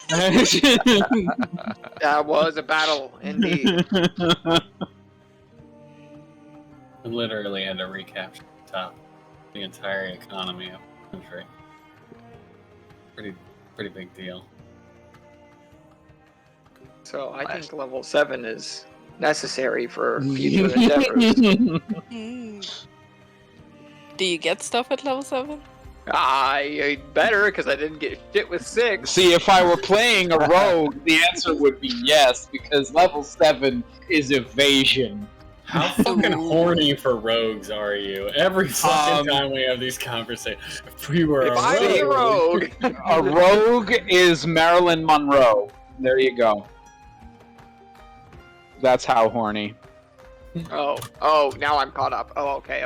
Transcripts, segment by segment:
That was a battle, indeed. We literally had to recapture the entire economy of the country. Pretty big deal. So I think level 7 is necessary for future endeavors. Do you get stuff at level 7? I better, because I didn't get shit with 6. See, if I were playing a rogue, the answer would be yes, because level 7 is evasion. How fucking horny for rogues are you? Every fucking time we have these conversations. If we were If I be a rogue. A rogue is Marilyn Monroe. There you go. That's how horny. Oh, now I'm caught up. Oh, okay.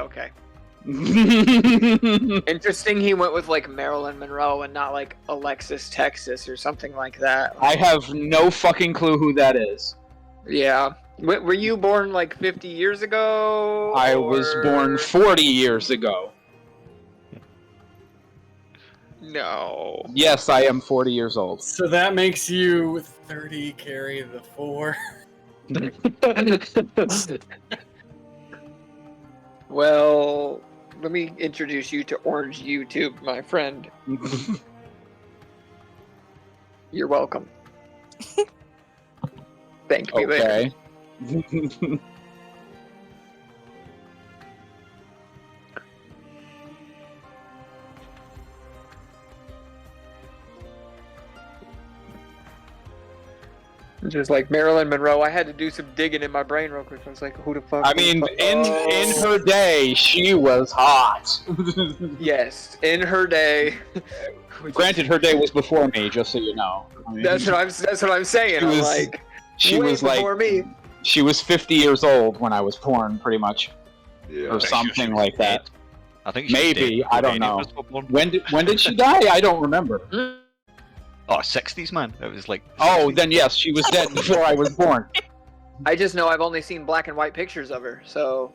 Interesting he went with like Marilyn Monroe and not like Alexis, Texas or something like that. I have no fucking clue who that is. Yeah. Were you born like 50 years ago? I was born 40 years ago. No. Yes, I am 40 years old. So that makes you 30 carry the 4. Well, let me introduce you to Orange YouTube, my friend. You're welcome. Thank me later. Okay. Just like Marilyn Monroe, I had to do some digging in my brain real quick. I was like, who the fuck? I mean, in her day, she was hot. Yes, in her day. Granted, her day was before me, just so you know. I mean, That's what I'm saying. I'm like, she way was like, before me. she was 50 years old when I was born, pretty much, Yeah. or something like that. I think she Maybe, was dead I don't before know. any of us were born. When did she die? I don't remember. Oh, 60s, man. It was like. Oh, then yes, she was dead before I was born. I just know I've only seen black and white pictures of her, so.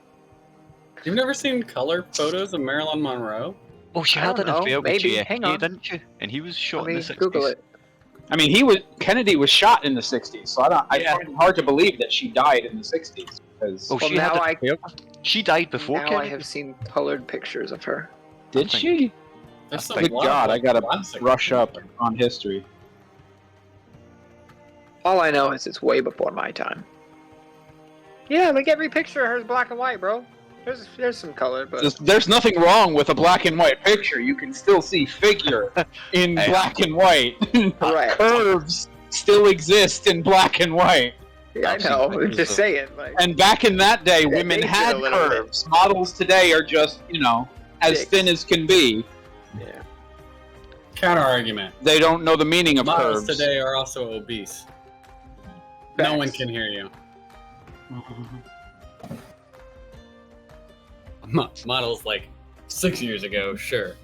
You've never seen color photos of Marilyn Monroe? Oh, she I had don't an know, affair with maybe. JFK, Hang on. didn't she? And he was shot Let in me the 60s. Google it. I mean, Kennedy was shot in the 60s, so I find it hard to believe that she died in the 60s. Because Oh, Well, she had now an affair. She died before Now Kennedy. I have seen colored pictures of her. did she? There's some Good wild God, I gotta classic brush up pictures. on history. All I know is it's way before my time. Yeah, like every picture of her is black and white, bro. There's some color, but There's nothing wrong with a black and white picture. You can still see figure in Hey. black and white. Correct. Curves still exist in black and white. yeah, I I've seen know. pictures I'm just of- saying, like, And back in that day, Yeah, women they did had a little bit. curves. Models today are just, as Dicks. thin as can be. yeah. Counter argument. They don't know the meaning of Models curves. today are also obese. No one can hear you. Models like 6 years ago, sure.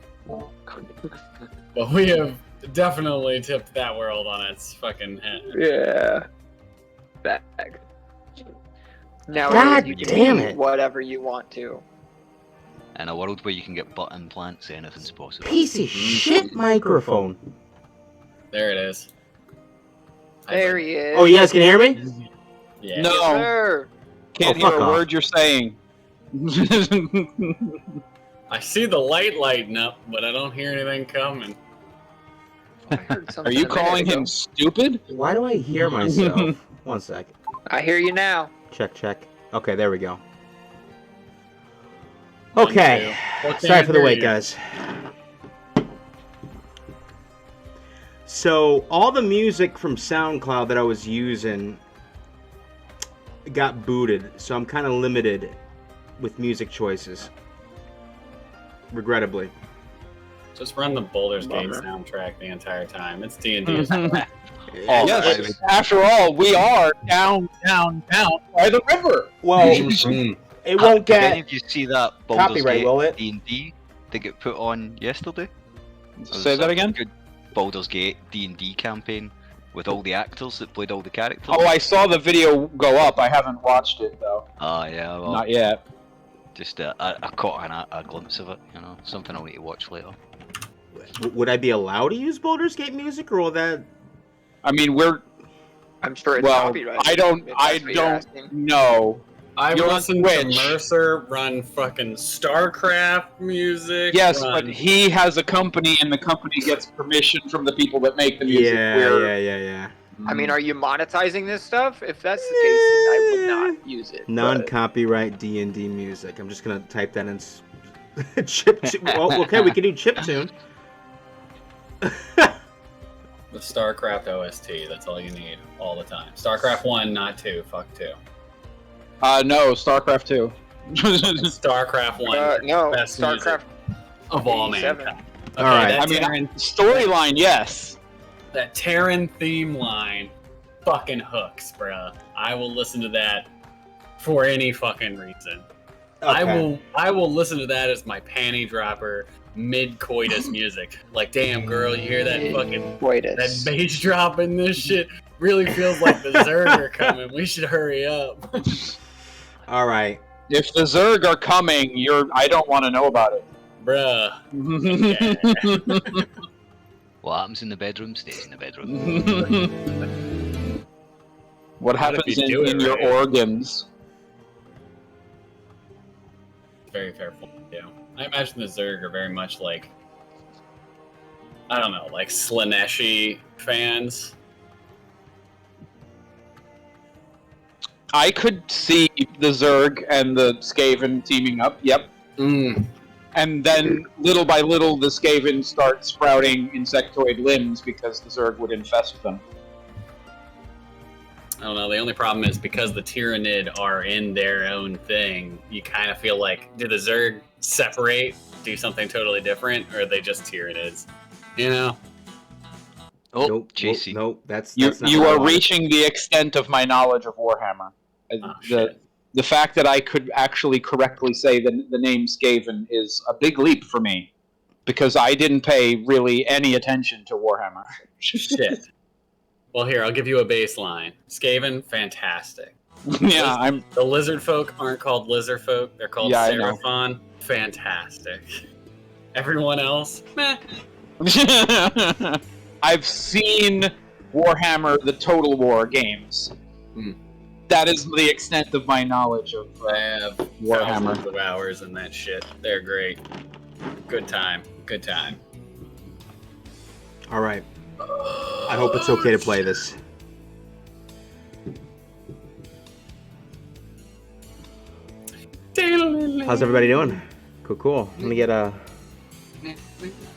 But we have definitely tipped that world on its fucking head. Yeah. Bag. Now God you can damn be it. whatever you want to. In a world where you can get butt implants, anything's possible. Piece of shit microphone. There it is. There he is. Oh, you guys can hear me? Yeah. No. Yes, sir. Can't Oh, hear fuck a off. word you're saying. I see the light lighting up, but I don't hear anything coming. I heard Are something you a minute calling ago. him stupid? Why do I hear myself? One sec. I hear you now. Check, check. Okay, there we go. One, Okay. two. What Sorry can't for the hear wait, you? guys. So, all the music from SoundCloud that I was using got booted, so I'm kind of limited with music choices. Regrettably. Just run the Baldur's Gate Bummer. soundtrack the entire time. It's D&D. Oh, Yes, right. after all, we are down by the river. Well, it won't Did any get of you see that Baldur's copyright, Gate will it? D&D that get put on yesterday? It was Say that a again? Good Baldur's Gate D&D campaign with all the actors that played all the characters. Oh, I saw the video go up. I haven't watched it though. Oh, yeah, well, Not yet. just I caught a glimpse of it, you know, something I'll need to watch later. Would I be allowed to use Baldur's Gate music, or will that? I mean, we're I'm sure it's well. copyrighted. I don't if that's what you're asking. know. I've You're on listened to Twitch. Mercer run fucking StarCraft music. Yes, run... but he has a company, and the company gets permission from the people that make the music. Yeah. I mean, are you monetizing this stuff? If that's the case, then I would not use it. but- Non-copyright D&D music. I'm just gonna type that in. Chip. Well, okay, we can do chiptune. The StarCraft OST. That's all you need all the time. StarCraft 1, not 2. Fuck 2. No, StarCraft 2. StarCraft 1. no, best StarCraft. of all 87. mankind. All right. That I mean, Terran, storyline, yes. that Terran theme line fucking hooks, bruh. I will listen to that for any fucking reason. Okay. I will listen to that as my panty dropper mid-coitus music. Like, damn girl, you hear that fucking Coitus. that bass drop in this shit really feels like the Zerg are coming. We should hurry up. All right. If the Zerg are coming, I don't want to know about it. Bruh. Okay. What happens in the bedroom stays in the bedroom. What Not if happens you do it in your right. organs? Very fair point, yeah. I imagine the Zerg are very much like, I don't know, like Slaneshi fans. I could see the Zerg and the Skaven teaming up, yep. And then, little by little, the Skaven start sprouting insectoid limbs because the Zerg would infest them. I don't know. The only problem is because the Tyrannid are in their own thing, you kind of feel like, do the Zerg separate, do something totally different, or are they just Tyrannids? You know? Oh, Nope. JC. Nope. That's You not you what I are wanted. reaching the extent of my knowledge of Warhammer. Oh, shit. The fact that I could actually correctly say the name Skaven is a big leap for me, because I didn't pay really any attention to Warhammer. Shit. Well, here, I'll give you a baseline. Skaven, fantastic. Yeah, I'm. The lizard folk aren't called lizard folk. They're called Yeah, I know. Seraphon. Fantastic. Everyone else, meh. I've seen Warhammer: The Total War games. Hmm. That is the extent of my knowledge of I have Warhammer. thousands of hours in that shit. They're great. Good time. Good time. All right. I hope it's okay to play this. How's everybody doing? Cool. Let me get a.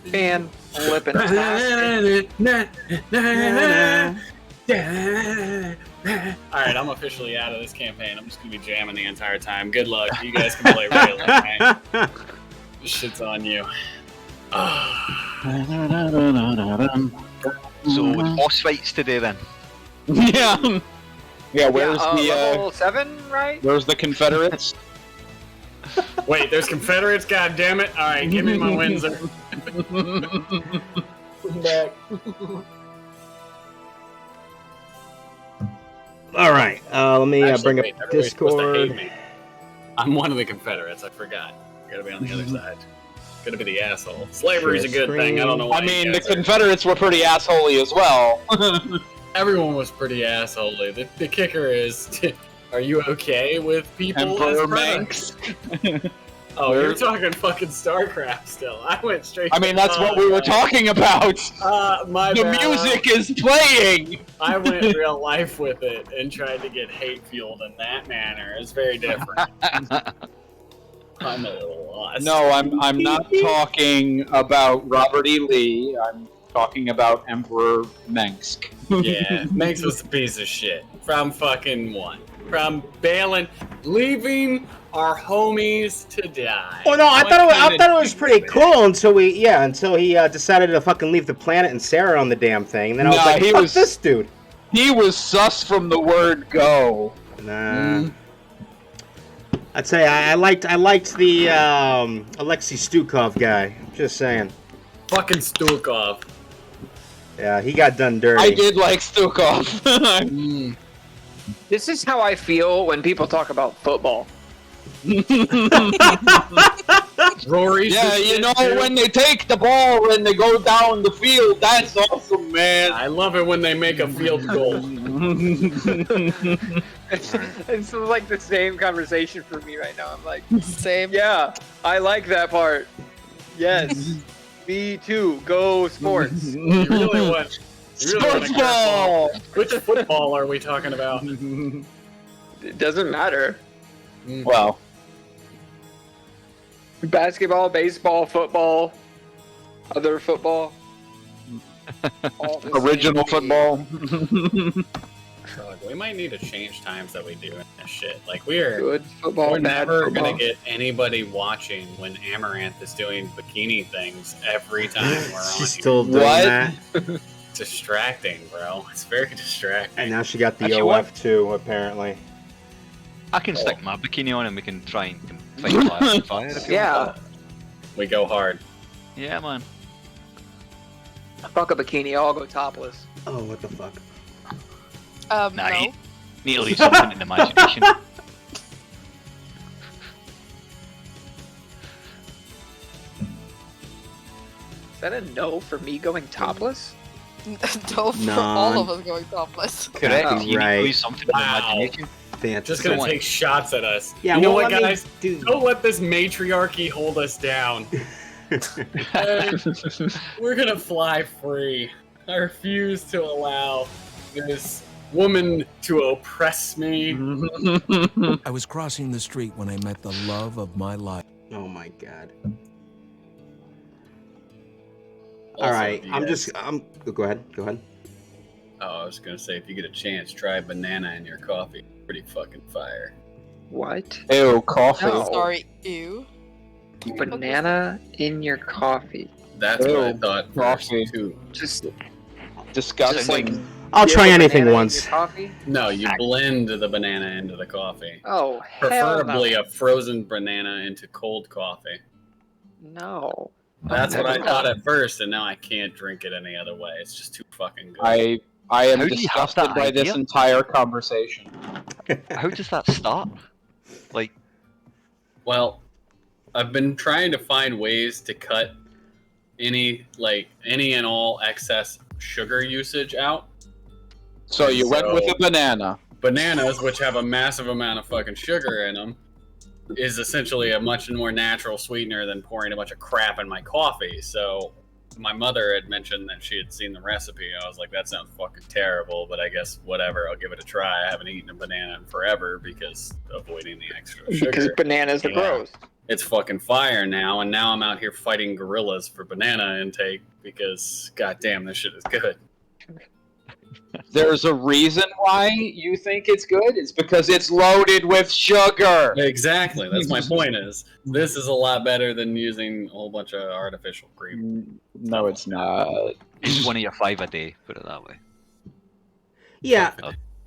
Fan flipping. Alright, I'm officially out of this campaign. I'm just gonna be jamming the entire time. Good luck. You guys can play regular, okay? This shit's on you. So, boss fights today then. Yeah. Yeah, where's level 7, right? where's the Confederates? Wait, there's Confederates. God damn it! All right, give me my Windsor. Back. All right. Let me Actually, bring wait, up everybody's supposed to hate Discord. me. I'm one of the Confederates. I forgot. Gotta be on the other side. Gotta be the asshole. Slavery's a Share good thing. I don't know why. I mean, you the guys are- Confederates were pretty assholey as well. Everyone was pretty assholey. The kicker is, are you okay with people Emperor as predators? Manx. Oh, you're talking fucking StarCraft still. I went straight. I mean, that's what we were talking about. My The bad. music is playing. I went real life with it and tried to get hate fueled in that manner. It's very different. I'm a little lost. No, I'm not talking about Robert E. Lee. I'm talking about Emperor Manx. Yeah, Manx was a piece of shit. From fucking one. From bailing, leaving our homies to die. Oh no, I What thought kind it of was pretty douchebag? cool until he decided to fucking leave the planet and Sarah on the damn thing. And then I was Nah, like, he fuck was- this dude. He was sus from the word go. Nah. I'd say I liked the Alexei Stukov guy. Just saying. Fucking Stukov. Yeah, he got done dirty. I did like Stukov. This is how I feel when people talk about football. Rory. Yeah, you know, when they take the ball and they go down the field, that's awesome, man. I love it when they make a field goal. It's like the same conversation for me right now. I'm like, Same. yeah, I like that part. Yes, me too. Go sports. You really want. You really want Sports a ball! curveball. Which football are we talking about? It doesn't matter. Well, Basketball, baseball, football, other football. All the original same. football. Like, we might need to change times that we do in this shit. Like we're Good football, we're bad never football. gonna get anybody watching when Amaranth is doing bikini things every time we're on. She's here. still doing What? that. Distracting, bro. It's very distracting. And now she got the Actually, OF too, apparently. I can stick my bikini on and we can try and fight fire if you Yeah, want. We go hard. Yeah, man. fuck a bikini. I'll go topless. Oh, what the fuck? Nah, No. you need to leave something in the imagination. Is that a no for me going topless? No, for No. all of us going topless. Correct. Oh, You need to right. leave something Wow. in the imagination. That's Just gonna take shots at us. Yeah, you know well, what, let me guys? do- Don't let this matriarchy hold us down. We're gonna fly free. I refuse to allow this woman to oppress me. I was crossing the street when I met the love of my life. Oh my god. Also, All right, if you I'm guys- just. Go ahead. Go ahead. Oh, I was gonna say, if you get a chance, try banana in your coffee. Pretty fucking fire. What? Ew, coffee. No. Sorry, ew. Banana in your coffee. That's what I Ew, thought coffee. first, too. Just Disgusting. like I'll dip try a anything banana in once. your coffee? No, you blend the banana into the coffee. Oh, hell Preferably no. a frozen banana into cold coffee. No. That's what I Never thought done. at first, and now I can't drink it any other way. It's just too fucking good. I am How do you have disgusted that by this idea? entire conversation. How does that start? Like, Well, I've been trying to find ways to cut any and all excess sugar usage out. So you went with a banana. Bananas, which have a massive amount of fucking sugar in them, is essentially a much more natural sweetener than pouring a bunch of crap in my coffee. So my mother had mentioned that she had seen the recipe. I was like, that sounds fucking terrible, but I guess whatever, I'll give it a try. I haven't eaten a banana in forever because avoiding the extra sugar. Because bananas are Yeah. gross. It's fucking fire now, and now I'm out here fighting gorillas for banana intake because goddamn, this shit is good. There's a reason why you think it's good. It's because it's loaded with sugar. Exactly, that's my point. Is this is a lot better than using a whole bunch of artificial cream? No, it's not. it's one of your 5 a day, put it that way. Yeah,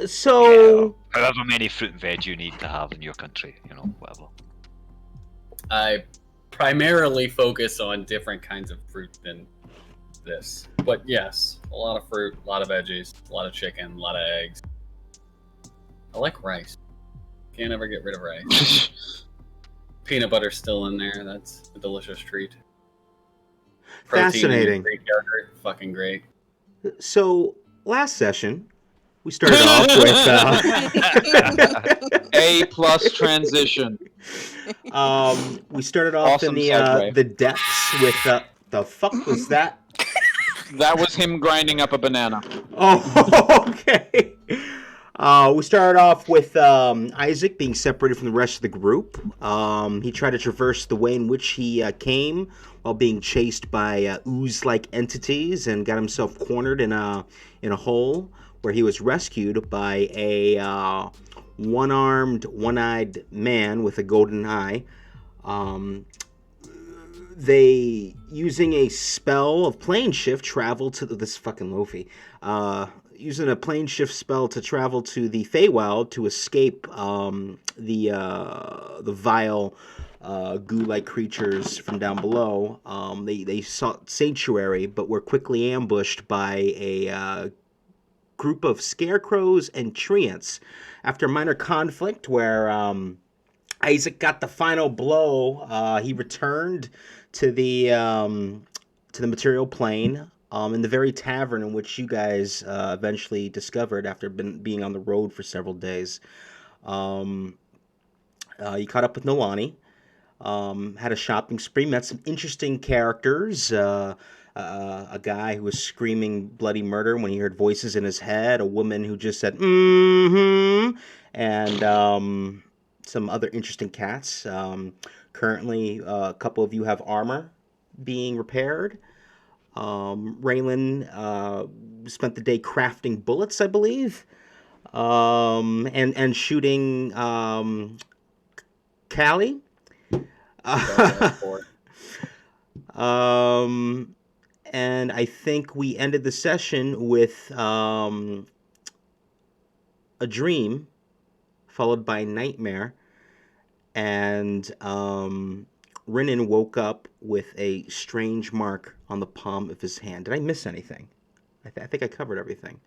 So However many fruit and veg you need to have in your country, whatever. I primarily focus on different kinds of fruit than this. But yes, a lot of fruit, a lot of veggies, a lot of chicken, a lot of eggs. I like rice. Can't ever get rid of rice. Peanut butter's still in there. That's a delicious treat. Protein fascinating. and Greek yogurt, fucking great. So last session, we started off with A+ transition. we started off Awesome in segue. the depths with the fuck was that? That was him grinding up a banana. Oh, okay. We started off with Isaac being separated from the rest of the group. He tried to traverse the way in which he came while being chased by ooze-like entities and got himself cornered in a hole where he was rescued by a one-armed, one-eyed man with a golden eye. They, using a spell of plane shift, travel to this fucking Lofi. Using a plane shift spell to travel to the Feywild to escape the vile goo-like creatures from down below. They sought sanctuary, but were quickly ambushed by a group of scarecrows and treants. After a minor conflict where Isaac got the final blow, he returned to the material plane. In the very tavern in which you guys eventually discovered after being on the road for several days. You caught up with Nolani, had a shopping spree, met some interesting characters, a guy who was screaming bloody murder when he heard voices in his head, a woman who just said, mm-hmm, and some other interesting cats. Currently, a couple of you have armor being repaired. Raylan spent the day crafting bullets, I believe, and shooting Callie. And I think we ended the session with a dream followed by nightmare, and Rinnan woke up with a strange mark on the palm of his hand. Did I miss anything? I think I covered everything.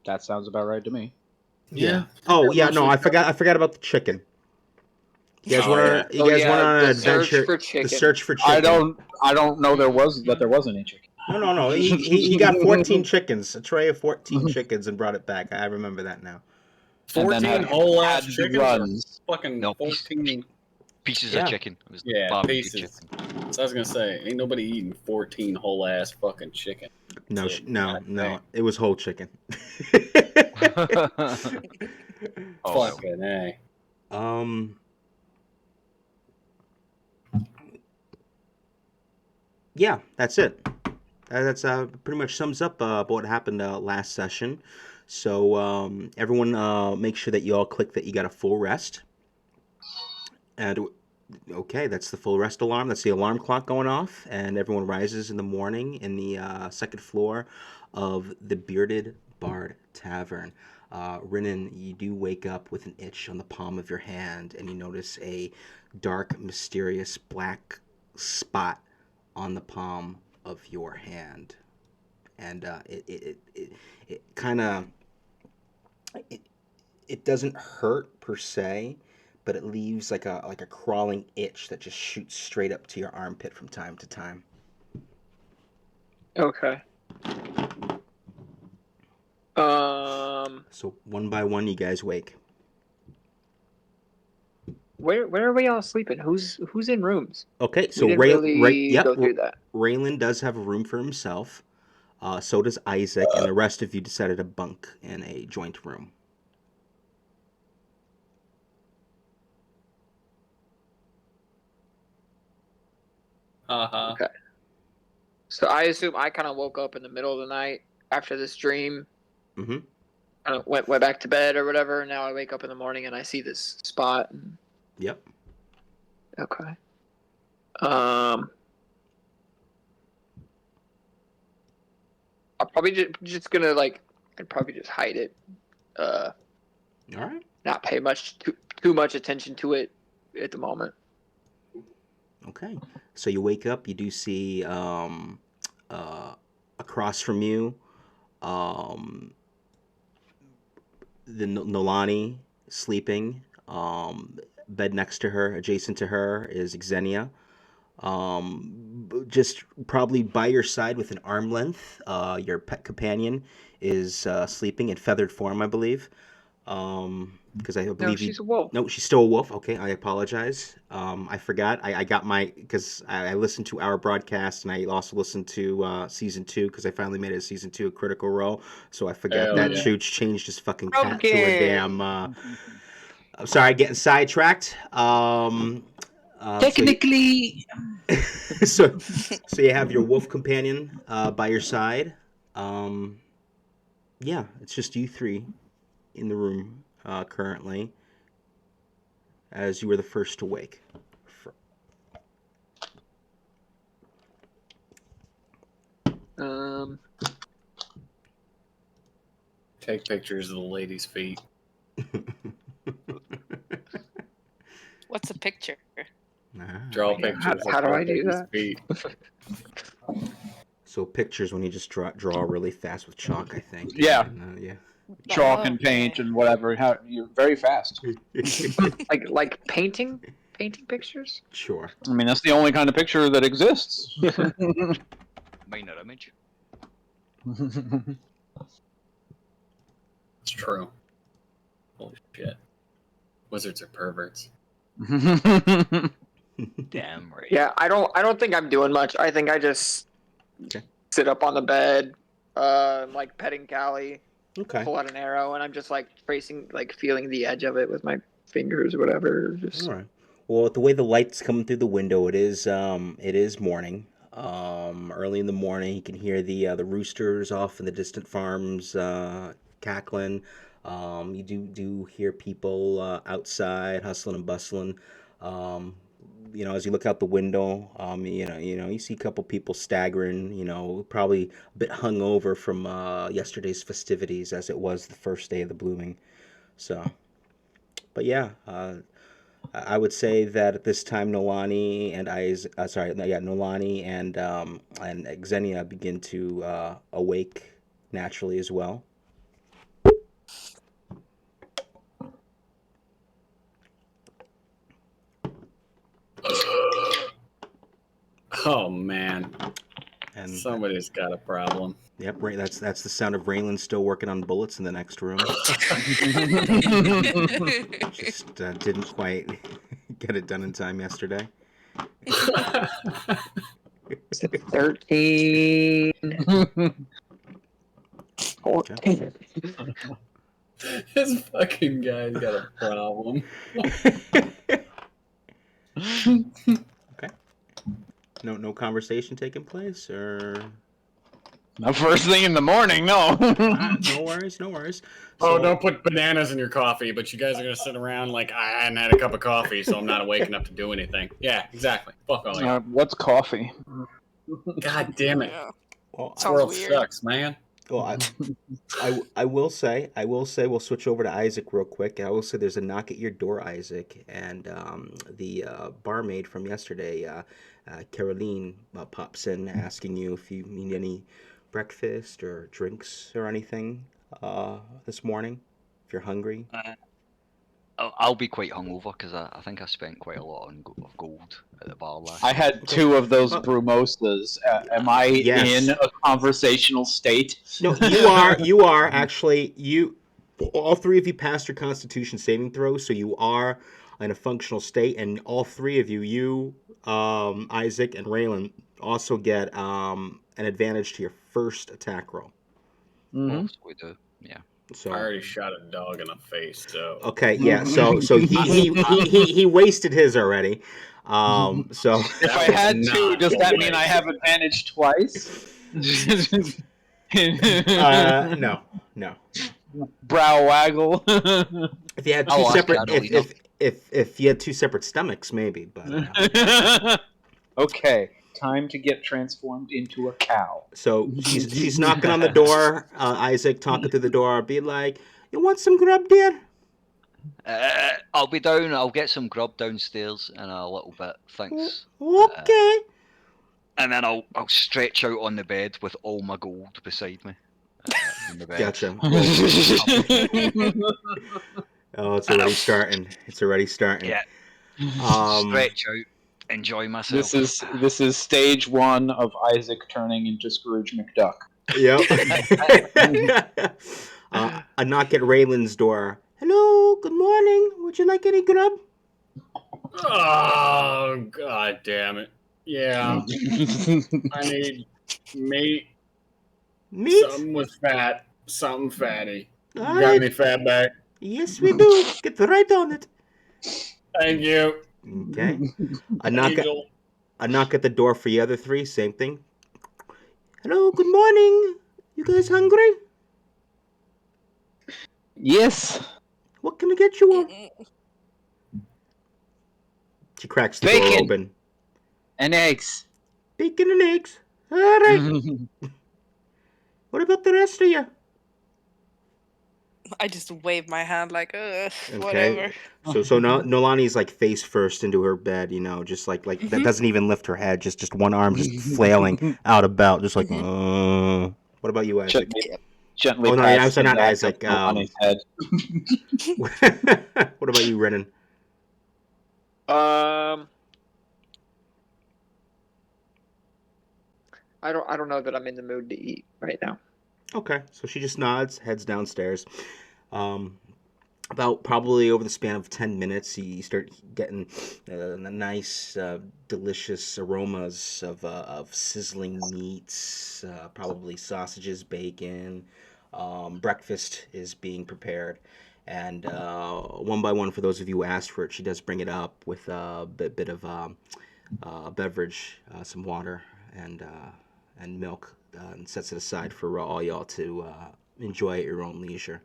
That sounds about right to me. Yeah. Oh yeah, no, I forgot about the chicken. You guys went on an adventure. The search for chicken. I don't know there was any chicken. No. He got 14 chickens, a tray of 14 chickens, and brought it back. I remember that now. 14 whole ass had chickens. runs. Fucking No, 14. Pieces Yeah. of chicken. It was Yeah, barbecue pieces. chicken. So I was gonna say, ain't nobody eating 14 whole ass fucking chicken. No, So, no, dang. it was whole chicken. Oh, Fucking A. Yeah, that's it. That's pretty much sums up what happened last session. So everyone, make sure that you all click that you got a full rest. And okay, that's the full rest alarm. That's the alarm clock going off, and everyone rises in the morning in the second floor of the Bearded Bard Tavern. Rinnan, you do wake up with an itch on the palm of your hand, and you notice a dark, mysterious black spot on the palm of your hand, and it kind of it doesn't hurt per se, but it leaves like a crawling itch that just shoots straight up to your armpit from time to time. Okay. So one by one, you guys wake. Where are we all sleeping? Who's in rooms? Okay, so We didn't really go through that. Raylan does have a room for himself. So does Isaac, and the rest of you decided to bunk in a joint room. Okay. So I assume I kind of woke up in the middle of the night after this dream. Mm-hmm. I went back to bed or whatever. And now I wake up in the morning and I see this spot. And... Yep. Okay. I'm probably just gonna like. I'd probably just hide it. All right. Not pay too much attention to it at the moment. Okay. So you wake up. You do see across from you, the Nolani sleeping. Bed next to her, adjacent to her, is Xenia. Just probably by your side with an arm length. Your pet companion is sleeping in feathered form, I believe. Because I believe No, she's a wolf. No, she's still a wolf. Okay, I apologize. I forgot. I got my because I listened to our broadcast and I also listened to season 2 because I finally made it season 2 a Critical Role. So I forgot Hell that yeah. Chooch changed his fucking cat to a Okay. damn. I'm sorry, getting sidetracked. Technically, So you have your wolf companion by your side. Yeah, it's just you three in the room currently, as you were the first to wake. Take pictures of the lady's feet. What's a picture? Draw Yeah, pictures. how do of I the do lady's that? Feet. So pictures when you just draw really fast with chalk, I think. Yeah. And, yeah. chalk and paint and whatever. You're very fast. Like painting pictures. Sure. I mean, that's the only kind of picture that exists. Minor image. It's true. Holy shit. Wizards are perverts. Damn right. Yeah, I don't think I'm doing much. I think I just sit up on the bed, like petting Callie, Okay. pull out an arrow, and I'm just like tracing, like feeling the edge of it with my fingers or whatever. Just All right. Well, the way the light's coming through the window, it is morning. Early in the morning, you can hear the roosters off in the distant farms cackling. You do hear people outside hustling and bustling. As you look out the window, you see a couple people staggering. Probably a bit hungover from yesterday's festivities, as it was the first day of the blooming. So, but yeah, I would say that at this time, Nolani and Xenia begin to awake naturally as well. Oh man, And somebody's got a problem. yep, right. That's the sound of Raylan still working on bullets in the next room. Just didn't quite get it done in time yesterday. 13. 14. This fucking guy's got a problem. Okay. No conversation taking place, or The first thing in the morning, no. no worries. Oh, So- don't put bananas in your coffee, but you guys are gonna sit around like I hadn't had a cup of coffee, so I'm not awake enough to do anything. Yeah, exactly. Fuck all you. What's coffee? God damn it. Yeah. Well, This Sounds world weird. sucks, man. Well, I will say we'll switch over to Isaac real quick. I will say there's a knock at your door, Isaac, and the barmaid from yesterday, Caroline, pops in asking you if you need any breakfast or drinks or anything this morning. If you're hungry. I'll be quite hungover because I think I spent quite a lot of gold at the bar last. I had 2 of those Well- brumosas. Am I Yes. in a conversational state? No, you are. You are actually. All 3 of you passed your Constitution saving throw, so you are in a functional state, and all 3 of you, Isaac and Raylan, also get an advantage to your first attack roll. Mm-hmm. We do. Yeah. So I already shot a dog in the face, so okay, yeah. So he wasted his already. So If I had was 2, not does that the mean way. I have advantage twice? no. Brow waggle. If you had 2 I'll ask separate, Carolina. if you had 2 separate stomachs, maybe. But Okay. time to get transformed into a cow. So she's knocking on the door. Isaac talking through the door, being like, "You want some grub, dear?" I'll be down. I'll get some grub downstairs in a little bit. Thanks. Okay. And then I'll stretch out on the bed with all my gold beside me. In the bed. Gotcha. Oh, it's already starting. It's already starting. Yeah. Um, Stretch out. Enjoy myself. This is stage 1 of Isaac turning into Scrooge McDuck. Yep. A knock at Raylan's door. Hello, good morning. Would you like any grub? Oh, god damn it. Yeah. I need meat. Meat? Something with fat. Something fatty. All Got right. any fat back? Yes, we do. Get right on it. Thank you. Okay. A knock at the door for the other three. Same thing. Hello, good morning. You guys hungry? Yes. What can I get you all? She cracks the door Bacon. open. And eggs. Bacon and eggs. All right. What about the rest of you? I just wave my hand like, Okay. whatever. So Nolani's like face first into her bed, you know, just like that doesn't even lift her head, just one arm just flailing out about, just like. What about you, Isaac? Gently Oh no, pats I'm sorry, the not back Isaac. of Nolani's head. What about you, Renan? I don't know that I'm in the mood to eat right now. Okay, so she just nods, heads downstairs. About probably over the span of 10 minutes, you start getting the nice, delicious aromas of sizzling meats, probably sausages, bacon. Breakfast is being prepared. And one by one, for those of you who asked for it, she does bring it up with a bit of beverage, some water and milk, and sets it aside for all y'all to enjoy at your own leisure.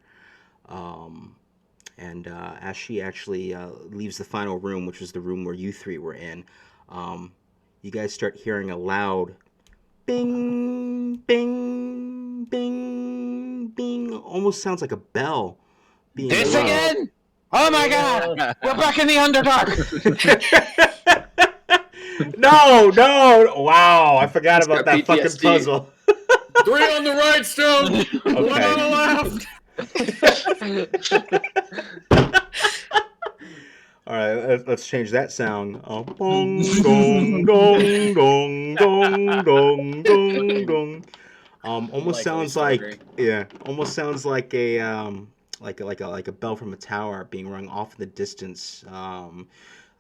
And as she actually leaves the final room, which was the room where you three were in, you guys start hearing a loud bing, bing, bing, bing. Almost sounds like a bell. This again? Oh my god! We're back in the Underdark! No! Wow, I forgot about that fucking puzzle. 3 on the right stone, 1 on the left. All right, let's change that sound. Bong, dong, dong, dong, dong, dong, dong, dong. Almost sounds like almost sounds like a like a bell from a tower being rung off in the distance.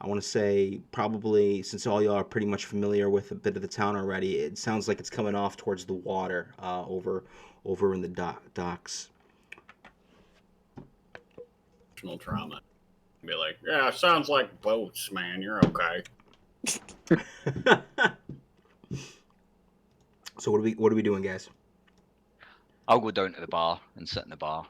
I want to say probably, since all y'all are pretty much familiar with a bit of the town already, it sounds like it's coming off towards the water, over in the docks. Trauma. Be like, yeah, sounds like boats, man. You're okay. So what are we doing, guys? I'll go down to the bar and sit in the bar,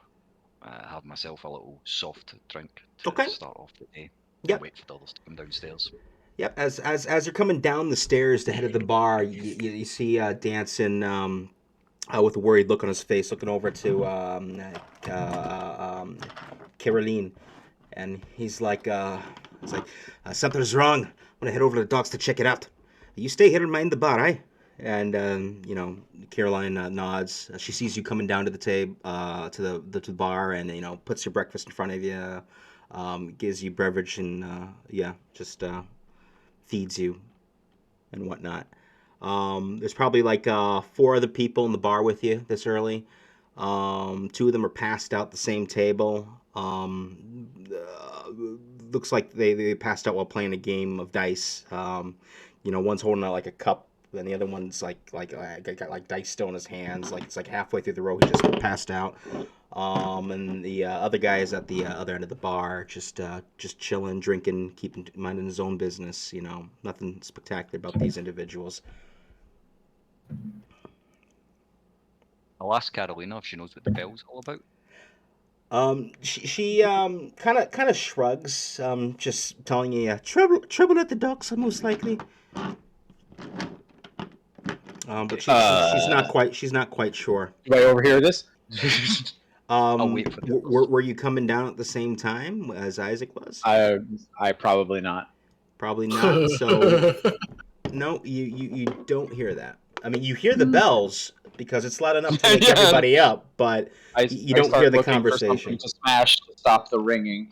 have myself a little soft drink to start off the day. Yep. Wait for the others to come downstairs. Yep. As you're coming down the stairs to head to the bar, you see Danson with a worried look on his face, looking over to Caroline, and he's like, something's wrong. I'm gonna head over to the docks to check it out. You stay here and mind the bar, eh? And Caroline nods. She sees you coming down to the table, to the bar, and puts your breakfast in front of you, gives you beverage, and just feeds you and whatnot. There's probably like 4 other people in the bar with you this early. 2 of them are passed out at the same table. Looks like they passed out while playing a game of dice. One's holding out like a cup, and the other one's got like dice still in his hands. Like it's like halfway through the row, he just passed out. And the other guy is at the other end of the bar, just chilling, drinking, minding his own business. Nothing spectacular about these individuals. I'll ask Carolina if she knows what the bell's all about. She kind of shrugs, just telling you, trouble at the docks, most likely. But she's not quite. She's not quite sure. Do I overhear this? wait for the were you coming down at the same time as Isaac was? I probably not. Probably not. So no, you don't hear that. I mean, you hear the bells because it's loud enough to wake everybody up, but you don't hear the conversation. To smash to stop the ringing.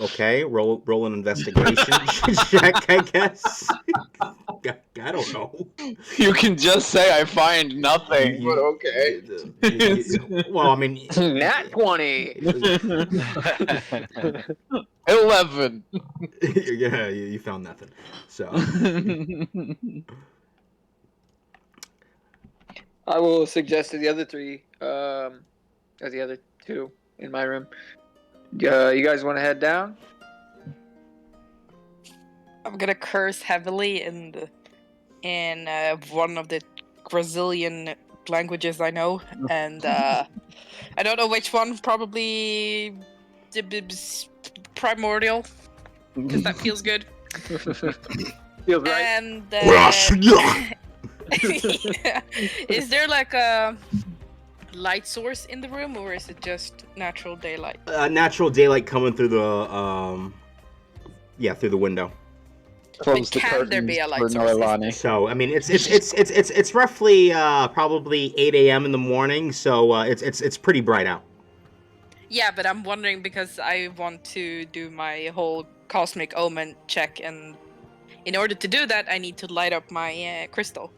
Okay, roll an investigation check, I guess. I don't know. You can just say I find nothing, but okay. Well, I mean, Nat 20. 11. Yeah, you found nothing. So I will suggest to the other three, or the other two in my room. You guys want to head down? I'm gonna curse heavily in one of the Brazilian languages I know, and I don't know which one. Probably primordial, because that feels good. Feels right. And is there like a light source in the room, or is it just natural daylight? Natural daylight coming through the through the window. Close the Can there be a curtains light for source? Noelani. So I mean, it's roughly probably 8 a.m. in the morning. So it's pretty bright out. Yeah, but I'm wondering because I want to do my whole cosmic omen check, and in order to do that, I need to light up my crystal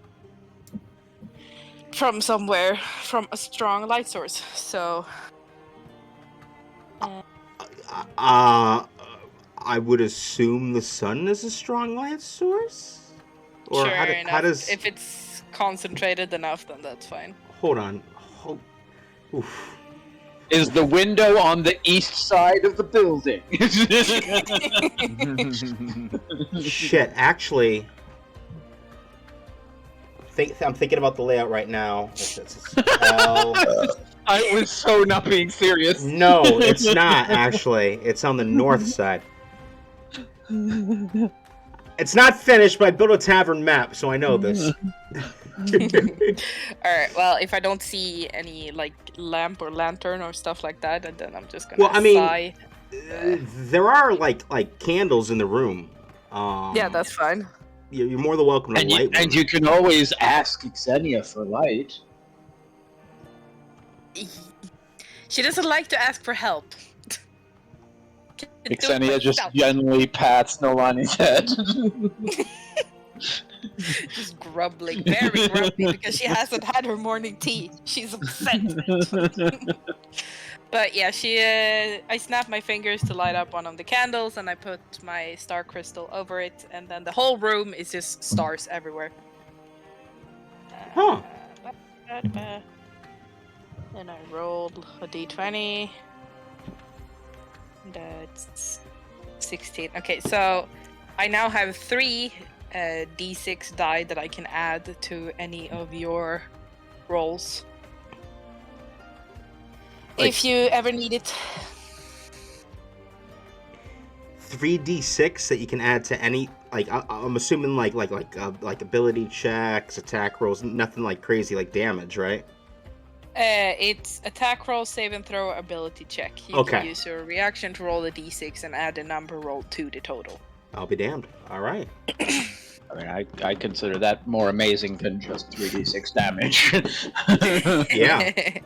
from somewhere, from a strong light source. So, I would assume the sun is a strong light source. Or sure how enough. does? If it's concentrated enough, then that's fine. Hold on. Oof. Is the window on the east side of the building? Shit, actually, I'm thinking about the layout right now. I was so not being serious. No, it's not actually. It's on the north side. It's not finished, but I built a tavern map, so I know this. Alright, well, if I don't see any, like, lamp or lantern or stuff like that, then I'm just gonna sigh. There are, like candles in the room. Yeah, that's fine. You're more than welcome to light one. And you can always ask Xenia for light. She doesn't like to ask for help. Xenia just gently pats Nolani's head. Just grumbling, very grumpy, because she hasn't had her morning tea. She's upset. But yeah, I snap my fingers to light up one of the candles, and I put my star crystal over it, and then the whole room is just stars everywhere. Huh. Then I rolled a d20. That's 16. Okay, so I now have 3 d6 die that I can add to any of your rolls. If you ever need it. 3d6 that you can add to any, like I'm assuming like ability checks, attack rolls, nothing like crazy like damage, right? It's attack roll, save and throw, ability check. You can use your reaction to roll a d6 and add a number roll to the total. I'll be damned. All right. I mean, I consider that more amazing than just 3d6 damage. Yeah.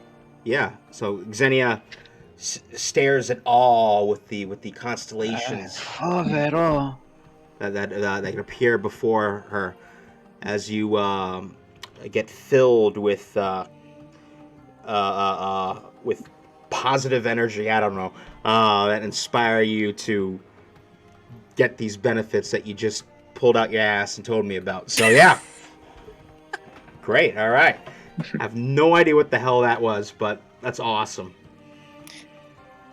Yeah. So Xenia stares at all with the constellations that appear before her as you get filled with positive energy. I don't know that inspire you to get these benefits that you just pulled out your ass and told me about. So yeah, great. All right. I have no idea what the hell that was, but that's awesome.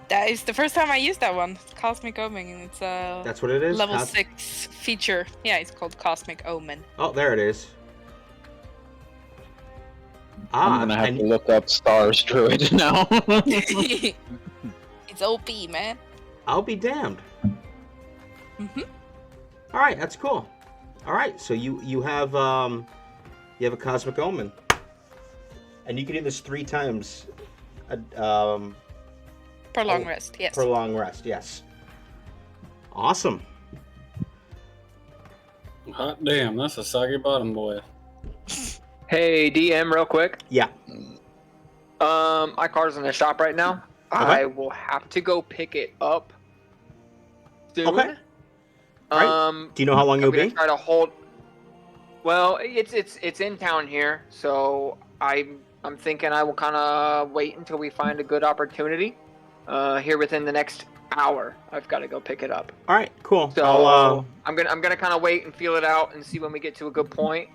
That is the first time I used that one. Cosmic Omen. It's a that's what it is. Level 6 feature. Yeah, it's called Cosmic Omen. Oh, there it is. I'm gonna have to look up Stars Druid now. It's OP, man. I'll be damned. Mm-hmm. All right, that's cool. All right, so you have a cosmic omen, and you can do this 3 times. Per long rest, yes. Per long rest, yes. Awesome. Hot damn, that's a soggy bottom boy. Hey, DM, real quick. Yeah. My car's in the shop right now. Okay. I will have to go pick it up soon. Okay. Right. Do you know how long I'm you'll gonna be? try to hold. Well, it's in town here, so I'm thinking I will kind of wait until we find a good opportunity. Here within the next hour, I've got to go pick it up. All right, cool. So I'm gonna kind of wait and feel it out and see when we get to a good point.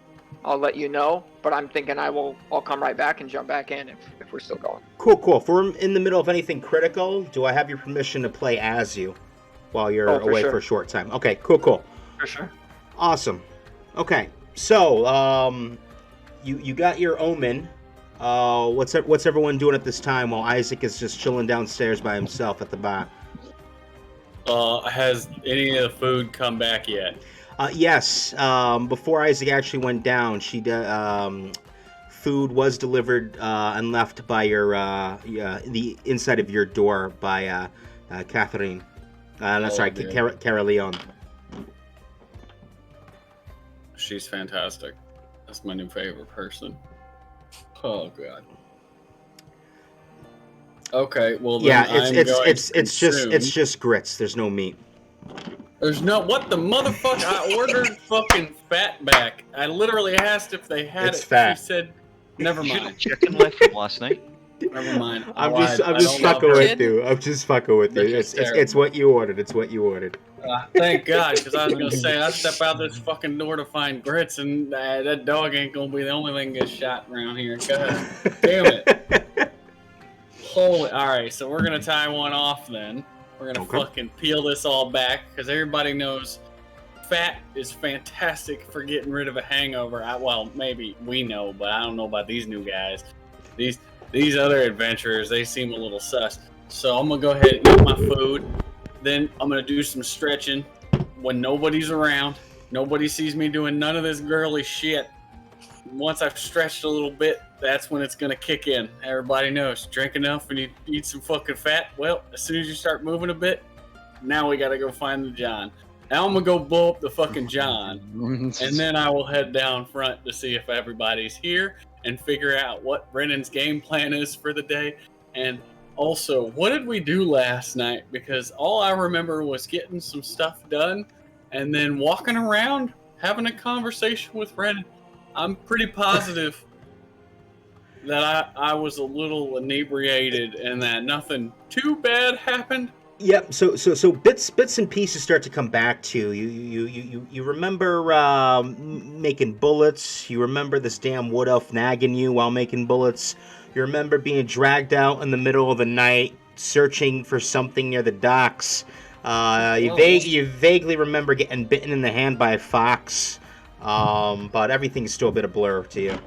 I'll let you know, but I'm thinking I'll come right back and jump back in if we're still going. Cool. If we're in the middle of anything critical, do I have your permission to play as you while you're away for a short time? Okay, cool. For sure. Awesome. Okay, so you got your omen. What's everyone doing at this time while Isaac is just chilling downstairs by himself at the bar? Has any of the food come back yet? Yes. Before Isaac actually went down, food was delivered and left by the inside of your door by Catherine. Cara Leon. She's fantastic. That's my new favorite person. Oh god. Okay, well then it's just grits. There's no meat. There's no what the motherfucker. I ordered fucking fat back. I literally asked if they had It's it. fat. She said, "Never You mind. chicken left from last night. Never mind." I'm just fucking with you. I'm just fucking with you. It's what you ordered. It's what you ordered. Thank God, because I was gonna say I step out this fucking door to find grits, and that dog ain't gonna be the only thing that gets shot around here. God damn it! Holy! All right, so we're gonna tie one off then. We're gonna fucking peel this all back because everybody knows fat is fantastic for getting rid of a hangover. Well, maybe we know, but I don't know about these new guys. These other adventurers, they seem a little sus. So I'm gonna go ahead and eat my food. Then I'm gonna do some stretching when nobody's around. Nobody sees me doing none of this girly shit. Once I've stretched a little bit, that's when it's gonna kick in. Everybody knows, drink enough and you eat some fucking fat. Well, as soon as you start moving a bit, now we gotta go find the John. Now I'm gonna go blow up the fucking John, and then I will head down front to see if everybody's here and figure out what Brennan's game plan is for the day. And also, what did we do last night? Because all I remember was getting some stuff done and then walking around having a conversation with Brennan. I'm pretty positive that I was a little inebriated and that nothing too bad happened. Yep. So bits and pieces start to come back to you. You remember making bullets. You remember this damn wood elf nagging you while making bullets. You remember being dragged out in the middle of the night, searching for something near the docks. You vaguely remember getting bitten in the hand by a fox. But everything's still a bit of blur to you.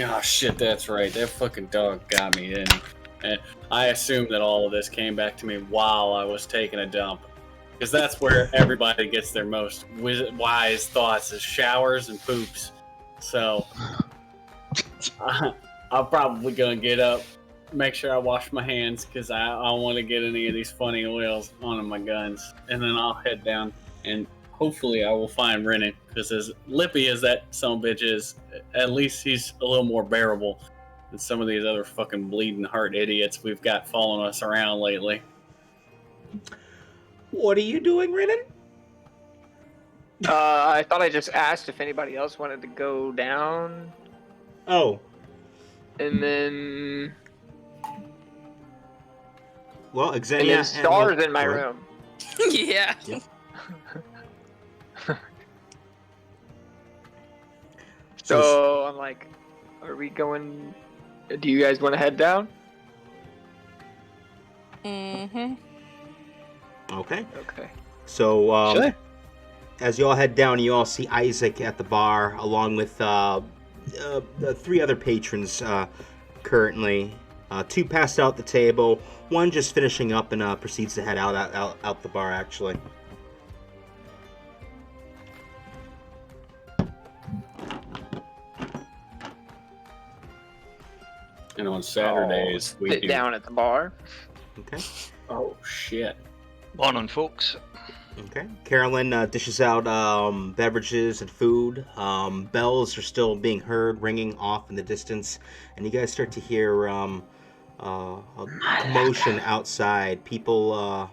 Oh shit, that's right. That fucking dog got me, didn't he? And I assume that all of this came back to me while I was taking a dump. Because that's where everybody gets their most wise thoughts, is showers and poops. So, I'm probably going to get up, make sure I wash my hands, because I don't want to get any of these funny oils on my guns. And then I'll head down, and hopefully I will find Brennan, because as lippy as that sumbitch is, at least he's a little more bearable than some of these other fucking bleeding heart idiots we've got following us around lately. What are you doing, Brennan? I thought I just asked if anybody else wanted to go down. Oh. And then... Well, Xenia... And then Star's in my room. Yeah. Yep. So I'm like, are we going... Do you guys want to head down? Mm-hmm. Okay. Okay. So, Sure. as you all head down, you all see Isaac at the bar, along with the 3 other patrons currently. 2 passed out the table, 1 just finishing up and proceeds to head out the bar, actually. And on Saturdays, we sit do. down at the bar. Okay. Oh, shit. Morning, folks. Okay. Carolyn dishes out beverages and food. Bells are still being heard, ringing off in the distance, and you guys start to hear a commotion outside. People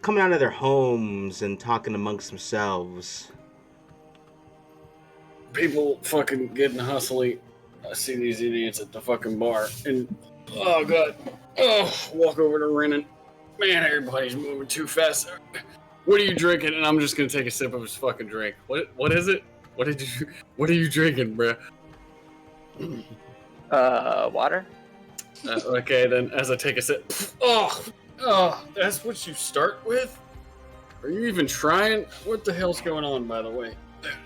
coming out of their homes and talking amongst themselves. People fucking getting hustly. I see these idiots at the fucking bar, and oh god, walk over to Renan. Man, everybody's moving too fast. What are you drinking? And I'm just gonna take a sip of his fucking drink. What is it? What are you drinking, bruh? Water. Okay, then as I take a sip, that's what you start with? Are you even trying? What the hell's going on, by the way?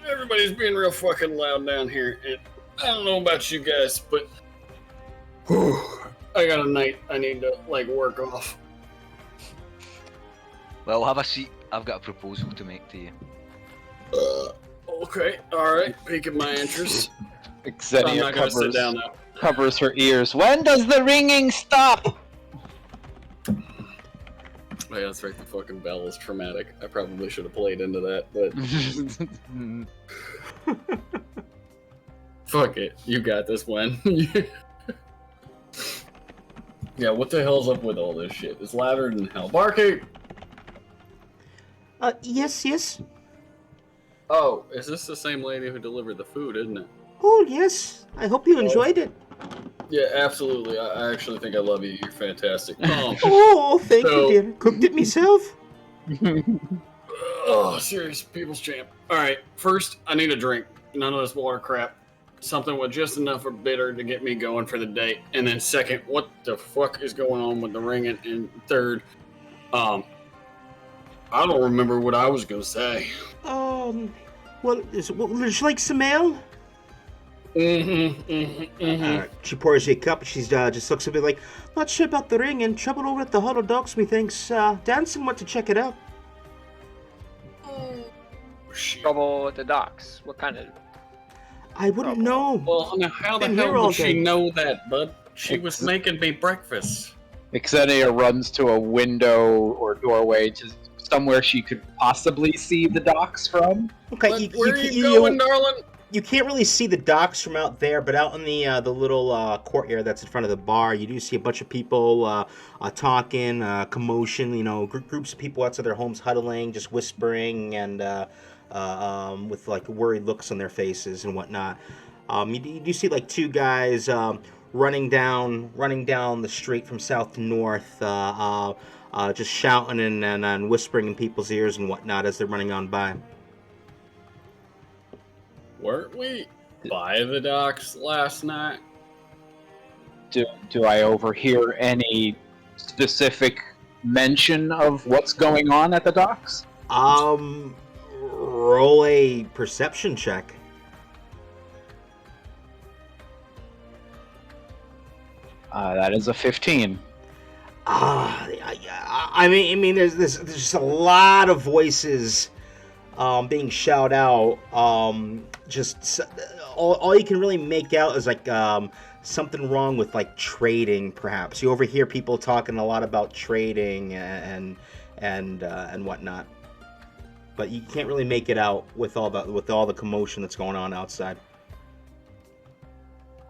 Everybody's being real fucking loud down here, and I don't know about you guys, but I got a night I need to, work off. Well, have a seat. I've got a proposal to make to you. Okay, alright, piquing my interest. I'm Xenia not gonna sit down now. covers her ears. When does the ringing stop? Oh, yeah, that's right, the fucking bell is traumatic. I probably should have played into that, but... Fuck it, you got this one. Yeah, what the hell's up with all this shit? It's louder than hell. Barkeep! Yes. Oh, is this the same lady who delivered the food, isn't it? Oh, yes. I hope you enjoyed it. Yeah, absolutely. I actually think I love you. You're fantastic. Oh, thank you, dear. Cooked it myself. Oh, serious people's champ. Alright, first, I need a drink. None of this water crap. Something with just enough of bitter to get me going for the day. And then second, what the fuck is going on with the ringing? And third, I don't remember what I was gonna say. Well, would you like some ale? She pours you a cup, and she's just looks a bit like, not sure about the ring, and trouble over at the Hollow Dogs, methinks. Danson went to check it out. Trouble at the docks. What kind of? I wouldn't know. Well, now how the Been here hell all would she day. know that, bud? She was making me breakfast. Xenia runs to a window or doorway to somewhere she could possibly see the docks from. Okay, Where are you going, darling? You can't really see the docks from out there, but out in the little courtyard that's in front of the bar, you do see a bunch of people talking, commotion. You know, groups of people outside their homes huddling, just whispering, and with like worried looks on their faces and whatnot. You do see like two guys running down the street from south to north, just shouting and whispering in people's ears and whatnot as they're running on by. Weren't we by the docks last night? Do I overhear any specific mention of what's going on at the docks? Roll a perception check. That is a 15. I mean, there's just a lot of voices being shouted out. Just all you can really make out is like something wrong with like trading. Perhaps you overhear people talking a lot about trading and whatnot, but you can't really make it out with all the commotion that's going on outside.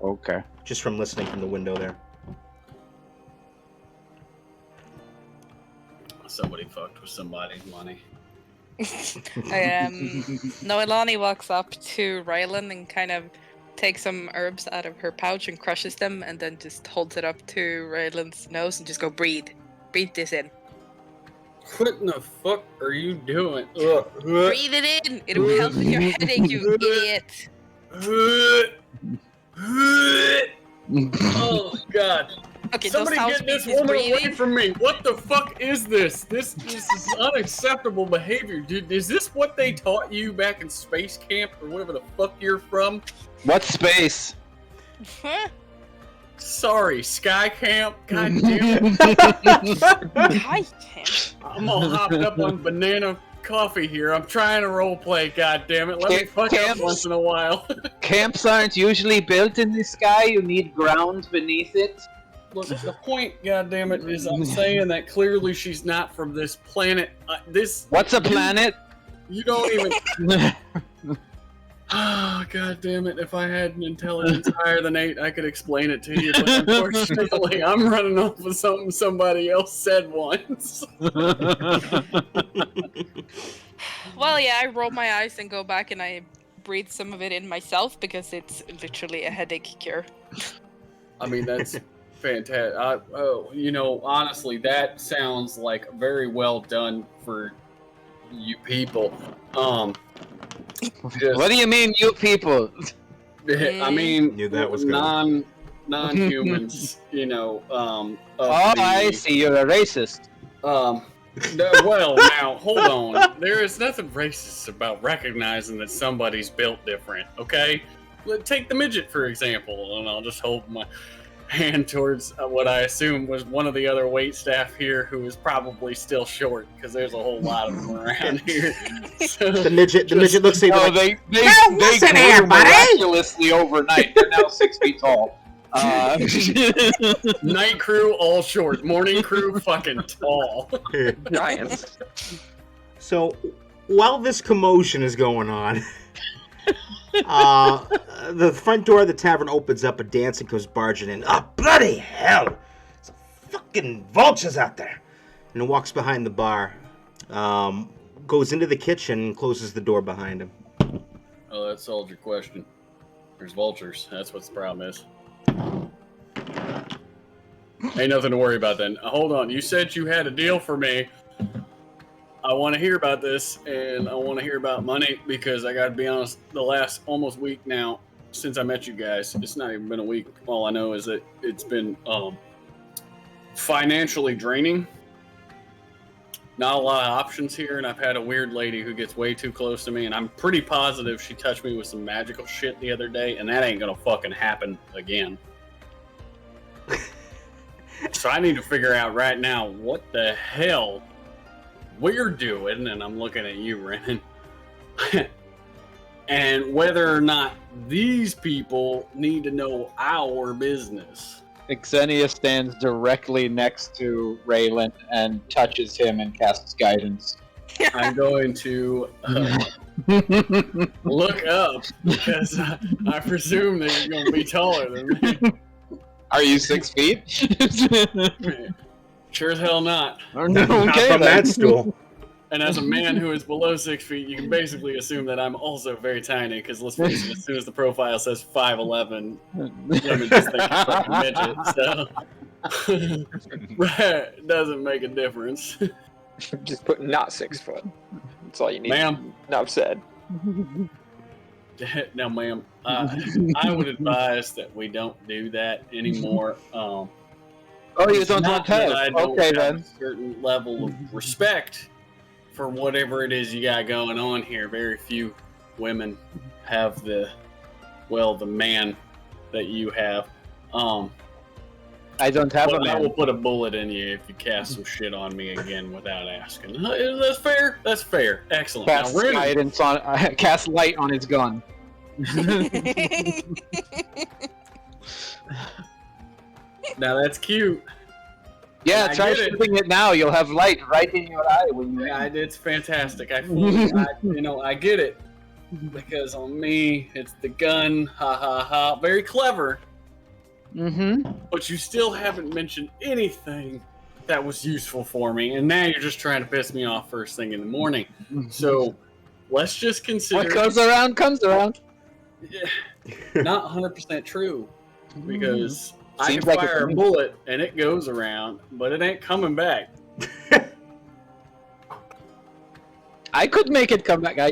Okay. Just from listening from the window there. Somebody fucked with somebody's money. Noelani walks up to Rylan and kind of takes some herbs out of her pouch and crushes them, and then just holds it up to Rylan's nose and just go, breathe this in. What in the fuck are you doing? Breathe it in. It'll help with your headache, you idiot. Oh god. Okay, Somebody get this woman away from me! What the fuck is this? This is unacceptable behavior, dude. Is this what they taught you back in space camp or whatever the fuck you're from? What space? Sorry, sky camp. God damn it! Hi, Tim. I'm all hopped up on banana coffee here. I'm trying to roleplay, goddammit. Let me fuck up once in a while. Camps aren't usually built in the sky. You need ground beneath it. Look, the point, goddammit, is I'm saying that clearly she's not from this planet. What's a planet? You don't even... Oh, goddammit, if I had an intelligence higher than 8, I could explain it to you, but unfortunately, I'm running off of something somebody else said once. Well, yeah, I roll my eyes and go back and I breathe some of it in myself because it's literally a headache cure. I mean, that's fantastic. Honestly, that sounds like very well done for you people. What do you mean, you people? I mean, Knew that was coming. non-humans, I see, you're a racist. Well, now, hold on. There is nothing racist about recognizing that somebody's built different, okay? Take the midget, for example, and I'll just hold my hand towards what I assume was one of the other wait staff here who is probably still short, because there's a whole lot of them around here. So, The midget looks at you like, They grew miraculously overnight. They're now 6 feet tall. night crew, all short. Morning crew, fucking tall. Giants. So, while this commotion is going on, the front door of the tavern opens up, a dancing comes barging in. Oh, bloody hell! There's fucking vultures out there! And he walks behind the bar, goes into the kitchen, and closes the door behind him. Oh, that solved your question. There's vultures. That's what the problem is. Ain't nothing to worry about then. Hold on. You said you had a deal for me. I want to hear about this, and I want to hear about money, because I got to be honest, the last almost week now since I met you guys, it's not even been a week. All I know is that it's been financially draining. Not a lot of options here, and I've had a weird lady who gets way too close to me, and I'm pretty positive she touched me with some magical shit the other day, and that ain't gonna fucking happen again. So I need to figure out right now what the hell we're doing, and I'm looking at you, Renan, and whether or not these people need to know our business. Xenia stands directly next to Raylan and touches him and casts guidance. I'm going to look up, because I presume that you're going to be taller than me. Are you 6 feet? Sure as hell not. Not from that stool. And as a man who is below 6 feet, you can basically assume that I'm also very tiny, because let's face it, as soon as the profile says 5'11", women just think you're fucking midget, so... It doesn't make a difference. Just put not 6 foot. That's all you need. Ma'am. Enough said. Now, ma'am, I would advise that we don't do that anymore. Oh, you don't want to? Okay, then. A certain level of respect for whatever it is you got going on here. Very few women have the man that you have. I don't have a I man. will put a bullet in you if you cast some shit on me again without asking. That's fair. That's fair. Excellent. Cast, Now, guidance on, cast light on his gun. Now that's cute. Yeah, I try get it. shooting it now. You'll have light right in your eye when you. Yeah, it's fantastic. I get it. Because on me, it's the gun. Ha ha ha. Very clever. Mm-hmm. But you still haven't mentioned anything that was useful for me, and now you're just trying to piss me off first thing in the morning. So let's just consider. What goes around comes around. Not 100% true, because I Seems can like fire a bullet and it goes around, but it ain't coming back. I could make it come back. I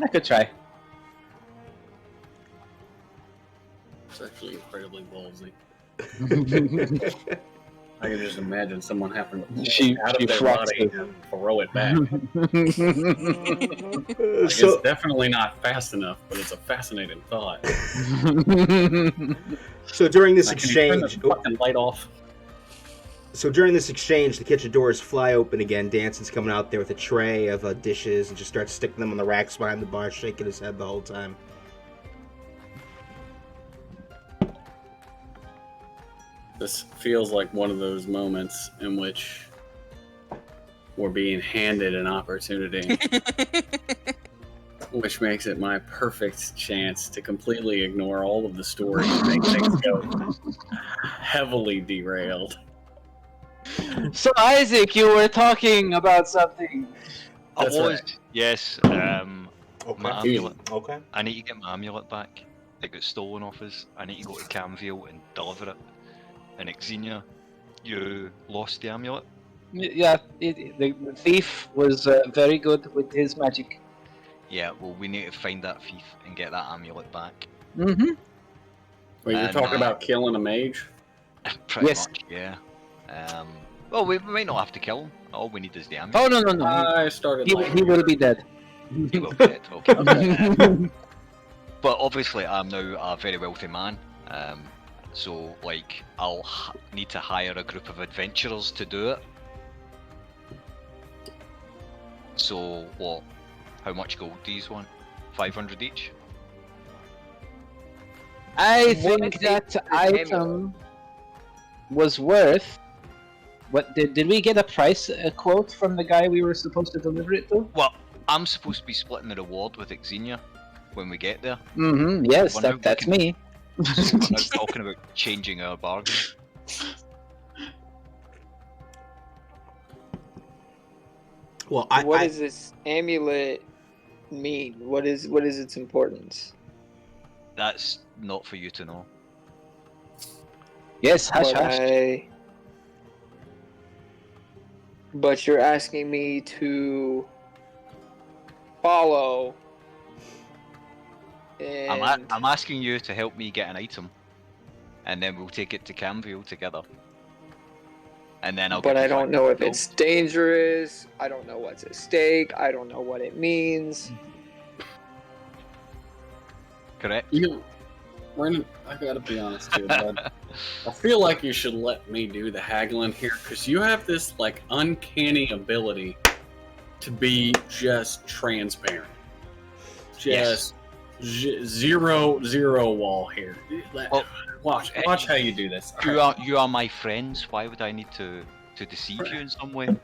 could try. It's actually incredibly ballsy. I can just imagine someone having to pull it out of their body and throw it back. It's definitely not fast enough, but it's a fascinating thought. So during this Can you turn exchange, the fucking light off? So during this exchange, the kitchen doors fly open again. Danson's coming out there with a tray of dishes and just starts sticking them on the racks behind the bar, shaking his head the whole time. This feels like one of those moments in which we're being handed an opportunity, which makes it my perfect chance to completely ignore all of the story and make things go heavily derailed. So Isaac, you were talking about something. That's right. Yes. Okay. My amulet. Okay. I need to get my amulet back. It got stolen off us. I need to go to Camville and deliver it. And Xenia, you lost the amulet? Yeah, the thief was very good with his magic. Yeah, well, we need to find that thief and get that amulet back. Mm-hmm. Wait, you're And, talking about killing a mage? Pretty Yes. much, yeah. Well, we might not have to kill him. All we need is the amulet. Oh, no. I started. He will be dead. He will be dead, okay. But obviously, I'm now a very wealthy man. So, like, I'll need to hire a group of adventurers to do it. So, what? How much gold do you want? 500 each? I What think is that the item was worth. What did we get a price quote from the guy we were supposed to deliver it to? Well, I'm supposed to be splitting the reward with Xenia when we get there. Mm-hmm. Yes, Well, now that's we me. So we're now talking about changing our bargain. Well, What does this amulet mean? What is its importance? That's not for you to know. Yes, hush, But hush. But you're asking me to follow. And I'm asking you to help me get an item, and then we'll take it to Camville together. And then I'll. But give you I don't know if 500 it's dangerous. I don't know what's at stake. I don't know what it means. Correct. Brennan, I gotta be honest here, bud. I feel like you should let me do the haggling here, because you have this, like, uncanny ability to be just transparent. Just zero wall here. Well, watch how you do this. You are my friends. Why would I need to deceive you in some way?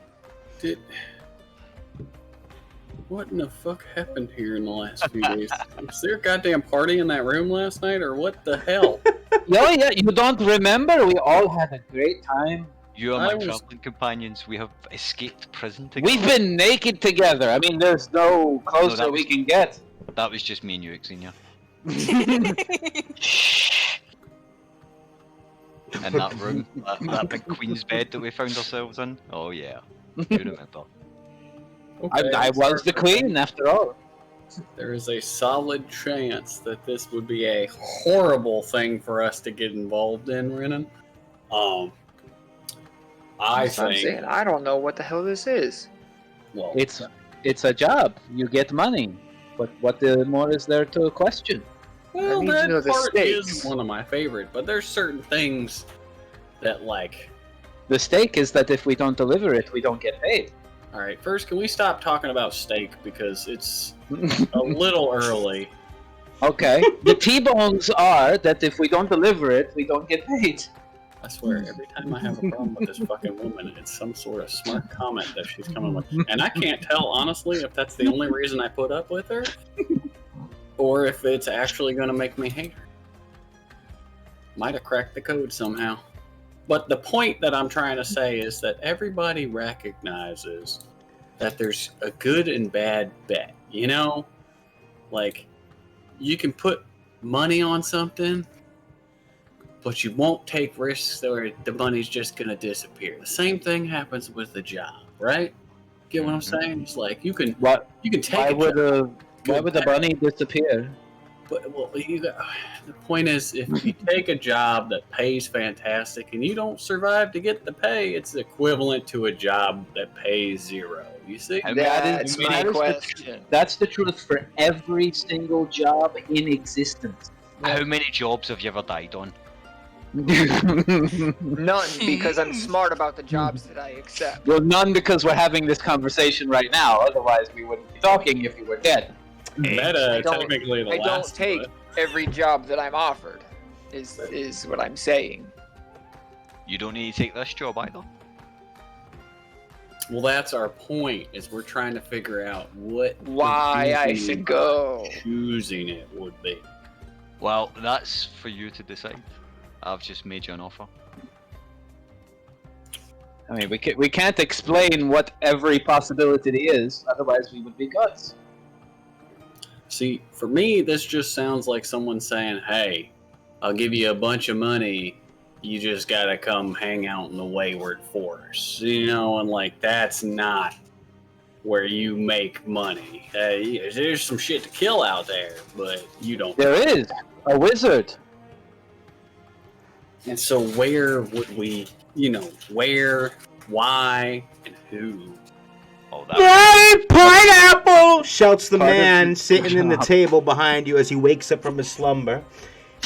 What in the fuck happened here in the last few days? Was there a goddamn party in that room last night, or what the hell? Yeah, you don't remember? We all had a great time. You are my traveling companions. We have escaped prison together. We've been naked together. I mean, there's no closer we can get. That was just me and you, Xenia. And that room, that big queen's bed that we found ourselves in. Oh yeah, you remember. Okay, I was the queen, after all. There is a solid chance that this would be a horrible thing for us to get involved in, Renan. I That's what I'm think. saying. I don't know what the hell this is. Well, It's a job. You get money. But what more is there to question? well, need to that know the part is stakes. one of my favorite, but there's certain things that, like. The stake is that if we don't deliver it, we don't get paid. All right, first, can we stop talking about steak because it's a little early. Okay. The T-bones are that if we don't deliver it, we don't get paid. I swear, every time I have a problem with this fucking woman, it's some sort of smart comment that she's coming with. And I can't tell, honestly, if that's the only reason I put up with her, or if it's actually going to make me hate her. Might have cracked the code somehow. But the point that I'm trying to say is that everybody recognizes that there's a good and bad bet, you know? Like, you can put money on something, but you won't take risks or the money's just gonna disappear. The same thing happens with the job, right? Get what I'm saying? It's like you can take Why a would job, why would the bunny disappear? but the point is, if you take a job that pays fantastic and you don't survive to get the pay, it's equivalent to a job that pays zero. You see? That's my question. That's the truth for every single job in existence. How many jobs have you ever died on? None, because I'm smart about the jobs that I accept. Well, none because we're having this conversation right now. Otherwise, we wouldn't be talking if you were dead. Meta, I don't- technically the I don't last take one. every job that I'm offered. Is what I'm saying. You don't need to take this job either. Well, that's our point. Is we're trying to figure out what the Why I reasoning should go. choosing it would be. Well, that's for you to decide. I've just made you an offer. I mean, we can't explain what every possibility is. Otherwise, we would be gods. See, for me, this just sounds like someone saying, "Hey, I'll give you a bunch of money. You just gotta come hang out in the Wayward Forest." You know, and like that's not where you make money. There's some shit to kill out there, but you don't. There is a wizard. And so, where would we? You know, where, why, and who? Oh, Hey, pineapple! Shouts the Part of man the sitting in the job. table behind you as he wakes up from his slumber.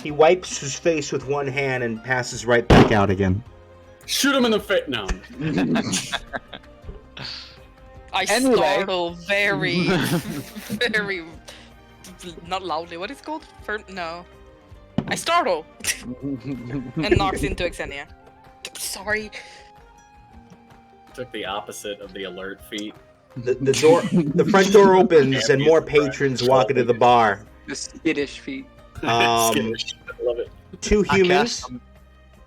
He wipes his face with one hand and passes right back out again. Shoot him in the face. No. I Anyway. startle very, very, not loudly. What is it called? No. I startle and knocks into Xenia. Sorry. Took the opposite of the alert feat. The front door opens and more patrons walk into the bar. The skittish feet. I love it. Two I humans. cast them.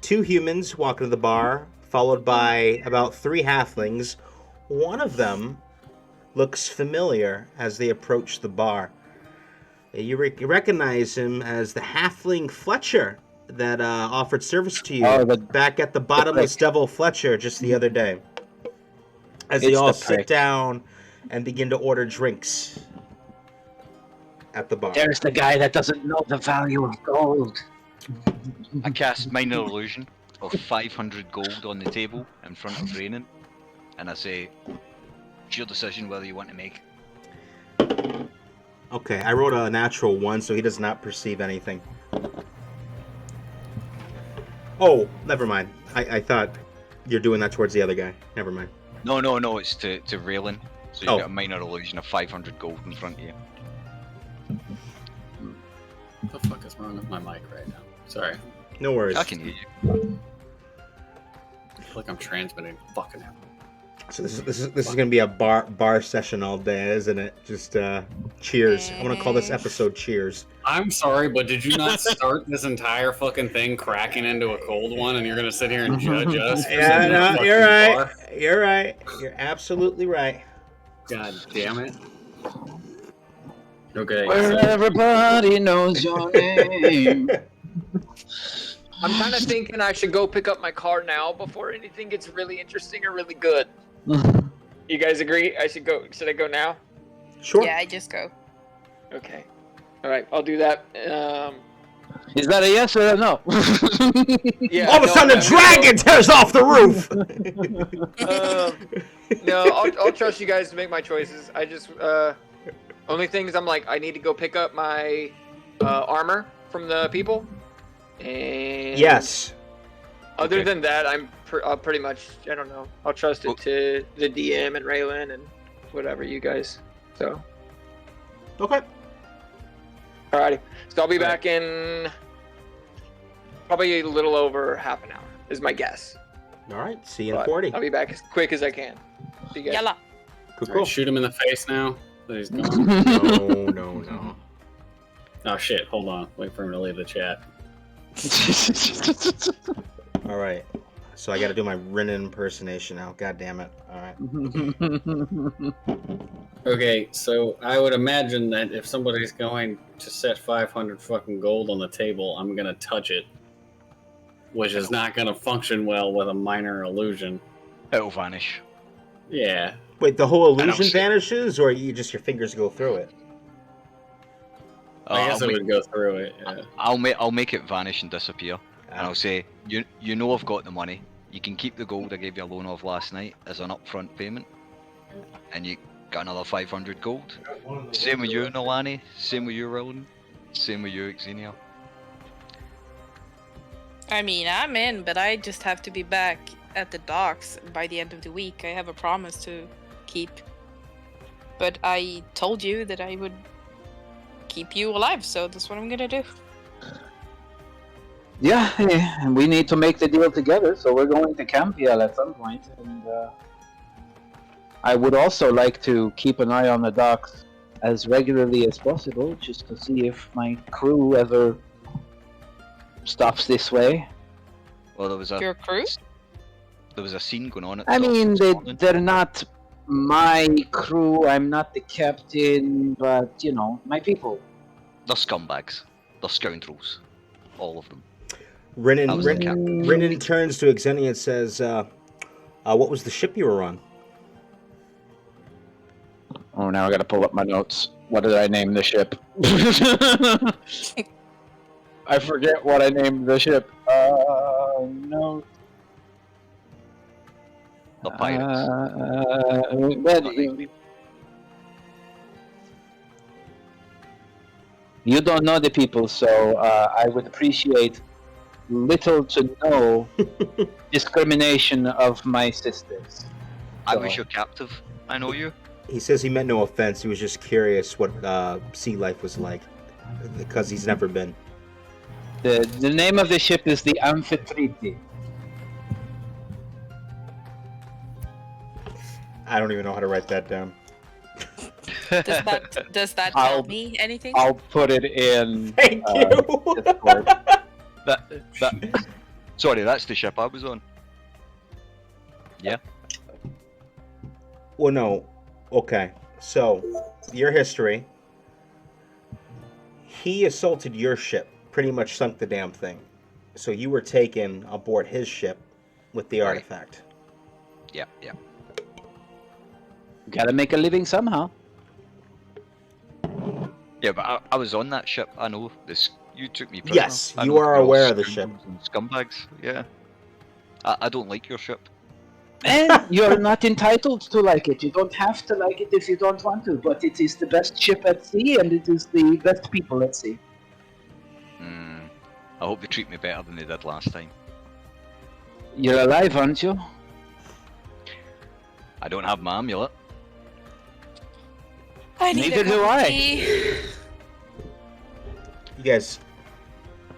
Two humans walk into the bar, followed by about 3 halflings. One of them looks familiar as they approach the bar. You recognize him as the halfling Fletcher that offered service to you Oh, back at the Bottomless prick. Devil Fletcher just the other day. As they It's all the sit prick. down and begin to order drinks at the bar. There's the guy that doesn't know the value of gold. I cast minor illusion of 500 gold on the table in front of Rainan, and I say, "It's your decision whether you want to make." Okay, I rolled a natural 1, so he does not perceive anything. Oh, never mind. I thought you're doing that towards the other guy. Never mind. No, it's to Raylan. So you Oh. get a minor illusion of 500 gold in front of you. What the fuck is wrong with my mic right now? Sorry. No worries. I can hear you. I feel like I'm transmitting fucking hell. So this is gonna be a bar session all day, isn't it? Just cheers. I want to call this episode Cheers. I'm sorry, but did you not start this entire fucking thing cracking into a cold one, and you're gonna sit here and judge us? for Yeah, sitting in a no, fucking you're right. bar? You're right. You're absolutely right. God damn it. Okay. Where so- everybody knows your name. I'm kind of thinking I should go pick up my car now before anything gets really interesting or really good. You guys agree? I should go. Should I go now? Sure. Yeah, I just go. Okay. All right, I'll do that. Is that a yes or a no? Yeah. All of a no, sudden, I'm a gonna dragon tears off the roof. go. No, I'll trust you guys to make my choices. I just only thing is I'm like I need to go pick up my armor from the people. And Yes. Other Okay. than that, I'll pretty much I don't know. I'll trust it to the DM and Raylan and whatever you guys. So Okay. alrighty. So I'll be back in probably a little over half an hour is my guess. All right. See you in But 40. I'll be back as quick as I can. See you guys. Yalla. Cool. All right, shoot him in the face now. That he's gone. No. Oh shit! Hold on. Wait for him to leave the chat. All right. So I got to do my Rin impersonation now. God damn it. All right. Okay, so I would imagine that if somebody's going to set 500 fucking gold on the table, I'm gonna touch it, which is not gonna function well with a minor illusion. It'll vanish. Yeah. Wait, the whole don't illusion see it. vanishes, or your fingers go through it? I guess I'll, it make, would go through it. Yeah. I'll make it vanish and disappear, and Ah. I'll say, you know I've got the money. You can keep the gold I gave you a loan of last night as an upfront payment, and you got another 500 gold. Same with you, Nolani. Same with you, Roland. Same with you, Xenia. I mean, I'm in, but I just have to be back at the docks by the end of the week. I have a promise to keep. But I told you that I would keep you alive, so that's what I'm gonna do. Yeah, and we need to make the deal together, so we're going to Campiel at some point, and I would also like to keep an eye on the docks as regularly as possible, just to see if my crew ever stops this way. Well, there was Your crew? a scene going on at I the docks mean, this morning. they're not my crew, I'm not the captain, but, you know, my people. They're scumbags. They're scoundrels. All of them. Rinnan, I was the captain. Rinnan turns to Xenia and says, what was the ship you were on? Oh, now I gotta pull up my notes. What did I name the ship? I forget what I named the ship. No. The pirates. You don't know the people, so I would appreciate little to no discrimination of my sisters. I was your captive. I know you. He says he meant no offense. He was just curious what sea life was like, because he's never been. The name of the ship is the Amphitrite. I don't even know how to write that down. Does that I'll- tell me anything? I'll put it in. Thank you. Discord. Sorry, that's the ship I was on. Well, no. Okay. So, your history. He assaulted your ship. Pretty much sunk the damn thing. So you were taken aboard his ship with the Right. artifact. Yeah. Gotta make a living somehow. Yeah, but I was on that ship. I know this. You took me prisoner. Yes, I you know are you're all aware of the ship. scoundrels and scumbags. Yeah. I don't like your ship. And you're not entitled to like it. You don't have to like it if you don't want to, but it is the best ship at sea and it is the best people at sea. I hope they treat me better than they did last time. You're alive, aren't you? I don't have my amulet. I need Neither a do cup of I. tea. You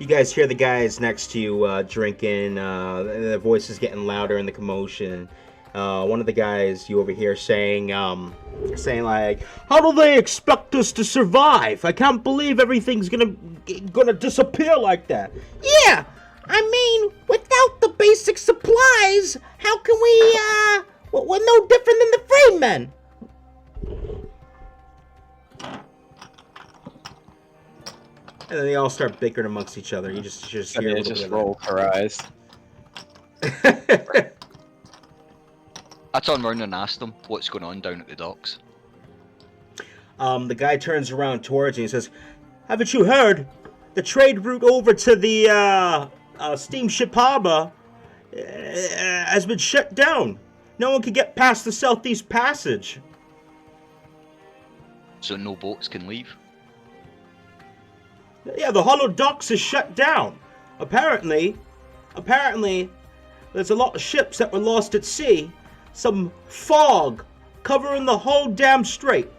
guys hear the guys next to you drinking. Their voices getting louder in the commotion. One of the guys you overhear saying like, "How do they expect us to survive? I can't believe everything's gonna disappear like that." Yeah, I mean, without the basic supplies, how can we? We're no different than the freemen. And then they all start bickering amongst each other. You just hear a It little just bit rolled her eyes. of that. I turned around and asked them what's going on down at the docks. The guy turns around towards you and says, "Haven't you heard? The trade route over to the steamship harbor has been shut down. No one can get past the Southeast Passage." So no boats can leave. Yeah, the hollow docks is shut down. Apparently, there's a lot of ships that were lost at sea. Some fog covering the whole damn strait.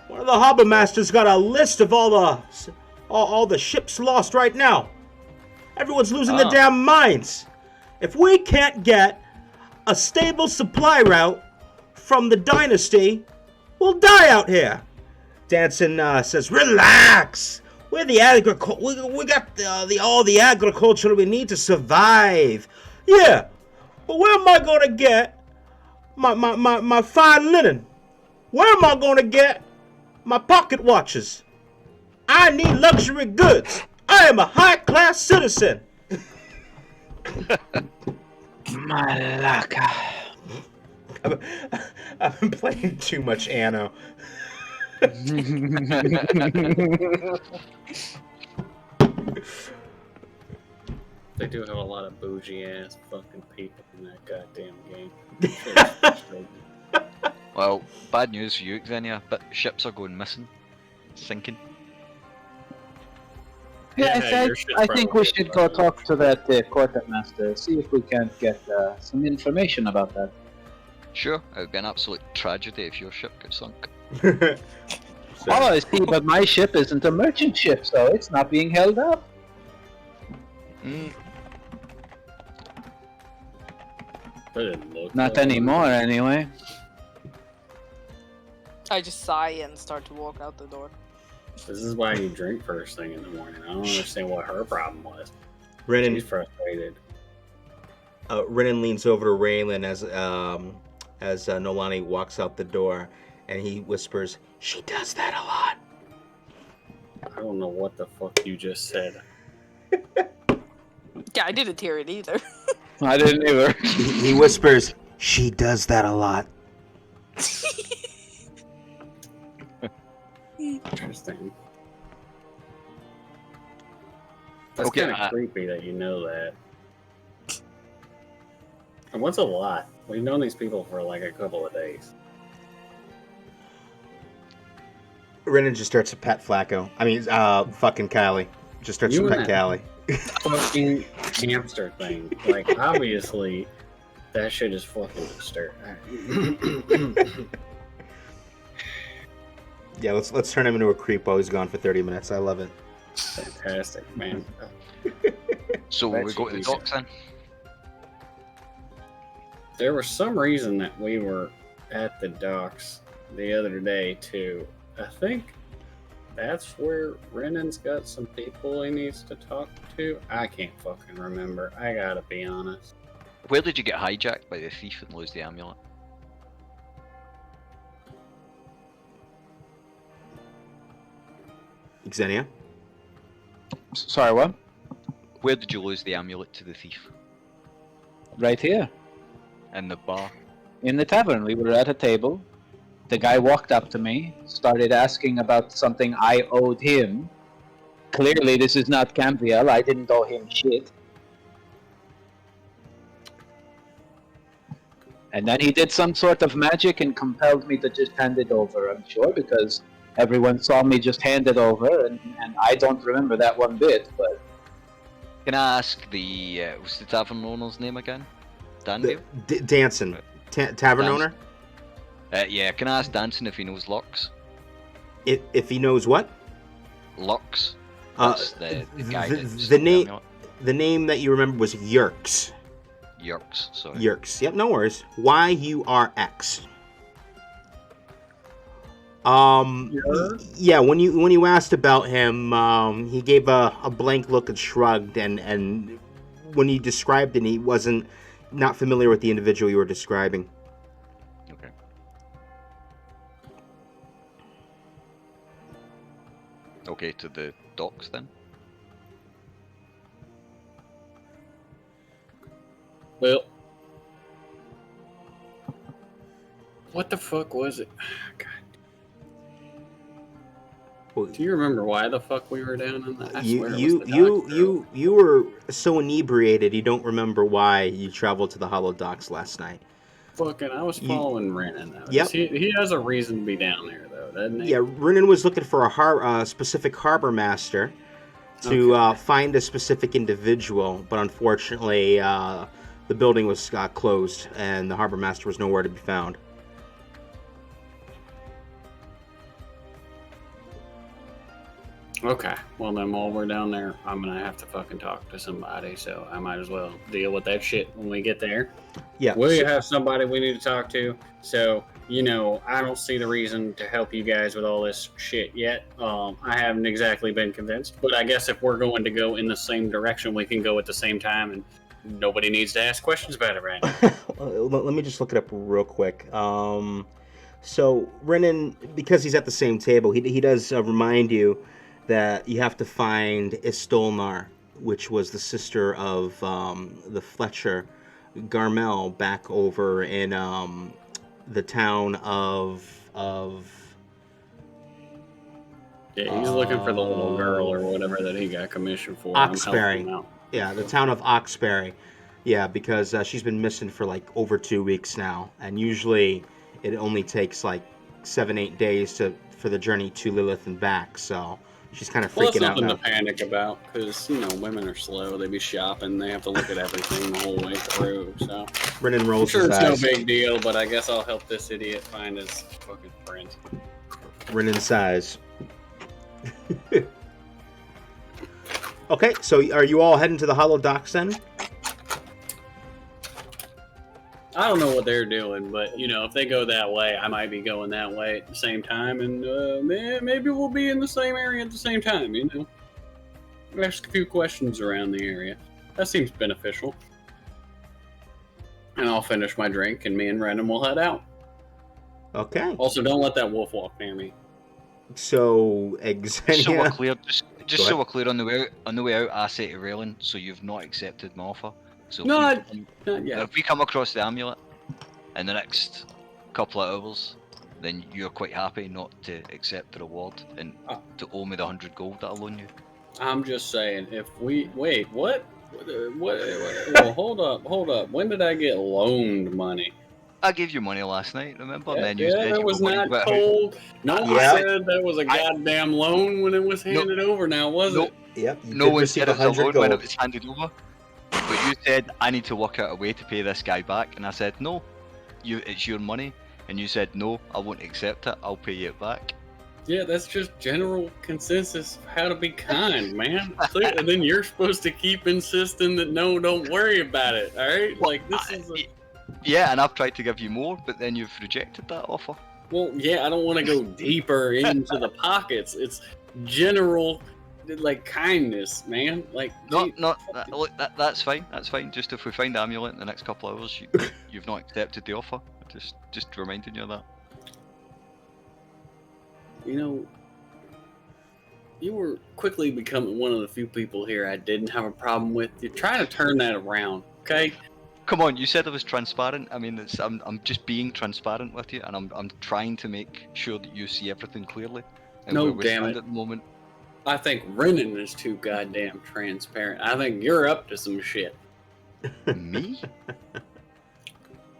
One of the harbor masters got a list of all the ships lost right now. Everyone's losing their damn minds. If we can't get a stable supply route from the dynasty, we'll die out here. Danson says, "Relax. We're the we got all the agriculture we need to survive." Yeah, but where am I gonna get my fine linen? Where am I gonna get my pocket watches? I need luxury goods. I am a high-class citizen. Malaka. I've been playing too much Anno. They do have a lot of bougie ass fucking people in that goddamn game. Well, bad news for you, Xenia, but ships are going missing. Sinking. Yes, Yeah, your shit's I think we probably should go fine. talk to that quartermaster, see if we can't get some information about that. Sure, it would be an absolute tragedy if your ship got sunk. So, Oh, I see, but my ship isn't a merchant ship, so it's not being held up. Mm. That didn't look Not like one. anymore, anyway. I just sigh and start to walk out the door. This is why you drink first thing in the morning. I don't understand what her problem was. Renan, She's frustrated. Renan leans over to Raylan as Nolani walks out the door, and he whispers, "She does that a lot." I don't know what the fuck you just said. Yeah, I didn't hear it either. I didn't either. He whispers, "She does that a lot." Interesting. That's Okay, kind of creepy that you know that. And what's a lot? We've known these people for like a couple of days. Renan just starts to pet Flacco. I mean, fucking Callie. Just starts You to and pet Callie. Fucking hamster thing. Like, obviously, that shit is fucking disturbing. Yeah, let's turn him into a creep while he's gone for 30 minutes. I love it. Fantastic, man. So Bet we go to the you docks then? There was some reason that we were at the docks the other day, too. I think that's where Renan's got some people he needs to talk to. I can't fucking remember. I gotta be honest. Where did you get hijacked by the thief and lose the amulet? Xenia? Sorry, what? Where did you lose the amulet to the thief? Right here. In the bar? In the tavern. We were at a table. The guy walked up to me, started asking about something I owed him. Clearly, this is not Campiel. I didn't owe him shit. And then he did some sort of magic and compelled me to just hand it over, I'm sure, because everyone saw me just hand it over, and I don't remember that one bit, but... Can I ask what's the tavern owner's name again? Danville? Danson. Tavern Danson. owner? Yeah, can I ask Danson if he knows Lux? If he knows what? Lux? That's the guy the- that's the name- The name that you remember was Yerks. Yerks, sorry. Yerks. Yep, no worries. Y-U-R-X. Yeah, when you asked about him, he gave a blank look and shrugged, and when you described it, he wasn't not familiar with the individual you were describing. Okay. Okay, to the docks then? Well, what the fuck was it? God. Well, Do you remember why the fuck we were down in the? I you swear it you was the you docks, bro. you were so inebriated you don't remember why you traveled to the Hollow Docks last night. Fucking, I was following Renan. Though. Yep. He has a reason to be down there, though, doesn't he? Yeah, Renan was looking for a specific harbor master to Okay. find a specific individual, but unfortunately, the building was closed and the harbor master was nowhere to be found. Okay. Well, then while we're down there, I'm gonna have to fucking talk to somebody, so I might as well deal with that shit when we get there. Yeah. We have somebody we need to talk to, so I don't see the reason to help you guys with all this shit yet. I haven't exactly been convinced, but I guess if we're going to go in the same direction, we can go at the same time, and nobody needs to ask questions about it right now. Let me just look it up real quick. So Renan, because he's at the same table, he does remind you that you have to find Istolnar, which was the sister of the Fletcher Garmel back over in the town of Yeah, he's looking for the little girl or whatever that he got commissioned for. I'm helping Oxbury. him out. Yeah, the town of Oxbury. Yeah, because she's been missing for like over 2 weeks now, and usually it only takes like 7-8 days for the journey to Lilith and back. So She's kind of Well, that's freaking out nothing now. to panic about because women are slow. They be shopping. They have to look at everything the whole way through. So Brennan I'm rolls sure his it's no eyes. big deal. But I guess I'll help this idiot find his fucking friend. Brennan sighs. Okay, so are you all heading to the Hollow Docks then? I don't know what they're doing, but if they go that way, I might be going that way at the same time, and maybe we'll be in the same area at the same time. Ask a few questions around the area. That seems beneficial. And I'll finish my drink, and me and Brennan will head out. Okay. Also, don't let that wolf walk near me. So Just so we're Exenia. clear, just Go so ahead. we're clear on the way out, I say to Raylan, so you've not accepted my offer. So if Not we, yet. if we come across the amulet in the next couple of hours, then you're quite happy not to accept the reward and to owe me the 100 gold that I loan you. I'm just saying, if we wait, what? Well, hold up. When did I get loaned money? I gave you money last night, remember? And then you Yeah, said that you was were going to not give it out. told. No one Yeah. said that was a goddamn loan when it was handed over. Now was it? Yep, you No did one receive said it was a 100 loan when it gold. was handed over. But you said I need to work out a way to pay this guy back, and I said no. It's your money, and you said no. I won't accept it. I'll pay you it back. Yeah, that's just general consensus of how to be kind, man. And then you're supposed to keep insisting that no, don't worry about it. All right, like this is. Yeah, and I've tried to give you more, but then you've rejected that offer. Well, yeah, I don't want to go deeper into the pockets. It's general, like kindness, man. Like Look, that's fine. That's fine. Just if we find the amulet in the next couple of hours, you've not accepted the offer. Just reminding you of that. You were quickly becoming one of the few people here I didn't have a problem with. You're trying to turn that around, okay? Come on, you said I was transparent. I mean, I'm just being transparent with you, and I'm trying to make sure that you see everything clearly. And No, where we damn stand it. at the moment. I think Renan is too goddamn transparent. I think you're up to some shit. Me?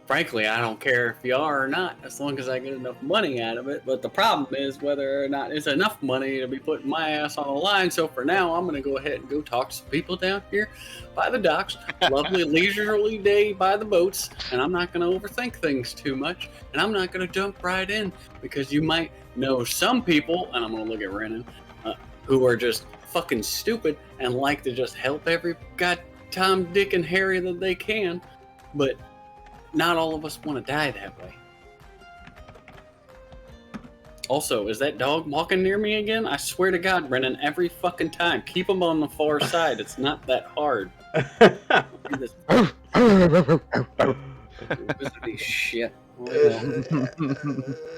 Frankly, I don't care if you are or not, as long as I get enough money out of it. But the problem is whether or not it's enough money to be putting my ass on the line. So for now, I'm going to go ahead and go talk to some people down here by the docks. Lovely leisurely day by the boats. And I'm not going to overthink things too much. And I'm not going to jump right in because you might know some people, and I'm going to look at Renan, who are just fucking stupid and like to just help every god Tom, Dick, and Harry that they can. But not all of us want to die that way. Also, is that dog walking near me again? I swear to God, Brennan, every fucking time. Keep him on the far side. It's not that hard. This wizardy shit.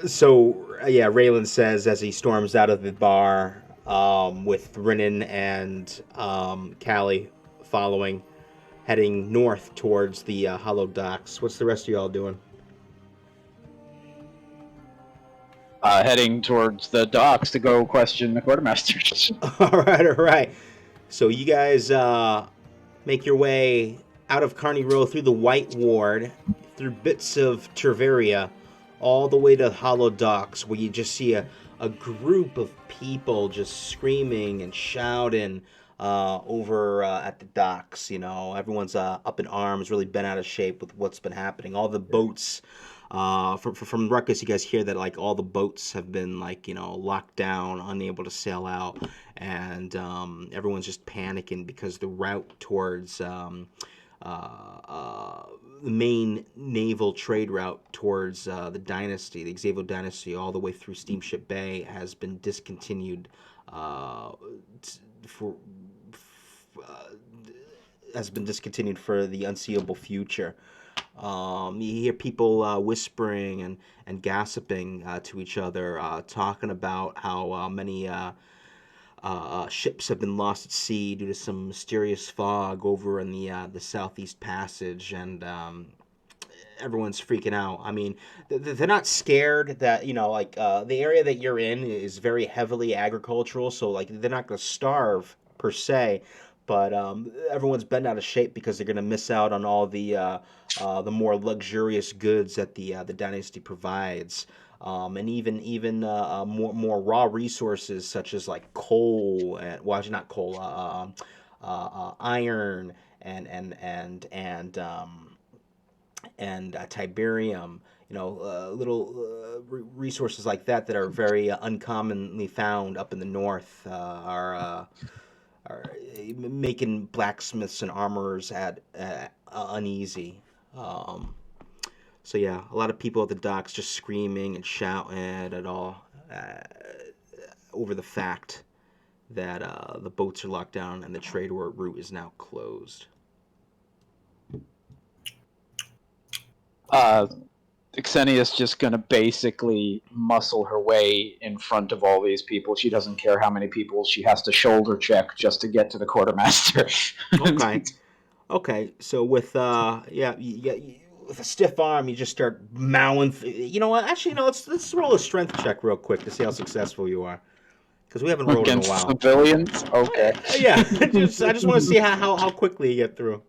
So, yeah, Raylan says as he storms out of the bar with Renan and Callie following, heading north towards the Hollow Docks. What's the rest of y'all doing? Heading towards the docks to go question the quartermasters. All right. So you guys make your way out of Carney Row through the White Ward, through bits of Tervaria, all the way to Hollow Docks, where you just see a group of people just screaming and shouting over at the docks. Everyone's up in arms, really bent out of shape with what's been happening. All the boats, from Ruckus, you guys hear that like all the boats have been locked down, unable to sail out, and everyone's just panicking because the route towards the main naval trade route towards the dynasty, the Xavo dynasty, all the way through Steamship Bay, has been discontinued for the unseeable future. You hear people whispering and gossiping to each other, talking about how many ships have been lost at sea due to some mysterious fog over in the Southeast Passage, and everyone's freaking out. I mean, they're not scared that, the area that you're in is very heavily agricultural, so, they're not going to starve, per se, but everyone's bent out of shape because they're going to miss out on all the more luxurious goods that the dynasty provides. and even more raw resources such as like coal and well, actually not coal, iron and tiberium. Resources like that are very uncommonly found up in the north are making blacksmiths and armorers uneasy. So yeah, a lot of people at the docks just screaming and shouting at all over the fact that the boats are locked down and the trade route is now closed. Xenia's just gonna basically muscle her way in front of all these people. She doesn't care how many people she has to shoulder check just to get to the quartermaster. Okay. Okay. So with with a stiff arm, you just start mowing. You know what? Actually, let's roll a strength check real quick to see how successful you are, because we haven't rolled in a Against while. civilians? Okay. Yeah. I just want to see how quickly you get through.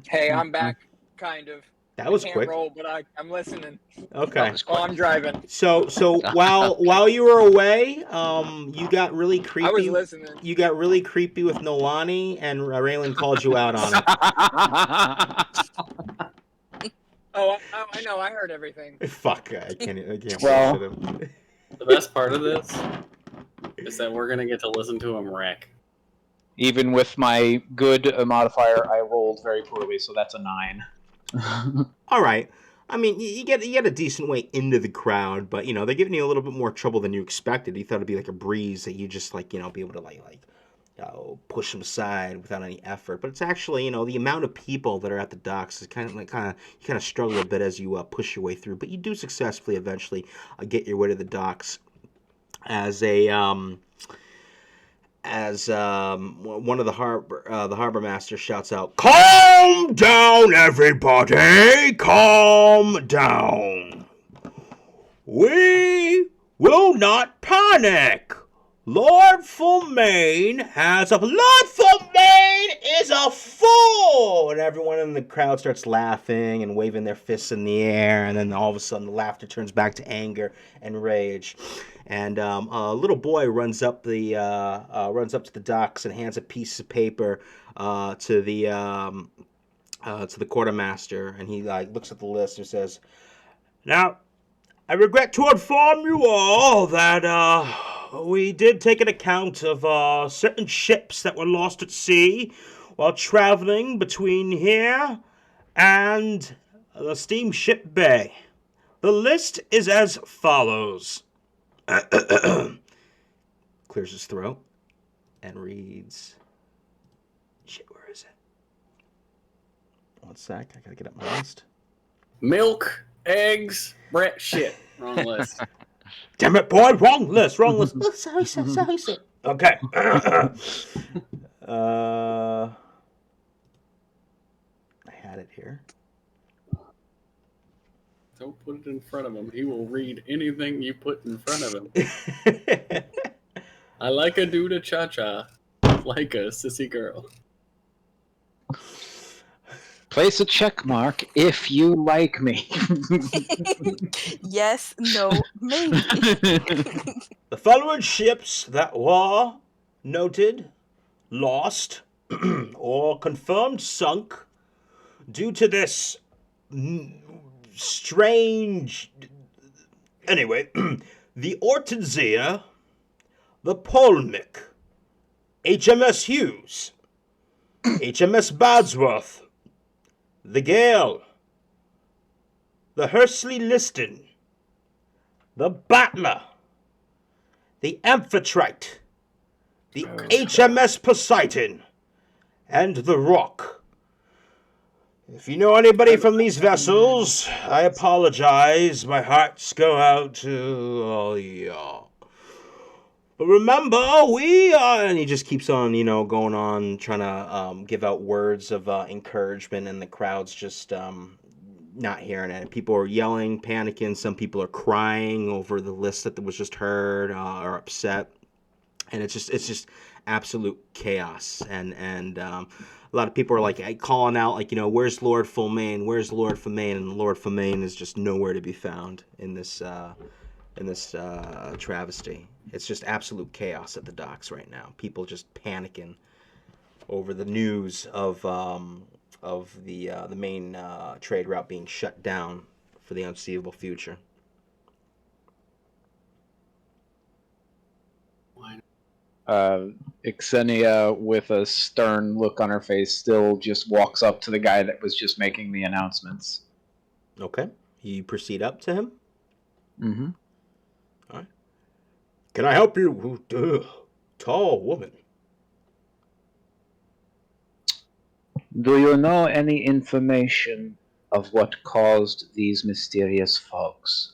Hey, I'm back. Kind of. That was Can't quick. roll, but I'm listening. Okay. Oh, I'm driving. So while you were away, you got really creepy. I was listening. You got really creepy with Nolani, and Raylan called you out on it. Oh, I know. I heard everything. Fuck! I can't Well- watch them. The best part of this is that we're gonna get to listen to him wreck. Even with my good modifier, I rolled very poorly, so that's a 9. All right. I mean, you get a decent way into the crowd, but they're giving you a little bit more trouble than you expected. You thought it'd be like a breeze that you just be able to push them aside without any effort. But it's actually the amount of people that are at the docks is kind of struggle a bit as you push your way through. But you do successfully eventually get your way to the docks as one of the harbor master shouts out, "Calm down, everybody! Calm down. We will not panic. Lord Fulmaine is a fool!" And everyone in the crowd starts laughing and waving their fists in the air, and then all of a sudden the laughter turns back to anger and rage. And a little boy runs up to the docks and hands a piece of paper to the quartermaster, and he looks at the list and says, "Now, I regret to inform you all that we did take an account of certain ships that were lost at sea while traveling between here and the steamship bay. The list is as follows." Clears his throat and reads. Shit, where is it? One sec, I gotta get up my list. Milk, eggs, bread. Shit, wrong list. Damn it, boy, wrong list. Oh, sorry, sir. Okay. I had it here. Don't put it in front of him. He will read anything you put in front of him. I like a dude a cha-cha, like a sissy girl. Place a check mark if you like me. Yes, no, maybe. The following ships that were noted, lost, or confirmed sunk due to this strange... Anyway, the Ortenzia, the Polmick, HMS Hughes, HMS Badsworth, the Gale, the Hursley Liston, the Battler, the Amphitrite, the HMS Poseidon, and the Rock. If you know anybody from these vessels, I apologize. My hearts go out to all y'all. But remember, we are... And he just keeps on, going on, trying to give out words of encouragement, and the crowd's just not hearing it. People are yelling, panicking. Some people are crying over the list that was just heard, or upset. And it's just absolute chaos. And lot of people are like calling out, like, where's Lord Fulmaine? Where's Lord Fulmaine? And Lord Fulmaine is just nowhere to be found in this travesty. It's just absolute chaos at the docks right now. People just panicking over the news of the main trade route being shut down for the unseeable future. Xenia, with a stern look on her face, still just walks up to the guy that was just making the announcements. Okay. You proceed up to him? Mm-hmm. All right. Can I help you, tall woman? Do you know any information of what caused these mysterious fogs?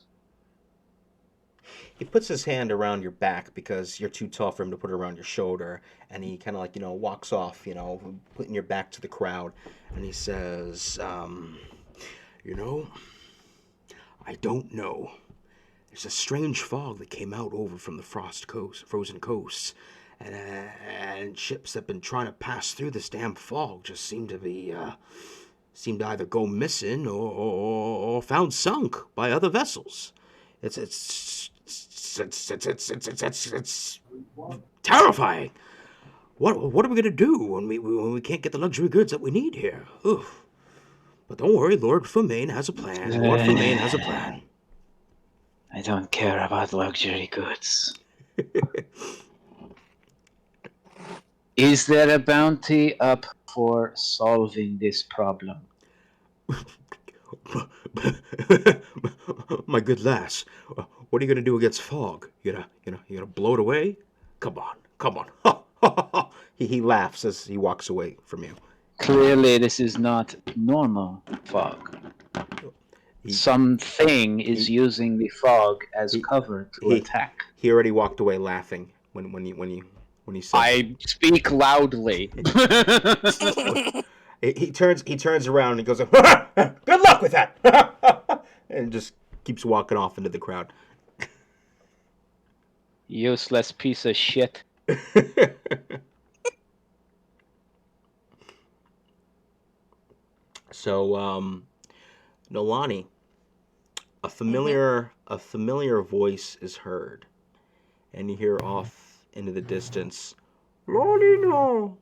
He puts his hand around your back because you're too tall for him to put it around your shoulder, and he kind of like, walks off, putting your back to the crowd, and he says, I don't know. There's a strange fog that came out over from the frozen coast, and ships that have been trying to pass through this damn fog just seem to either go missing or found sunk by other vessels. It's terrifying. What are we gonna do when we can't get the luxury goods that we need here? Oof. But don't worry, Lord Fulmaine has a plan. Lord Fulmaine has a plan. I don't care about luxury goods. Is there a bounty up for solving this problem? My good lass, what are you gonna do against fog? You gonna blow it away? Come on. He laughs as he walks away from you. Clearly, this is not normal fog. Something is using the fog as cover to attack. He already walked away laughing when you said. I speak loudly. He turns around and he goes, "Good luck with that," and just keeps walking off into the crowd. Useless piece of shit. So, Nolani, a familiar voice is heard, and you hear off into the distance, Lolino.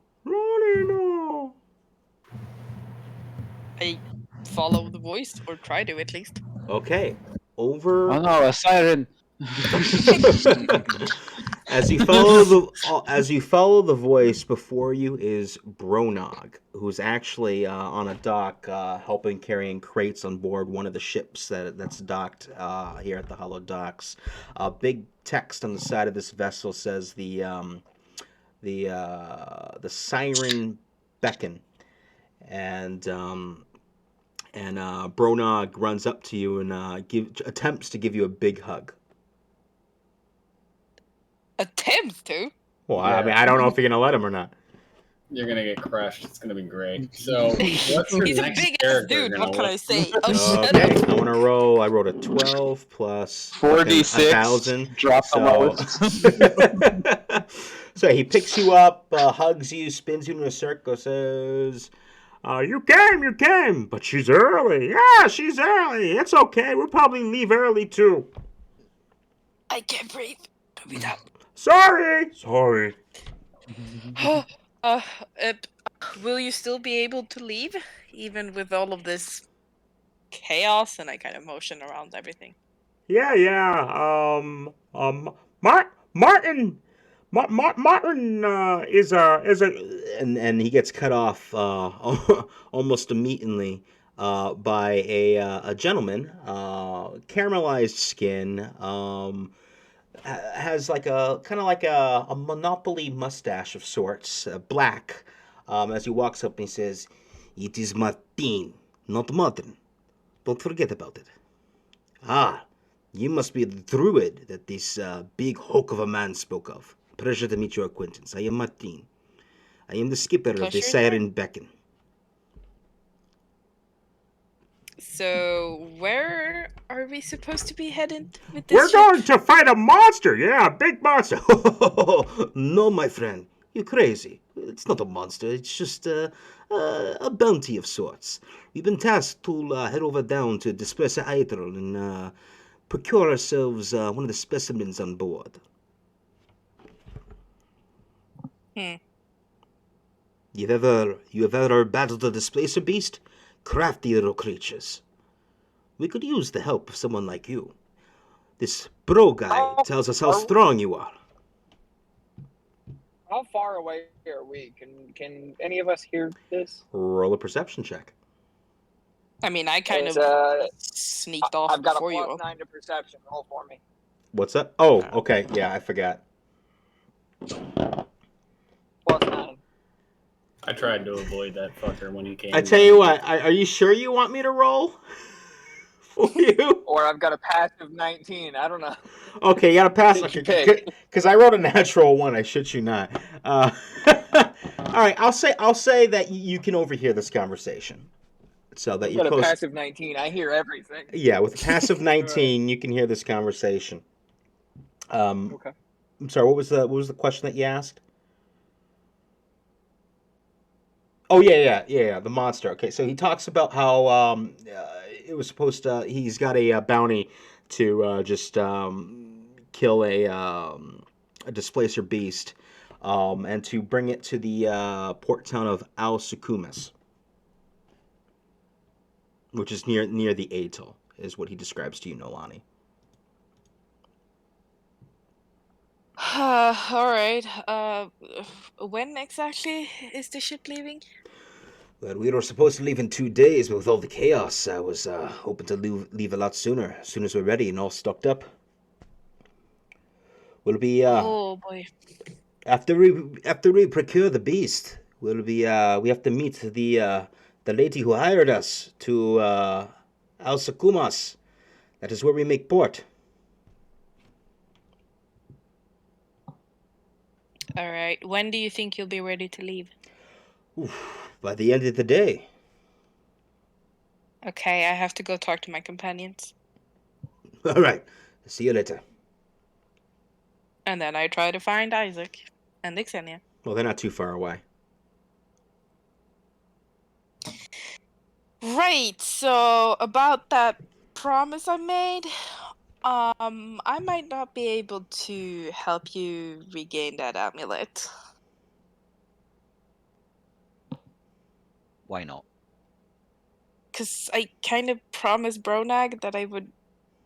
I follow the voice, or try to at least. Okay, over. Oh no, a siren! As you follow the voice before you is Bronog, who's actually on a dock helping carrying crates on board one of the ships that's docked here at the Hollow Docks. Big text on the side of this vessel says the siren beckon, and Bronog runs up to you and attempts to give you a big hug. Attempts to? Well, I mean, I don't know if you're gonna let him or not. You're gonna get crushed. It's gonna be great. So, what's your He's a next big ass character dude. gonna What can I look- say? Oh, shut Okay, up. I want to roll. I rolled a 12 plus 46. 1,000. Drop the lowest. So he picks you up, hugs you, spins you in a circle, says, "You came, but she's early. Yeah, she's early. It's okay. We'll probably leave early too. I can't breathe. Don't be that. Sorry. Will you still be able to leave, even with all of this chaos? And I kind of motion around everything. Yeah. Martin is a and he gets cut off almost immediately by a gentleman, caramelized skin, has like a kind of like a Monopoly mustache of sorts, black. As he walks up and he says, "It is Martin, not Martin. Don't forget about it. Ah, you must be the druid that this big hulk of a man spoke of. Pleasure to meet your acquaintance. I am Martin. I am the skipper of the Pleasure, Siren Beacon." So, where are we supposed to be headed with this We're ship? going to fight a monster. Yeah, a big monster. No, my friend. You crazy. it's not a monster. It's just a bounty of sorts. We've been tasked to head over down to Dispersa Aetherol and procure ourselves one of the specimens on board. You have ever battled a displacer beast? Crafty little creatures. We could use the help of someone like you. This bro guy tells us how strong you are. How far away are we? Can any of us hear this? Roll a perception check. I mean, I kind It's, of sneaked off I've got a before you. +9 to perception. Roll for me. What's that? Oh, okay. Yeah, I forgot. +9. I tried to avoid that fucker when he came. I tell you what, are you sure you want me to roll for you? Or I've got a passive 19. I don't know. Okay, you got to pass. Take your pick. Because I wrote a natural one. I shit you not. All right, I'll say that you can overhear this conversation. So that I've you're got close. a passive 19. I hear everything. Yeah, with a passive 19, you can hear this conversation. Okay. I'm sorry. What was the question that you asked? Oh yeah. The monster. Okay, so he talks about how it was supposed to. He's got a bounty to just kill a displacer beast, and to bring it to the port town of Al Sukumis, which is near the atoll, is what he describes to you, Nolani. All right. When exactly is the ship leaving? Well, we were supposed to leave in 2 days, but with all the chaos, I was hoping to leave a lot sooner, as soon as we're ready and all stocked up. We'll be Oh boy. after we procure the beast. We have to meet the lady who hired us to Al Sakumas. That is where we make port. All right. When do you think you'll be ready to leave? By the end of the day. Okay, I have to go talk to my companions. All right. See you later. And then I try to find Isaac and Xenia. Well, they're not too far away. Right, so about that promise I made, I might not be able to help you regain that amulet. Why not? Because I kind of promised Bronag that I would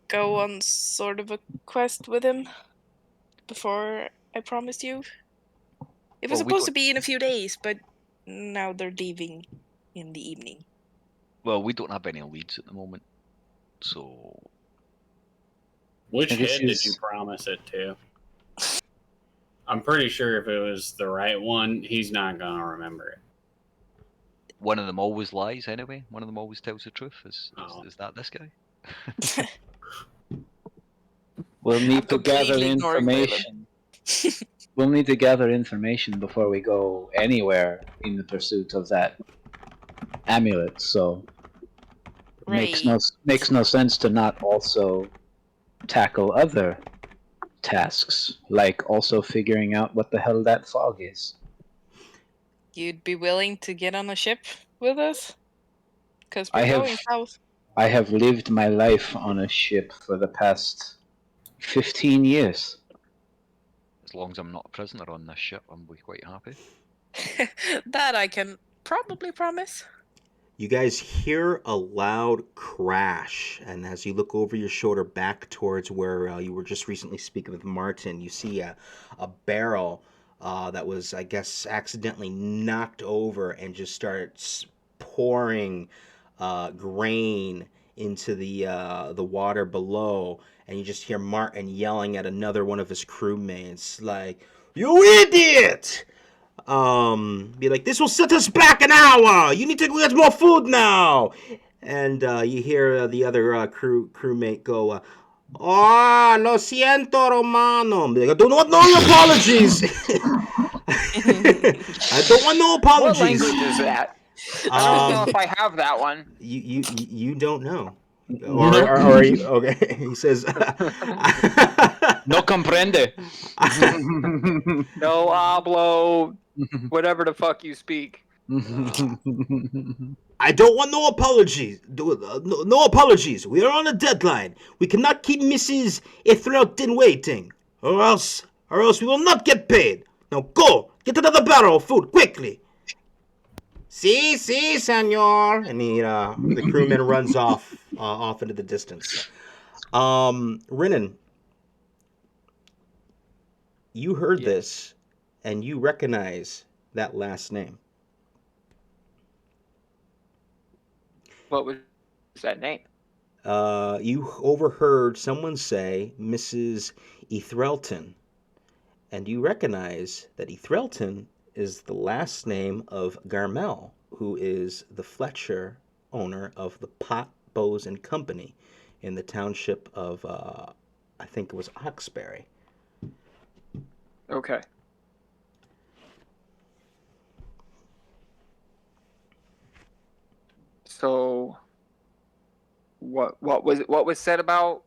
go on sort of a quest with him before I promised you. It was Well, we supposed to don't- be in a few days, but now they're leaving in the evening. Well, we don't have any leads at the moment, so Which I guess head did he's- you promise it to? I'm pretty sure if it was the right one, he's not gonna remember it. one of them always lies anyway. One of them always tells the truth. Is Oh. that this guy? We'll need to gather completely ignoring Waylon. information. We'll need to gather information before we go anywhere in the pursuit of that amulet. So makes no sense to not also tackle other tasks, like also figuring out what the hell that fog is. You'd be willing to get on a ship with us? Because I we're have- going south. I have lived my life on a ship for the past 15 years. As long as I'm not a prisoner on this ship, I'm be quite happy. That I can probably promise. You guys hear a loud crash, and as you look over your shoulder back towards where you were just recently speaking with Martin, you see a barrel that was, I guess, accidentally knocked over and just starts pouring grain into the water below, and you just hear Martin yelling at another one of his crewmates, like, "You idiot! Be like, this will set us back an hour. You need to get more food now." And you hear the other crewmate go, "Oh, lo siento, Romano." Be like, "I do not know your apologies." I don't want no What apologies. language is that? I don't know if I have that one. You don't know. Or you, okay. He says, No comprende. No hablo, whatever the fuck you speak. I don't want no apologies. No apologies. We are on a deadline. We cannot keep Mrs. Ethelton waiting, or else we will not get paid. Now go, get another barrel of food quickly. Si, senor. And the crewman runs off into the distance. Rinnan, you heard this, and you recognize that last name. What was that name? You overheard someone say Mrs. Ethelton, and you recognize that Ethelton is the last name of Garmel, who is the Fletcher owner of the Pot, Bows and Company in the township of, I think it was Hawkesbury. Okay. So, what was said about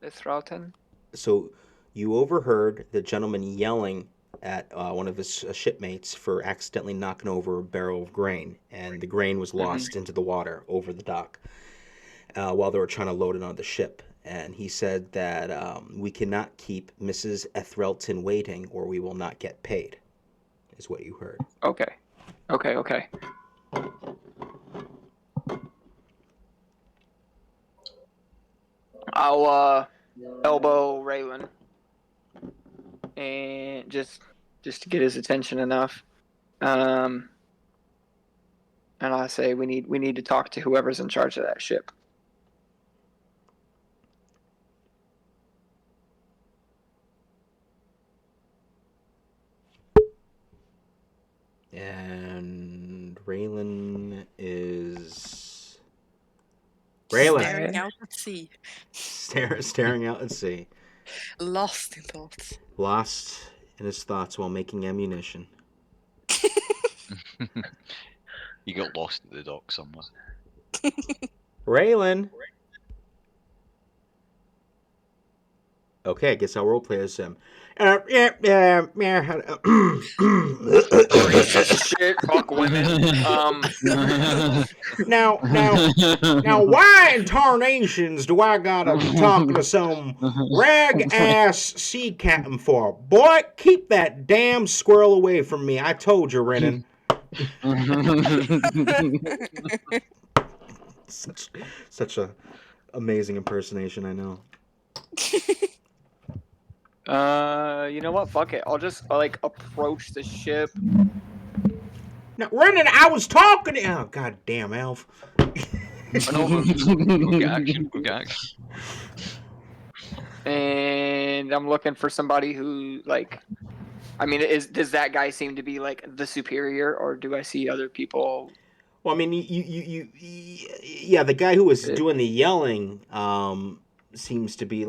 Ethelton? So you overheard the gentleman yelling at one of his shipmates for accidentally knocking over a barrel of grain, and the grain was lost into the water over the dock while they were trying to load it on the ship. And he said that we cannot keep Mrs. Ethelton waiting, or we will not get paid. Is what you heard. Okay. I'll elbow Raylan, and just to get his attention enough. And I say we need to talk to whoever's in charge of that ship. And Raylan is Staring out at sea. staring out at sea. Lost in thoughts. Lost in his thoughts while making ammunition. You got lost at the dock somewhere. Raylan. Okay, I guess I'll roleplay as him. Shit, fuck women. Now, why in tarnations do I gotta talk to some rag-ass sea captain for? Boy, keep that damn squirrel away from me. I told you, Renan. Such a amazing impersonation, I know. You know what? Fuck it. I'll just approach the ship. Now, Renan, I was talking to... Oh, goddamn, Elf. We'll get action. And I'm looking for somebody who, does that guy seem to be, the superior, or do I see other people? Well, I mean, yeah, the guy who was doing the yelling seems to be,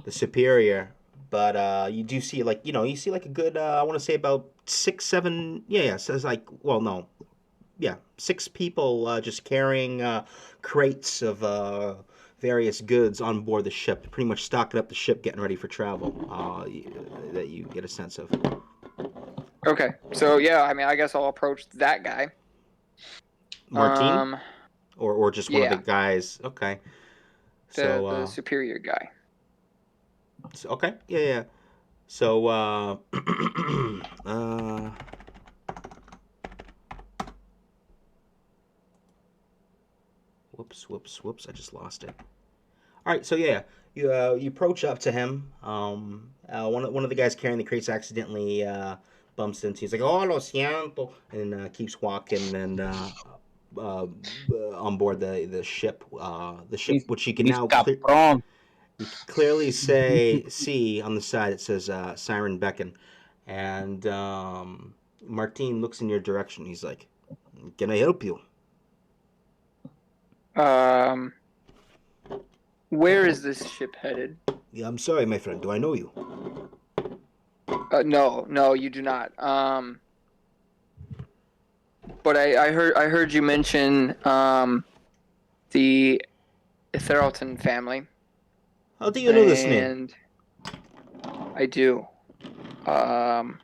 the superior, but you do see, you see, a good, I want to say about 6, 7, so it's 6 people just carrying crates of various goods on board the ship, pretty much stocking up the ship, getting ready for travel, that you get a sense of. Okay, so yeah, I guess I'll approach that guy. Martin? Or just one of the guys? Okay. The superior guy. So, okay, yeah. So, whoops, I just lost it. All right, so yeah, you approach up to him. One of the guys carrying the crates accidentally bumps into. He's like, "Oh, lo siento," and keeps walking and on board the ship, which you can now clearly see on the side. It says Siren Beacon, and Martin looks in your direction. He's like, "Can I help you?" Where is this ship headed? Yeah, I'm sorry, my friend. Do I know you? No, you do not. But I heard you mention the Theralton family. How do you know this name? And I do. I'm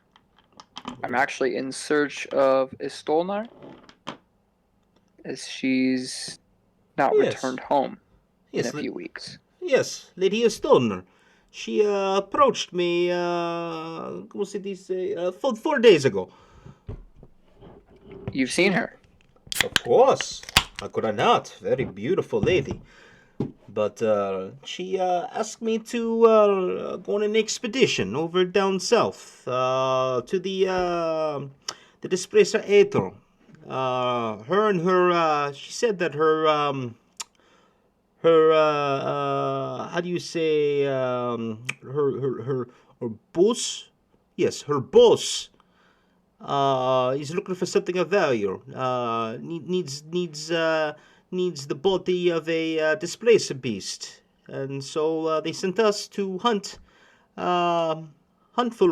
actually in search of Istolnar, as she's not Yes. returned home in Yes, a few weeks. yes, Lady Stoner. She approached me, what's it say, 4 days ago. You've seen her. Of course. How could I not? Very beautiful lady. But she asked me to go on an expedition over down south to the Displacer Aether. Her and her, she said that her how do you say her boss? Yes, her boss. He's looking for something of value. Needs the body of a displacer beast, and so they sent us to hunt for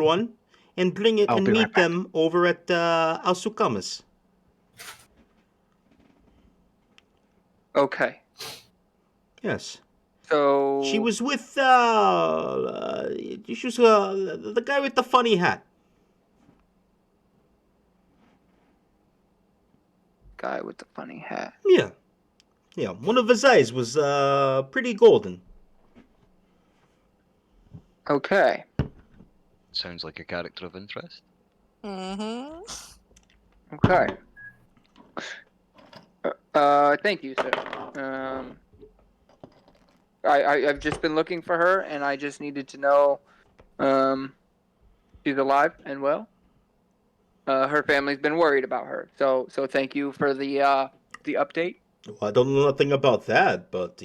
one, and bring it I'll and be meet right back. them over at Asukamas. Okay. Yes. So She was with the guy with the funny hat. guy with the funny hat. Yeah. Yeah, one of his eyes was pretty golden. Okay. Sounds like a character of interest. Mm-hmm. Okay. Thank you, sir. I've just been looking for her, and I just needed to know, she's alive and well. Her family's been worried about her, so thank you for the update. Well, I don't know nothing about that, but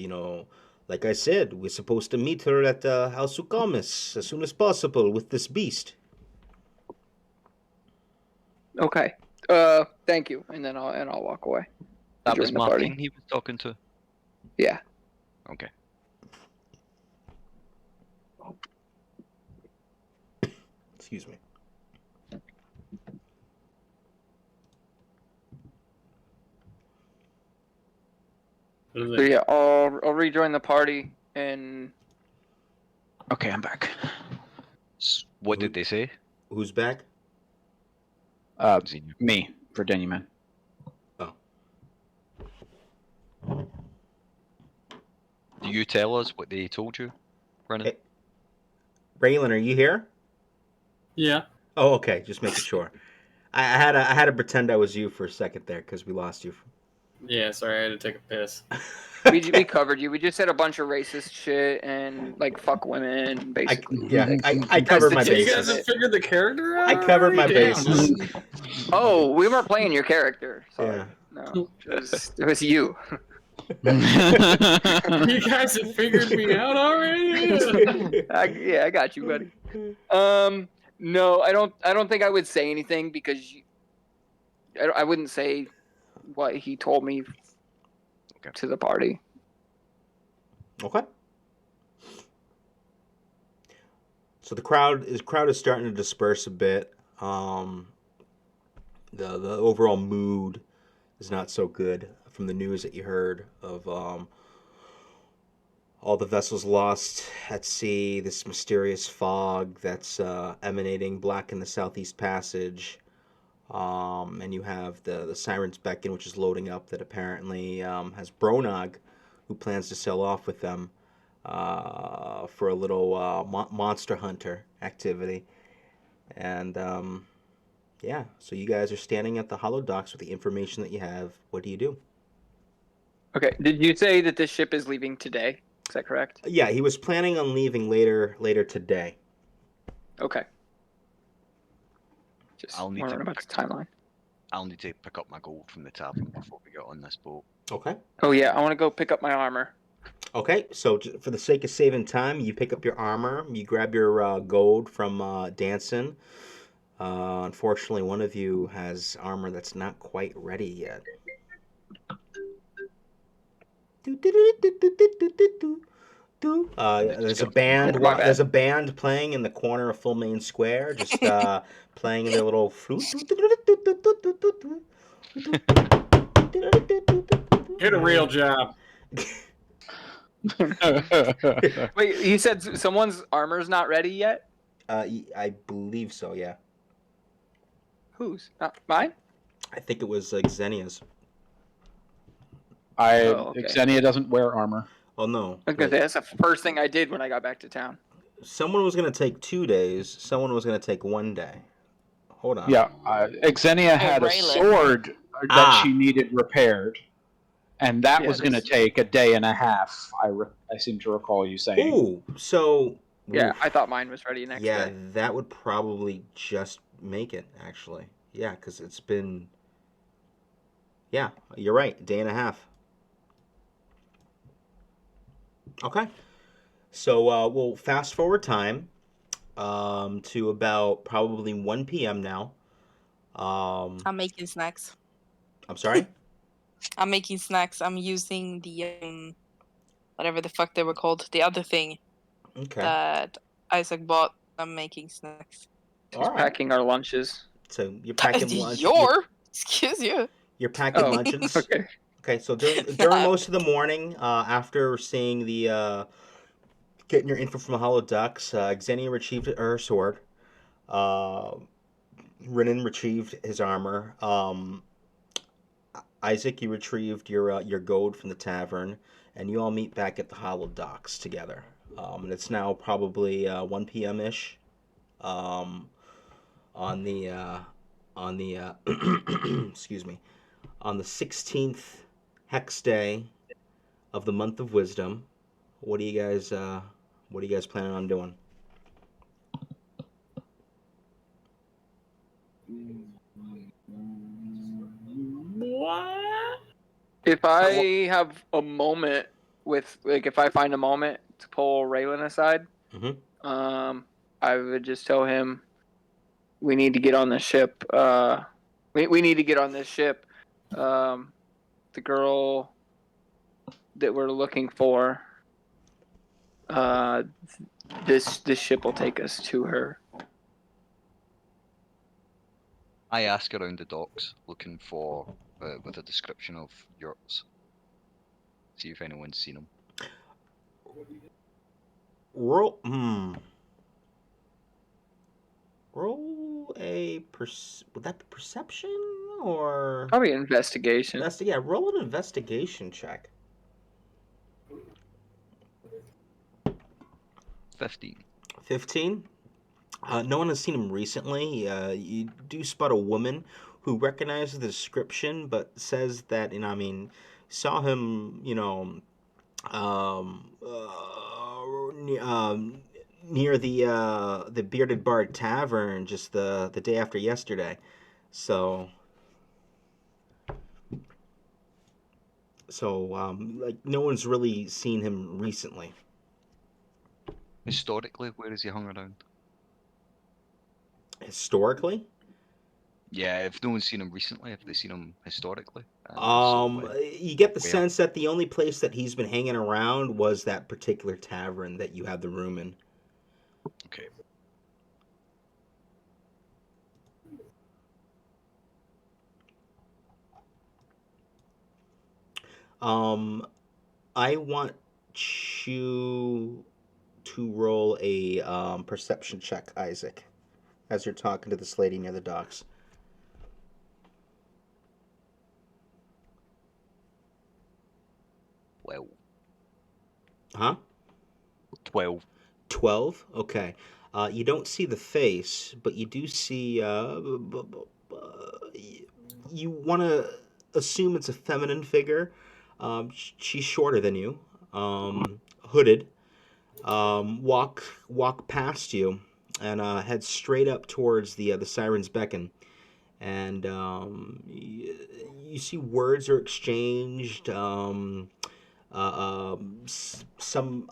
like I said, we're supposed to meet her at House Ukamis as soon as possible with this beast. Okay. Thank you, and then I'll walk away. That was Join the party. Martine he was talking to. Yeah. Okay. Excuse me. What is So it? yeah, I'll rejoin the party, and Okay, I'm back. What did they say? Who's back? Xenia? Me, Virginia man. Oh. Do you tell us what they told you, Brennan? Hey. Raylan, are you here? Yeah. Oh, okay. Just making sure. I had to pretend I was you for a second there because we lost you. Yeah, sorry, I had to take a piss. we covered you. We just said a bunch of racist shit and like fuck women, basically. I covered my That's the You gist guys of bases. have it. figured the character out? I covered my already? bases. Oh, we weren't playing your character. Sorry. Yeah. No, it was you. You guys have figured me out already? I got you, buddy. No, I don't think I would say anything because I wouldn't say what he told me to the party. Okay. So the crowd is starting to disperse a bit. The overall mood is not so good from the news that you heard of all the vessels lost at sea, this mysterious fog that's emanating black in the Southeast Passage. And you have the Siren's Beacon, which is loading up, that apparently has Bronog, who plans to sail off with them for a little monster hunter activity. And yeah, so you guys are standing at the hollow docks with the information that you have. What do you do? Okay. Did you say that this ship is leaving today? Is that correct? Yeah, he was planning on leaving later today. Okay. Just I'll need wondering to about the timeline. I'll need to pick up my gold from the tavern before we get on this boat. Okay. Oh yeah, I want to go pick up my armor. Okay, so for the sake of saving time, you pick up your armor, you grab your gold from Danson. Unfortunately, one of you has armor that's not quite ready yet. There's a band. My bad. There's a band playing in the corner of Full Main Square, just playing their little flute. Get a real job. Wait, he said someone's armor's not ready yet? I believe so. Yeah, Whose? Not mine? I think it was Xenia's. Oh, okay. Xenia doesn't wear armor. Oh no, Okay, that's the first thing I did when I got back to town. someone was gonna take 2 days. Someone was gonna take 1 day. Hold on. Yeah, Xenia had a Raylan. sword that she needed repaired, and that Yeah, was going to this- take a day and a half. I seem to recall you saying. Ooh, so Yeah, oof. I thought mine was ready next Yeah, day. that would probably just make it, actually. Yeah, because it's been. Yeah, you're right. Day and a half. Okay. So we'll fast forward time to about probably 1 p.m. now. I'm making snacks. I'm sorry? I'm making snacks. I'm using the whatever the fuck they were called, the other thing Okay. that Isaac bought. I'm making snacks. She's All right. packing our lunches. So you're packing lunch. Excuse you. You're packing Oh, luncheons. okay. Okay, so during most of the morning, after seeing the getting your info from the Hollow Ducks, Xenia retrieved her sword. Renan retrieved his armor. Isaac, you retrieved your gold from the tavern, and you all meet back at the Hollow Docks together. And it's now probably 1 p.m. ish. On the excuse me, on the 16th hex day of the month of wisdom. What are you guys planning on doing? If I have a moment if I find a moment to pull Raylan aside, Mhm. I would just tell him we need to get on the ship. We need to get on this ship. The girl that we're looking for. This ship will take us to her. I ask around the docks, looking for with a description of yurts. See if anyone's seen them. Roll. Roll a would that be perception or Probably investigation. yeah? Roll an investigation check. 15. 15. No one has seen him recently. You do spot a woman who recognizes the description, but says that saw him, near the Bearded Bard Tavern just the day after yesterday. So no one's really seen him recently. Historically, where has he hung around? Historically, Yeah, if no one's seen him recently, have they seen him historically? you get the where? sense that the only place that he's been hanging around was that particular tavern that you have the room in. Okay. I want you to roll a perception check, Isaac, as you're talking to this lady near the docks. Well, Huh? 12. 12? Okay. You don't see the face, but you do see. You want to assume it's a feminine figure. She's shorter than you, hooded. Walk past you, and head straight up towards the Siren's Beacon. And you see words are exchanged. Some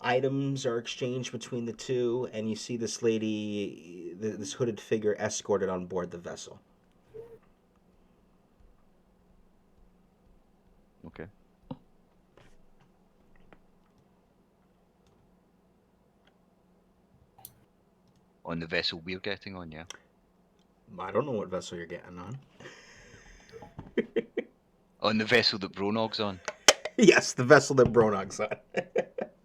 items are exchanged between the two, and you see this lady, this hooded figure, escorted on board the vessel. Okay. On the vessel we're getting on, yeah? I don't know what vessel you're getting on. On the vessel that Bronog's on? Yes, the vessel that Bronog's on.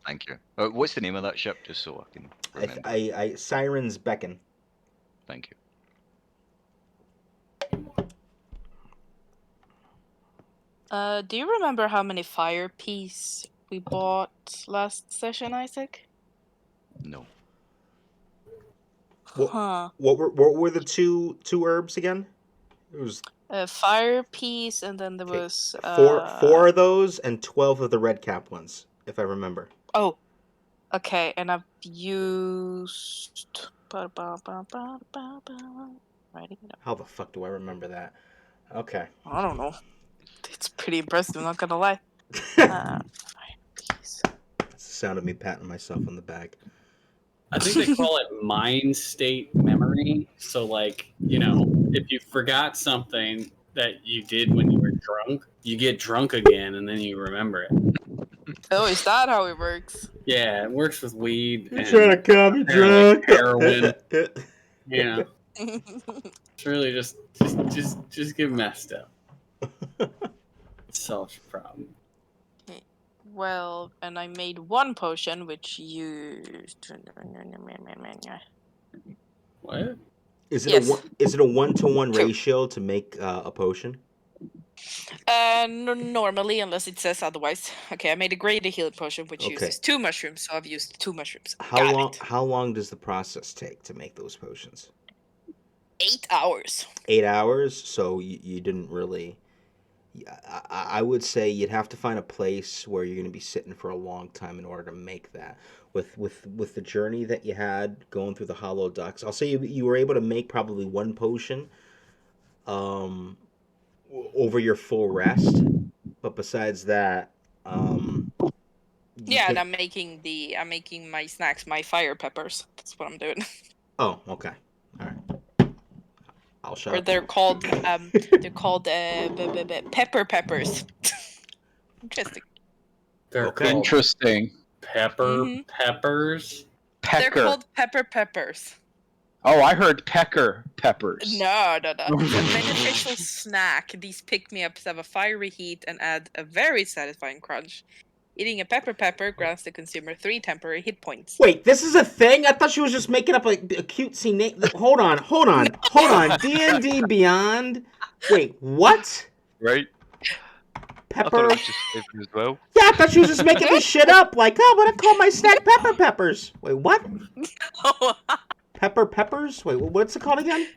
Thank you. What's the name of that ship, just so I can remember? I Sirens Beacon. Thank you. Do you remember how many fire piece we bought last session, Isaac? No. Huh. What were the two herbs again? It was Fire piece, and then there okay, was four of those and 12 of the red cap ones, if I remember. Oh, okay, and I've used. Writing it up. How the fuck do I remember that? Okay. I don't know. It's pretty impressive, not gonna lie. Fire piece. That's the sound of me patting myself on the back. I think they call it mind state memory. So, like, you know, if you forgot something that you did when you were drunk, you get drunk again and then you remember it. Oh, is that how it works? Yeah, it works with weed. You're and trying to call me apparently drunk. heroin. You know, it's really just get messed up. Solves your problem. Well, and I made one potion which used. What? Is it Yes. is it a 1-to-1 Two. ratio to make a potion? Normally, unless it says otherwise. Okay, I made a greater healing potion which Okay. uses 2 mushrooms, so I've used 2 mushrooms. How long does the process take to make those potions? 8 hours. 8 hours. So you didn't really. I would say you'd have to find a place where you're going to be sitting for a long time in order to make that. With the journey that you had going through the hollow ducks, I'll say you were able to make probably 1 potion over your full rest. But besides that, Yeah, and I'm making my snacks, my fire peppers. That's what I'm doing. Oh, okay. All right. I'll shut Or up. they're called pepper peppers. Interesting. They're Okay. called Interesting. peppers. They're Pecker. called pepper peppers. Oh, I heard pecker peppers. No. It's a beneficial snack. These pick-me-ups have a fiery heat and add a very satisfying crunch. Eating a pepper grants the consumer 3 temporary hit points. Wait, this is a thing? I thought she was just making up a cutesy name. Hold on. D&D Beyond. Wait, what? Right? I thought Pepper? it was just flavor as well. Yeah, I thought she was just making this shit up. Like, oh, I'm gonna call my snack pepper peppers. Wait, what? Pepper peppers? Wait, what's it called again?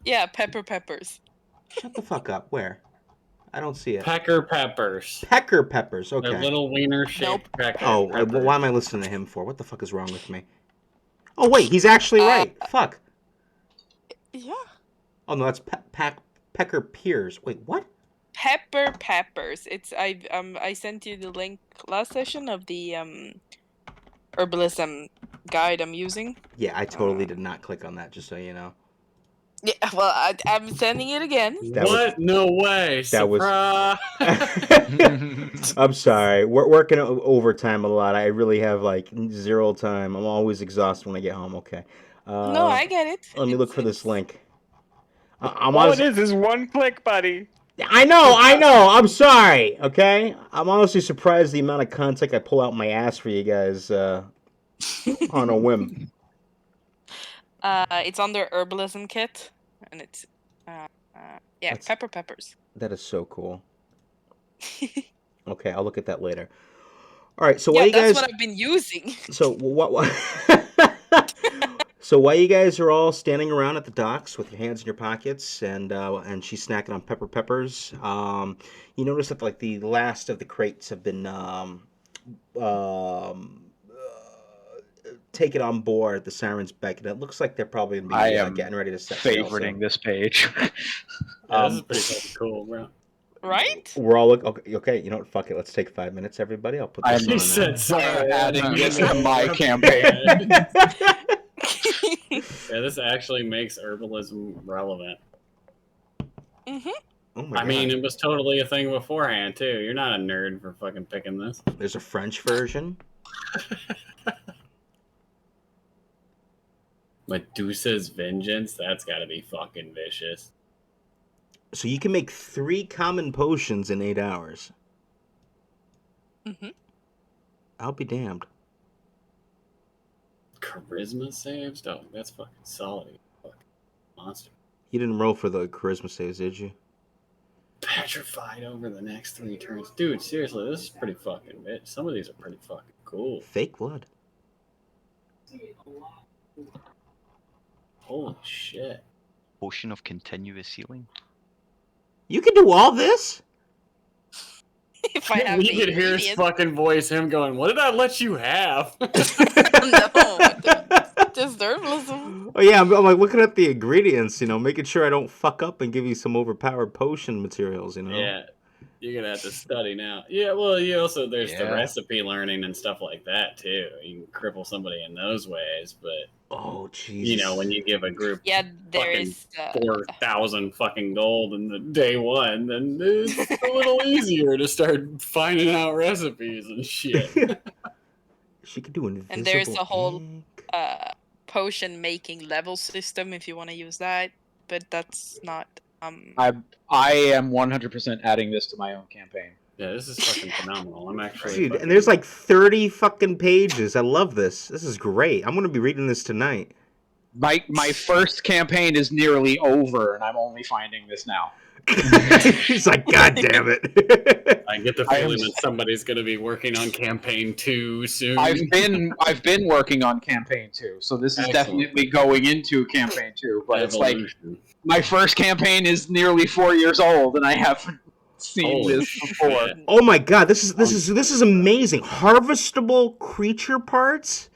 Yeah, pepper peppers. Shut the fuck up. Where? I don't see it. Pecker peppers. Pecker peppers. They're Okay. little wiener-shaped pecker Oh, peppers. why am I listening to him for? What the fuck is wrong with me? Oh, wait, he's actually right. Fuck. Yeah. Oh, no, that's Pecker Piers. Wait, what? Pepper peppers. It's I sent you the link last session of the herbalism guide I'm using. Yeah, I totally did not click on that, just so you know. Yeah, well, I'm sending it again. What? No way. That was- Surprise. I'm sorry. We're working overtime a lot. I really have like 0 time. I'm always exhausted when I get home. Okay. No, I get it. Let me look for this link. I'm All it honestly, is 1 click, buddy. I know. I'm sorry. Okay. I'm honestly surprised the amount of content I pull out my ass for you guys on a whim. It's under herbalism kit, and it's pepper peppers. That is so cool. Okay, I'll look at that later. All right, so while you that's guys, what I've been using. so what? So while you guys are all standing around at the docks with your hands in your pockets, and she's snacking on pepper peppers, you notice that like the last of the crates have been taken on board the Siren's Beck, and it looks like they're probably gonna be I am getting ready to set sail soon. Favoriting this page. Yeah, this is pretty fucking cool, bro. Right? We're all okay. You know what? Fuck it. Let's take 5 minutes, everybody. I'll put this I'm on. said sorry. adding this to my campaign. Yeah, this actually makes herbalism relevant. Mm-hmm. Oh my I god. mean, it was totally a thing beforehand, too. You're not a nerd for fucking picking this. There's a French version. Medusa's Vengeance? That's gotta be fucking vicious. So you can make 3 common potions in 8 hours. Mm-hmm. I'll be damned. Charisma saves? Dog, that's fucking solid. Fucking monster. You didn't roll for the charisma saves, did you? Petrified over the next 3 turns. Dude, seriously, this is pretty fucking bitch. Some of these are pretty fucking cool. Fake blood. Holy shit. Potion of continuous healing. You can do all this? If I have You the could hear his ingredients. fucking voice, him going, "What did I let you have?" No, just herbalism. Oh yeah, I'm like looking at the ingredients, making sure I don't fuck up and give you some overpowered potion materials, Yeah, you're gonna have to study now. Yeah, well, there's the Yeah. recipe learning and stuff like that too. You can cripple somebody in those ways, but Oh Jesus. when you give a group Yeah, there fucking is. 4,000 fucking gold in the day one, then it's a little easier to start finding out recipes and shit. She could do invisible. And there's a whole egg. potion making level system if you want to use that, but that's not. I am 100% adding this to my own campaign. Yeah, this is fucking phenomenal. I'm actually Dude, fucking... and there's like 30 fucking pages. I love this. This is great. I'm gonna be reading this tonight. My first campaign is nearly over, and I'm only finding this now. He's like, God damn it. I get the feeling that somebody's going to be working on campaign 2 soon. I've been working on campaign 2, so this is Excellent. definitely going into campaign 2. But Evolution. it's like my first campaign is nearly 4 years old, and I haven't seen Holy this before. shit. Oh my God, this is amazing. Harvestable creature parts.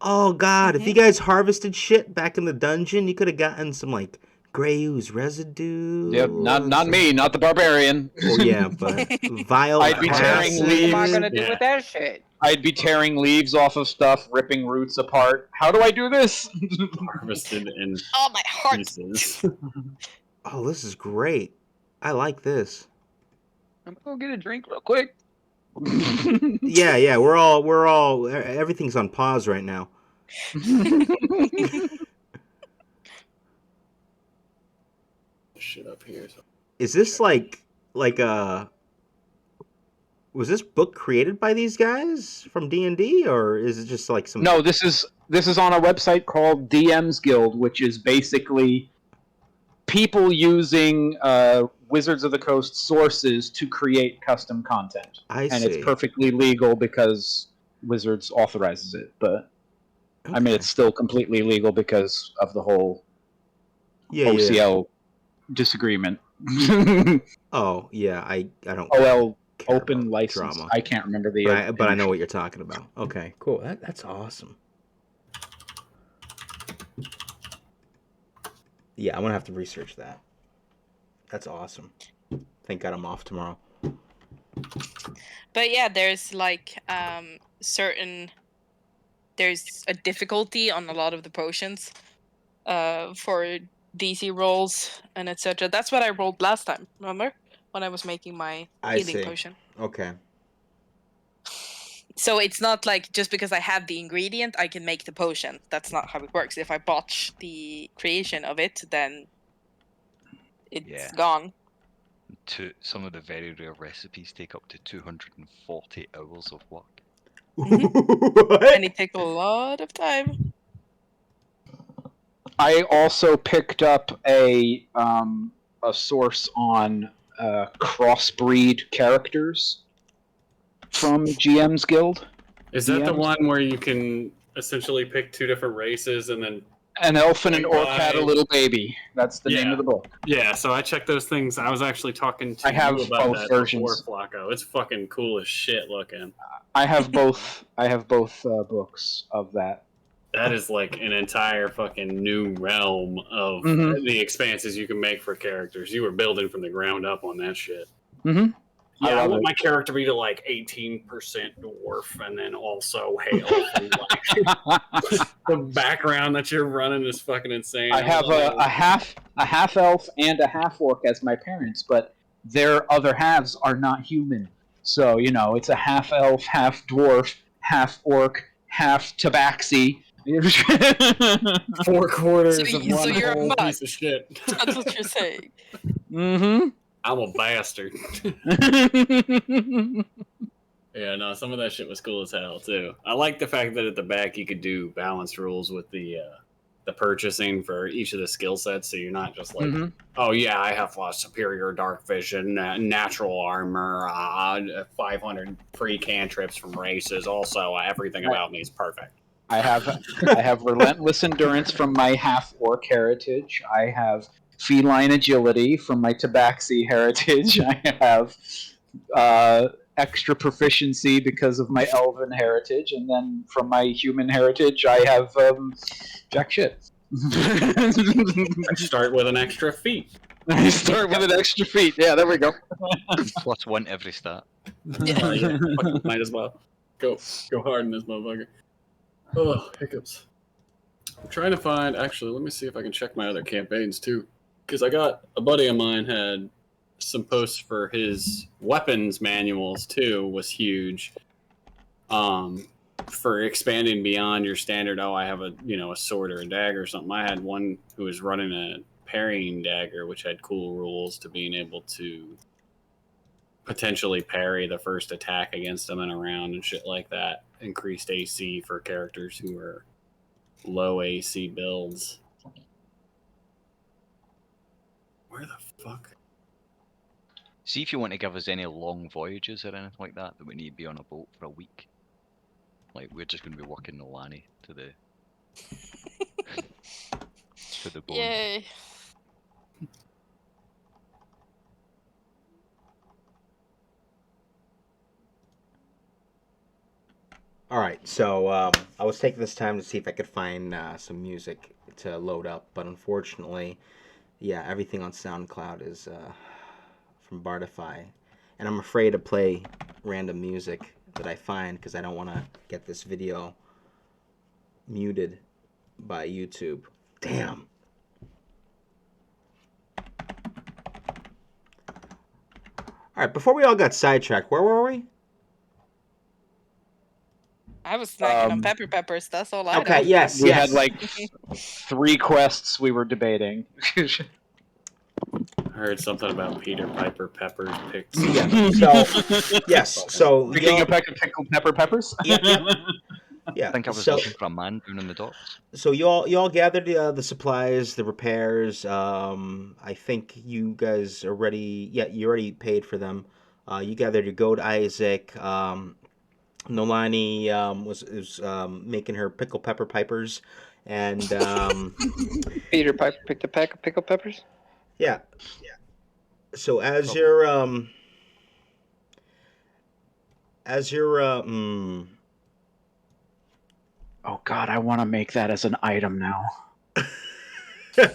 Oh God, if you guys harvested shit back in the dungeon, you could have gotten some like gray ooze residue. Yep, not me, not the barbarian. Oh yeah, but vile. I'd be tearing acid. What am I leaves. gonna do Yeah. with that shit? I'd be tearing leaves off of stuff, ripping roots apart. How do I do this? Harvested in Oh, my heart! pieces. Oh, this is great. I like this. I'm gonna get a drink real quick. Yeah, we're all everything's on pause right now. Shit up here. So. Is this like was this book created by these guys from D&D, or is it just like some? No, this is on a website called DM's Guild, which is basically people using Wizards of the Coast sources to create custom content. I And see. it's perfectly legal because Wizards authorizes it, but I mean Okay. it's still completely legal because of the whole yeah. OCL disagreement. Oh yeah, I don't OL care open about license. drama. I can't remember the. But I know what you're talking about. Okay, cool. That's awesome. Yeah, I'm gonna have to research that. That's awesome. Thank God I'm off tomorrow. But yeah, there's like there's a difficulty on a lot of the potions for DC rolls and etc. That's what I rolled last time, remember? When I was making my I healing see. potion. Okay. So it's not like just because I have the ingredient, I can make the potion. That's not how it works. If I botch the creation of it, then it's Yeah. gone. Some of the very rare recipes take up to 240 hours of work. What? And it takes a lot of time. I also picked up a source on crossbreed characters from GM's Guild. Is that the DMs? one where you can essentially pick 2 different races and then... An elf and an orc had a Right. little baby. That's the name Yeah. of the book. Yeah, so I checked those things. I was actually talking to I have you about both that versions. before, Flacco. It's fucking cool as shit looking. I have both. I have both books of that. That is like an entire fucking new realm of Mhm. the expanses you can make for characters. You were building from the ground up on that shit. Mm-hmm. I Yeah, I love want it. my character to be to like 18% dwarf and then also hail. And like, the background that you're running is fucking insane. I have love a half elf and a half orc as my parents, but their other halves are not human. So it's a half elf, half dwarf, half orc, half tabaxi. 4 quarters So of you- one so you're a whole mutt. piece of shit. That's what you're saying. Mm-hmm. I'm a bastard. Yeah, no, some of that shit was cool as hell too. I like the fact that at the back you could do balanced rules with the purchasing for each of the skill sets, so you're not just like, oh yeah, I have superior dark vision, natural armor, 500 free cantrips from races. Also, everything about me is perfect. I have relentless endurance from my half orc heritage. I have feline agility from my tabaxi heritage. I have extra proficiency because of my elven heritage, and then from my human heritage, I have jack shit. Start with an extra feat. I start with an extra feat. Yeah, there we go. +1 every stat. Yeah, might as well go hard in this motherfucker. Oh, hiccups. I'm trying to find. Actually, let me see if I can check my other campaigns too, because I got a buddy of mine had some posts for his weapons manuals too. Was huge. For expanding beyond your standard. Oh, I have a sword or a dagger or something. I had one who was running a parrying dagger, which had cool rules to being able to potentially parry the first attack against them in a round and shit like that. Increased AC for characters who are low AC builds. Where the fuck? See if you want to give us any long voyages or anything like that we need to be on a boat for a week. Like, we're just going to be working Nolani to the to the bone. Yay. All right, so I was taking this time to see if I could find some music to load up, but unfortunately, yeah, everything on SoundCloud is from Bardify, and I'm afraid to play random music that I find because I don't want to get this video muted by YouTube. Damn. All right, before we all got sidetracked, where were we? I was snacking on pepper peppers. That's all I know. Okay, yes, We yes. had like 3 quests we were debating. I heard something about Peter Piper Peppers picked. Yeah. So yes. So Picking a pack of pickled pepper peppers. Yep. Yeah. I think I was so, looking for a man down in the docks. So you all gathered the supplies, the repairs. I think you guys are ready. Yeah, you already paid for them. You gathered your goat Isaac. Nolani was making her pickle pepper pipers, and Peter Piper picked a pack of pickled peppers. yeah. So as you're Oh God, I want to make that as an item now.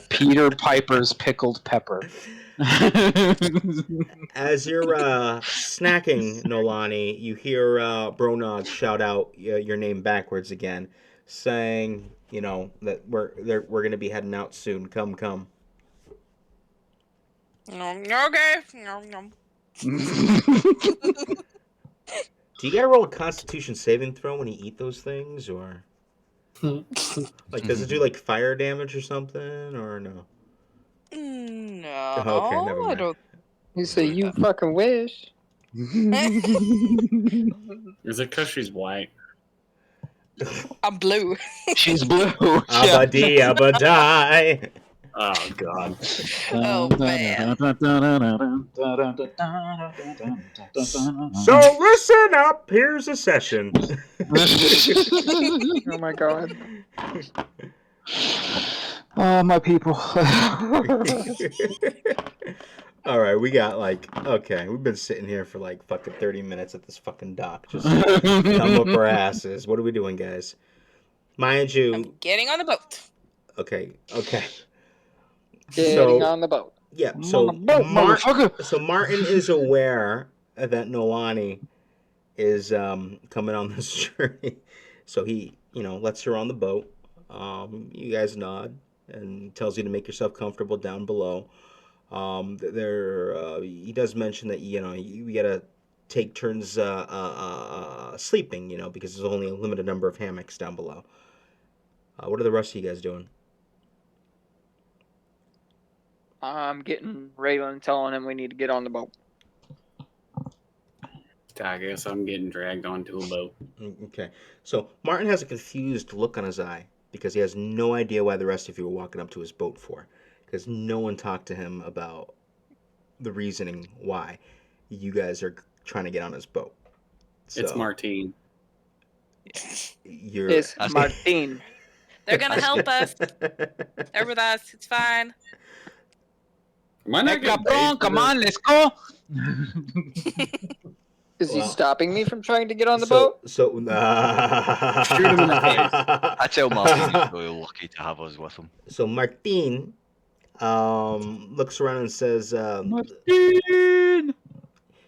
Peter Piper's pickled pepper. As you're snacking, Nolani, you hear Bronog shout out your name backwards again, saying, that we're gonna be heading out soon. Come. Okay. No. Do you gotta roll a Constitution saving throw when you eat those things, or like does it do like fire damage or something, or no? No. Okay, never mind. I don't. You say you fucking wish. Is it because she's white? I'm blue. She's blue. Abadi, abadai. Oh god. Oh man. So listen up. Here's a session. Oh my god. Oh, my people. All right, we got we've been sitting here for like fucking 30 minutes at this fucking dock, just thumb up our asses. What are we doing, guys? Mind you, I'm getting on the boat. okay. Getting on the boat. Yeah, I'm so on the boat, motherfucker. Martin is aware that Nolani is coming on this journey, so he lets her on the boat. You guys nod and tells you to make yourself comfortable down below. He does mention that you gotta take turns sleeping, because there's only a limited number of hammocks down below. What are the rest of you guys doing? I'm getting Raylan telling him we need to get on the boat. I guess I'm getting dragged onto a boat. Okay. So Martin has a confused look on his eye because he has no idea why the rest of you were walking up to his boat for. Because no one talked to him about the reasoning why you guys are trying to get on his boat. It's So Martine. you're. It's That's- Martin. They're gonna help us. They're with us. It's fine. Am I Hey, not getting paid cabron, for come this? on, let's go. Is he Well, stopping me from trying to get on the boat? So, Shoot him in the face. I tell Martin he's really lucky to have us with him. So Martin looks around and says, Martin!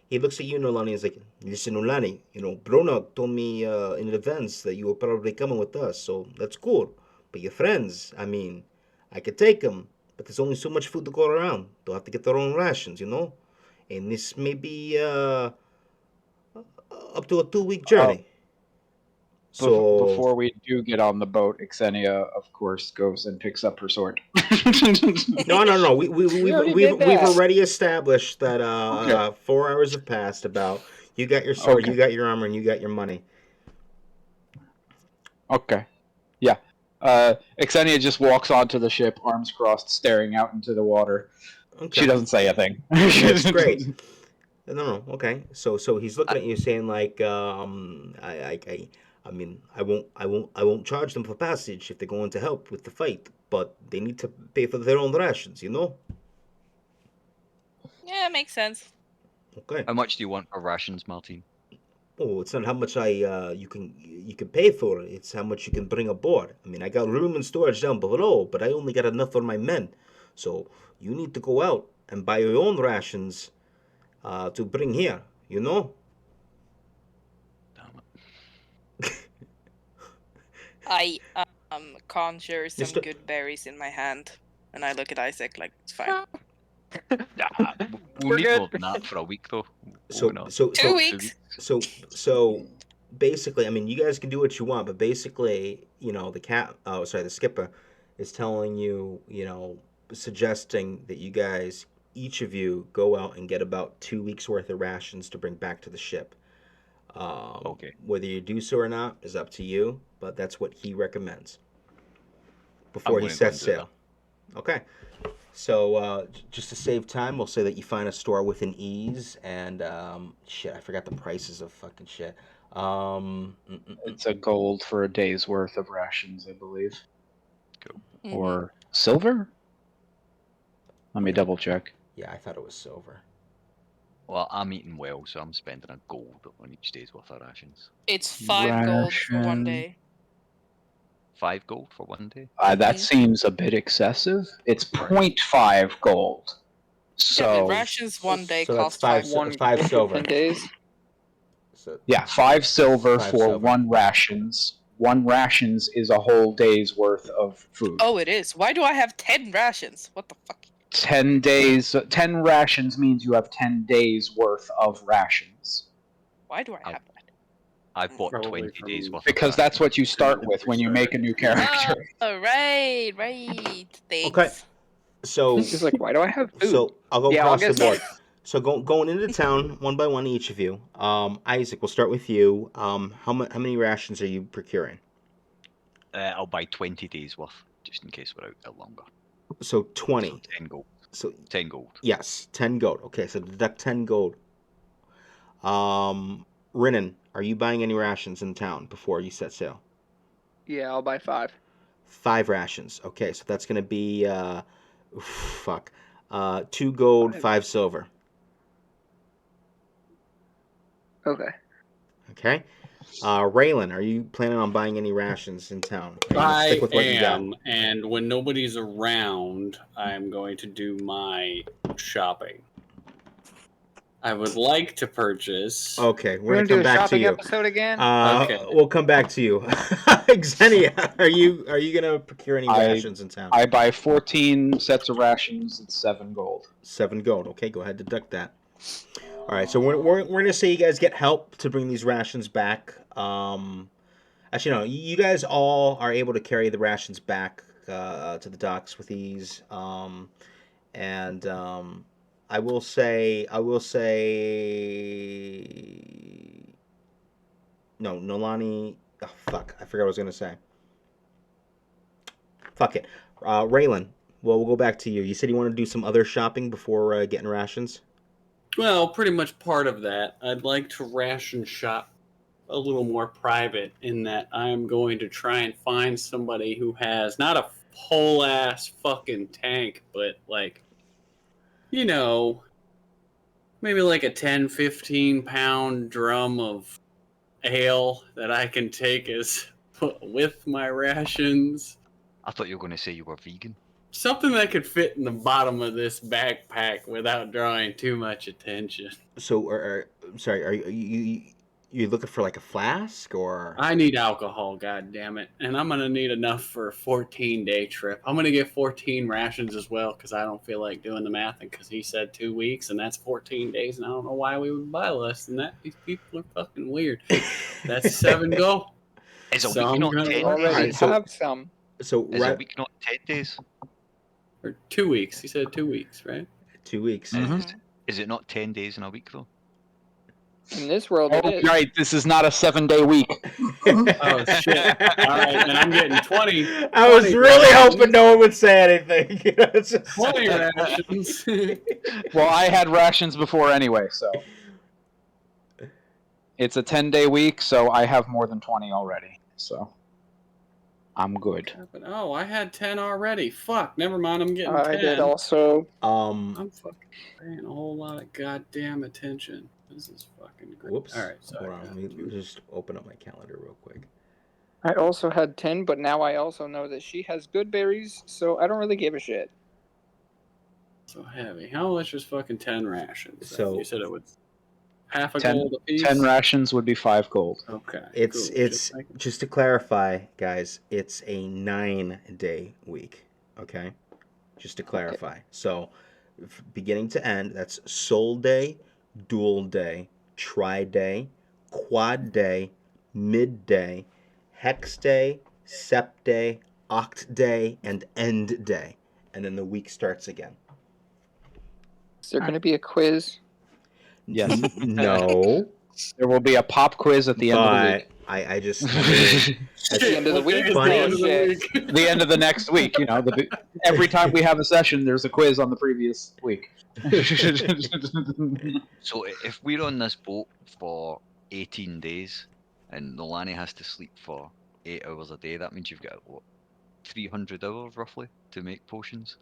he looks at you, Nolani, and he's like, listen, Nolani, Bronok told me in advance that you were probably coming with us, so that's cool. But your friends, I mean, I could take them, but there's only so much food to go around. They'll have to get their own rations, And this may be up to a 2-week journey. So Before we do get on the boat, Xenia, of course, goes and picks up her sword. no. We've already we've, did we've that. already established that Okay. 4 hours have passed. About you got your sword, Okay. you got your armor, and you got your money. Okay. Yeah. Xenia just walks onto the ship, arms crossed, staring out into the water. Okay. She doesn't say a thing. That's great. No. Okay. So he's looking at you, saying like, I mean, I won't charge them for passage if they're going to help with the fight, but they need to pay for their own rations, Yeah, makes sense. Okay. How much do you want for rations, Martin? Oh, it's not how much you can pay for it. It's how much you can bring aboard. I mean, I got room and storage down below, but I only got enough for my men. So you need to go out and buy your own rations to bring here. Damn it. I conjure some Mr. good berries in my hand, and I look at Isaac like it's fine. We'll We're need good. more than that for a week, though. So We're not. so 2 so weeks. so basically, I mean, you guys can do what you want, but basically, the skipper is telling you, suggesting that you guys, each of you, go out and get about 2 weeks worth of rations to bring back to the ship. Okay. Whether you do so or not is up to you, but that's what he recommends before he gonna go and sets do sail. Okay. So just to save time, we'll say that you find a store within ease, and shit, I forgot the prices of fucking shit. It's a gold for a day's worth of rations, I believe. Mhm. Or silver? Let me double check. Yeah, I thought it was silver. Well, I'm eating well, so I'm spending a gold on each day's worth of rations. It's 5 gold for one Ration. day. 5 gold for one day? That Mhm. seems a bit excessive. It's 0.5 gold. Yeah, but So, rations one day So that's cost 5. five silver. 10 days. So yeah, 5 silver 5 for silver. 1 rations. 1 rations is a whole day's worth of food. Oh, it is. Why do I have 10 rations? What the fuck? 10 days, 10 rations means you have 10 days worth of rations. Why do I have that? I've bought Probably 20 from- days worth Because of that's what you Pretty start much with when you make a new character. Oh, right. Thanks. Okay. So He's like, why do I have food? so I'll go Yeah, I'll across the get board. So going into town one by one, each of you. Isaac, we'll start with you. How many rations are you procuring? I'll buy 20 days worth, just in case we're out longer. So So 20. 10 gold. So 10 gold. yes, 10 gold. Okay, so deduct 10 gold. Rinnan, are you buying any rations in town before you set sail? Yeah, I'll buy 5. 5 rations. Okay, so that's gonna be 2 gold, 5 silver. Okay. Okay. Raylan, are you planning on buying any rations in town? Are you gonna I stick with what you got? am, and when nobody's around, I'm going to do my shopping. I would like to purchase. Okay, we're We're gonna gonna do come a back to shopping you. episode again. Okay. We'll come back to you. Xenia, are you gonna procure any rations in town? I buy 14 sets of rations, it's 7 gold. 7 gold. Okay, go ahead, deduct that. All right, so we're gonna say you guys get help to bring these rations back. Actually, no, you guys all are able to carry the rations back to the docks with ease. I will say No, Nolani. Oh, fuck. I forgot what I was gonna say. Fuck it. Raylan. Well, we'll go back to you. You said you want to do some other shopping before getting rations. Well, pretty much part of that. I'd like to ration shop a little more private in that I'm going to try and find somebody who has not a whole ass fucking tank, but like, you know, maybe like a 10, 15 pound drum of ale that I can take as with my rations. I thought you were going to say you were vegan. Something that could fit in the bottom of this backpack without drawing too much attention. So, sorry, are you looking for like a flask or? I need alcohol, god damn it, and I'm gonna need enough for a 14-day trip. I'm gonna get 14 rations as well because I don't feel like doing the math, and because he said 2 weeks, and that's 14 days, and I don't know why we would buy less than that. These people are fucking weird. That's 7 go. Is a So week I'm not gonna 10 Already days? Alright, so- have some. So Is a right, week not 10 days? Or 2 weeks. He said 2 weeks, right? 2 weeks. Mhm. Is it not 10 days in a week, though? In this world, it Oh, is. right. This is not a 7-day week. Oh shit! All right, then I'm getting 20. I was 20 really rations. hoping no one would say anything. You know, it's just- 20 rations. Well, I had rations before anyway, so it's a 10-day week, so I have more than 20 already. So I'm good. Oh, I had 10 already. Fuck. Never mind. I'm getting 10. I did also. I'm fucking paying a whole lot of goddamn attention. This is fucking great. Whoops. All right, sorry. Hold on. Let me just open up my calendar real quick. I also had 10, but now I also know that she has good berries, so I don't really give a shit. So heavy. How much is fucking 10 rations? So- you said it was half a 10 gold a piece. 10 rations would be 5 gold. Okay. It's cool. it's just to clarify, guys. It's a 9-day week. Okay, just to clarify. So, beginning to end, that's Soul Day, Dual Day, Tri Day, Quad Day, Midday, Hex Day, Sept Day, Oct Day, and End Day, and then the week starts again. Is there going to be a quiz? Yes. No, There will be a pop quiz at the end of the week. but I just. I mean, At the end of the What day week? is Funny. the end of the week? The end of the next week, you know. Every time we have a session, there's a quiz on the previous week. So if we're on this boat for 18 days and Nolani has to sleep for 8 hours a day, that means you've got, what, 300 hours roughly to make potions?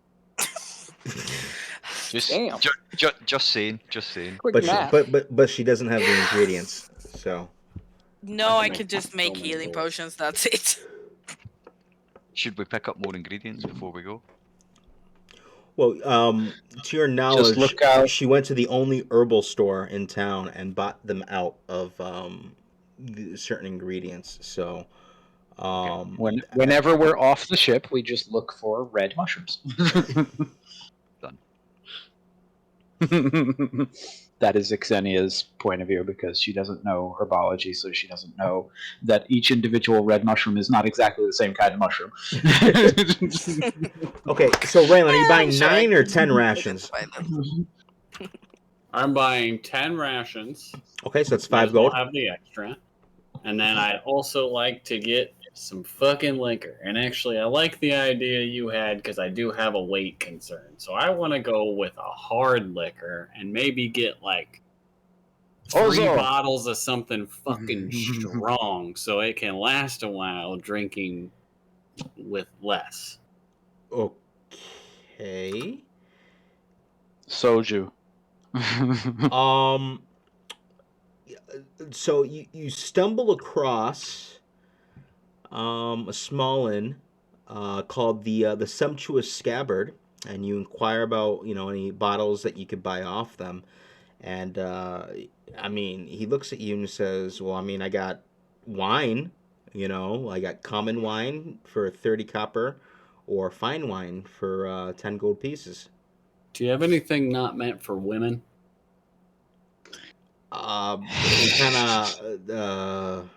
Just, Damn. just saying. Quick but math. but she doesn't have the ingredients, so. No, I I can could make just so make many healing rolls. potions. That's it. Should we pick up more ingredients before we go? Well, to your knowledge, look out. she went to the only herbal store in town and bought them out of certain ingredients. So, Whenever we're off the ship, we just look for red mushrooms. Done. That is Xenia's point of view because she doesn't know herbology, so she doesn't know that each individual red mushroom is not exactly the same kind of mushroom. okay, so Raylan, are you Yeah, buying sure, I 9 or can 10 look rations? at them. I'm buying 10 rations. Okay, so that's Might 5 as well gold. have the extra. And then I'd also like to get some fucking liquor. And actually, I like the idea you had because I do have a weight concern. So I want to go with a hard liquor and maybe get like 3 Ozo. bottles of something fucking strong so it can last a while drinking with less. Okay. Soju. So you stumble across a small inn called the Sumptuous Scabbard, and you inquire about any bottles that you could buy off them. And I mean, he looks at you and says, "Well, I mean, I got wine. I got common wine for 30 copper, or fine wine for 10 gold pieces." Do you have anything not meant for women? He kind of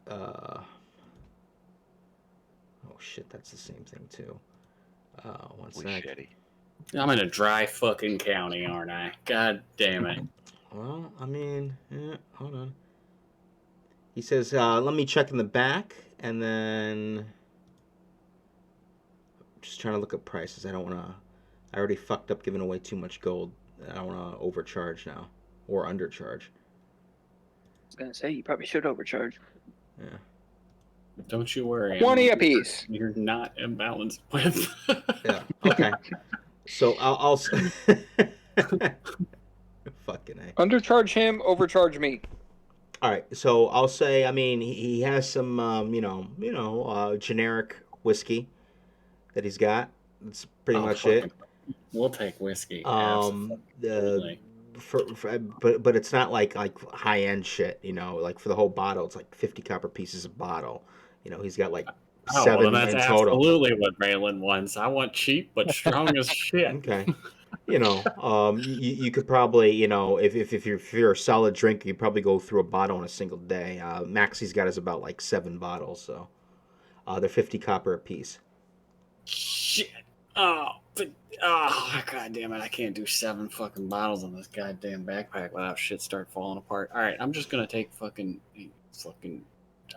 oh shit, that's the same thing too. One Holy sec. sherry. I'm in a dry fucking county, aren't I? God damn it. Well, I mean, hold on. He says, let me check in the back, and then... Just trying to look up prices. I don't want to... I already fucked up giving away too much gold. I don't want to overcharge now. Or undercharge. I was gonna say, you probably should overcharge. Yeah. Don't you worry. 20 apiece. You're not imbalanced with. Yeah. Okay. So I'll fucking A. Undercharge him, overcharge me. All right. So I'll say, I mean, he has some, generic whiskey that he's got. That's pretty much it. We'll take whiskey. The but it's not like high end shit. Like for the whole bottle, it's like 50 copper pieces a bottle. He's got like 7 that's in total. Absolutely what Raylan wants. I want cheap but strong as shit. Okay. You could probably, if you're a solid drinker, you probably go through a bottle in a single day. Max he's got is about like 7 bottles, so they're 50 copper a piece. Shit. God damn it! I can't do 7 fucking bottles on this goddamn backpack without shit start falling apart. All right, I'm just gonna take fucking.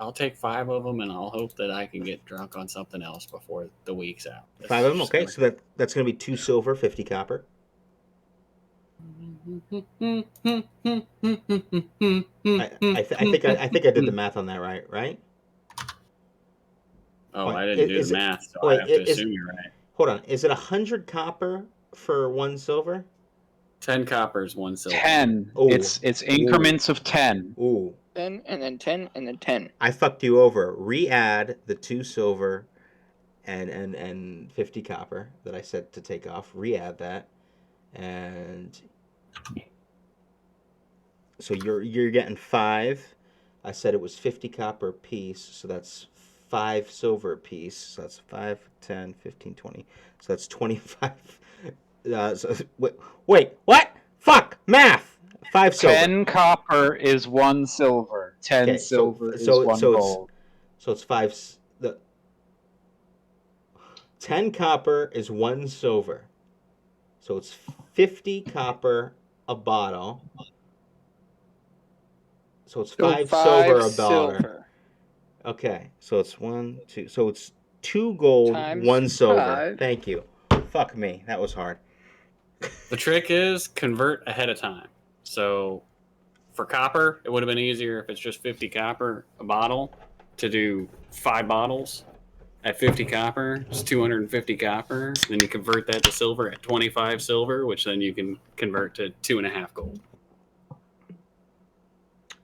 I'll take 5 of them, and I'll hope that I can get drunk on something else before the week's out. 5 of them, okay. So that's gonna be 2 silver, 50 copper. I think I did the math on that right? Oh, I didn't do the math, so I have to assume you're right. Hold on, is it 100 copper for 1 silver? 10 coppers, 1 silver. 10. Ooh. It's increments of 10. Ooh. 10 and then 10 and then 10. I fucked you over. Re-add the 2 silver and 50 copper that I said to take off. Re-add that, and so you're getting 5. I said it was 50 copper a piece, so that's 5 silver a piece. So that's 5, 10, 15, 20. So that's 25. Wait, what? Fuck, math. 5 silver. 10 copper is 1 silver. 10 silver is 1 gold. So it's 5. 10 copper is 1 silver. So it's 50 copper a bottle. So it's 5 silver a bottle. Okay, so it's 1, 2. So it's 2 gold, Times 1 silver. 5. Thank you. Fuck me, that was hard. The trick is convert ahead of time. So for copper, it would have been easier if it's just 50 copper a bottle to do 5 bottles. At 50 copper, it's 250 copper. Then you convert that to silver at 25 silver, which then you can convert to 2.5 gold.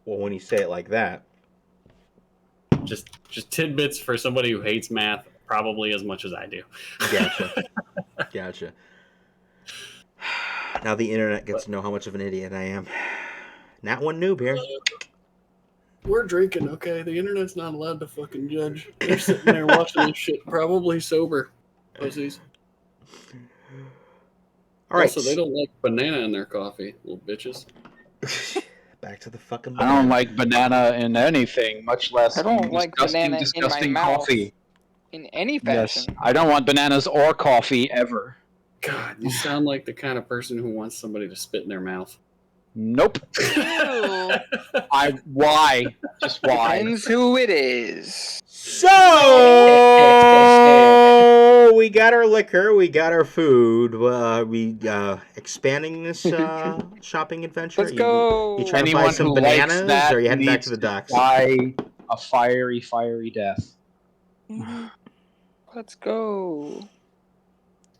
Well, when you say it like that. Just tidbits for somebody who hates math probably as much as I do. Gotcha. Now the internet gets to know how much of an idiot I am. Not one noob here. We're drinking, okay? The internet's not allowed to fucking judge. They're sitting there watching this shit, probably sober. Pussies. All right. Also, they don't like banana in their coffee, little bitches. Back to the fucking banana. I don't like banana in anything, much less disgusting coffee. In any fashion. Yes, I don't want bananas or coffee ever. God, you sound like the kind of person who wants somebody to spit in their mouth. Nope. Why? Just why? Depends who it is. So we got our liquor, we got our food. We expanding this shopping adventure. Let's go. You trying to buy some bananas, or are you heading back to the docks? Buy a fiery death. Let's go.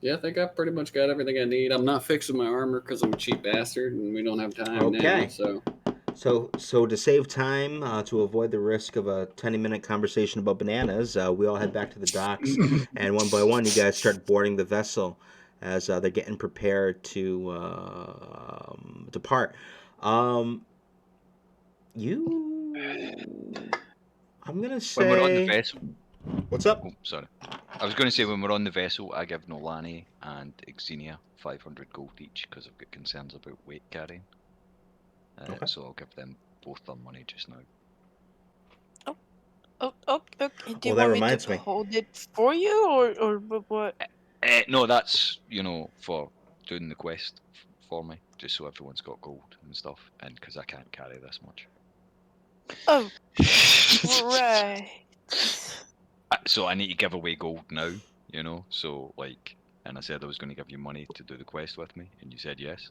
Yeah, I think I've pretty much got everything I need. I'm not fixing my armor because I'm a cheap bastard and we don't have time now. So to save time, to avoid the risk of a 20-minute conversation about bananas, we all head back to the docks, and one by one, you guys start boarding the vessel as they're getting prepared to depart. I'm gonna say. When we're on the vessel. What's up? Oh, sorry. I was going to say when we're on the vessel, I give Nolani and Xenia 500 gold each because I've got concerns about weight carrying. Okay. So I'll give them both their money just now. Okay. Do you Well, that want reminds me me. to hold it for you, or what? No, that's, for doing the quest for me, just so everyone's got gold and stuff, and because I can't carry this much. Oh, right. So I need to give away gold now, you know. So like, and I said I was going to give you money to do the quest with me, and you said yes.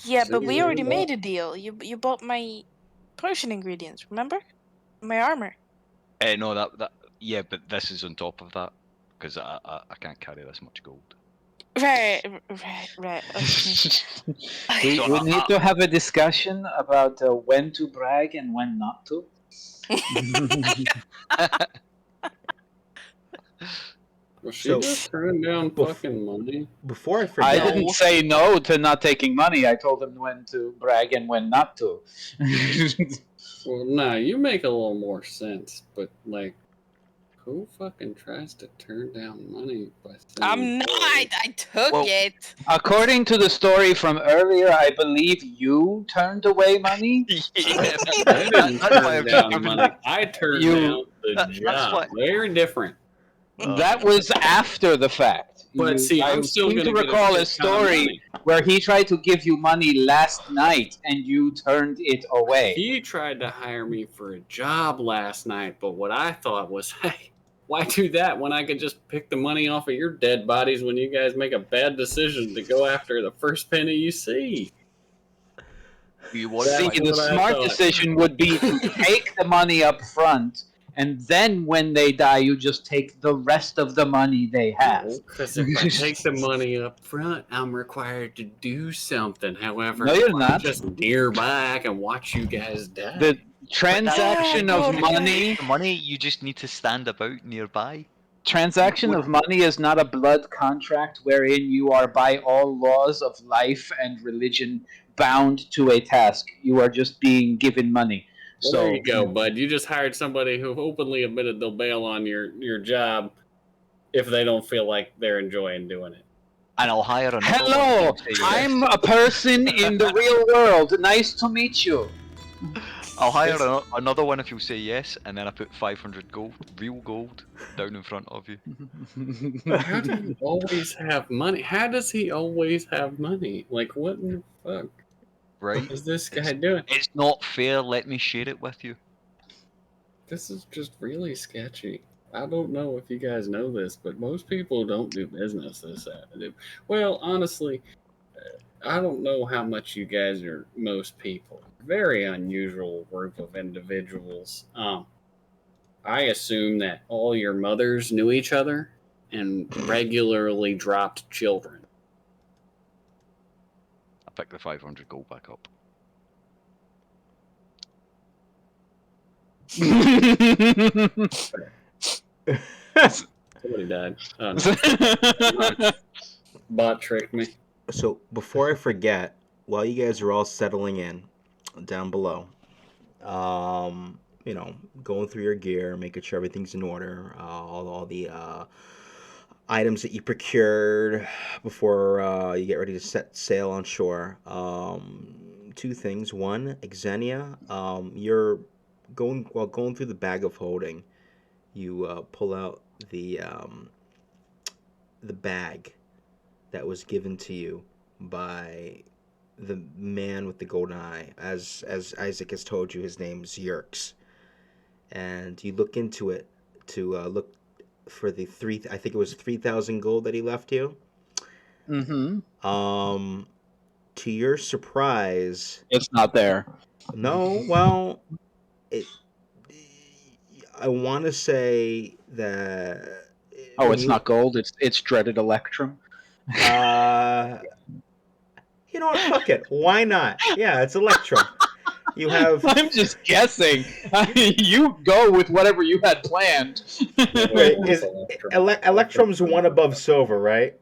Yeah, So but we you already bought- made a deal. You bought my potion ingredients, remember? My armor. No, that yeah, but this is on top of that because I can't carry this much gold. Right. Okay. we So we need to have a discussion about when to brag and when not to. Well, she So- just turned down fucking money. Before I I forget, didn't say no to not taking money. I told him when to brag and when not to. Well, nah, you make a little more sense, but like, who fucking tries to turn down money by saying? I'm not. "Oh, I took Well, it. According to the story from earlier, I believe you turned away money. yeah, I didn't that's why turn I'm down just- money. I turned You- down the that's job. why- Very different. That was after the fact. But see, I'm still seem gonna to get recall a shit ton of story money. where he tried to give you money last night and you turned it away. He tried to hire me for a job last night, but what I thought was, hey, why do that when I could just pick the money off of your dead bodies when you guys make a bad decision to go after the first penny you see? You want That's See, my- the what I smart thought. decision would be to take the money up front, and then when they die, you just take the rest of the money they have. Because if I take the money up front, I'm required to do something. However, No, if you're I'm not. just nearby, I can watch you guys die. The transaction Ah, of good money, The money, you just need to stand about nearby. transaction of money is not a blood contract wherein you are by all laws of life and religion bound to a task. You are just being given money. Well, So there you go, bud. You just hired somebody who openly admitted they'll bail on your job if they don't feel like they're enjoying doing it. And I'll hire another hello, one. to say yes. I'm a person in the real world. Nice to meet you. I'll hire another one if you'll say yes, and then I put 500 gold, real gold, down in front of you. How do you always have money? How does he always have money? Like, what in the fuck Right? is this guy doing? It's not fair. Let me share it with you. This is just really sketchy. I don't know if you guys know this, but most people don't do business this avenue. Well, honestly, I don't know how much you guys are. Most people, very unusual group of individuals. I assume that all your mothers knew each other and regularly dropped children. I pick the 500 gold back up. Somebody died. Oh, no. Bot tricked me. so before I forget, while you guys are all settling in down below, going through your gear, making sure everything's in order, all the items that you procured before you get ready to set sail on shore. Two things. One, Xenia, you're going through the bag of holding. You pull out the bag that was given to you by the man with the golden eye. As Isaac has told you, his name's Yerks. And you look into it to look for the I think it was 3,000 gold that he left you. Mm-hmm. To your surprise, It's not there. no. Well, I want to say that. Oh, when it's not gold. It's dreaded electrum. You know what? Fuck it. Why not? Yeah, it's Electrum. You have. I'm just guessing. You go with whatever you had planned. Wait, Electrum's one above silver, right?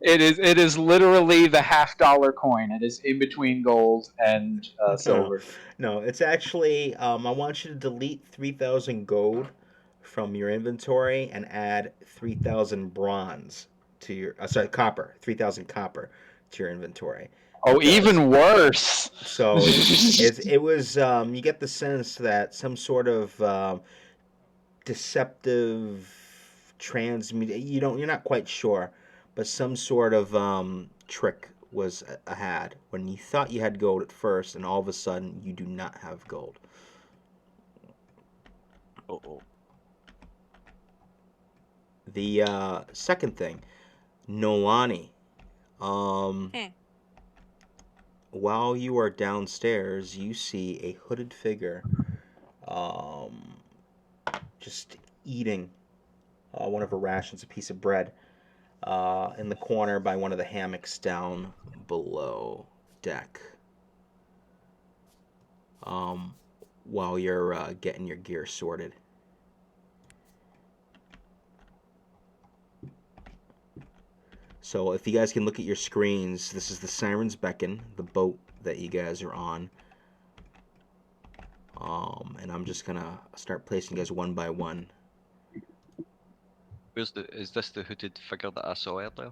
It is literally the $50 coin. It is in between gold and silver. No, it's actually. I want you to delete 3,000 gold from your inventory and add 3,000 bronze to your. Sorry, copper. 3,000 copper to your inventory. Oh, even worse. So it was. You get the sense that some sort of deceptive transmute. You're not quite sure, but some sort of trick was had when you thought you had gold at first, and all of a sudden you do not have gold. Uh-oh. The second thing, Nolani. While you are downstairs, you see a hooded figure, just eating one of her rations, a piece of bread, in the corner by one of the hammocks down below deck. While you're getting your gear sorted. So if you guys can look at your screens, this is the Siren's Beacon, the boat that you guys are on. And I'm just gonna start placing you guys one by one. Is this the hooded figure that I saw earlier?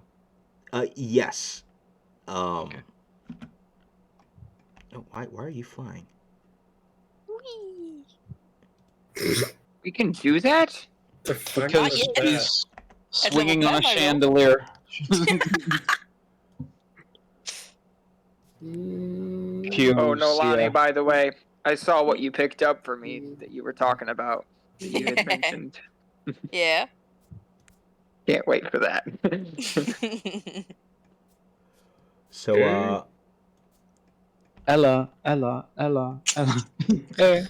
Yes. Okay. Oh, why are you flying? We can do that? The fuck Because is that? he's swinging level on a 10, I will. chandelier. Oh, Nolani, yeah. by the way, I saw what you picked up for me that you were talking about. That you had mentioned. Yeah. Can't wait for that. So, Ella. Hey.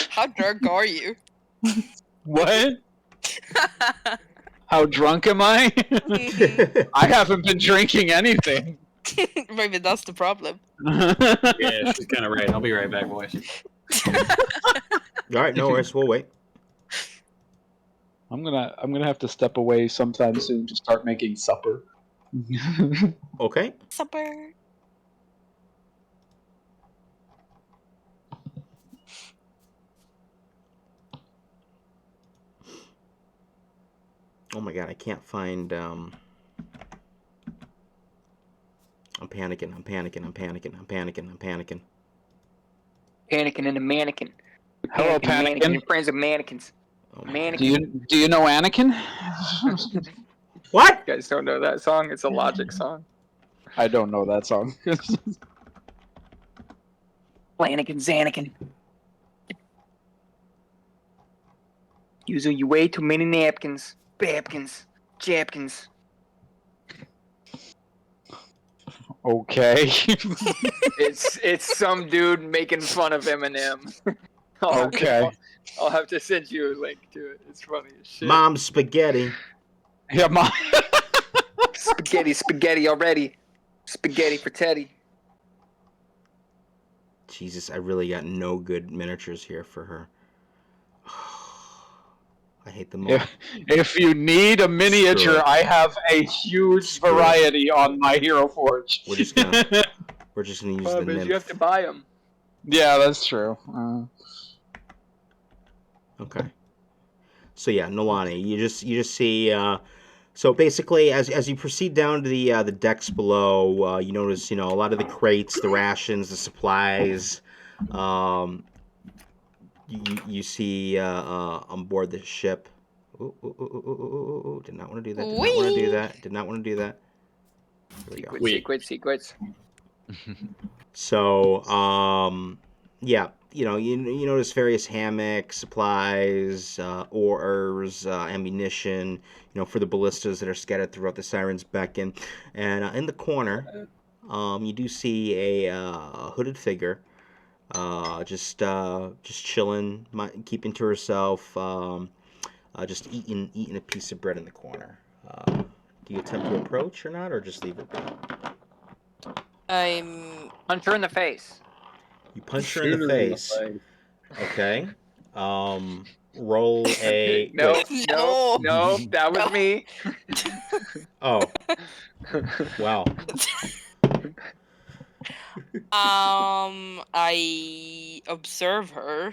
How drunk are you? What? How drunk am I? I haven't been drinking anything. Maybe that's the problem. Yeah, she's kind of right. I'll be right back, boys. all right, no worries, we'll wait. I'm gonna have to step away sometime soon to start making supper. Okay. Supper. Oh my god, I can't find. I'm panicking. Panicking in the mannequin. Hello, Mannequin. Panickin. Your friends are mannequins. Oh my Mannequin. Do you know Anakin? What? You guys don't know that song? It's a Logic song. I don't know that song. Flanagan Zanakin. Using you way too many napkins. Babkins. Japkins. Okay. It's some dude making fun of Eminem. Okay. I'll have to send you a link to it. It's funny as shit. Mom spaghetti. Yeah, Mom. Spaghetti already. Spaghetti for Teddy. Jesus, I really got no good miniatures here for her. I hate them all. If you need a miniature, Screw it. I have a huge Screw it. variety on my Hero Forge. We're just gonna use the nymph. You have to buy them. Yeah, that's true. Okay. So yeah, Nolani, you just see. So basically, as you proceed down to the decks below, you notice a lot of the crates, the rations, the supplies. You see on board the ship. Ooh, did not want to do that. Did not want to do that. Did not want to do that. Here we go. Secrets. So, yeah, you notice various hammocks, supplies, oars, ammunition, for the ballistas that are scattered throughout the Siren's Beacon. And in the corner, you do see a hooded figure, just chilling, keeping to herself, just eating a piece of bread in the corner. Do you attempt to approach or not, or just leave it be? Punch her in the face. You punch her in the face. Okay. Roll a. No, wait. no, that was me. Oh. Wow. I observe her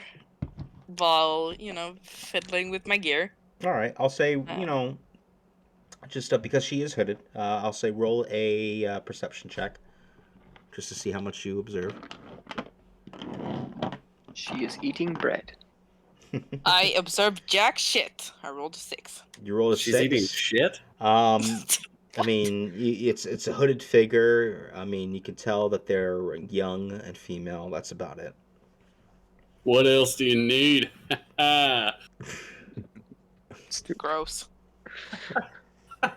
while, fiddling with my gear. All right. I'll say, just because she is hooded, I'll say roll a perception check, just to see how much you observe. She is eating bread. I observed jack shit. I rolled a 6. You roll a She's 6. eating shit? I mean, it's a hooded figure. I mean, you can tell that they're young and female. That's about it. What else do you need? It's too gross. I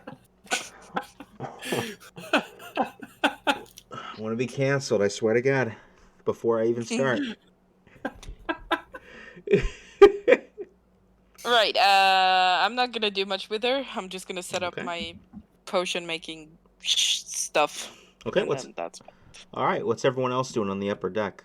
want to be canceled. I swear to God. Before I even start. Right. I'm not gonna do much with her. I'm just gonna set up Okay. my potion making stuff. Okay. And then that's All right. What's everyone else doing on the upper deck?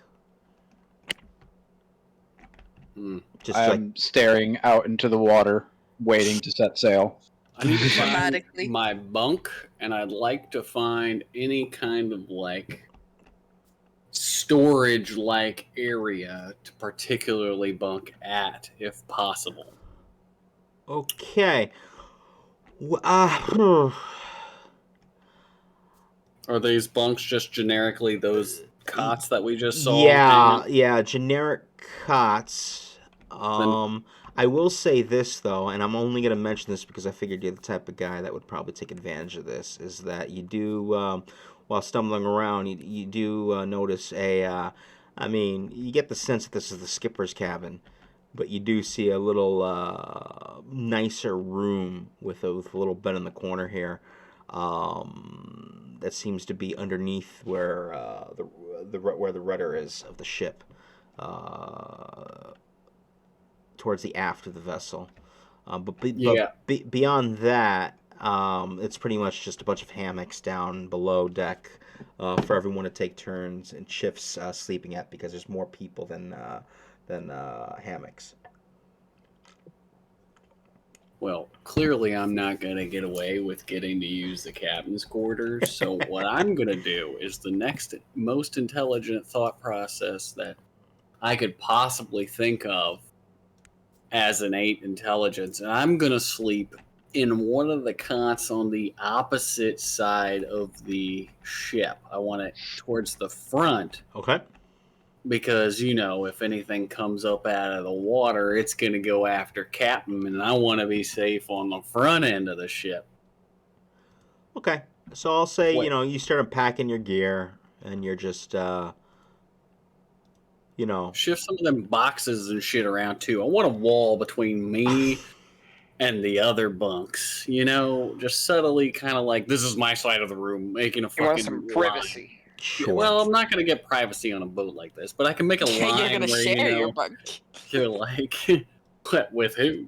Just I'm staring out into the water, waiting to set sail. I need to find Dramatically. my bunk, and I'd like to find any kind of like storage-like area to particularly bunk at, if possible. okay. Are these bunks just generically those cots that we just saw? Yeah, generic cots. I will say this though, and I'm only going to mention this because I figured you're the type of guy that would probably take advantage of this. Is that you do, while stumbling around, you do notice I mean, you get the sense that this is the skipper's cabin, but you do see a little nicer room with a little bed in the corner here. That seems to be underneath where where the rudder is of the ship, towards the aft of the vessel. Beyond that, it's pretty much just a bunch of hammocks down below deck for everyone to take turns and shifts sleeping at, because there's more people than hammocks. Well, clearly I'm not going to get away with getting to use the captain's quarters, so what I'm going to do is the next most intelligent thought process that I could possibly think of as an 8 intelligence, and I'm going to sleep in one of the cots on the opposite side of the ship. I want it towards the front. Okay. Because, you know, if anything comes up out of the water, it's going to go after Captain, and I want to be safe on the front end of the ship. Okay. So I'll say, What? you start unpacking your gear, and you're just, Shift some of them boxes and shit around, too. I want a wall between me and the other bunks, just subtly kind of like, this is my side of the room, making a fucking You want some line. privacy. Sure. Well, I'm not going to get privacy on a boat like this, but I can make a line You're gonna where, share your bunk. you're like, what, with who?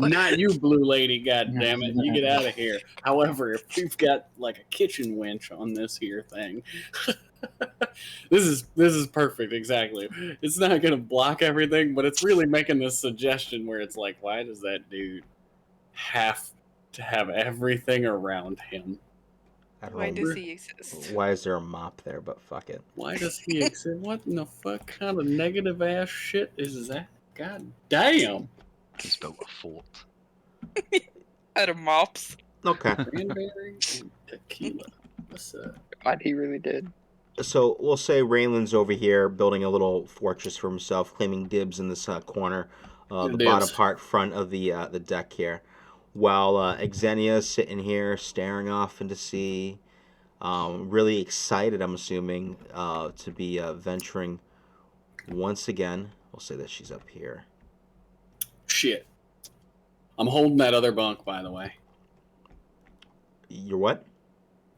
Not you, blue lady, goddammit. You get out of here. However, if we've got like a kitchen winch on this here thing, this is perfect, exactly. It's not going to block everything, but it's really making this suggestion where it's like, why does that dude have to have everything around him? Why does he exist? Why is there a mop there? But fuck it. Why does he exist? What in the fuck kind of negative ass shit is that? God damn. He's built a fort. Out of mops. Okay. Cranberry and tequila. What's up? God, he really did. So we'll say Raylan's over here building a little fortress for himself, claiming dibs in this corner, the Dibs. bottom part front of the deck here, while Xenia's sitting here staring off into sea, really excited, I'm assuming, to be venturing once again. We'll say that she's up here. Shit. I'm holding that other bunk, by the way. You're what?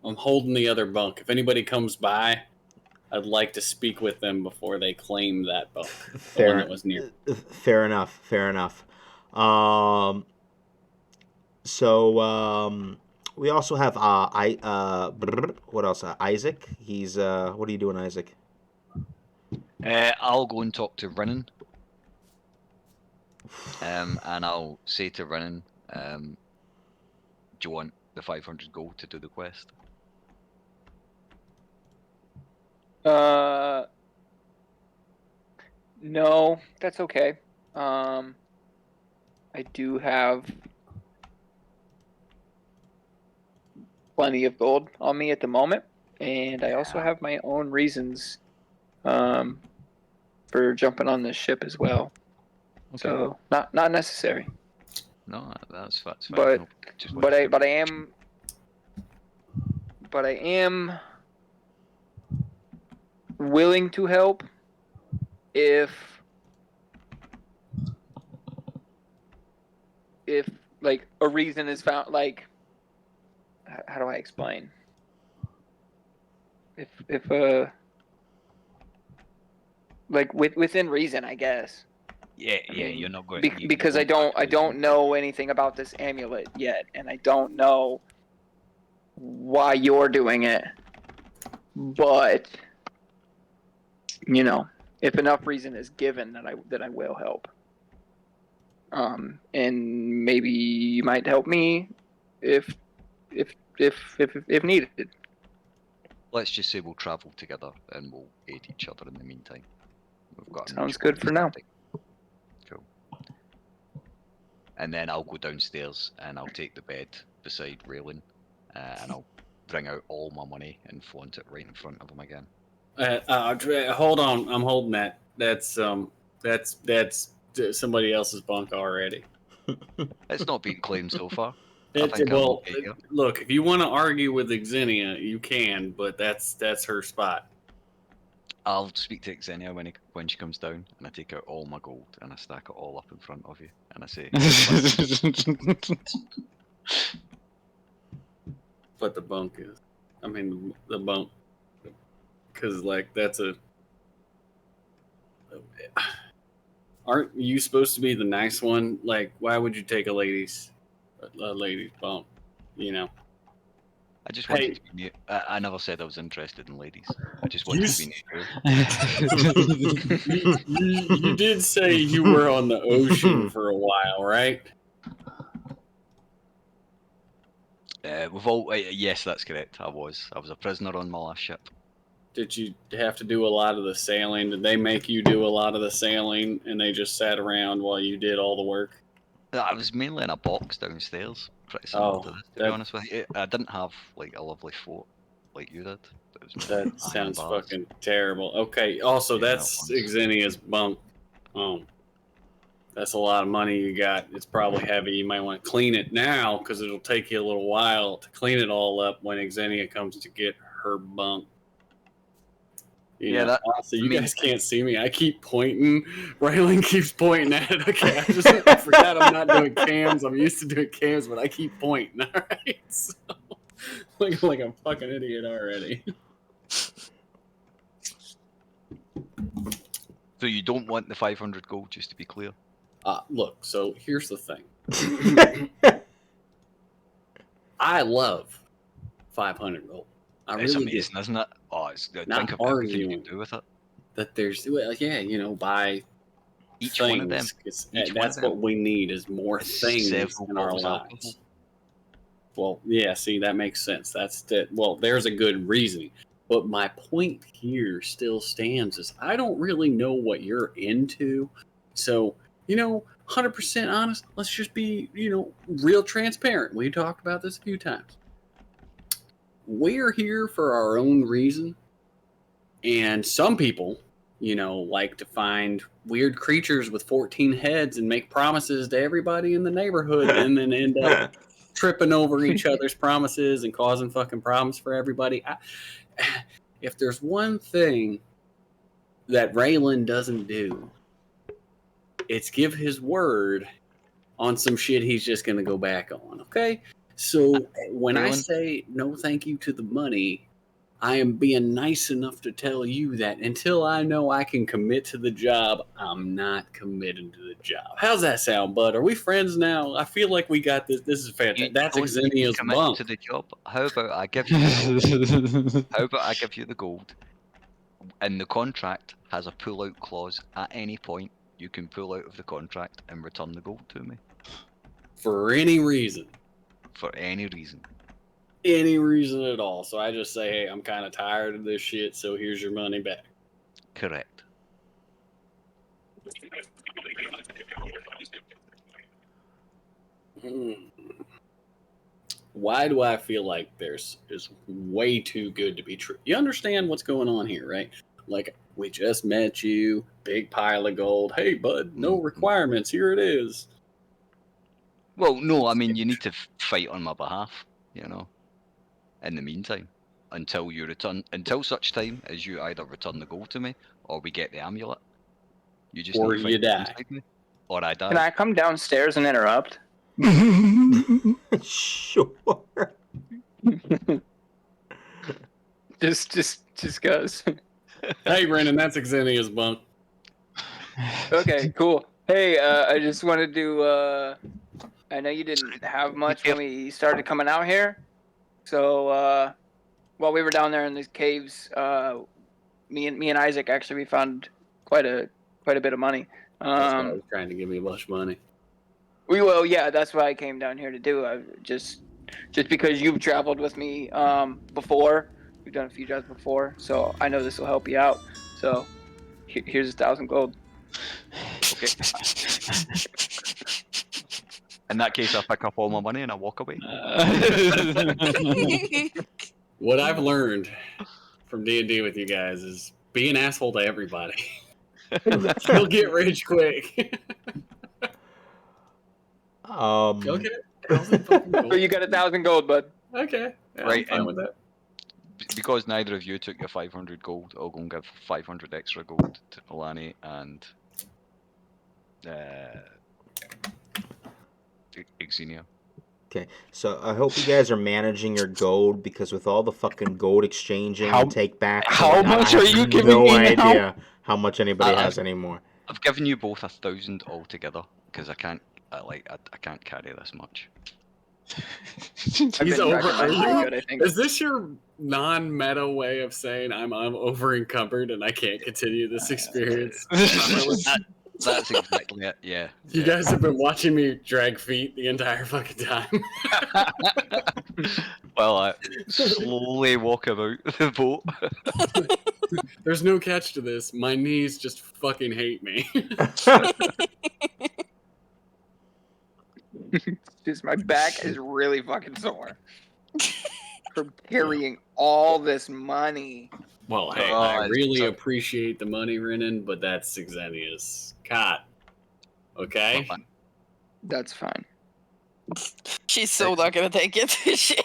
I'm holding the other bunk. If anybody comes by, I'd like to speak with them before they claim that bunk. The one that was near. Fair enough. So we also have what else? Isaac. He's what are you doing, Isaac? I'll go and talk to Rinnan. And I'll say to Rinnan, do you want the 500 gold to do the quest? No, that's okay. I do have plenty of gold on me at the moment, and I also have my own reasons for jumping on this ship as well. Okay. So not necessary. No, that's fine. But No, just but I am but I am willing to help if like a reason is found. Like, how do I explain? If like within reason, I guess. Yeah, I yeah, mean, you're not going because I don't know anything about this amulet yet, and I don't know why you're doing it. But you know, if enough reason is given, that I will help. And maybe you might help me if needed. Let's just say we'll travel together and we'll aid each other in the meantime. We've got a Sounds mutual good for now. understanding. Cool. And then I'll go downstairs and I'll take the bed beside Raylan, and I'll bring out all my money and flaunt it right in front of him again. Hold on, I'm holding that. That's somebody else's bunk already. It's not been claimed so far. I think I'm Well, okay here. look, if you want to argue with Xenia, you can, but that's her spot. I'll speak to Xenia when she comes down, and I take out all my gold and I stack it all up in front of you, and I say, But the bunk is, I mean, the bunk, because like that's a. Aren't you supposed to be the nice one? Like, why would you take a lady's bunk? You know. I just wanted to be near. I never said I was interested in ladies. I just wanted to be near you. You did say you were on the ocean for a while, right? Yes, that's correct. I was a prisoner on my last ship. Did you have to do a lot of the sailing? Did they make you do a lot of the sailing, and they just sat around while you did all the work? I was mainly in a box downstairs, pretty similar to this, to be honest with you. I didn't have like a lovely float like you did. It was That sounds fucking terrible. Okay, also that's Xenia's bunk. That's a lot of money you got. It's probably heavy. You might want to clean it now because it'll take you a little while to clean it all up when Xenia comes to get her bunk. So you guys can't see me. I keep pointing. Raylan keeps pointing at it. Okay, I forgot I'm not doing cams. I'm used to doing cams, but I keep pointing. All right, so looking like a fucking idiot already. So you don't want the 500 gold, just to be clear. Look. So here's the thing. I love 500 gold. It's amazing, isn't it? Oh, think of everything you can do with it. That there's, buy each things. one of them. That's what we need is more things in our lives. Well, yeah, see, that makes sense. There's a good reasoning. But my point here still stands is I don't really know what you're into. So, 100% honest, let's just be, real transparent. We talked about this a few times. We're here for our own reason. And some people, like to find weird creatures with 14 heads and make promises to everybody in the neighborhood and then end up tripping over each other's promises and causing fucking problems for everybody. If there's one thing that Raylan doesn't do, it's give his word on some shit he's just going to go back on, okay? So when I say no thank you to the money, I am being nice enough to tell you that until I know I can commit to the job, I'm not committing to the job. How's that sound, bud? Are we friends now? I feel like we got this. This is fantastic. That's Xenia's bunk. To the job. How about I give you the gold? And the contract has a pull-out clause. At any point, you can pull out of the contract and return the gold to me. For any reason. For any reason. Any reason at all. So I just say, hey, I'm kind of tired of this shit, so here's your money back. Correct. Why do I feel like this is way too good to be true? You understand what's going on here, right? Like, we just met you, big pile of gold. Hey, bud, no requirements. Here it is. Well, no, I mean, you need to fight on my behalf, in the meantime. until you return, until such time as you either return the gold to me or we get the amulet. You just Or need to you find it die. inside me, or I die. Can I come downstairs and interrupt? Sure. Just cause. Hey, Brennan, that's Xenia's bunk. Okay, cool. Hey, I just wanted to. I know you didn't have much when we started coming out here, so while we were down there in these caves, me and Isaac actually we found quite a bit of money. That's why I was trying to give me a bunch of money. Yeah, that's what I came down here to do. I just because you've traveled with me before, we've done a few jobs before, so I know this will help you out. So here's 1,000 gold. Okay. In that case, I pick up all my money and I walk away. What I've learned from D&D with you guys is be an asshole to everybody. You'll get rich quick. Okay. So you got 1,000 gold, bud. Okay. Yeah, Right, I'm fine and- with that. Because neither of you took your 500 gold, I'll go and give 500 extra gold to Alani and Xenia. Okay, so I hope you guys are managing your gold because with all the fucking gold exchanging How- and take back, how much are you giving no me now? idea how much anybody I've- has anymore. I've given you both 1,000 altogether because I can't carry this much. I've He's been over racking mine pretty good, I think. Is this your non-meta way of saying I'm over encumbered and I can't continue this experience? That's exactly it. Yeah. You guys have been watching me drag feet the entire fucking time. Well, I slowly walk about the boat. There's no catch to this. My knees just fucking hate me. Just my back is really fucking sore from carrying all this money. Well, hey, Oh, I it's really so- appreciate the money, Renan, but that's Xenia's cot. Okay? Fine. That's fine. She's so not gonna take it. Shit.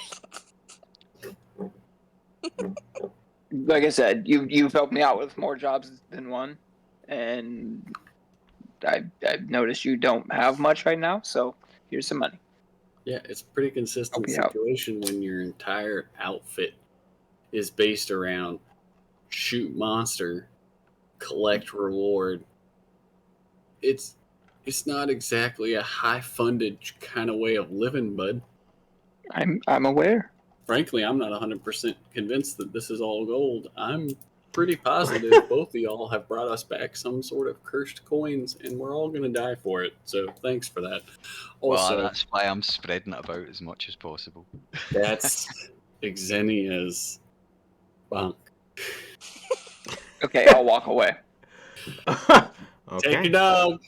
Like I said, you've helped me out with more jobs than one, and I've noticed you don't have much right now. So here's some money. Yeah, it's a pretty consistent Help you out. situation when your entire outfit is based around shoot monster, collect reward. It's not exactly a high-funded kind of way of living, bud. I'm aware. Frankly, I'm not 100% convinced that this is all gold. I'm pretty positive both of y'all have brought us back some sort of cursed coins, and we're all going to die for it. So thanks for that. Also, Well, that's why I'm spreading it about as much as possible. that's Xenia's bunk. Okay, I'll walk away. Take Okay. it down.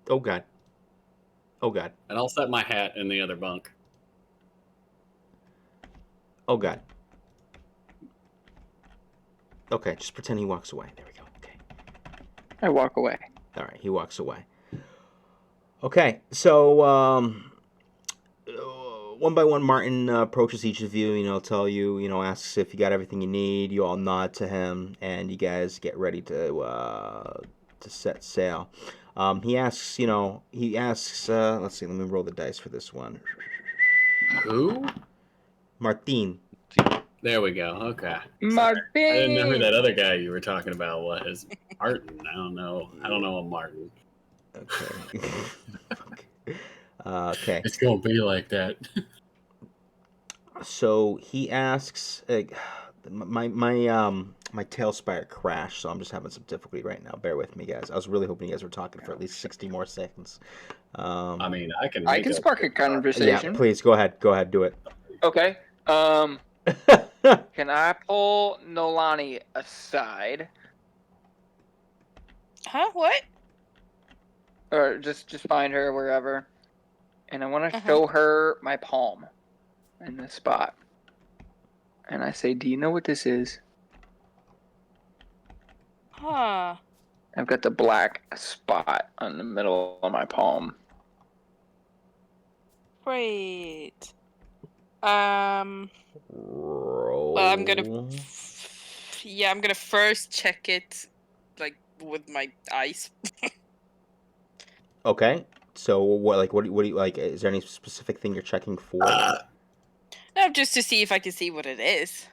Oh god. Oh god. And I'll set my hat in the other bunk. Oh god. Okay, just pretend he walks away. There we go. Okay. I walk away. All right, he walks away. Okay, so one by one, Martin approaches each of you. Tell you, asks if you got everything you need. You all nod to him, and you guys get ready to set sail. He asks. Let's see. Let me roll the dice for this one. Who? Martin. There we go. Okay. Martin. I didn't know who that other guy you were talking about was. Martin. I don't know a Martin. Okay. Fuck. Okay. It's gonna be like that. So he asks, my tail spire crashed, so I'm just having some difficulty right now. Bear with me, guys. I was really hoping you guys were talking for at least 60 more seconds. I mean, I can. I make can up- spark a conversation. Yeah, please go ahead. Go ahead, do it. Okay. Can I pull Nolani aside, Huh? What? or just find her wherever, and I want to Uh-huh. show her my palm in this spot, and I say, "Do you know what this is?" Huh. I've got the black spot on the middle of my palm. Great. Roll. Well, I'm gonna. Yeah, I'm gonna first check it, like with my eyes. Okay. So what do you like? Is there any specific thing you're checking for? No, just to see if I can see what it is.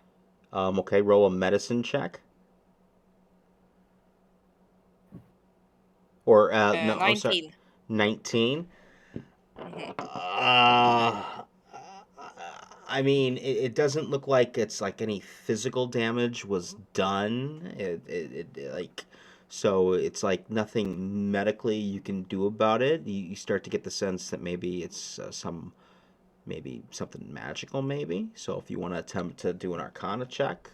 Okay. Roll a medicine check. Or no, I'm sorry. 19. 19. Mhm. I mean, it doesn't look like it's like any physical damage was done. Like, so it's like nothing medically you can do about it. You start to get the sense that maybe it's maybe something magical, maybe. So if you want to attempt to do an Arcana check.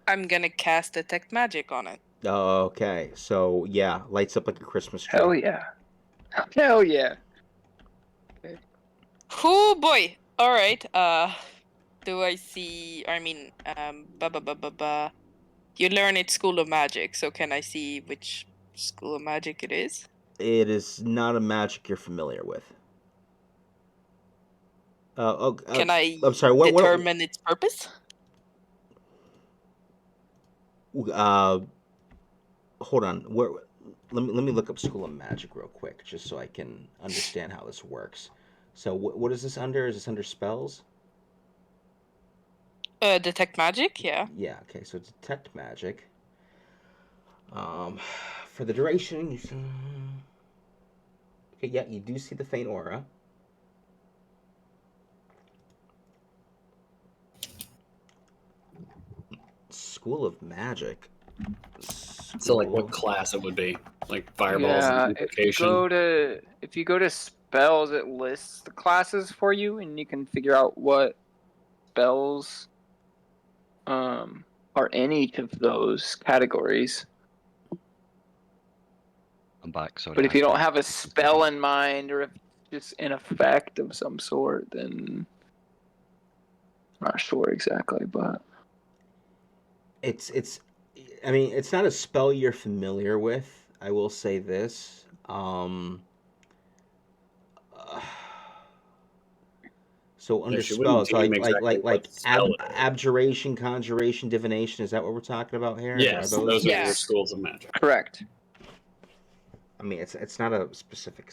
I'm gonna cast Detect Magic on it. Okay, so yeah, lights up like a Christmas tree. Hell yeah. Hell yeah. Oh boy! Alright, do I see. I mean, you learn at School of Magic, so can I see which School of Magic it is? It is not a magic you're familiar with. Can I I'm sorry. determine its purpose? Hold on. Let me look up School of Magic real quick, just so I can understand how this works. So what is this under? Is this under spells? Detect Magic, yeah. Yeah. Okay. So detect magic. For the duration. Okay. Yeah, you do see the faint aura. School of Magic. So, like, what class it would be? Like fireballs Yeah, and invocation. if you go to spells, it lists the classes for you, and you can figure out what spells are in each of those categories. I'm back. Sorry. But if I you don't can't- have a spell in mind, or if it's just an effect of some sort, then I'm not sure exactly. But It's I mean, it's not a spell you're familiar with. I will say this. So under she wouldn't spells, deem exactly what spell it is. abjuration, conjuration, divination. Is that what we're talking about here? Yes, Are those are your Yes. schools of magic. correct. I mean, it's not a specific.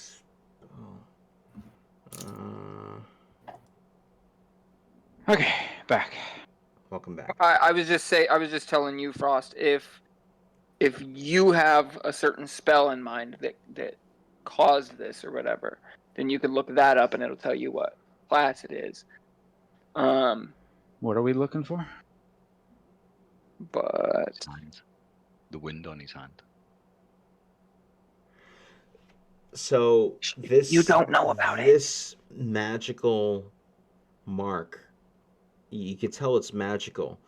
Uh, Okay, back. welcome back. I was just telling you, Frost, if you have a certain spell in mind that caused this or whatever, then you can look that up and it'll tell you what class it is. What are we looking for? But His hand. The wound on his hand. So this You don't know about it. This magical mark, you can tell it's magical,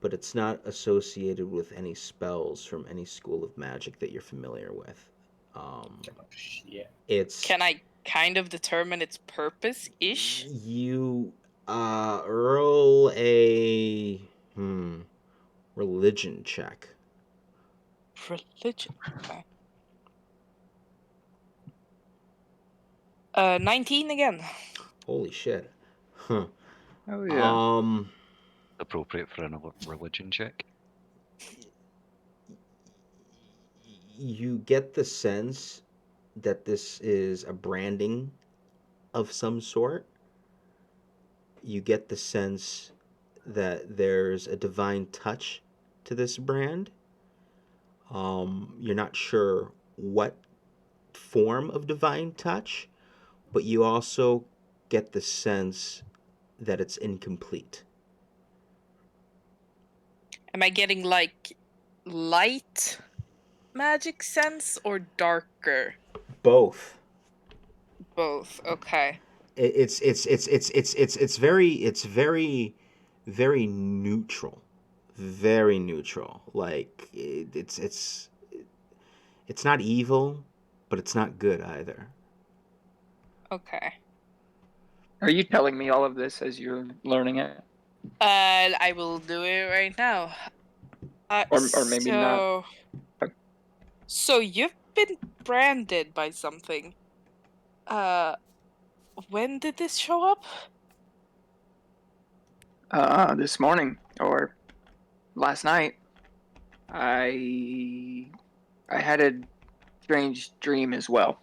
but it's not associated with any spells from any school of magic that you're familiar with. Yeah. It's Can I kind of determine its purpose ish? you roll a religion check. Religion. Okay. 19 again. Holy shit. Huh. Oh yeah. Appropriate for a religion check. You get the sense that this is a branding of some sort. You get the sense that there's a divine touch to this brand. You're not sure what form of divine touch, but you also get the sense that it's incomplete. Am I getting like light magic sense or darker? Both. Both. Okay. It's very neutral, very neutral. Like it's not evil, but it's not good either. Okay. Are you telling me all of this as you're learning it? I will do it right now. Or maybe not. So you've been branded by something. when did this show up? This morning or last night. I had a strange dream as well.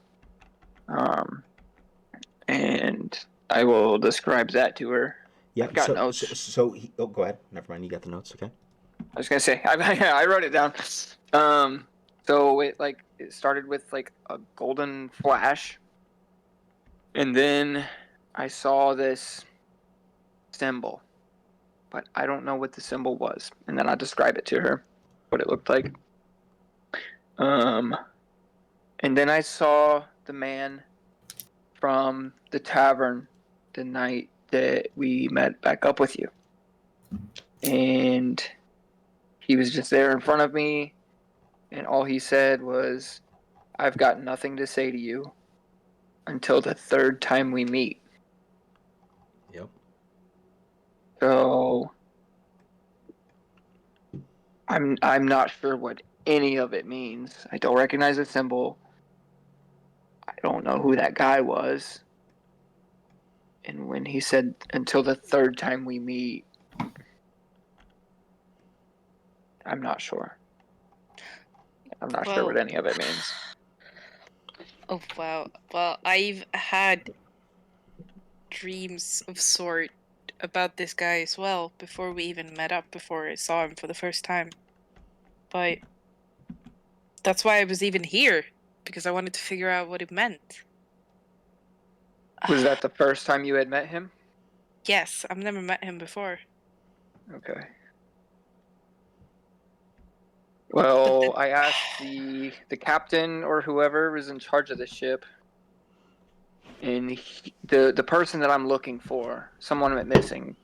And I will describe that to her. Yeah. I've got notes. Oh, go ahead. Never mind. You got the notes. Okay. I was gonna say I wrote it down. So it started with like a golden flash, and then I saw this symbol, but I don't know what the symbol was. And then I describe it to her, what it looked like. And then I saw the man from the tavern the night that we met back up with you, and he was just there in front of me, and all he said was, "I've got nothing to say to you until the third time we meet." Yep. So I'm not sure what any of it means. I don't recognize the symbol. I don't know who that guy was. And when he said until the third time we meet, I'm not sure. I'm not sure what Well, any of it means. oh wow. Well, I've had dreams of sort about this guy as well before we even met up, before I saw him for the first time. But that's why I was even here, because I wanted to figure out what it meant. Was that the first time you had met him? Yes, I've never met him before. Okay. Well, I asked the captain or whoever was in charge of the ship, and the person that I'm looking for, someone went missing,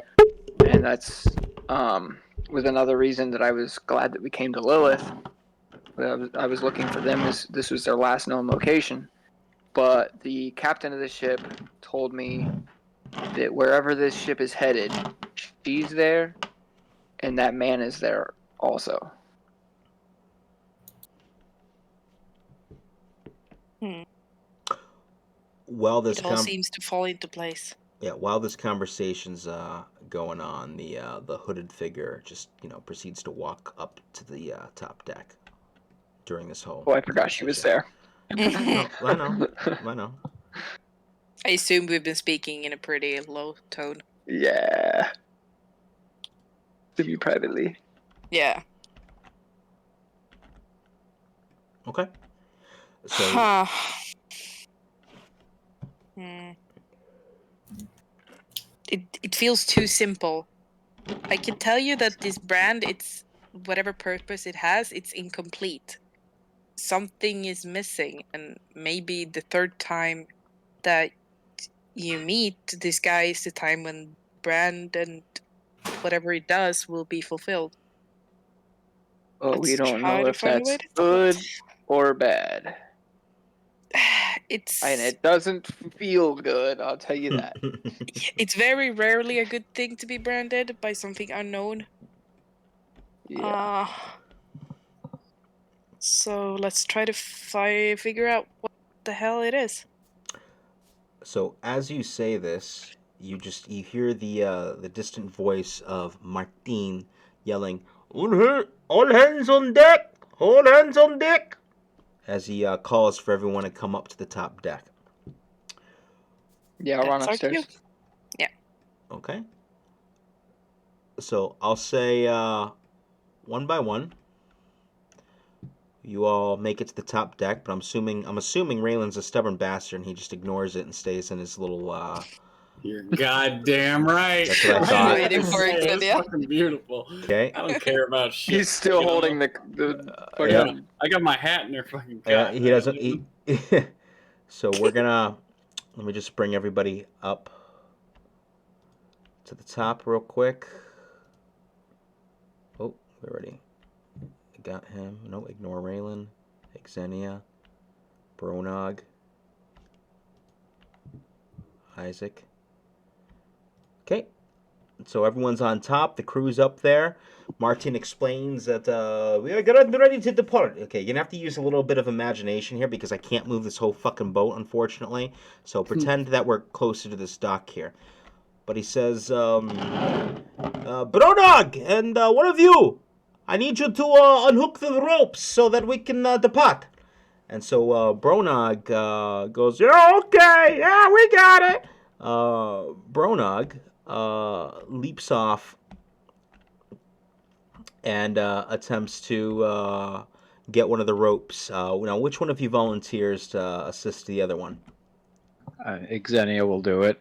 and that's was another reason that I was glad that we came to Lilith. I was looking for them. This was their last known location, but the captain of the ship told me that wherever this ship is headed, she's there, and that man is there also. While this It all seems to fall into place. while this conversation's going on, the hooded figure just proceeds to walk up to the top deck during this whole. Oh, I forgot she was there. No, I know. I know. I assume we've been speaking in a pretty low tone. Yeah. To me privately. Yeah. Okay. So. Huh. It feels too simple. I can tell you that this brand, it's whatever purpose it has, it's incomplete. Something is missing, and maybe the third time that you meet this guy is the time when brand and whatever it does will be fulfilled. But we Let's don't try know to if find a that's way to do good it. or bad. It's And it doesn't feel good, I'll tell you that. it's very rarely a good thing to be branded by something unknown. Yeah. So let's try to figure out what the hell it is. So as you say this, you hear the distant voice of Martin yelling, All hands on deck! All hands on deck!" as he calls for everyone to come up to the top deck. Yeah, I'll run That's our upstairs. cue. Yeah. Okay. So I'll say one by one. You all make it to the top deck, but I'm assuming Raylan's a stubborn bastard and he just ignores it and stays in his little. You're goddamn right. That's what I thought. Waiting for it, It's yeah. fucking beautiful. Okay. I don't care about shit. He's still you know? holding the fucking... I got my hat in their fucking Yeah, cotton. he doesn't. So we're gonna. Let me just bring everybody up to the top real quick. Oh, we already got him. No, ignore Raylan, Xenia, Bronog, Isaac. Okay, So everyone's on top. The crew's up there. Martin explains that we are getting ready to depart. Okay, you're gonna have to use a little bit of imagination here because I can't move this whole fucking boat, unfortunately. So pretend that we're closer to this dock here. But he says, Brodog, and one of you, I need you to unhook the ropes so that we can depart. And so Bronog goes, yeah, okay, yeah, we got it. Bronog leaps off and attempts to get one of the ropes. Now, which one of you volunteers to assist the other one? Xenia will do it.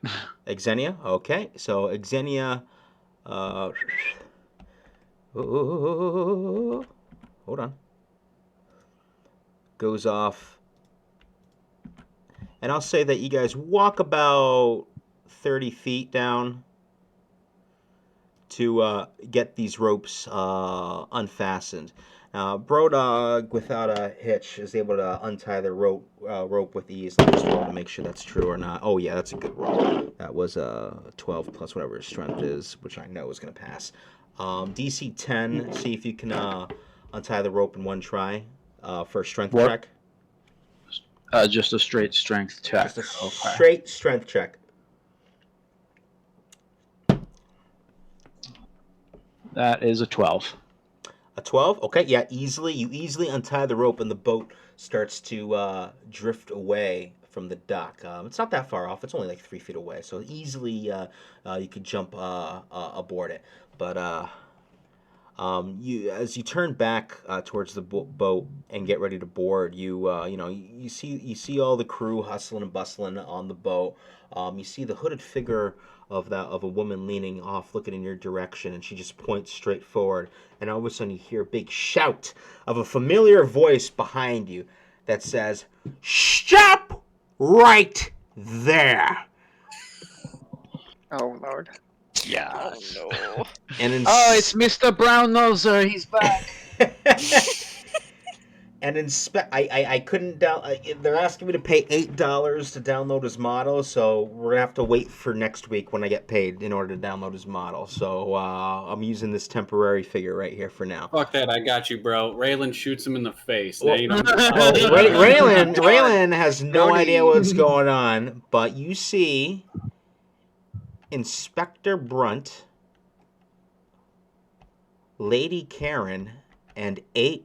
Xenia? Okay, so Xenia... hold on. Goes off. And I'll say that you guys walk about 30 feet down to get these ropes unfastened. Now, Brodog, without a hitch, is able to untie the rope with ease. Let me just roll to make sure that's true or not. Oh, yeah, that's a good roll. That was 12 plus whatever his strength is, which I know is going to pass. DC 10, see if you can untie the rope in one try for a strength check. Just a straight strength check. Just a straight strength check. That is a 12. A 12? Okay, yeah, easily. You easily untie the rope and the boat starts to drift away from the dock. It's not that far off. It's only like 3 feet away. So easily you could jump aboard it. But as you turn back towards the boat and get ready to board, you see all the crew hustling and bustling on the boat. You see the hooded figure of a woman leaning off, looking in your direction, and she just points straight forward. And all of a sudden, you hear a big shout of a familiar voice behind you that says, "Stop right there!" Oh Lord. Yeah. Oh no. And it's Mr. Brown Noser. He's back. And I couldn't down. They're asking me to pay $8 to download his model, so we're gonna have to wait for next week when I get paid in order to download his model. So I'm using this temporary figure right here for now. Fuck that, I got you, bro. Raylan shoots him in the face. Well, Now you don't Raylan has no idea what's going on, but you see Inspector Brunt, Lady Karen, and 8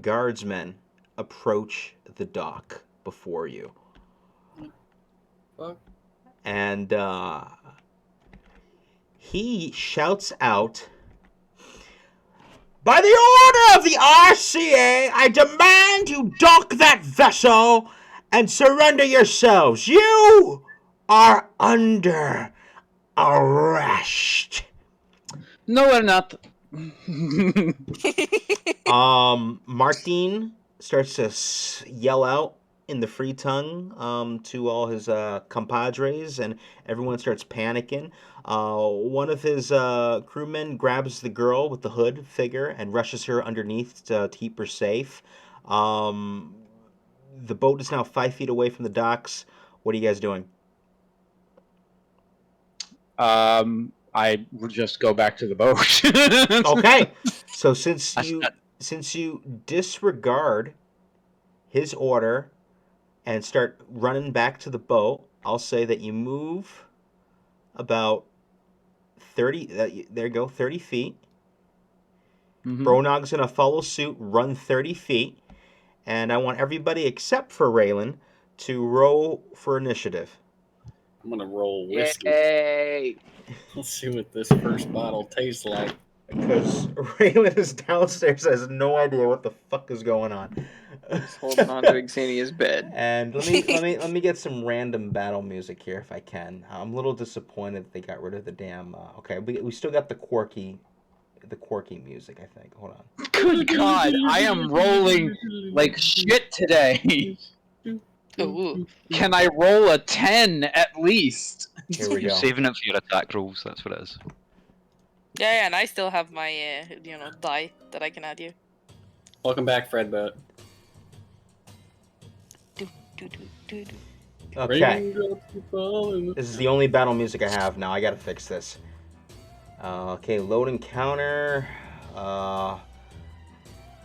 guardsmen approach the dock before you. Fuck. And he shouts out, "By the order of the RCA, I demand you dock that vessel and surrender yourselves. You are under arrest." No, we're not. Martin starts to yell out in the free tongue to all his compadres, and everyone starts panicking. One of his crewmen grabs the girl with the hood figure and rushes her underneath to keep her safe. The boat is now 5 feet away from the docks. What are you guys doing? I would just go back to the boat. Okay, so since you disregard his order and start running back to the boat, I'll say that you move about 30. There you go, 30 feet. Mm-hmm. Bronog's gonna follow suit, run 30 feet, and I want everybody except for Raylan to roll for initiative. I'm gonna roll whiskey. Yay! Let's see what this first bottle tastes like. Because Raylan is downstairs, has no idea what the fuck is going on. Just holding on to Xenia's bed. And let me get some random battle music here if I can. I'm a little disappointed that they got rid of the damn. Okay, we still got the quirky music. I think. Hold on. Good God, I am rolling like shit today. Ooh. Can I roll a 10 at least? Here we You're go. saving it for your attack rolls, that's what it is. Yeah, and I still have my die that I can add you. Welcome back, Fredbot. Okay. This is the only battle music I have now. I gotta fix this. Okay, load encounter.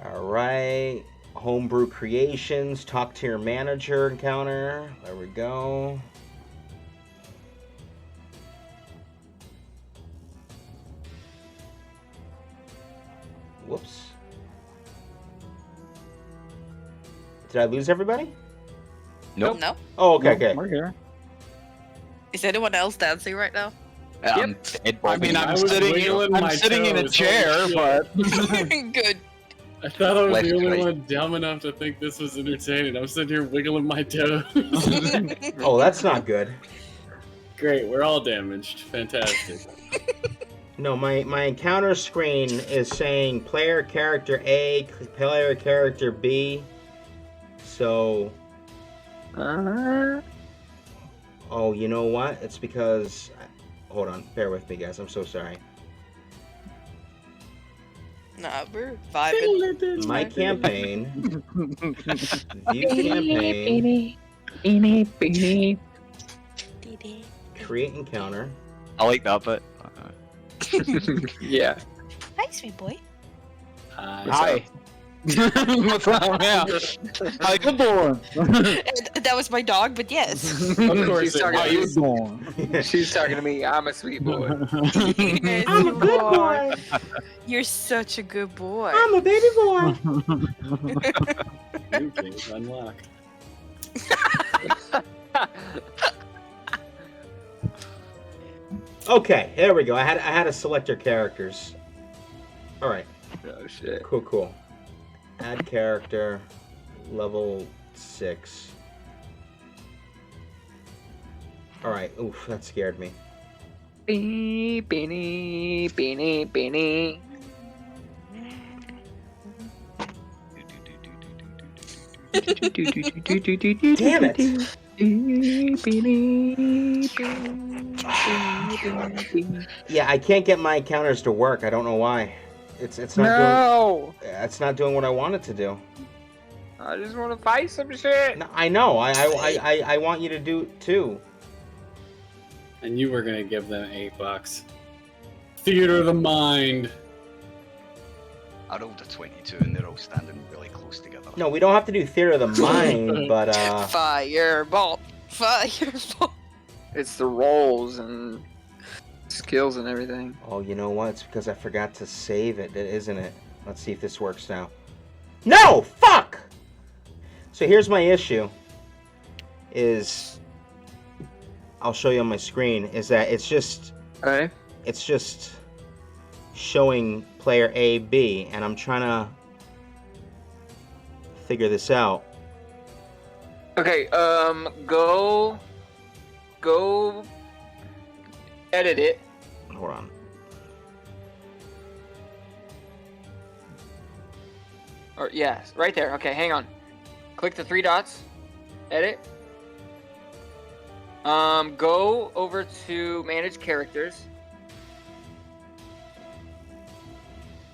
Alright. Homebrew creations. Talk to your manager encounter. There we go. Whoops. Did I lose everybody? Nope. No. Oh, okay, okay. We're here. Is anyone else dancing right now? I'm dead I mean, I I'm was sitting. wiggling my I'm sitting in a toes, chair, holy but Good. I thought I was Left the to only right. one dumb enough to think this was entertaining. I'm sitting here wiggling my toes. Oh, that's not good. Great, we're all damaged. Fantastic. No, my encounter screen is saying player character A, player character B. So, oh, you know what? It's because, hold on, bear with me, guys. I'm so sorry. Nah, we're vibing. My campaign, view campaign, create encounter. I like that bit. Yeah. Hi, sweet boy. hi. What's up? Yeah. Hi, good boy. That was my dog, but yes. Of course She's it talking How to was. you doing? She's talking to me. I'm a sweet boy. I'm a good boy. You're such a good boy. I'm a baby boy. New things unlocked. Okay, there we go. I had to select your characters. All right. Oh shit. Cool. Add character, level 6. All right. Oof, that scared me. Beanie, beanie, beanie, beanie. Damn it! Yeah, I can't get my encounters to work. I don't know why. It's not No! doing. It's not doing what I want it to do. I just want to fight some shit. No, I know. I want you to do it too. And you were gonna give them $8. Theater of the mind. I rolled a 22 and they're all standing really close together. No, we don't have to do theater of the mind, but Fireball. Fireball. It's the rolls and skills and everything. oh, you know what? It's because I forgot to save it, isn't it? Let's see if this works now. No, fuck. So here's my issue. Is I'll show you on my screen. Is that it's just showing player A, B, and I'm trying to figure this out. Okay, go edit it. Hold on. Or yes, right there. Okay, hang on. Click the 3 dots. Edit. Go over to manage characters.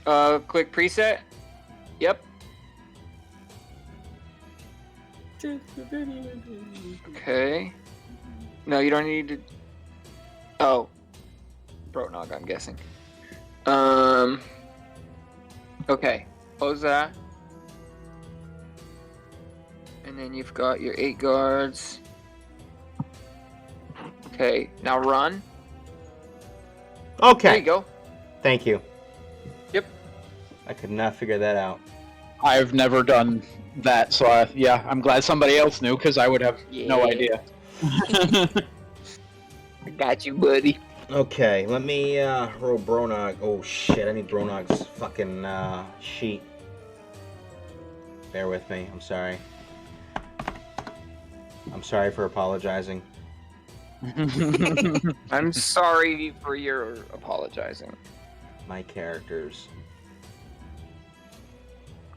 Click preset. Yep. Okay. No, you don't need to. Oh. Brotnog, I'm guessing. Okay. Close that. And then you've got your 8 guards. Okay, now run. Okay. There you go. Thank you. Yep. I could not figure that out. I've never done that, so yeah, I'm glad somebody else knew because I would have no Yeah. idea. I got you, buddy. Okay, let me roll Bronog. Oh shit, I need Bronog's fucking sheet. Bear with me, I'm sorry. I'm sorry for apologizing. I'm sorry for your apologizing. My characters.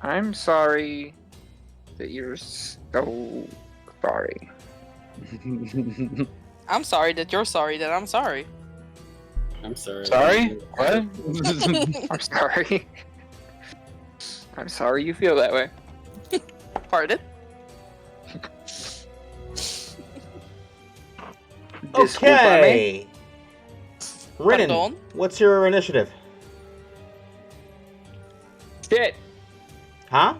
I'm sorry that you're so sorry. I'm sorry that you're sorry that I'm sorry. I'm sorry. Sorry? What? I'm sorry. I'm sorry you feel that way. Pardon? Disculpame. Okay. Rinnan, Pardon? what's your initiative? Shit. Huh?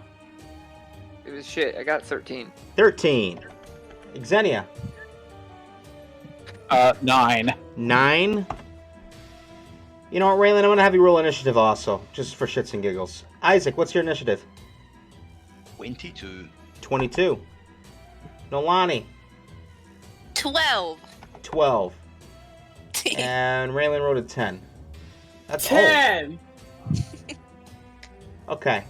It was shit. I got 13. 13. Xenia, 9. 9. You know what, Raylan? I'm going to have you roll initiative also, just for shits and giggles. Isaac, what's your initiative? 22. 22. Nolani, 12. 12. And Raylan rolled a 10. That's 10! Okay.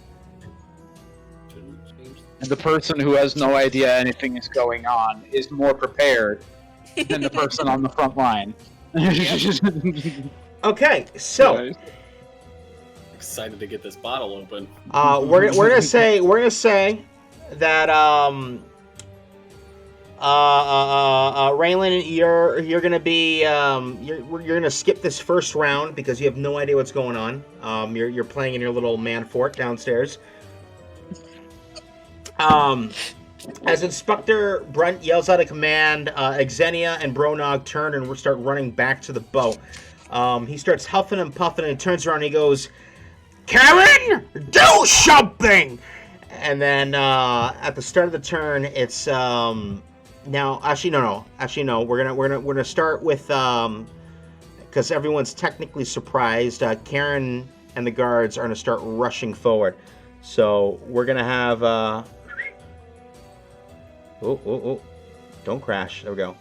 And the person who has no idea anything is going on is more prepared than the person on the front line. Okay, so Excited to get this bottle open. we're gonna say that Raylan, you're gonna be you're gonna skip this first round because you have no idea what's going on. You're playing in your little man fort downstairs. As Inspector Brunt yells out a command, Xenia and Bronog turn and start running back to the boat. He starts huffing and puffing and turns around and he goes, "Karen, do something!" And then at the start of the turn, it's now. Actually, no. We're gonna start with because everyone's technically surprised. Karen and the guards are gonna start rushing forward. So we're gonna have. Oh! Don't crash. There we go.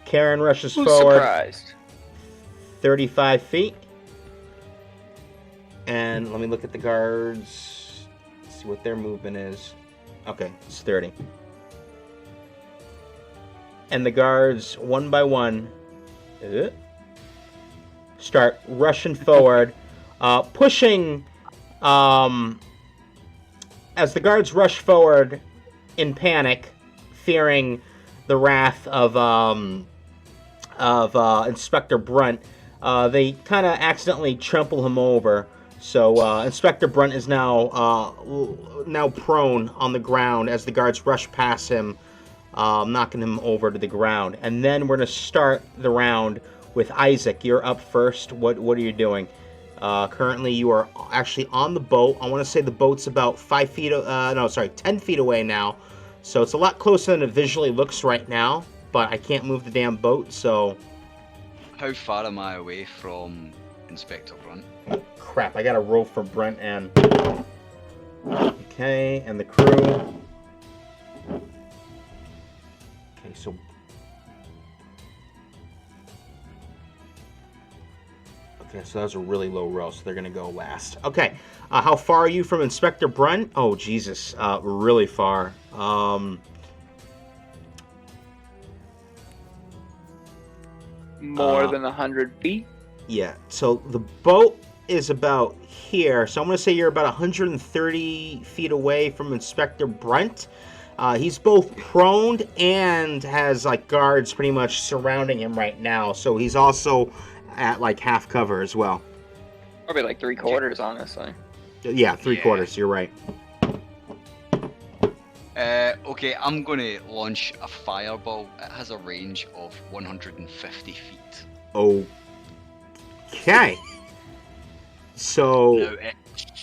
Karen rushes Who's forward. surprised? 35 feet. And let me look at the guards. See what their movement is. Okay, it's 30. And the guards, one by one, start rushing forward, pushing. As the guards rush forward in panic, fearing the wrath of Inspector Brunt, they kind of accidentally trample him over. So Inspector Brunt is now prone on the ground as the guards rush past him, knocking him over to the ground. And then we're going to start the round with Isaac. You're up first. What are you doing? Currently, you are actually on the boat. I want to say the boat's about 10 feet away now. So it's a lot closer than it visually looks right now. But I can't move the damn boat, so... How far am I away from Inspector Brunt? Crap, I gotta roll for Brent and... Okay, and the crew. Okay, so... Okay, so that was a really low roll, so they're gonna go last. Okay, how far are you from Inspector Brunt? Oh, Jesus, really far. More than 100 feet? Yeah, so the boat is about here, so I'm going to say you're about 130 feet away from Inspector Brunt. He's both prone and has, like, guards pretty much surrounding him right now, so he's also at, like, half cover as well. Probably like 3/4, honestly. Yeah, 3/4, you're right. Okay, I'm going to launch a fireball. It has a range of 150 feet. Okay. So... Now,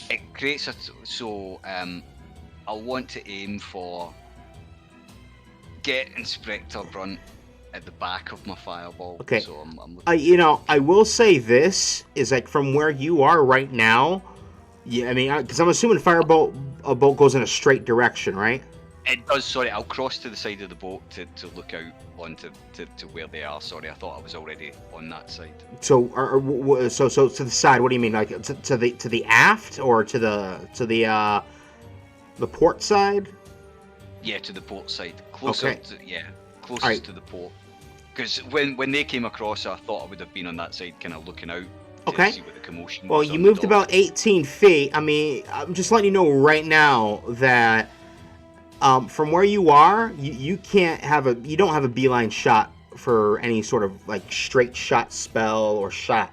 it creates a... So, I'll want to aim for... Get Inspector Brunt at the back of my fireball. Okay. So I'm looking... You know, I will say this, is like from where you are right now... Yeah, I mean, because I'm assuming a boat goes in a straight direction, right? It does, sorry, I'll cross to the side of the boat to look out onto to where they are. Sorry, I thought I was already on that side. So, so to the side. What do you mean, like to the aft or to the port side? Yeah, to the port side, closer. Okay. Closest Right. to the port. Because when they came across, I thought I would have been on that side, kind of looking out to Okay. see what the commotion Well, was. you on the moved dock. about 18 feet. I mean, I'm just letting you know right now that from where you are, you don't have a beeline shot for any sort of like straight shot spell or shot.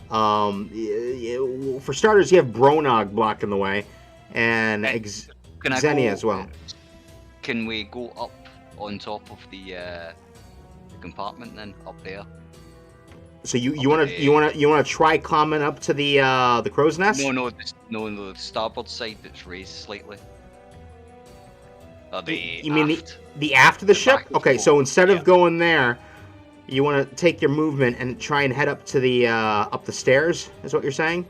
For starters, you have Bronog blocking the way, and Can I Xenia go- as well. Can we go up on top of the compartment then, up there? So you want to try climbing up to the crow's nest? No, the starboard side that's raised slightly. You mean the aft of the ship? back of the Okay, boat. so instead Yeah. of going there, you want to take your movement and try and head up to the up the stairs. Is what you're saying?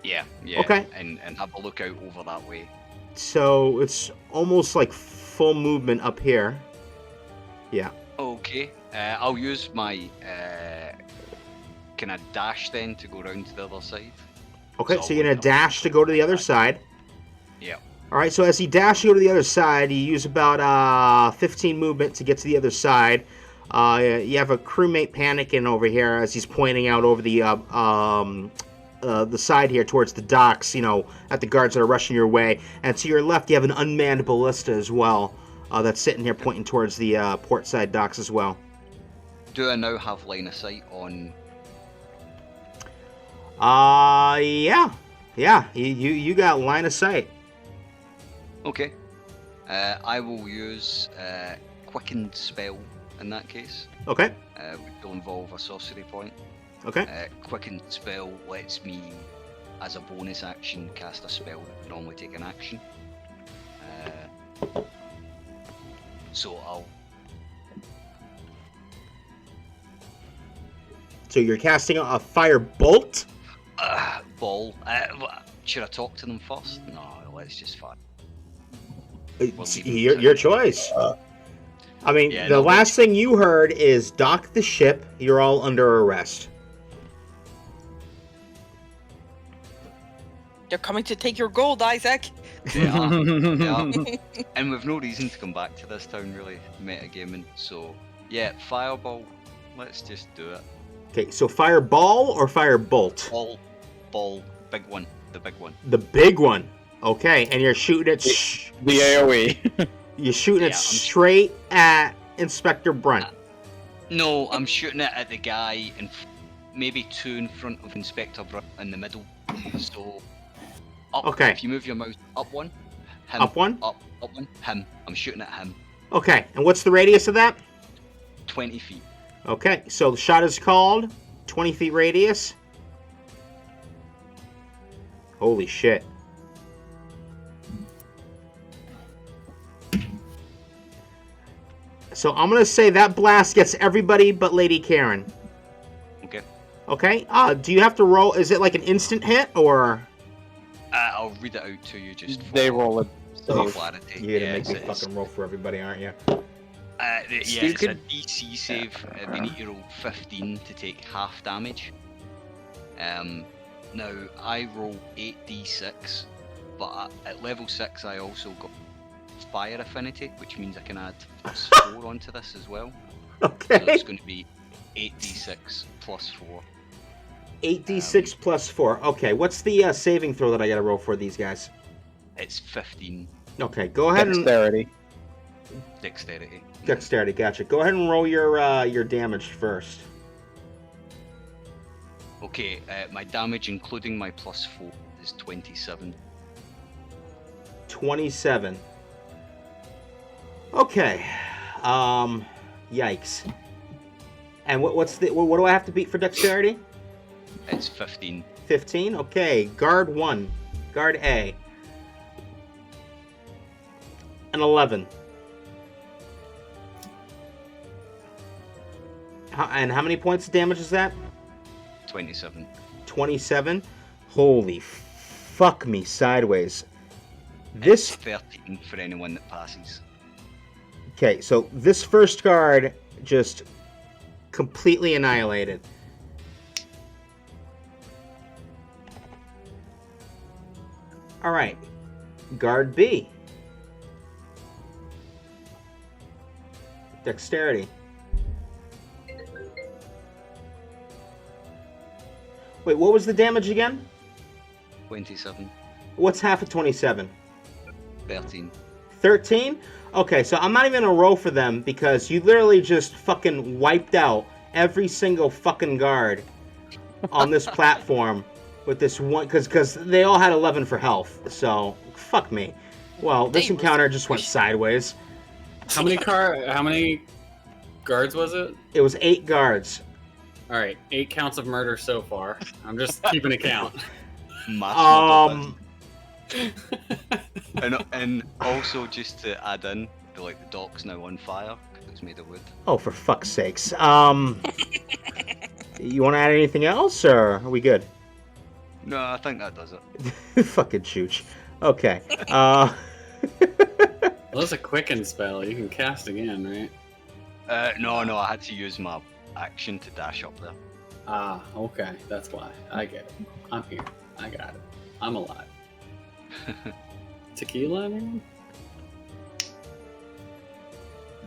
Yeah. Okay. And have a look out over that way. So it's almost like full movement up here. Yeah. Okay. I'll use my can I dash then to go round to the other side? Okay, So so you're gonna dash to go to the other side. Yeah. All right. So as you dash to go to the other side, you use about 15 movement to get to the other side. You have a crewmate panicking over here as he's pointing out over the side here towards the docks. You know, at the guards that are rushing your way. And to your left, you have an unmanned ballista as well. That's sitting here pointing towards the port side docks as well. Do I now have line of sight on? Yeah. You got line of sight. Okay. I will use Quickened Spell in that case. Okay. Which will involve a sorcery point. Okay. Quickened Spell lets me, as a bonus action, cast a spell that would normally take an action. So I'll... So you're casting a fire bolt? Ball. Should I talk to them first? No, let's just fire. It's your choice. I mean, Yeah, the no, last thing you heard is dock the ship. You're all under arrest. They're coming to take your gold, Isaac. Yeah. And we've no reason to come back to this town, really, metagaming. So, yeah, Fireball. Let's just do it. Okay, so fireball or fire bolt? Ball, big one, the big one. The big one. Okay, and you're shooting it. The AOE. You're shooting Yeah, it straight at Inspector Brunt. No, I'm shooting it at the guy, and maybe two in front of Inspector Brunt in the middle. So, up. Okay. If you move your mouse up one, him. Up one? Up one, him. I'm shooting at him. Okay, and what's the radius of that? 20 feet. Okay, so the shot is called. 20 feet radius. Holy shit. So I'm going to say that blast gets everybody but Lady Karen. Okay. Okay, do you have to roll? Is it like an instant hit, or? I'll read it out to you just for They roll it. Oh, clarity. You're going to Yeah, make me it's- fucking roll for everybody, aren't you? Yeah, Steve it's a could- DC save. They need to roll 15 to take half damage. Now, I roll 8d6, but at level 6 I also got fire affinity, which means I can add +4 onto this as well. So Okay. it's going to be 8d6 plus 4. 8d6 plus 4. Okay, what's the saving throw that I got to roll for these guys? It's 15 Okay, go ahead and... Dexterity. dexterity. Dexterity, gotcha. Go ahead and roll your damage first. Okay, my damage including my +4 is 27. 27. Okay. Yikes. And what do I have to beat for dexterity? It's 15. 15? Okay. Guard 1. Guard A. An 11. And how many points of damage is that? 27. 27? Holy fuck me sideways. This... It's 13 for anyone that passes. Okay, so this first guard just completely annihilated. Alright. Guard B. Dexterity. Wait, what was the damage again? 27. What's half of 27? 13. 13? Okay, so I'm not even gonna roll for them because you literally just fucking wiped out every single fucking guard on this platform with this one, because they all had 11 for health, so fuck me. Well, this encounter just went sideways. How many guards was it? It was 8 guards. All right, 8 counts of murder so far. I'm just keeping a count. Mass murder. And also just to add in, the dock's now on fire because it's made of wood. Oh, for fuck's sakes. You want to add anything else, or are we good? No, I think that does it. Fucking chooch. Okay. Well, that's a quicken spell. You can cast again, right? No, I had to use my action to dash up there. Ah, okay. That's why. I get it. I'm here. I got it. I'm alive. Tequila, anyone?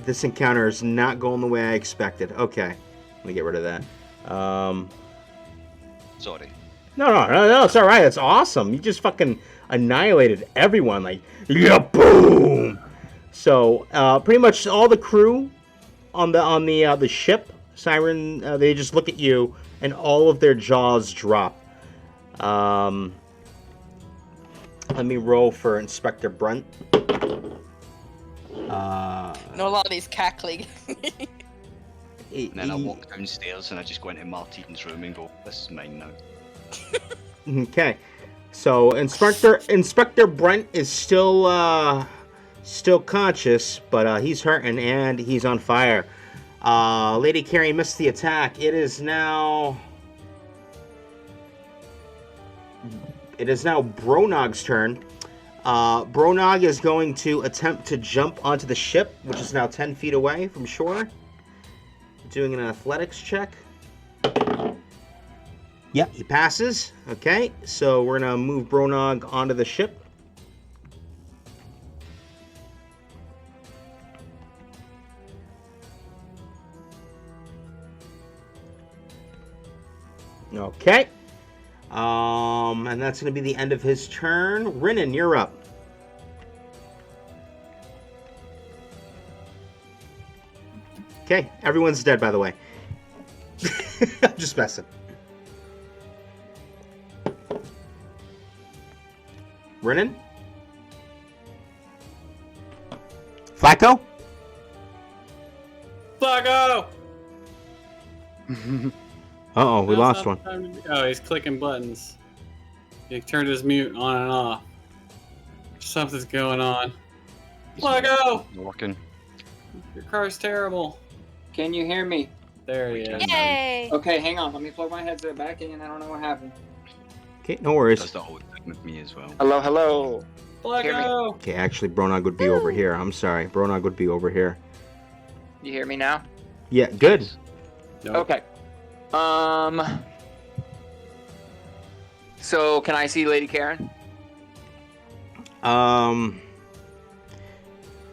This encounter is not going the way I expected. Okay. Let me get rid of that. Sorry. No, it's alright. It's awesome. You just fucking annihilated everyone. Like, yeah, boom! So, pretty much all the crew on the ship, Siren, they just look at you, and all of their jaws drop. Let me roll for Inspector Brunt. Nolani's cackling. And then I walk downstairs and I just go into Martine's room and go, "This is mine now." Okay, so Inspector Brent is still conscious, but he's hurting and he's on fire. Lady Carrie missed the attack. It is now Bronog's turn. Bronog is going to attempt to jump onto the ship, which is now 10 feet away from shore. Doing an athletics check. Yep, he passes. Okay, so we're going to move Bronog onto the ship. Okay. And that's going to be the end of his turn. Rinnan, you're up. Okay, everyone's dead, by the way. I'm just messing. Rinnan? Flacco? Flacco! Uh-oh, we Now's lost not one. the time to- Oh, he's clicking buttons. He turned his mute on and off. Something's going on. Flacco! Working. Your car's terrible. Can you hear me? There he is. Yay! Okay, hang on. Let me plug my headset back in. I don't know what happened. Okay, no worries. Does the whole thing with me as well. Hello. Flacco! Okay, actually, Bronog would be over here. I'm sorry. Bronog would be over here. You hear me now? Yeah, good. Nope. Okay. So can I see Lady Karen?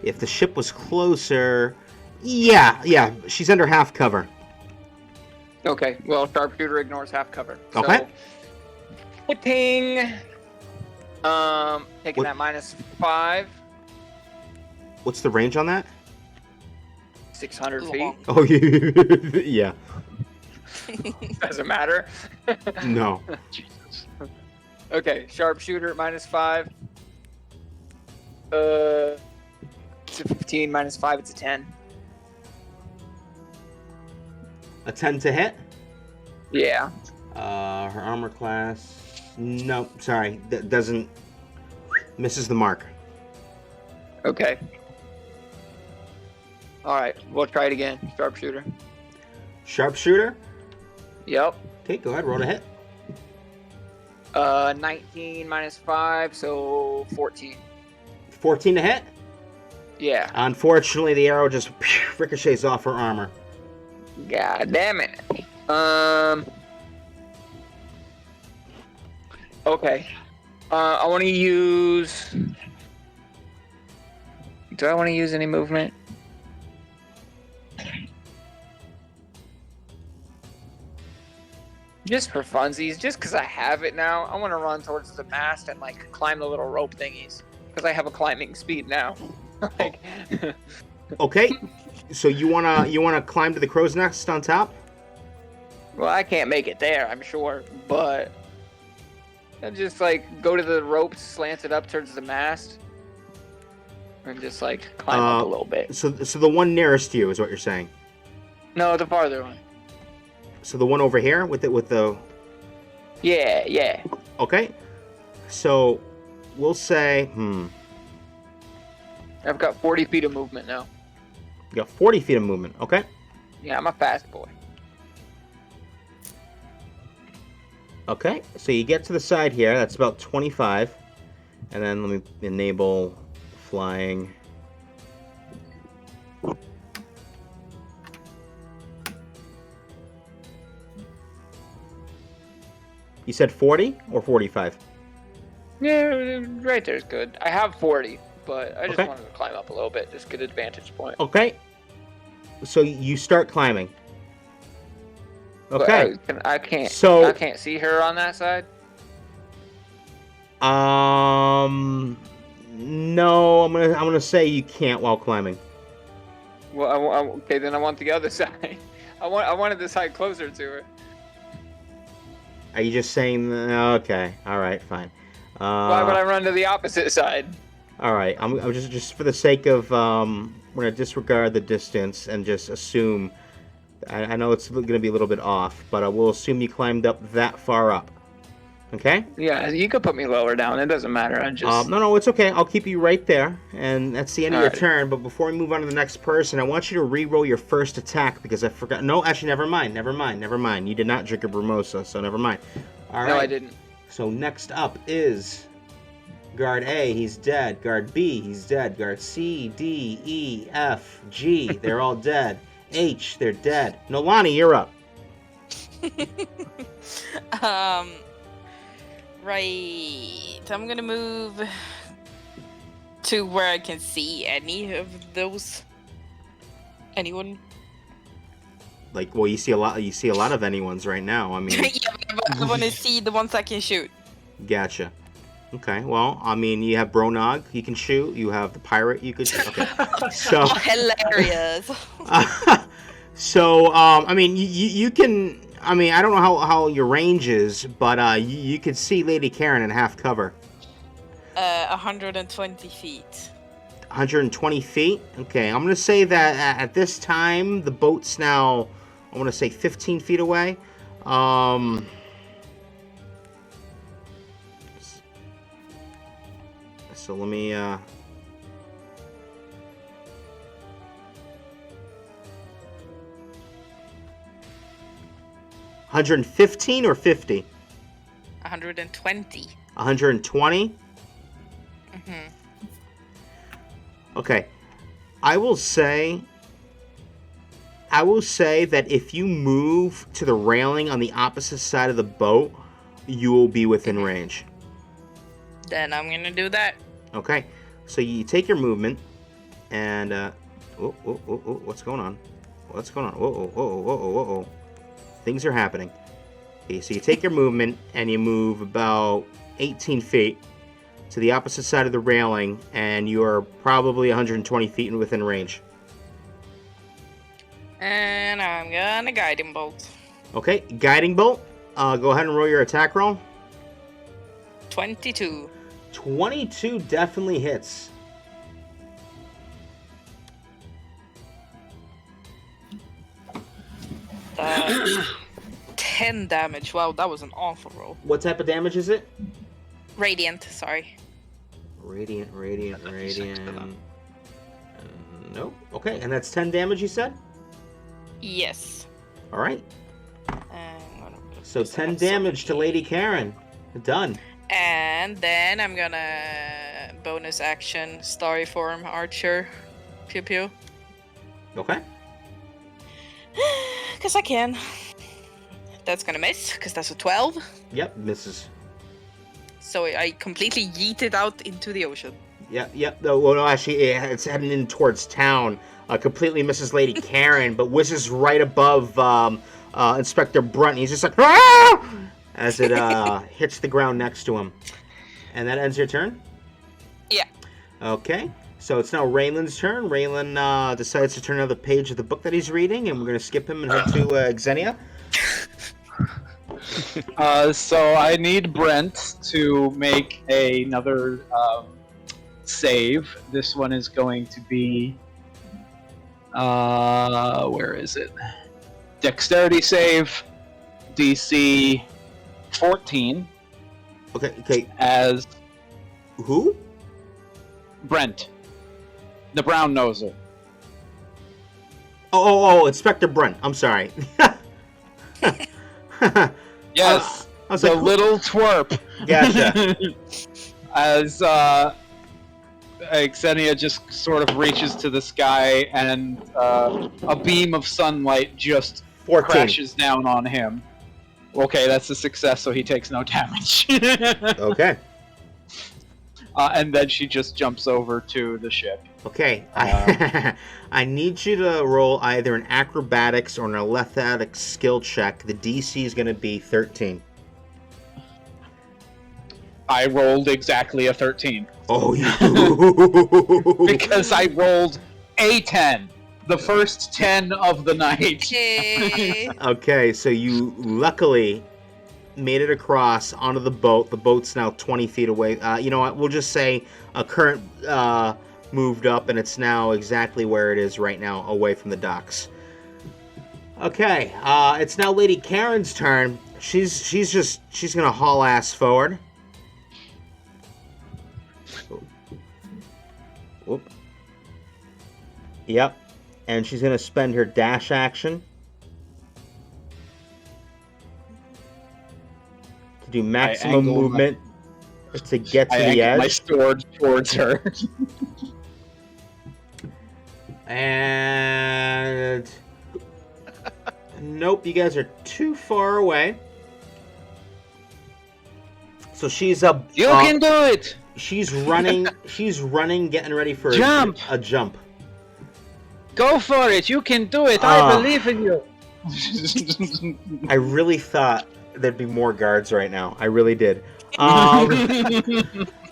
If the ship was closer... Yeah, she's under half cover. Okay. Well, sharpshooter ignores half cover. Okay. So, hitting. Taking What- that -5. What's the range on that? 600 feet. Long. Oh, yeah. Doesn't matter. No. Jesus. Okay, sharpshooter -5. It's a 15 -5. It's a 10. A 10 to hit? Yeah. Her armor class... No, sorry. That doesn't... Misses the mark. Okay. All right, we'll try it again. Sharpshooter. Sharpshooter? Yep. Okay, go ahead. Roll to hit. 19 -5, so 14. 14 to hit? Yeah. Unfortunately, the arrow just ricochets off her armor. God damn it. Okay. I want to use... Do I want to use any movement? Just for funsies, just because I have it now, I want to run towards the mast and like climb the little rope thingies. Because I have a climbing speed now. Like, Okay, so you wanna climb to the crow's nest on top? well, I can't make it there, I'm sure, but I just like go to the ropes, slant it up towards the mast, and just like climb up a little bit. So the one nearest to you is what you're saying. No, the farther one. So the one over here with the. Yeah. Okay. So we'll say. I've got 40 feet of movement now. You got 40 feet of movement. Okay. Yeah, I'm a fast boy. Okay. So you get to the side here. That's about 25. And then let me enable flying. You said 40 or 45? Yeah, right there's good. I have 40, but I just Okay. wanted to climb up a little bit, just get an advantage point. Okay. So you start climbing. But Okay. I can't see her on that side. No, I'm gonna say you can't while climbing. Well, okay, then I want the other side. I wanted the side closer to her. Are you just saying? Okay. All right. Fine. Why would I run to the opposite side? All right. I'm just for the sake of we're gonna disregard the distance and just assume. I know it's gonna be a little bit off, but I will assume you climbed up that far up. Okay? Yeah, you could put me lower down. It doesn't matter. I just No, it's okay. I'll keep you right there, and that's the end of your Alright. turn. But before we move on to the next person, I want you to re-roll your first attack because I forgot. No, actually, never mind. You did not drink a Brumosa, so never mind. All right. No, I didn't. So next up is Guard A. He's dead. Guard B. He's dead. Guard C, D, E, F, G. They're all dead. H. They're dead. Nolani, you're up. Right. I'm gonna move to where I can see any of those. Anyone? Like, well, you see a lot of anyone's right now. I mean, Yeah, but I want to see the ones I can shoot. gotcha. Okay, well, I mean, you have Bronog, you can shoot. You have the pirate, you could shoot. Okay, so Oh, hilarious. so I mean, you can. I mean, I don't know how your range is, but you could see Lady Karen in half cover. 120 feet. 120 feet. Okay, I'm gonna say that at this time the boat's now, I want to say 15 feet away. So let me 115 or 50? 120. 120? Mm-hmm. Okay. I will say that if you move to the railing on the opposite side of the boat, you will be within range. Then I'm gonna do that. Okay. So you take your movement and what's going on? What's going on? Whoa. Things are happening. Okay, so you take your movement and you move about 18 feet to the opposite side of the railing, and you are probably 120 feet within range. And I'm gonna guiding bolt. Okay, guiding bolt. Go ahead and roll your attack roll. 22. 22 definitely hits. Uh, 10 damage. Wow, that was an awful roll. What type of damage is it? Radiant, sorry. Radiant. That's a 6 to that. Nope. Okay, and that's 10 damage, you said? Yes. All right. And So 10 damage to Lady Karen. Done. And then I'm gonna bonus action Starry Form Archer. Pew pew. Okay. Because I can. That's gonna miss, because that's a 12. Yep, misses. So I completely yeet it out into the ocean. Yep. No, actually, it's heading in towards town. Completely misses Lady Karen, but whizzes right above Inspector Brunt. He's just like, ah! As it hits the ground next to him. And that ends your turn? Yeah. Okay. So it's now Raylan's turn. Raylan decides to turn another page of the book that he's reading, and we're going to skip him and head to Xenia. So I need Brent to make another save. This one is going to be where is it? Dexterity save. DC 14 Okay. as Who? Brent, the brown noser. Oh, Inspector Brunt. I'm sorry. Yes, I was the like, little twerp. Gotcha. As Xenia just sort of reaches to the sky, and a beam of sunlight just 14. crashes down on him. Okay, that's a success, so he takes no damage. Okay. And then she just jumps over to the ship. Okay. I need you to roll either an acrobatics or an athletics skill check. The DC is going to be 13. I rolled exactly a 13. Oh, you. Because I rolled a 10. The first 10 of the night. Yay. Okay, so you luckily made it across onto the boat. The boat's now 20 feet away. You know what? We'll just say a current moved up, and it's now exactly where it is right now, away from the docks. Okay, it's now Lady Karen's turn. She's gonna haul ass forward. Whoop. Yep, and she's gonna spend her dash action to do maximum angled movement to get to I the angled edge. my sword towards her. And nope, you guys are too far away. So she's up. You can do it! She's running. She's running, getting ready for Jump! a jump. Go for it! You can do it! Ah. I believe in you! I really thought there'd be more guards right now. I really did.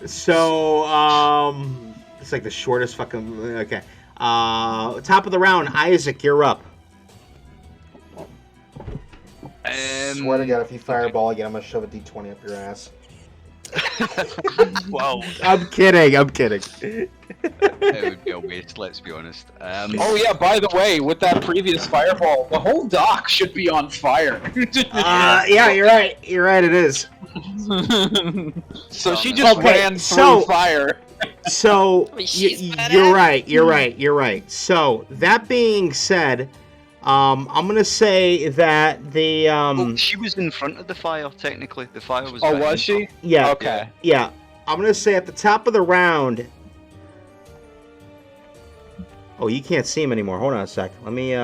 So it's like the shortest fucking. Okay. Top of the round, Isaac, you're up. Swear to God, if you fireball again, I'm gonna shove a D20 up your ass. Wow. I'm kidding. It would be a waste, let's be honest. Oh yeah, by the way, with that previous fireball, the whole dock should be on fire. Yeah, you're right. You're right, it is. So she just ran through fire. So She's you're badass. right. So that being said, I'm gonna say that the Well, she was in front of the fire, technically. The fire was Oh, behind was she? her. yeah, Okay. yeah. I'm gonna say at the top of the round. Oh, you can't see him anymore. Hold on a sec. Let me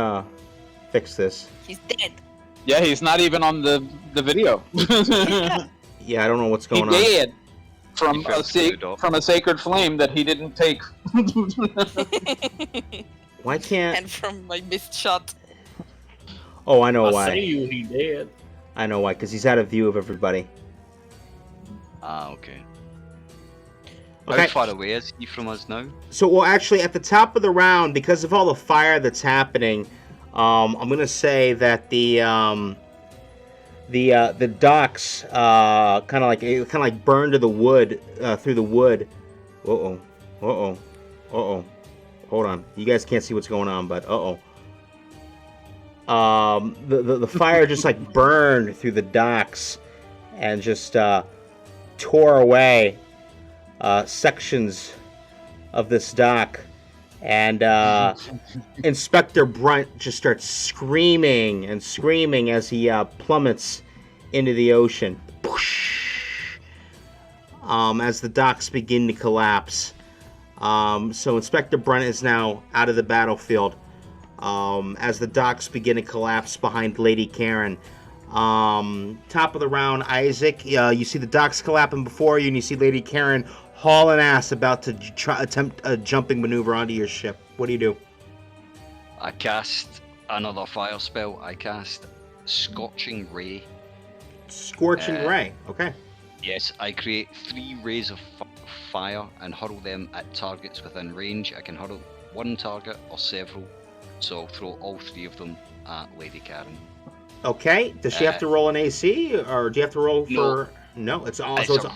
fix this. He's dead. Yeah, he's not even on the video. Yeah, I don't know what's He going on. did from He fell through the door. from a sacred flame that he didn't take. Why can't? And from my missed shot. Oh, I know I why. see you, he did. I know why. Because he's out of view of everybody. Ah, okay. Okay. How far away is he from us now? So, well, actually, at the top of the round, because of all the fire that's happening, I'm gonna say that the docks kind of like burned to the wood through the wood. Uh oh. Hold on, you guys can't see what's going on, but the fire just like burned through the docks and just tore away sections of this dock. And Inspector Brunt just starts screaming as he plummets into the ocean. As the docks begin to collapse. So Inspector Brunt is now out of the battlefield. As the docks begin to collapse behind Lady Karen. Top of the round, Isaac. You see the docks collapsing before you, and you see Lady Karen hauling ass about to attempt a jumping maneuver onto your ship. What do you do? I cast another fire spell. I cast Scorching Ray. Scorching Ray. Okay. Yes, I create 3 rays of fire and hurl them at targets within range. I can hurl one target or several, so I'll throw all 3 of them at Lady Karen. Okay. Does she have to roll an AC, or do you have to roll for? No, it's also.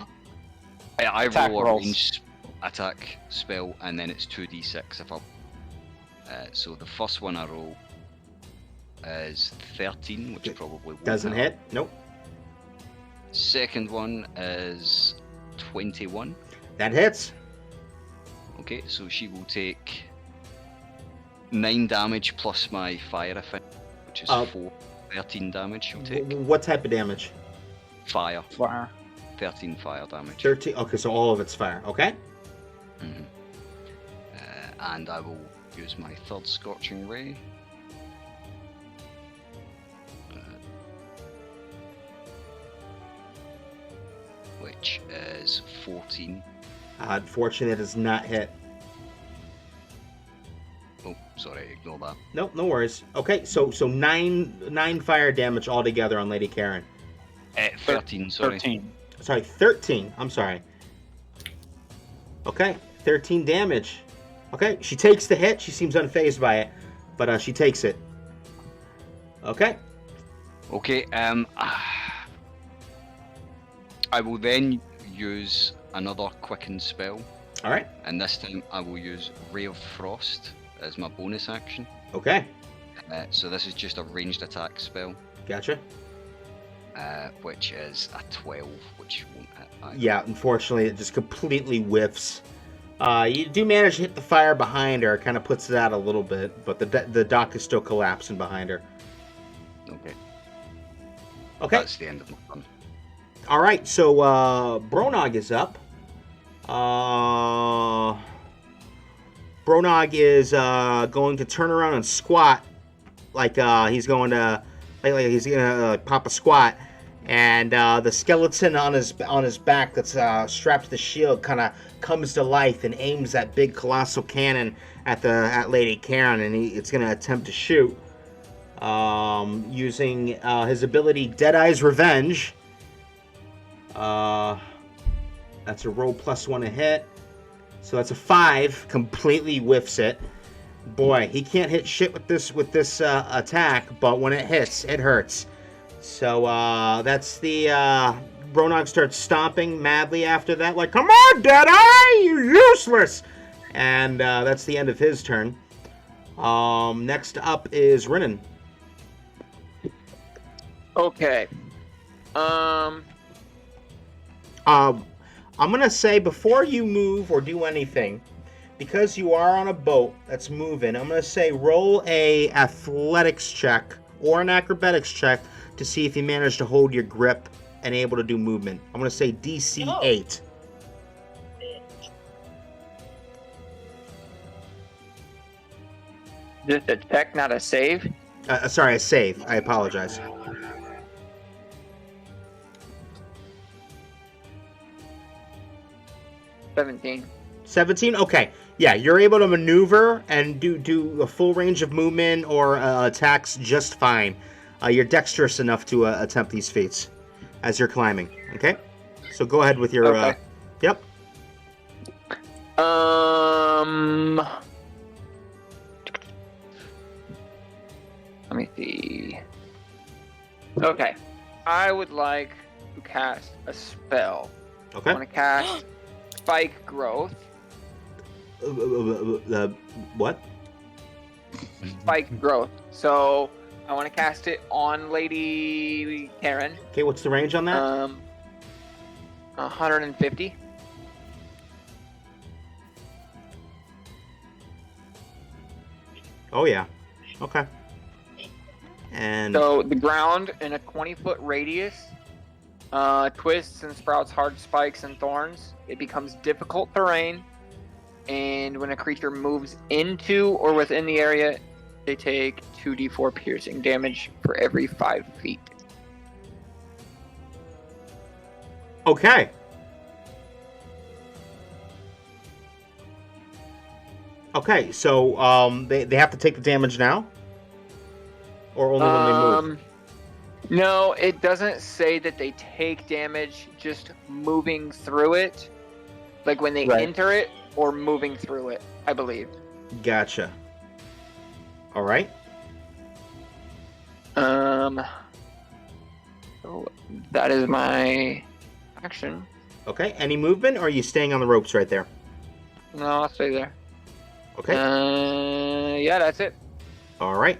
I Attack roll a rolls. ranged attack spell, and then it's 2d6 if I. So the first one I roll is 13, which probably won't Doesn't hit. Nope. Second one is 21. That hits. Okay, so she will take 9 damage plus my fire effect, which is 13 damage she'll take. What type of damage? Fire. Fire. 13 fire damage. 13. Okay, so all of it's fire. Okay. Mm-hmm. And I will use my third Scorching Ray. Which is 14. Unfortunately, it does not hit. Oh, sorry, ignore that. Nope, no worries. Okay, so nine fire damage altogether on Lady Karen. 13, sorry. 13. Sorry, 13. I'm sorry. Okay, 13 damage. Okay, she takes the hit. She seems unfazed by it, but she takes it. Okay. Okay, I will then use another Quicken spell, All right. and this time I will use Ray of Frost as my bonus action. Okay. So this is just a ranged attack spell, Gotcha. which is a 12, which won't hit either. Yeah, unfortunately, it just completely whiffs. You do manage to hit the fire behind her. It kind of puts it out a little bit, but the dock is still collapsing behind her. Okay. Okay. That's the end of my turn. All right, so Bronog is up. Bronog is going to turn around and squat, like he's going to, like he's gonna pop a squat, and the skeleton on his back that's strapped to the shield kind of comes to life and aims that big colossal cannon at Lady Karen, and it's gonna attempt to shoot using his ability Deadeye's Revenge. That's a roll +1 to hit. So that's a 5. Completely whiffs it. Boy, he can't hit shit with this attack, but when it hits, it hurts. So that's the Bronog starts stomping madly after that, like, "Come on, Deadeye, you useless!" And that's the end of his turn. Next up is Rinnan. Okay. I'm gonna say before you move or do anything, because you are on a boat that's moving, I'm gonna say roll a athletics check or an acrobatics check to see if you manage to hold your grip and able to do movement. I'm gonna say DC 8. Just a check, not a save. Sorry, a save. I apologize. $17. 17? Okay. Yeah, you're able to maneuver and do a full range of movement or attacks just fine. You're dexterous enough to attempt these feats as you're climbing. Okay? So go ahead with your... Okay. Yep. Let me see. Okay. I would like to cast a spell. Okay. I want to cast Spike Growth. What? Spike Growth. So I want to cast it on Lady Karen. Okay, what's the range on that? 150. Oh, yeah. Okay. And... So the ground in a 20-foot radius twists and sprouts hard spikes and thorns. It becomes difficult terrain, and when a creature moves into or within the area, they take 2d4 piercing damage for every 5 feet. Okay. Okay, so they have to take the damage now? Or only when they move? No, it doesn't say that they take damage just moving through it. Like when they enter it or moving through it, I believe. Gotcha. All right. So that is my action. Okay, any movement, or are you staying on the ropes right there? No, I'll stay there. Okay. Yeah, that's it. All right.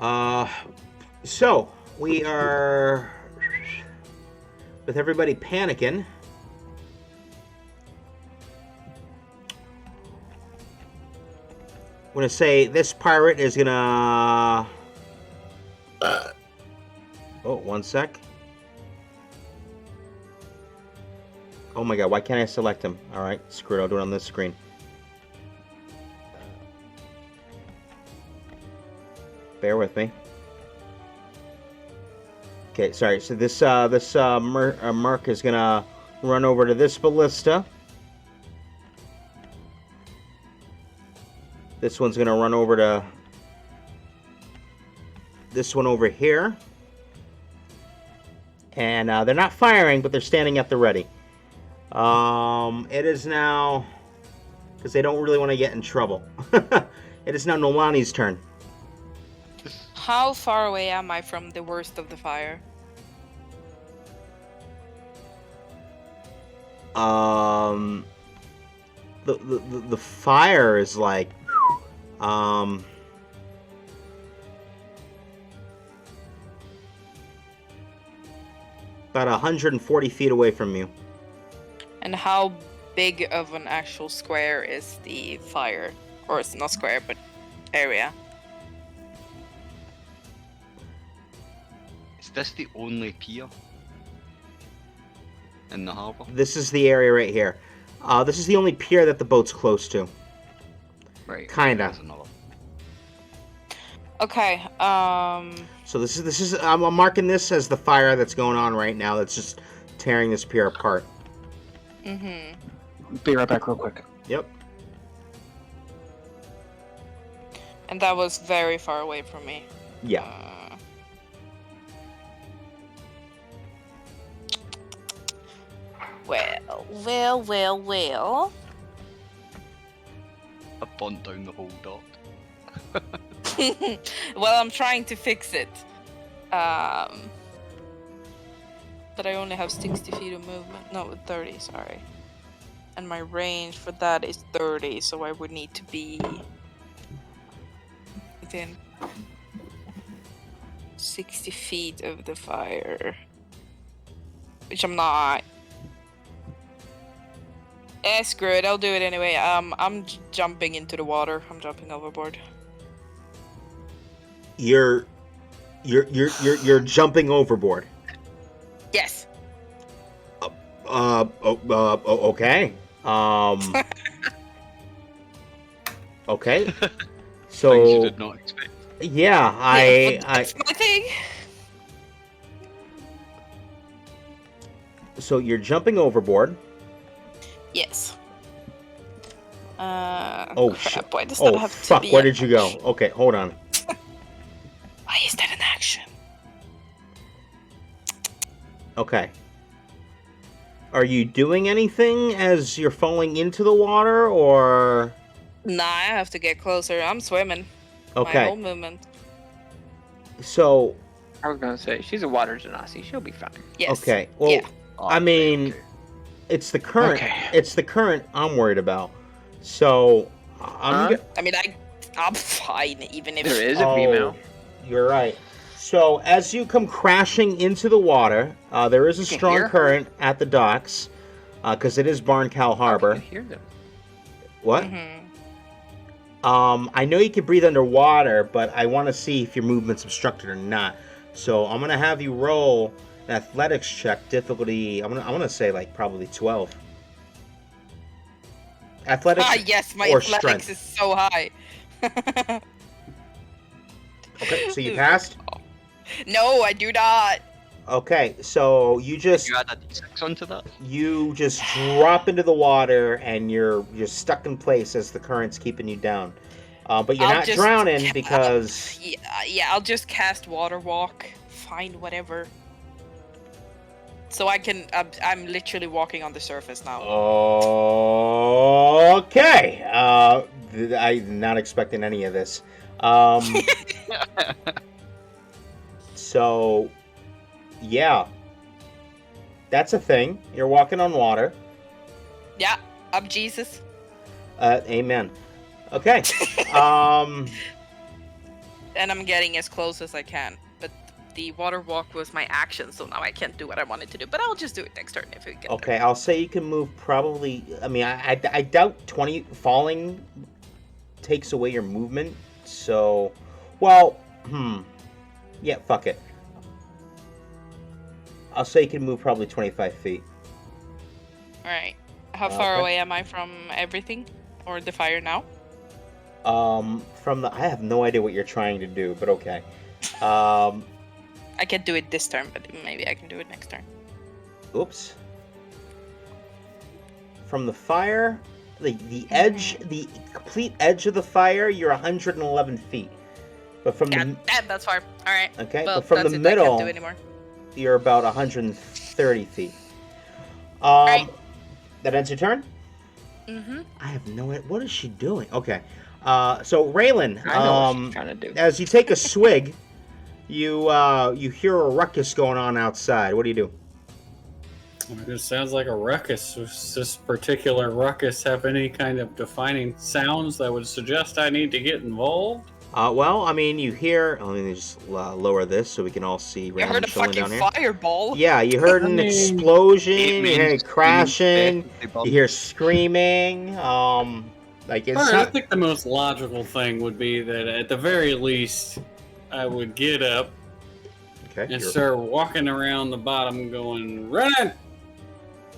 So we are with everybody panicking. I'm gonna say this pirate is gonna. Oh, one sec. Oh my god, why can't I select him? Alright, screw it, I'll do it on this screen. Bear with me. Okay, sorry, so this Merc is gonna run over to this ballista. This one's gonna run over to this one over here. And they're not firing, but they're standing at the ready. It is now, because they don't really want to get in trouble. It is now Nolani's turn. How far away am I from the worst of the fire? The fire is like, about 140 feet away from you. And how big of an actual square is the fire? Or it's not square, but area. Is this the only pier in the harbour? This is the area right here. This is the only pier that the boat's close to. Right. Kinda. There's another. Okay, So this is I'm marking this as the fire that's going on right now. That's just tearing this pier apart. Be right back real quick. Yep. and that was very far away from me. Yeah. Well. I bumped down the whole dock. Well, I'm trying to fix it. But I only have 60 feet of movement. No, 30, sorry. And my range for that is 30, so I would need to be within 60 feet of the fire. Which I'm not. Eh, screw it, I'll do it anyway. I'm jumping into the water. I'm jumping overboard. You're jumping overboard. Yes. Okay. Okay. So Things you did not expect. yeah, That's my thing. So you're jumping overboard. Yes. Oh crap, shit! why does that Oh have fuck! to be Where an did you go? action? Okay, hold on. Why is that an action? Okay. Are you doing anything as you're falling into the water, or? Nah, I have to get closer. I'm swimming. My Okay. whole movement. So I was gonna say she's a water genasi. She'll be fine. Yes. okay. Well, Yeah. I mean, it's the current. Okay. It's the current I'm worried about. So Huh? I mean, I'm fine, even if There is a female. You're right. So as you come crashing into the water, there is a You can strong hear her? current at the docks, because it is Barncow I Harbor. can hear them. What? Mhm. I know you can breathe underwater, but I want to see if your movement's obstructed or not. So I'm gonna have you roll an athletics check, difficulty. I'm gonna say like probably 12. Athletics. yes, my or athletics strength. is so high. Okay, so you passed. No, I do not. Okay, so you just You add a d6 onto that? drop into the water and you're stuck in place as the current's keeping you down. But you're I'll not just drowning ca- because Yeah, I'll just cast water walk. Find whatever. So I can. I'm literally walking on the surface now. okay. I'm not expecting any of this. So yeah, that's a thing. You're walking on water. Yeah, I'm Jesus. Amen. Okay. and I'm getting as close as I can. But the water walk was my action, so now I can't do what I wanted to do. But I'll just do it next turn if we get Okay, I'll say you can move probably. I mean, I doubt 20 falling takes away your movement. So, well, yeah, fuck it. I'll say you can move probably 25 feet. All right. How far Okay. away am I from everything or the fire now? From the, I have no idea what you're trying to do, but okay. I can't do it this turn, but maybe I can do it next turn. Oops. From the fire, the edge, the complete edge of the fire, you're 111 feet. But from Yeah, the that's far. All right. okay, Well, but from that's the it. I middle, can't do it anymore. you're about 130 feet. Right. That ends your turn? Mm-hmm. I have no idea. What is she doing? Okay. So Raylan, I know what she's trying to do. as you take a swig, you hear a ruckus going on outside. What do you do? It sounds like a ruckus. Does this particular ruckus have any kind of defining sounds that would suggest I need to get involved? Well, I mean, you hear. Let me just lower this so we can all see. You Raylan heard a chilling fucking down here. fireball. Yeah, you heard an explosion. You hear it crashing. Definitely You bummed. hear screaming. Like it's Alright, I not. think the most logical thing would be that at the very least, I would get up Okay. and you're- start walking around the bottom going, running!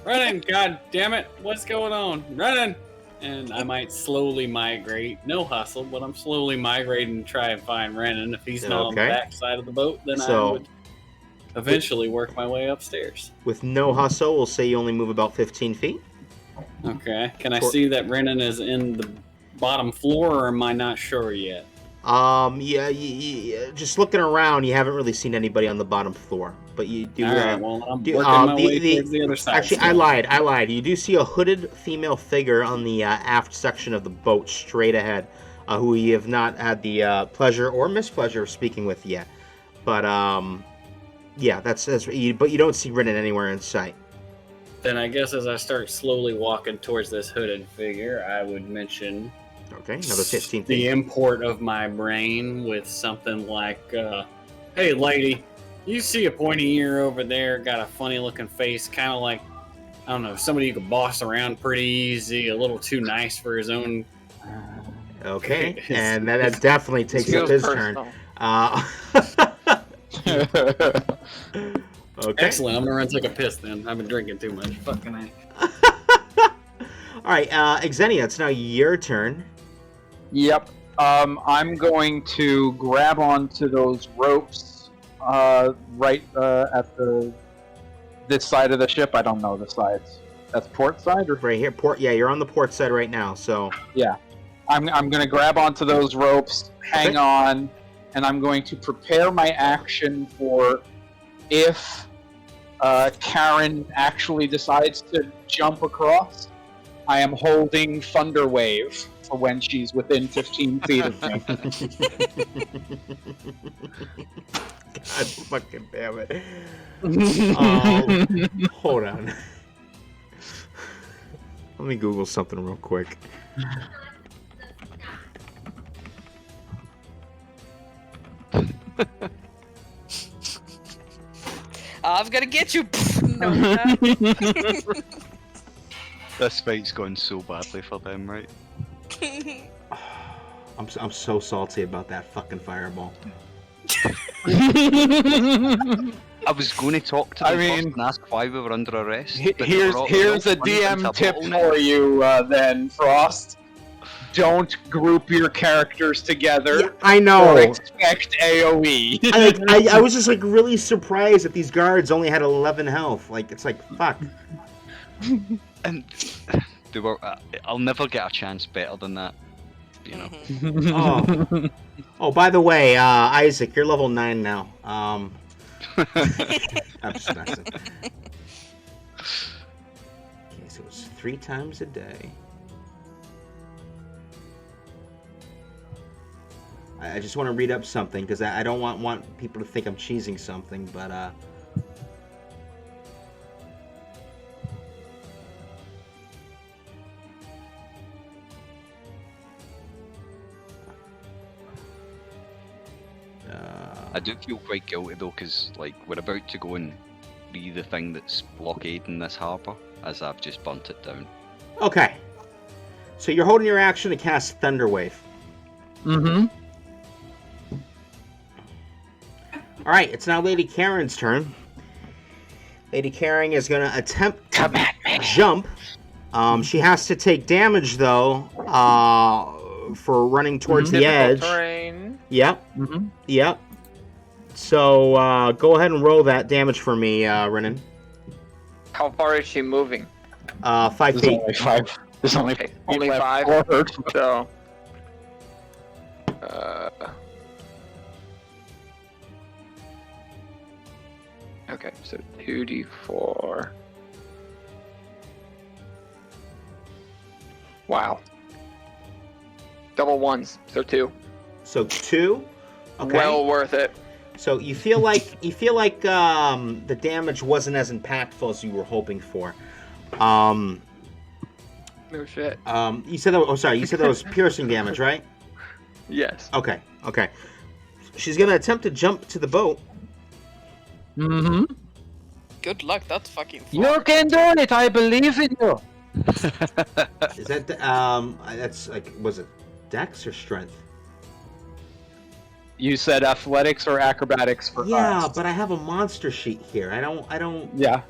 Running! God damn it! What's going on? Running! And I might slowly migrate. No hustle, but I'm slowly migrating to try and find Renan. If he's not on the Okay. back side of the boat, then So- I would eventually work my way upstairs. With no hustle, we'll say you only move about 15 feet. Okay. Can I For- see that Renan is in the bottom floor, or am I not sure yet? Yeah, just looking around, you haven't really seen anybody on the bottom floor, but you do. Alright, well, I'm do- working my the- way the- towards the other side. Actually, still. I lied. You do see a hooded female figure on the aft section of the boat, straight ahead, who you have not had the pleasure or mispleasure of speaking with yet. But yeah, that's but you don't see Renan anywhere in sight. Then I guess as I start slowly walking towards this hooded figure, I would mention Okay, another 15 the feet. import of my brain with something like, hey lady, you see a pointy ear over there, got a funny looking face, kind of like, I don't know, somebody you could boss around pretty easy, a little too nice for his own. Okay, It's- and that definitely takes up his turn. Okay. Excellent, I'm gonna run take a piss then. I've been drinking too much. Fucking A. All right, Xenia, it's now your turn. Yep. I'm going to grab onto those ropes right at this side of the ship. I don't know the sides. That's port side or Right here, port. Yeah, you're on the port side right now. So I'm going to grab onto those ropes, hang Okay. on, and I'm going to prepare my action for if Karen actually decides to jump across. I am holding Thunder Wave for when she's within 15 feet of me. God fucking damn it. Hold on. Let me Google something real quick. I'm gonna get you. No, you're not. This fight's gone so badly for them, right? I'm so salty about that fucking fireball. I was going to talk to them I mean- first and ask why we were under arrest. but they Here's were all here's a turned into DM tip bottleneck. for you then, Frost. Don't group your characters together Yeah, I or know. expect AoE. I was just like really surprised that these guards only had 11 health. Like it's like fuck. And they were. I'll never get a chance better than that. You know. Mhm. Oh, by the way, Isaac, you're level 9 now. I'm just messing. Okay, so it's 3 times a day. I just want to read up something because I don't want people to think I'm cheesing something, but I do feel quite guilty though, because like we're about to go and be the thing that's blockading this harbour, as I've just burnt it down. Okay. So you're holding your action to cast Thunder Wave. Mm-hmm. All right, it's now Lady Karen's turn. Lady Karen is going to attempt to jump. She has to take damage, though, for running towards the Difficult edge. terrain. Yep. Mm-hmm. Yep. So go ahead and roll that damage for me, Renan. How far is she moving? 5 There's feet. only 5. There's only Okay, 5 only left 5. forward. So. Okay, so 2d4. Wow. Double ones, so 2. So 2. Okay. Well worth it. So you feel like the damage wasn't as impactful as you were hoping for. No shit. You said that. Oh, sorry. You said that was piercing damage, right? Yes. Okay. Okay. She's gonna attempt to jump to the boat. Mm-hmm. Good luck, that's fucking far. You can do it. I believe in you. Is that that's like, was it Dex or Strength? You said athletics or acrobatics for Yeah, us. but I have a monster sheet here. I don't Yeah.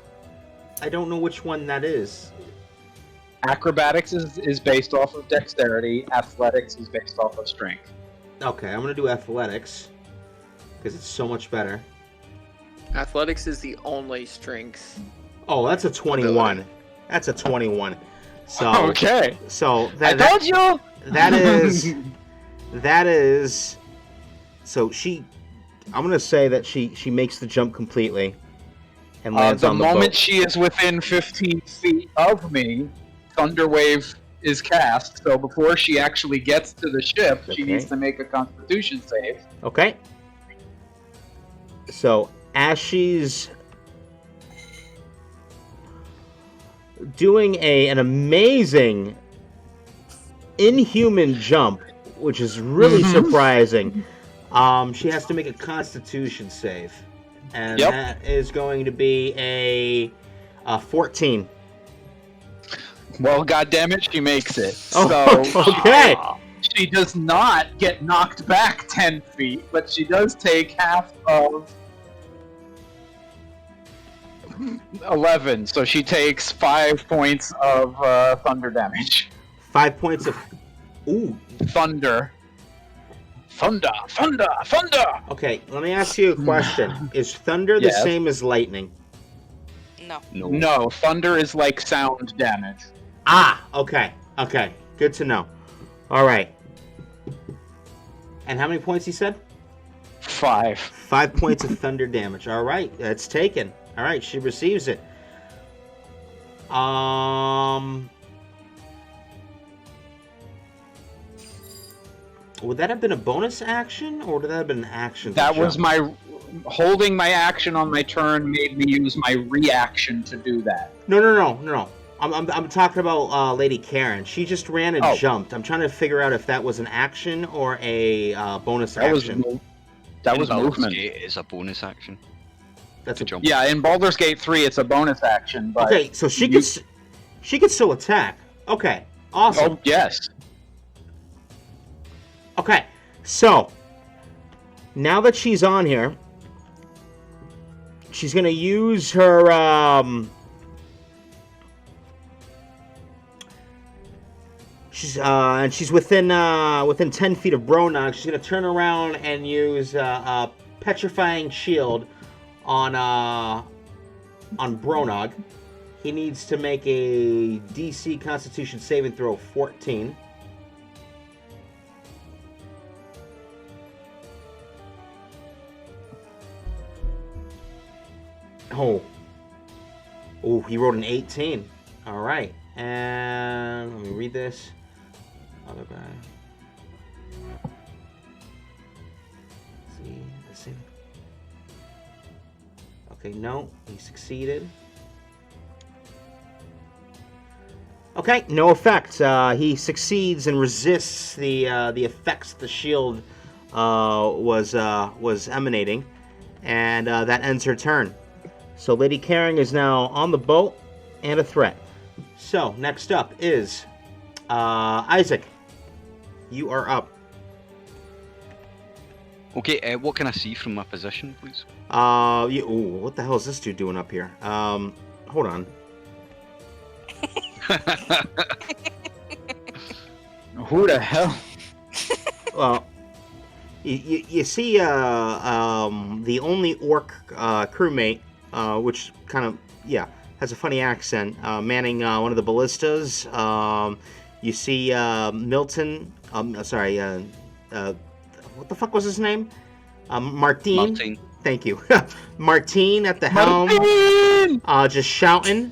know which one that is. Acrobatics is based off of dexterity. Athletics is based off of strength. Okay, I'm gonna do athletics because it's so much better. Athletics is the only strength. Oh, that's a 21. That's a 21. So Okay. So I told you. that is. So I'm gonna say that she makes the jump completely and lands The on the moment boat. she is within 15 feet of me, Thunder Wave is cast. So before she actually gets to the ship, she Okay. needs to make a Constitution save. Okay. So as she's doing an amazing inhuman jump, which is really surprising, she has to make a Constitution save, and Yep. that is going to be a 14. Well, goddammit, she makes it. Oh, So okay. she does not get knocked back 10 feet, but she does take half of 11. So she takes 5 points of thunder damage. 5 points of. Ooh. Thunder. Thunder! Thunder! Thunder! Okay, let me ask you a question. Is thunder the Yes. same as lightning? No. No, thunder is like sound damage. Ah, okay. Okay. Good to know. All right. And how many points you said? 5. 5 points of thunder damage. All right, that's taken. All right, she receives it. Would that have been a bonus action, or would that have been an action? to That was jump? my holding my action on my turn made me use my reaction to do that. No. I'm talking about Lady Karen. She just ran and Oh. jumped. I'm trying to figure out if that was an action or a bonus That was action. that In was Baldur's movement. Gate, it's a bonus action That's to a jump. Yeah, in Baldur's Gate 3 it's a bonus action, but Okay, so she you- could still attack. Okay, awesome. Oh, yes. Okay, so now that she's on here, she's gonna use her she's within 10 feet of Bronog. She's gonna turn around and use a petrifying shield on Bronog. He needs to make a DC Constitution saving throw of 14. Oh, he rolled an 18. All right, and let me read this. Other guy. See the same. Okay, no, he succeeded. Okay, no effect. He succeeds and resists the effects the shield was emanating, and that ends her turn. So Lady Caring is now on the boat and a threat. So next up is Isaac. You are up. Okay, what can I see from my position, please? What the hell is this dude doing up here? Hold on. Who the hell? Well, you see the only orc crewmate, which kind of, has a funny accent, manning one of the ballistas. You see Milton, what the fuck was his name? Martin. Thank you. Martin at the helm, just shouting.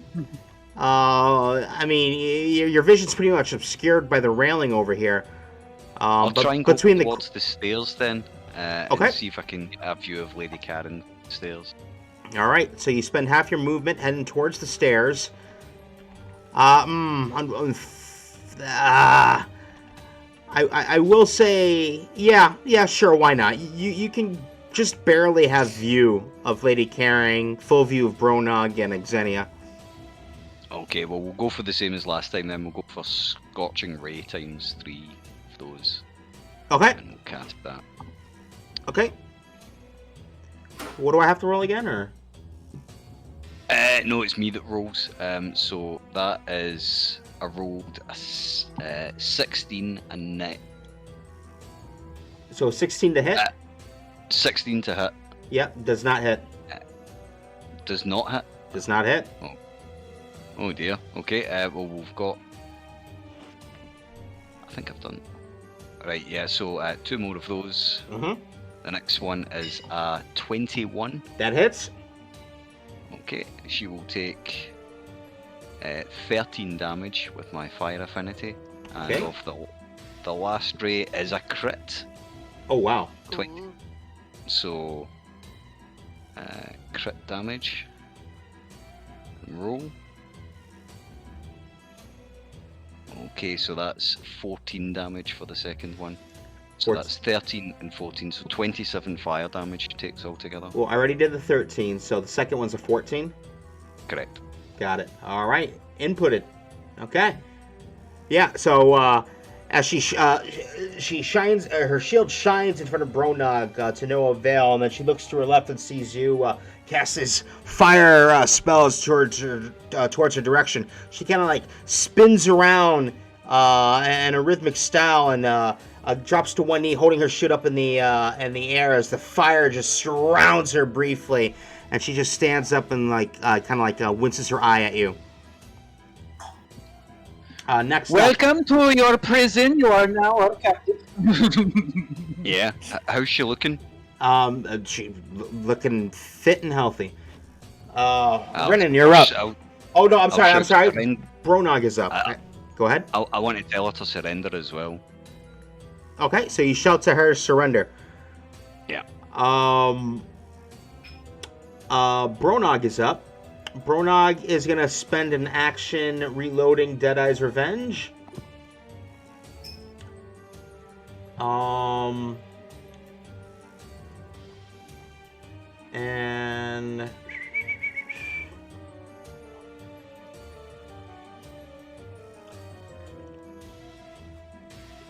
I mean, your vision's pretty much obscured by the railing over here. I'll try and go between towards the stairs then, Okay. and see if I can get a view of Lady Karen stairs. All right, so you spend half your movement heading towards the stairs. I will say, yeah, sure, why not? You can just barely have view of Lady Caring, full view of Bronog and Xenia. Okay, well, we'll go for the same as last time then. We'll go for Scorching Ray times 3 of those. Okay, And we'll cast that. okay. What do I have to roll again, or? No, it's me that rolls. So that is, I rolled a 16 and net. So 16 to hit? 16 to hit. Yep, does not hit. Does not hit. Does not hit. Oh dear. Okay, well, we've got... I think I've done... Right, yeah, so 2 more of those. Mm-hmm. The next one is 21. That hits. Okay, she will take 13 damage with my fire affinity. And Okay. of the last ray is a crit. Oh, wow. 20. So, crit damage. Roll. Okay, so that's 14 damage for the second one. So that's 13 and 14, so 27 fire damage she takes altogether. Well, I already did the 13, so the second one's a 14. Correct. Got it. All right. Inputted. Okay. Yeah, so as she shines, her shield shines in front of Bronog to no avail, and then she looks to her left and sees you cast his fire spells towards her direction. She kind of like spins around in a rhythmic style and drops to one knee, holding her shield up in the air as the fire just surrounds her briefly, and she just stands up and winces her eye at you. Next up. Welcome to your prison. You are now our captive. Yeah. How's she looking? She looking fit and healthy. Brennan, you're up. Oh no, I'm sorry. Bronog is up. Go ahead. I want to tell her to surrender as well. Okay, so you shout to her surrender. Yeah. Bronog is up. Bronog is gonna spend an action reloading Deadeye's Revenge. And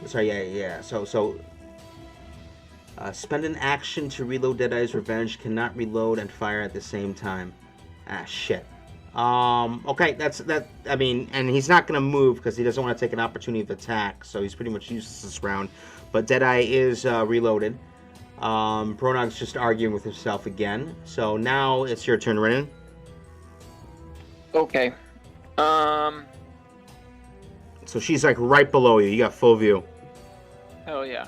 sorry, yeah. So spend an action to reload Deadeye's Revenge. Cannot reload and fire at the same time. Ah, shit. Okay, that. I mean, and he's not gonna move because he doesn't want to take an opportunity of attack. So he's pretty much useless this round. But Deadeye is reloaded. Bronog's just arguing with himself again. So now it's your turn, Renan. Okay. So she's like right below you. You got full view. Hell yeah.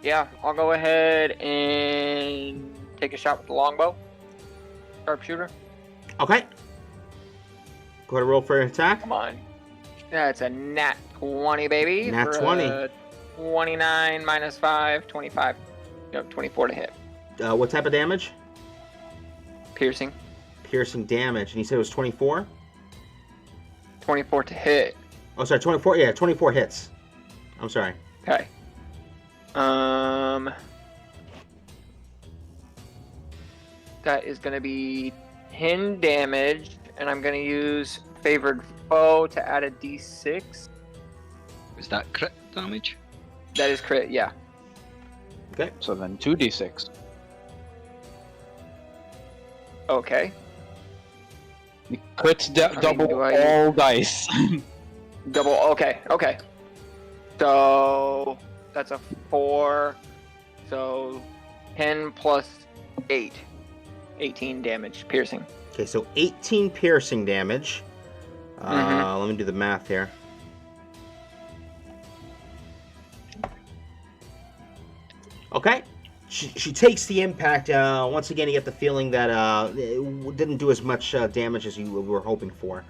Yeah, I'll go ahead and take a shot with the longbow. Sharpshooter. Okay. Go ahead and roll for an attack. Come on. Yeah, it's a nat 20, baby. Nat for 20. 29 minus 5, 25. Yep, 24 to hit. What type of damage? Piercing. Piercing damage. And you said it was 24? 24 to hit. Oh, sorry, 24. Yeah, 24 hits. I'm sorry. Okay. That is going to be 10 damage, and I'm going to use Favored Foe to add a d6. Is that crit damage? That is crit, yeah. Okay. So then 2d6. Okay. Crits double do I- all dice. Double, okay. So, that's a 4. So, 10 plus 8. 18 damage, piercing. Okay, so 18 piercing damage. Mhm. Let me do the math here. Okay. She takes the impact. Once again, you get the feeling that it didn't do as much damage as you were hoping for.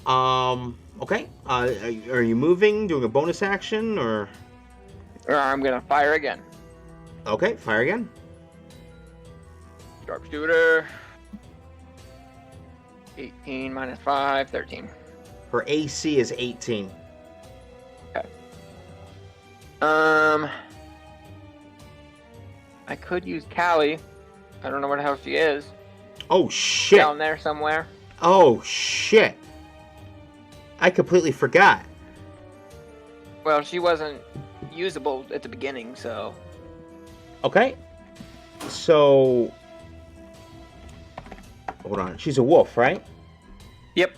Okay. Are you moving, doing a bonus action, or? I'm going to fire again. Okay, fire again. Sharpshooter. 18 minus 5, 13. Her AC is 18. I could use Callie. I don't know where the hell she is. Oh, shit. Down there somewhere. Oh, shit. I completely forgot. Well, she wasn't usable at the beginning, so... Okay. So... Hold on. She's a wolf, right? Yep.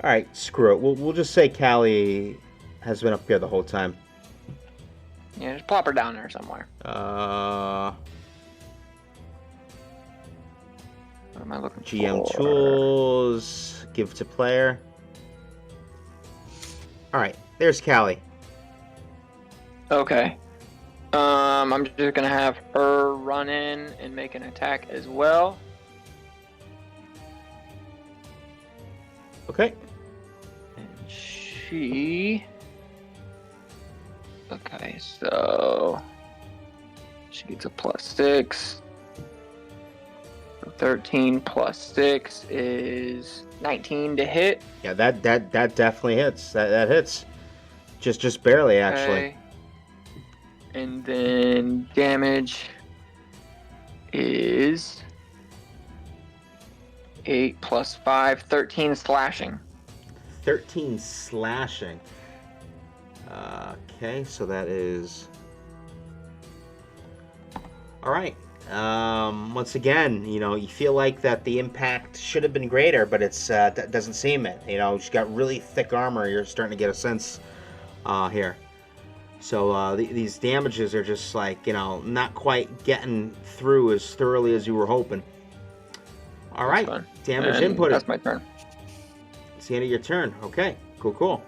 Alright, screw it. We'll just say Callie has been up here the whole time. Yeah, just plop her down there somewhere. What am I looking GM for? tools. Give to player. Alright, there's Callie. Okay. I'm just gonna have her run in and make an attack as well. Okay. And she... Okay, so... She gets a +6. 13 plus 6 is 19 to hit. Yeah, that definitely hits. That hits. Just barely, actually. Okay. And then damage is 8 plus 5, 13 slashing. 13 slashing. Okay, so that is... Alright. Once again, you feel like that the impact should have been greater, but it's doesn't seem it. She's got really thick armor. You're starting to get a sense here. So these damages are just like, not quite getting through as thoroughly as you were hoping. Alright, damage input. That's my turn. It's the end of your turn. Okay, cool.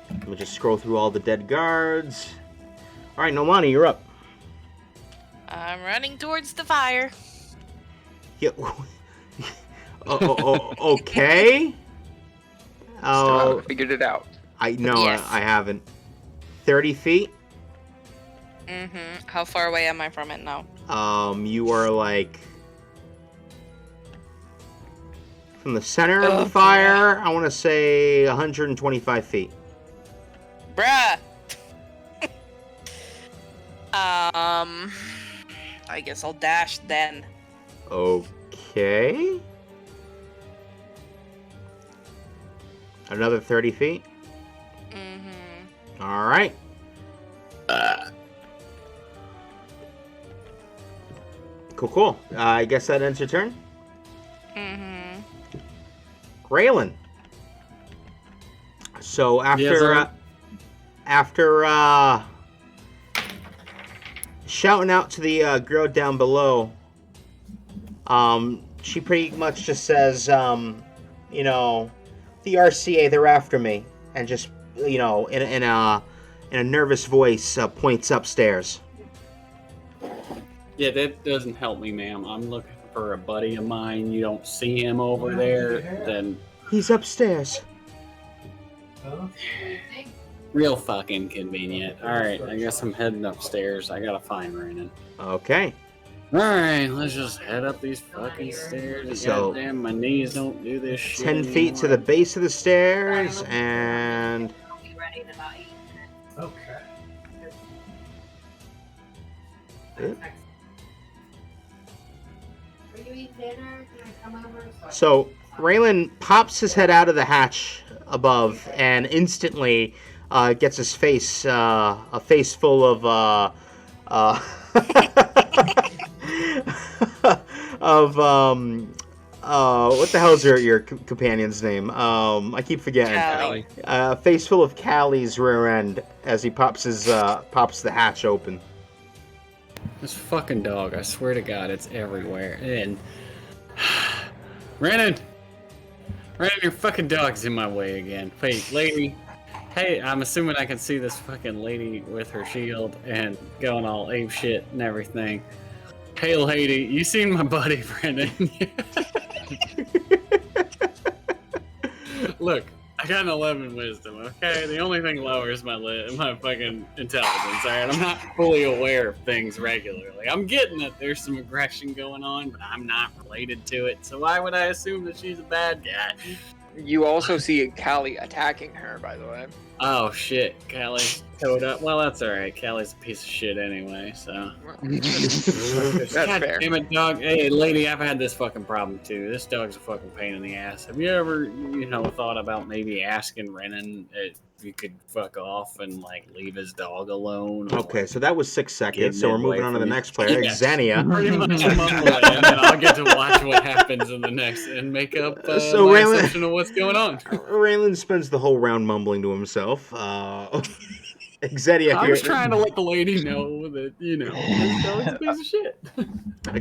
Let me just scroll through all the dead guards. All right, Nomani, you're up. I'm running towards the fire. Yeah. Okay. Still haven't figured it out. Yes. I haven't. 30 feet. How far away am I from it now? You are like from the center of the fire. I want to say 125 feet. Bruh. I guess I'll dash then. Okay. Another 30 feet. All right. Cool. I guess that ends your turn. Graylin. So after shouting out to the girl down below, she pretty much just says, the RCA, they're after me, and just, in a nervous voice, points upstairs. Yeah, that doesn't help me, ma'am. I'm looking for a buddy of mine. You don't see him over there, then... He's upstairs. Real fucking convenient. Alright, I guess I'm heading upstairs. I gotta find Renan. Okay. Alright, let's just head up these fucking stairs. So- Goddamn, my knees don't do this shit 10 feet to the anymore. base of the stairs, and Okay. so Raylan pops his head out of the hatch above and instantly gets his face, a face full of, what the hell is your companion's name? I keep forgetting. Callie. Face full of Callie's rear end as he pops the hatch open. This fucking dog, I swear to God, it's everywhere. And Renan, your fucking dog's in my way again. Wait, lady. Hey, I'm assuming I can see this fucking lady with her shield and going all ape shit and everything. Hey, lady, you seen my buddy Brendan? Look, I got an 11 wisdom, okay? The only thing lower is my fucking intelligence, alright? I'm not fully aware of things regularly. I'm getting that there's some aggression going on, but I'm not related to it, so why would I assume that she's a bad guy? You also see Callie attacking her, by the way. Oh shit, Callie's towed up. Well, that's alright. Callie's a piece of shit anyway, so. That's God fair. damn it, dog. Hey, lady, I've had this fucking problem too. This dog's a fucking pain in the ass. Have you ever, thought about maybe asking Renan if you could fuck off and, leave his dog alone? Or, Okay, so that was 6 seconds, Get so we're midway moving on to the from- next player, Yes. Xenia. Pretty much mumble it, and then I'll get to watch what happens in the next and make up So my Raylan- assumption of what's going on. Raylan spends the whole round mumbling to himself. Xenia I here. was trying to let the lady know that, this dog's a piece of shit.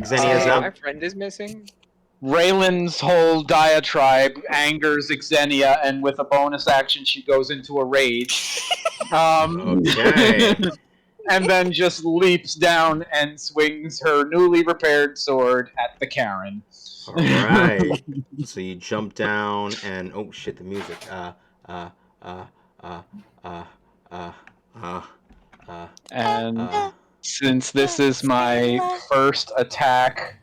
Xenia's My up. friend is missing. Raylan's whole diatribe angers Xenia, and with a bonus action, she goes into a rage. Okay. And then just leaps down and swings her newly repaired sword at the Karen. All right. So you jump down and oh shit, the music. And since this is my first attack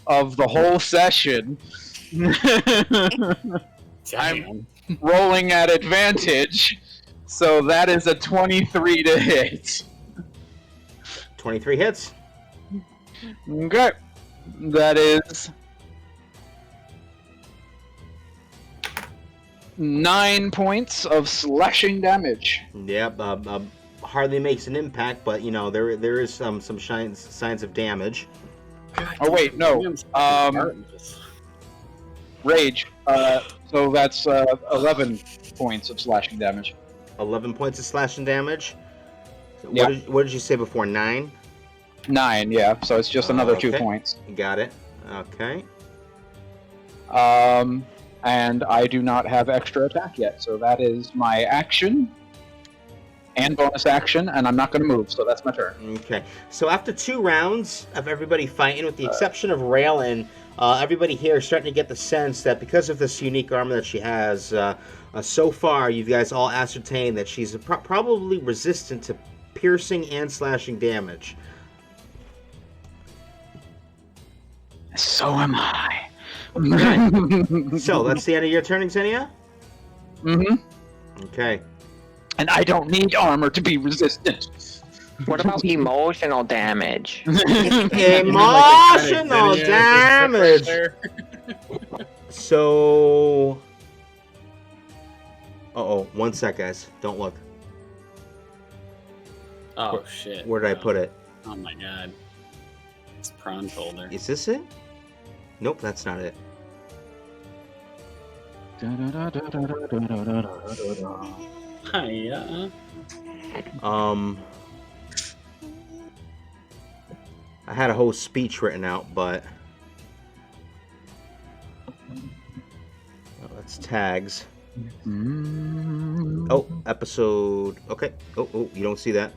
of the whole session, I'm rolling at advantage. So that is a 23 to hit. 23 hits. Okay. That is 9 points of slashing damage. Yep. Hardly makes an impact, but there is some signs of damage. Oh wait, no. Rage. So that's 11 points of slashing damage. 11 points of slashing damage. So Yeah. What did you say before? 9? 9, yeah. So it's just another 2 Okay. points. You got it. Okay. And I do not have extra attack yet, so that is my action and bonus action, and I'm not going to move, so that's my turn. Okay. So after 2 rounds of everybody fighting, with the exception of Raylan, everybody here is starting to get the sense that because of this unique armor that she has, so far you guys all ascertained that she's probably resistant to piercing and slashing damage. So am I. So that's the end of your turn, Xenia? Mm-hmm. Okay. And I don't need armor to be resistant. What about emotional damage? Emotional damage! So... Uh-oh, 1 sec, guys. Don't look. Oh shit. Where did I put it? Oh my god. It's a prawn folder. Is this it? Nope, that's not it. Hiya. I had a whole speech written out, but... Oh, that's tags. Oh, episode... Okay. Oh, you don't see that.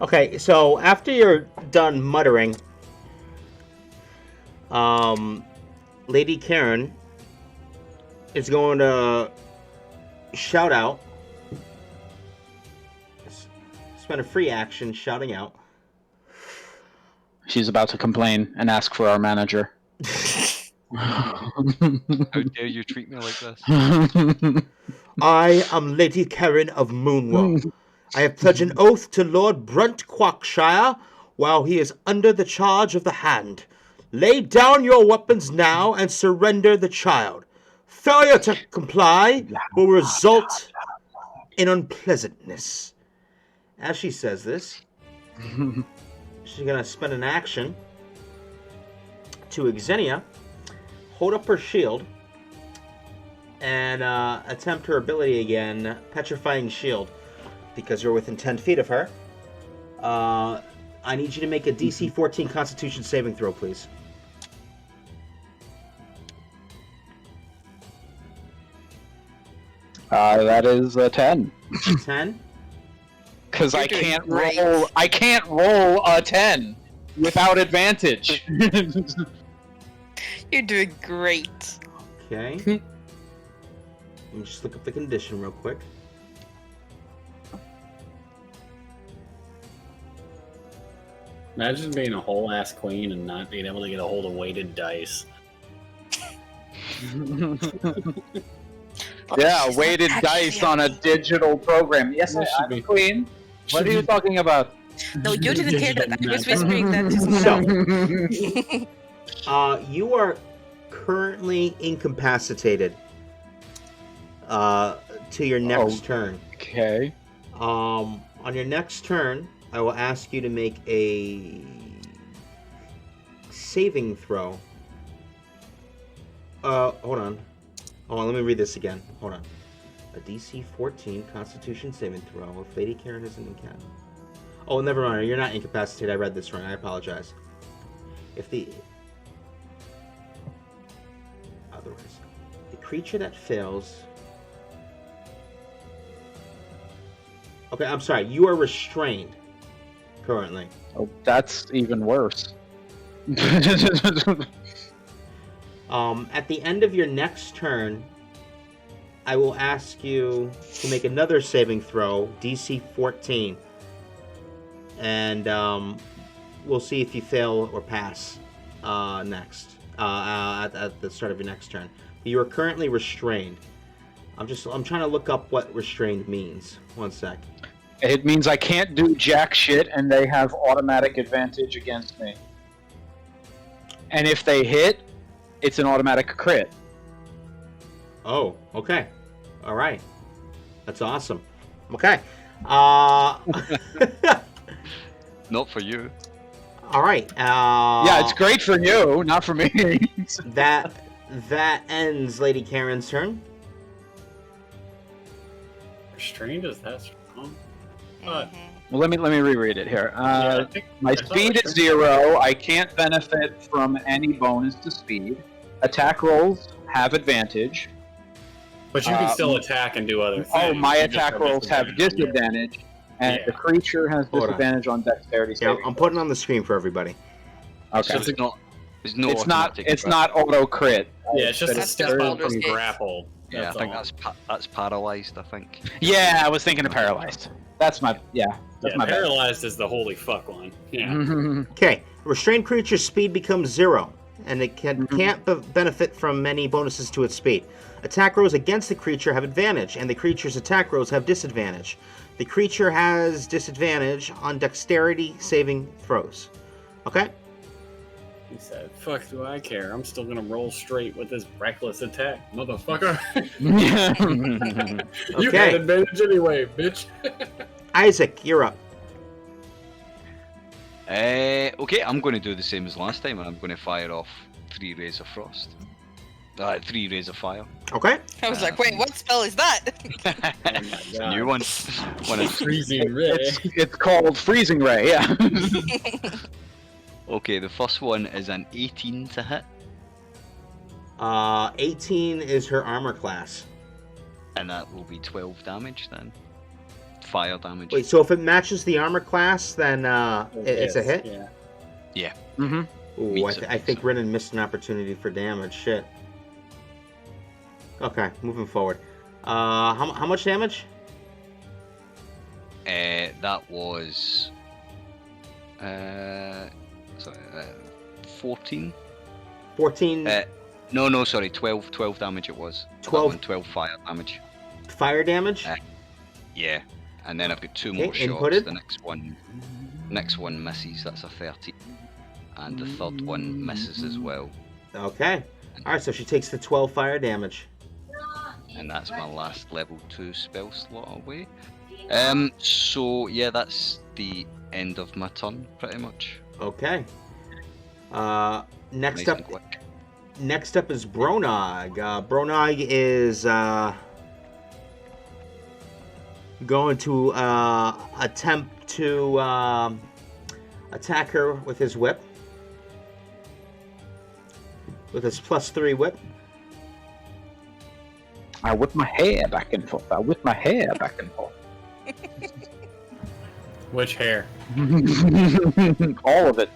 Okay, so after you're done muttering, Lady Karen is going to shout out. This spend a free action shouting out. She's about to complain and ask for our manager. How dare you treat me like this? I am Lady Karen of Moonwall. I have pledged an oath to Lord Brunt Quackshire while he is under the charge of the Hand. Lay down your weapons now and surrender the child. Failure to comply will result in unpleasantness. As she says this, she's going to spend an action to Xenia, hold up her shield, and attempt her ability again, Petrifying Shield, because you're within 10 feet of her. I need you to make a DC 14 Constitution saving throw, please. That is a 10. 10? Because You're I doing can't great. roll. I can't roll a 10 without advantage. You're doing great. Okay. Let me just look up the condition real quick. Imagine being a whole ass queen and not being able to get a hold of weighted dice. Yeah, weighted dice on a digital program. Yes, This should I'm be- queen. What are you talking about? No, you didn't hear that. I was Digital whispering that to someone else. You are currently incapacitated to your next turn. Okay. On your next turn, I will ask you to make a saving throw. Hold on. Let me read this again. Hold on. A DC 14 Constitution saving throw. If Lady Karen isn't incapacitated. Oh, never mind. You're not incapacitated. I read this wrong. I apologize. If the otherwise, the creature that fails. Okay, I'm sorry. You are restrained currently. Oh, that's even worse. At the end of your next turn, I will ask you to make another saving throw, DC 14. And we'll see if you fail or pass next, at the start of your next turn. But you are currently restrained. I'm trying to look up what restrained means. One sec. It means I can't do jack shit, and they have automatic advantage against me. And if they hit, it's an automatic crit. Oh, okay. All right. That's awesome. Okay. Not for you. All right. Yeah, it's great for you, not for me. That ends Lady Karen's turn. Restrained is that strong? Mhm. Well, let me reread it here. Yeah, I think My I thought speed is restrained- 0. I can't benefit from any bonus to speed. Attack rolls have advantage. But you can still attack and do other things. Oh, my You just attack rolls have on yours. disadvantage, and Yeah. the creature has Hold on. disadvantage on dexterity Yeah, saving. I'm putting on the screen for everybody. Okay. So it's not. There's no. It's not. automatic It's crit. not auto crit. Yeah, it's just a That's step just up Baldur's from Gate. grapple. Yeah, I think all. that's paralyzed. I think. Yeah, I was thinking of paralyzed. That's my. Yeah. That's Yeah, my bad. paralyzed is the holy fuck one. Yeah. Okay, restrained creature's speed becomes 0, and it can't benefit from many bonuses to its speed. Attack rolls against the creature have advantage, and the creature's attack rolls have disadvantage. The creature has disadvantage on dexterity saving throws. Okay? He said, "Fuck, do I care? I'm still gonna roll straight with this reckless attack, motherfucker. You Okay. had advantage anyway, bitch." Isaac, you're up. Okay, I'm going to do the same as last time, and I'm going to fire off 3 rays of frost. 3 rays of fire. Okay? I was like, wait, what spell is that? Oh my It's a God. new one. One of- Freezing ray. It's called freezing ray. Yeah. Okay, the first one is an 18 to hit, 18 is her armor class. and that will be 12 damage then. Fire damage. Wait, so if it matches the armor class, then it's a hit? Yeah. Mm-hmm. Ooh, Meets it, I think so. Renan missed an opportunity for damage. Shit. Okay, moving forward. How much damage? That was 14. 14 No, sorry, 12 damage it was. 12 That one, 12 fire damage. fire damage. Yeah. And then I've got 2 Okay, more shots. inputted. The next one misses, that's a 13. And the third one misses as well. Okay. All right, so she takes the 12 fire damage. And that's my last level 2 spell slot away. So yeah, that's the end of my turn, pretty much. Okay. Next Nice up and quick. Next up is Bronog. Bronog is going to attempt to attack her with his whip. With his +3 whip. I whip my hair back and forth. I whip my hair back and forth. Which hair? All of it.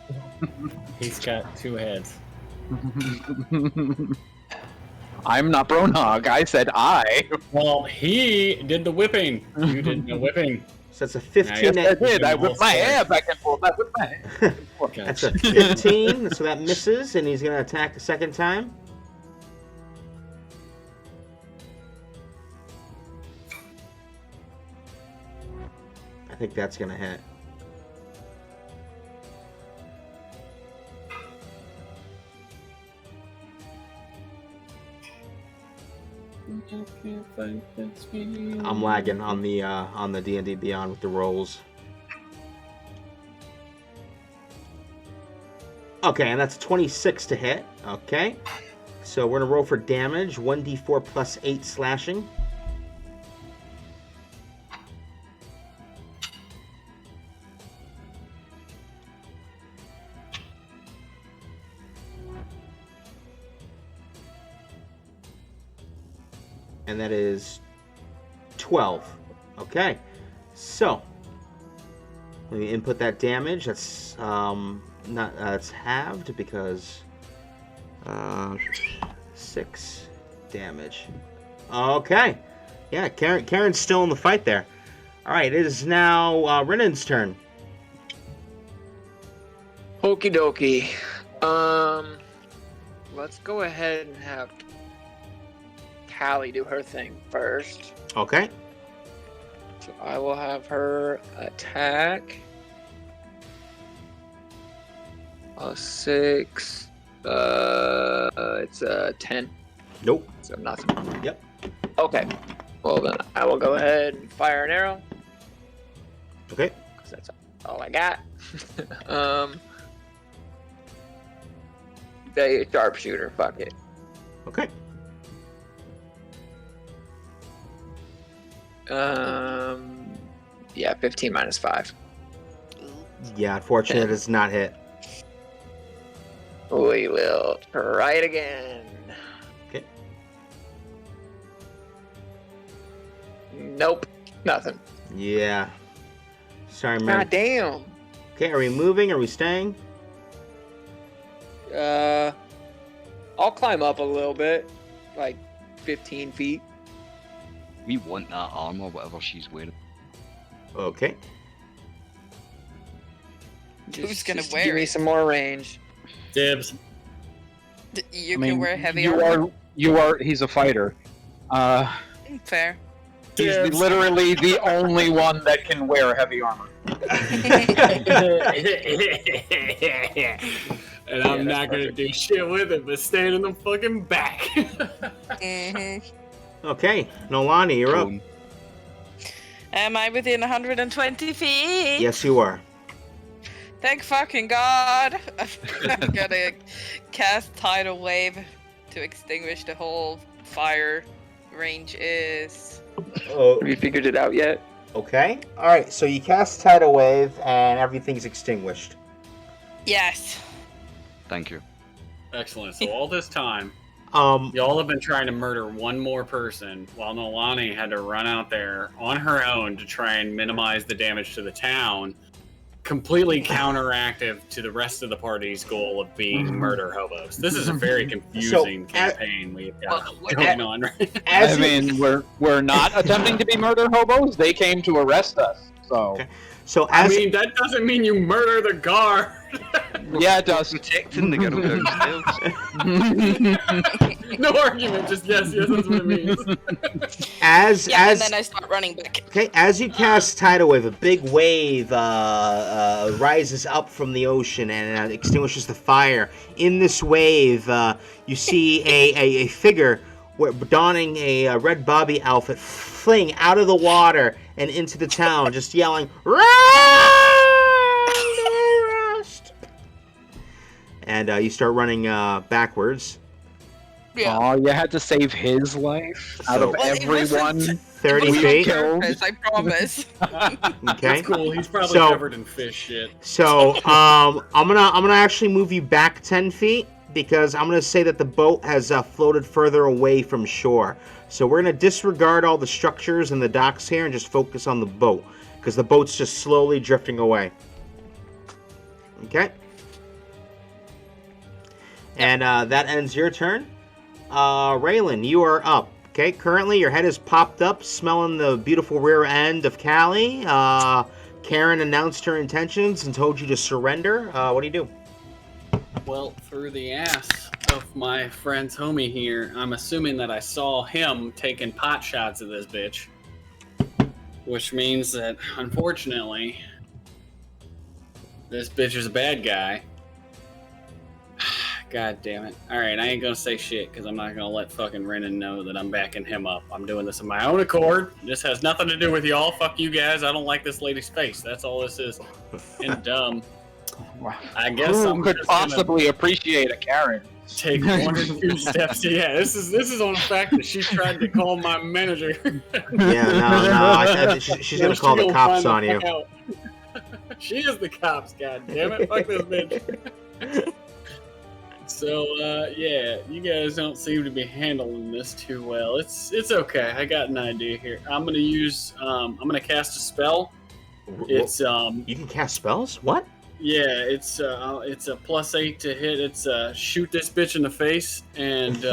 He's got 2 heads. I'm not Bronog. I said I. Well, he did the whipping. You did the whipping. So that's a 15. Yes, I did. I whip my hair back and forth. I whip my hair back and forth. That's a 15, so that misses, and he's going to attack a second time. I think that's going to hit. I'm lagging on the D&D Beyond with the rolls. Okay, and that's 26 to hit. Okay, so we're gonna roll for damage. 1d4 plus 8 slashing. And that is 12. Okay, so let me input that damage. That's it's halved because 6 damage. Okay, yeah, Karen's still in the fight there. All right, it is now Rinan's turn. Okie dokie. Let's go ahead and have Callie do her thing first. Okay. So I will have her attack. 6. It's a 10. Nope. So nothing. Yep. Okay. Well then, I will go ahead and fire an arrow. Okay. Because that's all I got. The sharpshooter. Fuck it. Okay. Yeah, 15 minus 5. Yeah, unfortunately, it does not hit. We will try it again. Okay. Nope, nothing. Yeah. Sorry, man. God damn. Okay, are we moving? Are we staying? I'll climb up a little bit, like 15 feet. We want that armor, whatever she's wearing. Okay. Who's gonna Just wear give me it? some more range. Dibs. You can wear heavy you armor. He's a fighter. Fair. He's Dibs. literally the only one that can wear heavy armor. And I'm not gonna do shit with it, but stand in the fucking back. Okay, Nolani, you're up. Am I within 120 feet? Yes, you are. Thank fucking God. I'm gonna cast Tidal Wave to extinguish the whole fire. Range is... Oh, Have you figured it out yet? okay. All right, so you cast Tidal Wave, and everything's extinguished. Yes. Thank you. Excellent. So all this time, Um, y'all have been trying to murder one more person, while Nolani had to run out there on her own to try and minimize the damage to the town, completely counteractive to the rest of the party's goal of being murder hobos. This is a very confusing campaign we've got going on right now. as I you- mean, we're not attempting to be murder hobos. They came to arrest us. So Okay. So I as mean, that doesn't mean you murder the guard. yeah, it does. Protecting the girl downstairs. No argument, just yes, that's what it means. as Yeah, as and then I start running back. okay, as you cast tidal wave, a big wave rises up from the ocean and extinguishes the fire. In this wave, you see a figure donning a red Bobby outfit, fling out of the water and into the town, just yelling, "Rest!" And you start running backwards. Yeah. Oh, you had to save his life out So- of Well, it wasn't- everyone. 30 It wasn't feet. on purpose, I promise. Okay. That's cool. He's probably So- covered in fish shit. So I'm gonna actually move you back 10 feet because I'm gonna say that the boat has floated further away from shore. So we're gonna disregard all the structures and the docks here and just focus on the boat because the boat's just slowly drifting away. Okay. And that ends your turn. Raylan, you are up. Okay, currently your head is popped up, smelling the beautiful rear end of Callie. Karen announced her intentions and told you to surrender. What do you do? Well, through the ass of my friend's homie here, I'm assuming that I saw him taking pot shots at this bitch. Which means that, unfortunately, this bitch is a bad guy. God damn it. Alright, I ain't gonna say shit because I'm not gonna let fucking Renan know that I'm backing him up. I'm doing this of my own accord. This has nothing to do with y'all. Fuck you guys. I don't like this lady's face. That's all this is. And I guess Who I'm could just gonna possibly appreciate a Karen? take one or two steps. Yeah, this is on the fact that she tried to call my manager. Yeah, no. She's gonna call the cops on you. She is the cops. God damn it! Fuck this bitch. So yeah, you guys don't seem to be handling this too well. It's okay. I got an idea here. I'm gonna cast a spell. It's You can cast spells? What? yeah, it's a +8 to hit. It's shoot this bitch in the face, and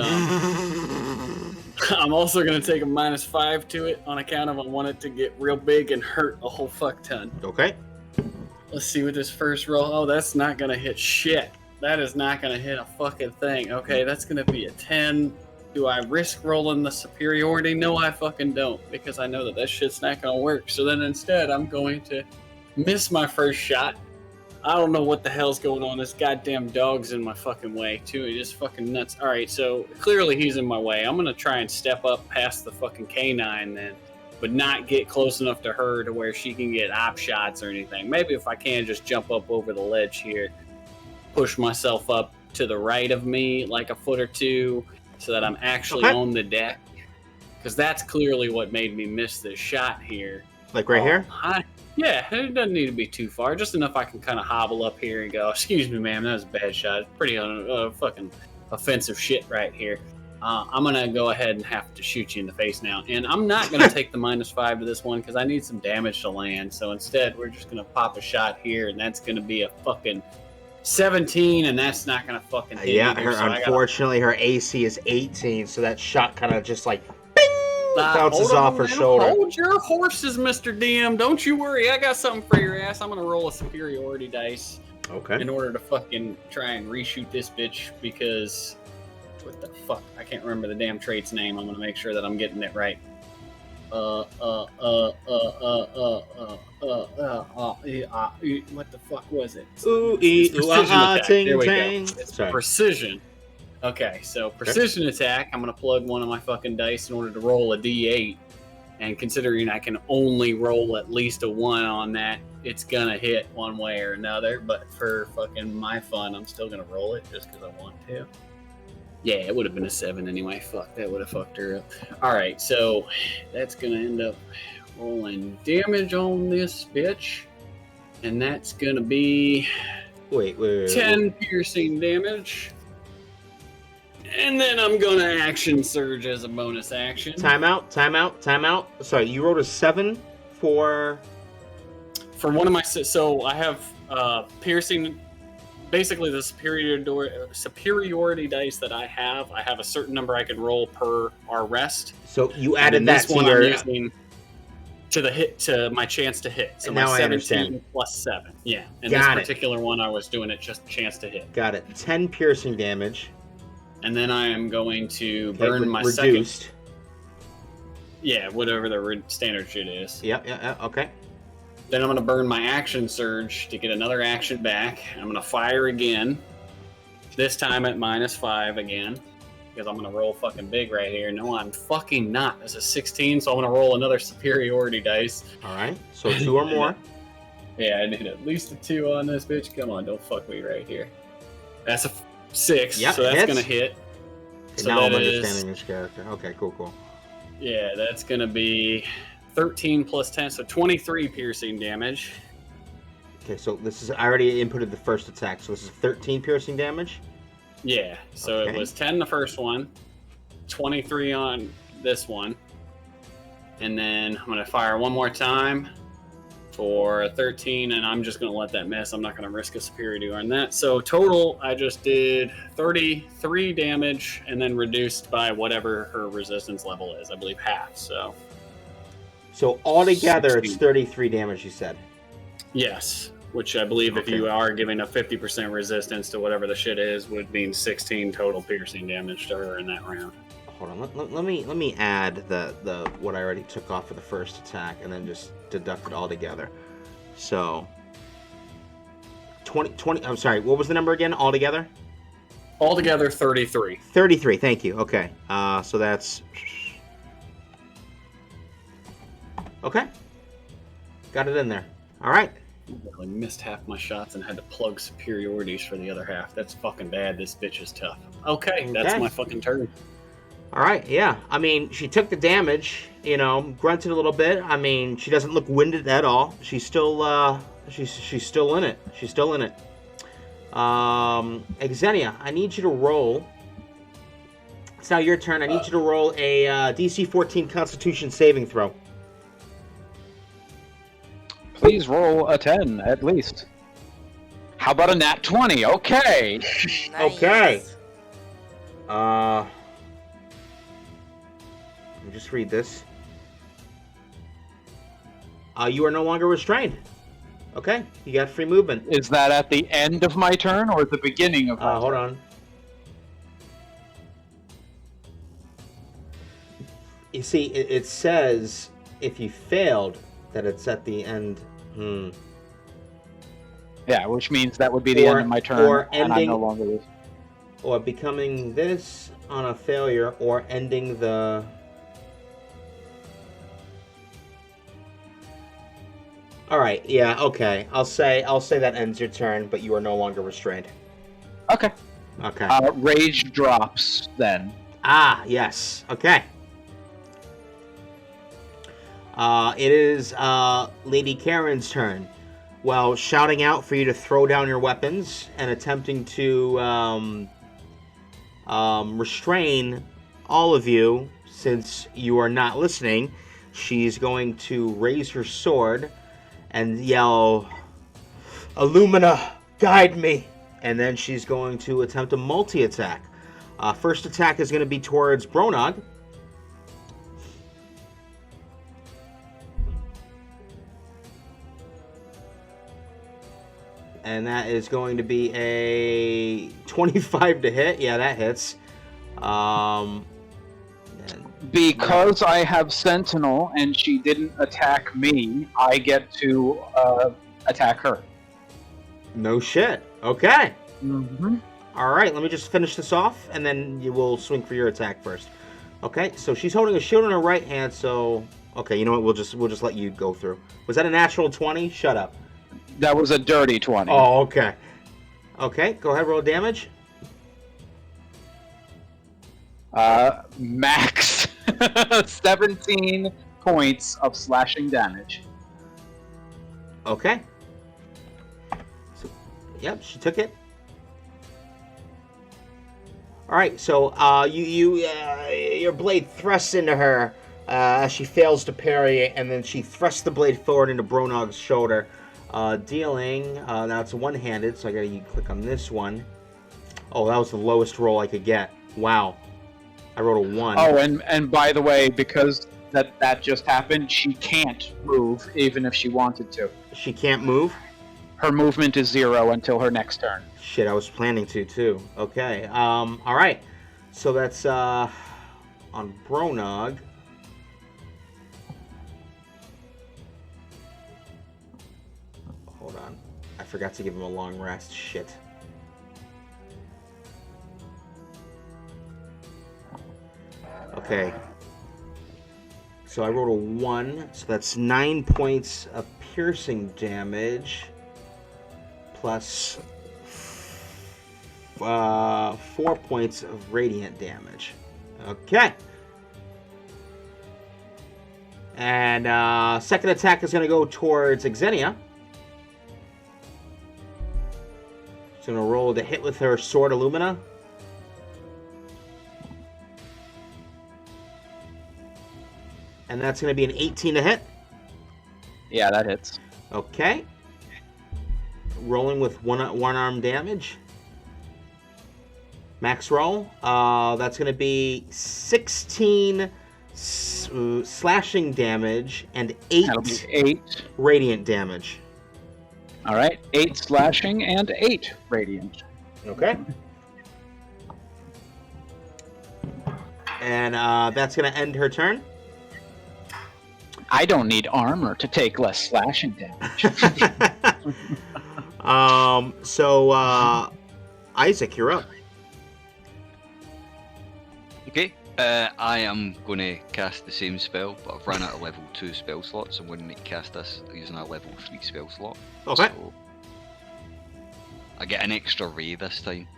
I'm also gonna take a -5 to it on account of I want it to get real big and hurt a whole fuck ton. Okay. Let's see what this first roll. Oh, that's not gonna hit shit. That is not gonna hit a fucking thing. Okay, that's gonna be a 10. Do I risk rolling the superiority? No, I fucking don't, because I know that shit's not gonna work. So then instead, I'm going to miss my first shot. I don't know what the hell's going on. This goddamn dog's in my fucking way, too. He's just fucking nuts. Alright, so clearly he's in my way. I'm gonna try and step up past the fucking canine then, but not get close enough to her to where she can get op shots or anything. Maybe if I can just jump up over the ledge here, push myself up to the right of me like a foot or two so that I'm actually on the deck. Because that's clearly what made me miss this shot here. Like right here? Yeah, it doesn't need to be too far. Just enough I can kind of hobble up here and go, excuse me, ma'am, that was a bad shot. It's pretty fucking offensive shit right here. I'm going to go ahead and have to shoot you in the face now. And I'm not going to take the -5 to this one because I need some damage to land. So instead, we're just going to pop a shot here, and that's going to be a fucking 17, and that's not going to fucking hit either, Unfortunately, her AC is 18, so that shot kind of just like bing, bounces hold off on, her man. shoulder. Hold your horses, Mr. DM. Don't you worry. I got something for your ass. I'm going to roll a superiority dice Okay. in order to fucking try and reshoot this bitch because... What the fuck? I can't remember the damn trait's name. I'm gonna make sure that I'm getting it right. What the fuck was it? Ooh, It's precision attack. ting, There we go. ting. It's Sorry. precision. Okay, so precision attack. I'm gonna plug one of my fucking dice in order to roll a D8. And considering I can only roll at least a 1 on that, it's gonna hit one way or another. But for fucking my fun, I'm still gonna roll it just because I want to. Yeah, it would have been a 7 anyway. Fuck, that would have fucked her up. Alright, so that's going to end up rolling damage on this bitch. And that's going to be Wait. 10 piercing damage. And then I'm going to action surge as a bonus action. Time out. Sorry, you rolled a 7 for... For one of my... So I have piercing... Basically, the superiority dice that I have a certain number I can roll per our rest. So you added that to your... To the hit, to my chance to hit. So Now my I 17 understand. plus 7. Yeah. And Got this it. particular one, I was doing it just chance to hit. Got it. 10 piercing damage. And then I am going to Okay, burn my reduced. second. Yeah, whatever the standard shit is. Yep, okay. Then I'm going to burn my action surge to get another action back. I'm going to fire again. This time at -5 again. Because I'm going to roll fucking big right here. No, I'm fucking not. This is 16, so I'm going to roll another superiority dice. All right, so 2 or more. Yeah, I need at least a 2 on this bitch. Come on, don't fuck me right here. That's a 6, Yep, so that's hits. going to hit. Okay, So now I'm that is- understanding this character. Okay, cool. Yeah, that's going to be 13 plus 10, so 23 piercing damage. Okay, so this is I already inputted the first attack, so this is 13 piercing damage. Yeah, so Okay. it was 10 the first one, 23 on this one, and then I'm going to fire one more time for 13, and I'm just going to let that miss. I'm not going to risk a superiority on that. So total, I just did 33 damage, and then reduced by whatever her resistance level is. I believe half, so... So altogether, it's 16. 33 damage, you said. Yes, which I believe if Okay. you are giving a 50% resistance to whatever the shit is, would mean 16 total piercing damage to her in that round. Hold on, let me add the what I already took off for the first attack, and then just deduct it all together. So 20. I'm sorry, what was the number again? Altogether? Altogether, 33. 33. Thank you. Okay. So that's okay. Got it in there. All right. I missed half my shots and had to plug superiorities for the other half. That's fucking bad. This bitch is tough. Okay, that's Okay. my fucking turn. All right, yeah. I mean, she took the damage, grunted a little bit. I mean, she doesn't look winded at all. She's still, she's still in it. She's still in it. Xenia, I need you to roll. It's now your turn. I need you to roll a DC 14 Constitution saving throw. Please roll a 10 at least. How about a nat 20? Okay. Nice. Okay. Let me just read this. You are no longer restrained. Okay, you got free movement. Is that at the end of my turn or at the beginning of my Hold turn? on. You see, it says if you failed that it's at the end. Yeah, which means that would be the Or- end of my turn, or and I'm ending- no longer with. Or becoming this on a failure, or ending the. All right. Yeah. Okay. I'll say that ends your turn, but you are no longer restrained. Okay. Okay. Rage drops then. Yes. Okay. It is Lady Karen's turn. While shouting out for you to throw down your weapons and attempting to restrain all of you, since you are not listening, she's going to raise her sword and yell, "Illumina, guide me!" And then she's going to attempt a multi-attack. First attack is going to be towards Bronog. And that is going to be a 25 to hit. Yeah, that hits. Because I have Sentinel and she didn't attack me, I get to attack her. No shit. Okay. Mm-hmm. All right, let me just finish this off, and then you will swing for your attack first. Okay, so she's holding a shield in her right hand, so... Okay, you know what? We'll just let you go through. Was that a natural 20? Shut up. That was a dirty 20. Oh, okay. Okay, go ahead, roll damage. Max 17 points of slashing damage. Okay. So, yep, she took it. All right, so your blade thrusts into her as she fails to parry it, and then she thrusts the blade forward into Bronog's shoulder, dealing. Now it's one-handed, so I gotta click on this one. Oh, that was the lowest roll I could get. Wow, I rolled a 1. Oh, and by the way, because that just happened, she can't move even if she wanted to. She can't move? Her movement is 0 until her next turn. Shit, I was planning to, too. Okay, alright. So that's, on Bronog. Hold on. I forgot to give him a long rest. Shit. Okay. So I rolled a 1, so that's 9 points of piercing damage, plus 4 points of radiant damage. Okay. And second attack is going to go towards Xenia. She's going to roll to hit with her Sword Illumina. And that's going to be an 18 to hit. Yeah, that hits. Okay. Rolling with one arm damage. Max roll. That's going to be 16 slashing damage and 8, That'll be 8 radiant damage. All right, 8 slashing and 8 radiant. Okay. And that's going to end her turn. I don't need armor to take less slashing damage. So Isaac, you're up. Okay, I am going to cast the same spell, but I've run out of level 2 spell slots. I'm going to cast this using a level 3 spell slot. Okay. So I get an extra ray this time.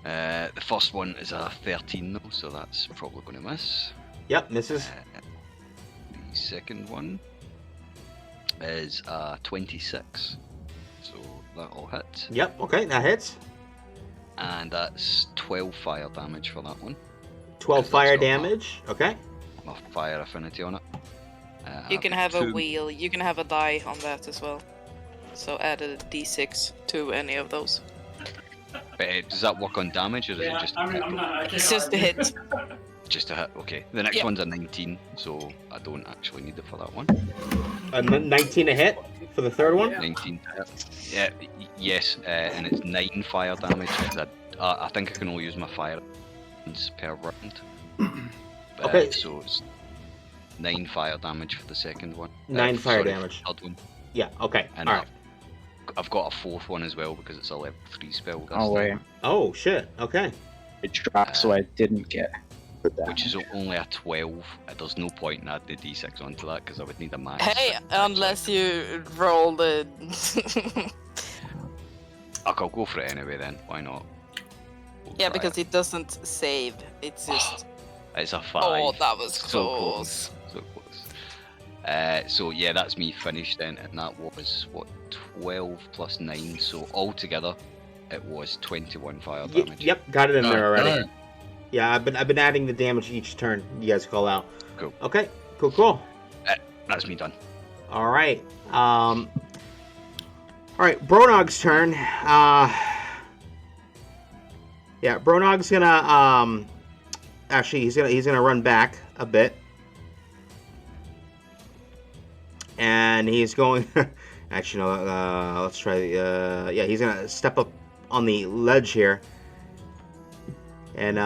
The first one is a 13 though, so that's probably going to miss. Yep, misses. The second one is a 26, so that'll hit. Yep, okay, that hits. And that's 12 fire damage for that one. 12 'cause fire that's got damage, okay. My fire affinity on it. You can have a two- wheel. You can have a die on that as well. So add a d6 to any of those. does that work on damage or is it just I'm not. I can't It's just a argue. hit. just a hit? Okay. The next Yeah. one's a 19, so I don't actually need it for that one. A 19 to hit for the third one. 19 to hit. Yeah, yes, and it's 9 fire damage. I think I can only use my fire per round. Okay. So it's 9 fire damage for the second one. 9 fire sorry, damage. Third one. Yeah, okay. And Alright. I've got a fourth one as well because it's a level 3 spell. This Oh, wait. time, Oh, shit, okay. It dropped, so I didn't get the damage. which is only a 12. There's no point in adding the d6 onto that because I would need a max. Hey, unless you roll the. I'll go for it anyway then. Why not? We'll Yeah, try because it doesn't save. It's just. It's a 5. Oh, that was So close. So close. So yeah, that's me finished then, and that was what 12 plus 9. So altogether, it was 21 fire damage. Yep, got it in there already. Alright. Yeah, I've been adding the damage each turn. You guys call out. Cool. Okay, cool. That's me done. All right. All right, Bronog's turn. Yeah, Bronog's gonna actually he's gonna run back a bit, and he's going. Actually, no. Let's try. Yeah, he's gonna step up on the ledge here, and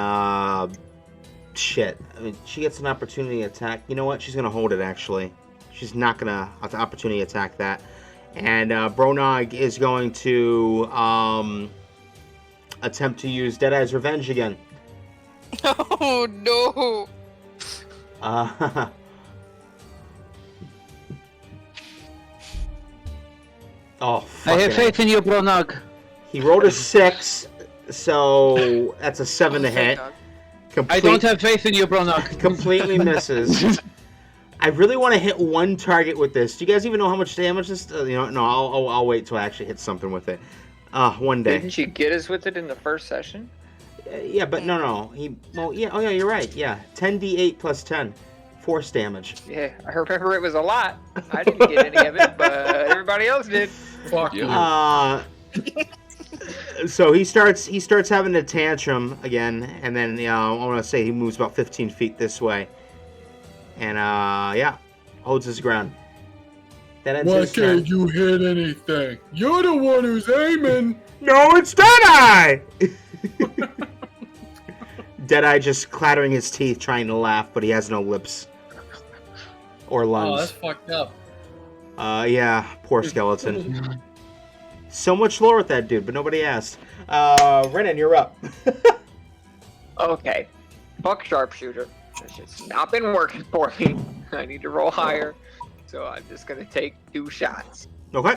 shit. I mean, she gets an opportunity attack. You know what? She's gonna hold it. Actually, she's not gonna have the opportunity attack that. And Bronog is going to attempt to use Deadeye's Revenge again. Oh no! Oh, I fucking have faith in you, Bronog. He rolled a 6, so that's a 7 to hit. I don't have faith in you, Bronog. Completely misses. I really want to hit one target with this. Do you guys even know how much damage this? No. I'll wait till I actually hit something with it. One day. Didn't you get us with it in the first session? Yeah, but no. Oh yeah, you're right. Yeah, 10d8 plus 10, force damage. Yeah, I remember it was a lot. I didn't get any of it, but everybody else did. Fuck you. So he starts having a tantrum again, and then I want to say he moves about 15 feet this way. and yeah, holds his ground. That ends Why his turn. can't you hit anything? You're the one who's aiming. No, it's Deadeye! Deadeye just clattering his teeth trying to laugh, but he has no lips. Or Oh, lungs. that's fucked up. Yeah, poor skeleton. So much lore with that dude, but nobody asked. Renan, you're up. Okay. Fuck sharpshooter. This shit's not been working for me. I need to roll higher. So I'm just gonna take 2 shots. Okay.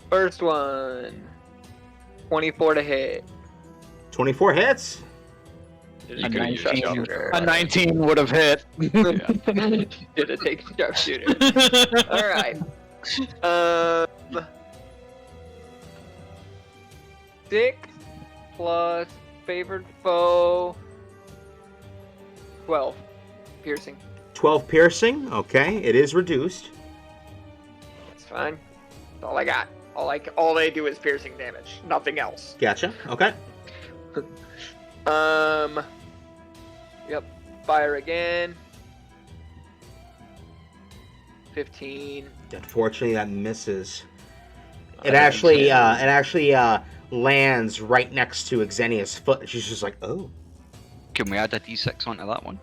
First one. 24 to hit. 24 hits. Did You it could take use sharpshooter? A 19 would have hit. Did it take sharpshooter? Alright. 6 plus favored foe. 12. Piercing. 12 piercing. Okay, it is reduced. That's fine. That's all I got. All they do is piercing damage. Nothing else. Gotcha. Okay. Yep. Fire again. 15. Unfortunately, that misses. It actually lands right next to Xenia's foot. She's just like, oh. Can we add a d6 onto that one?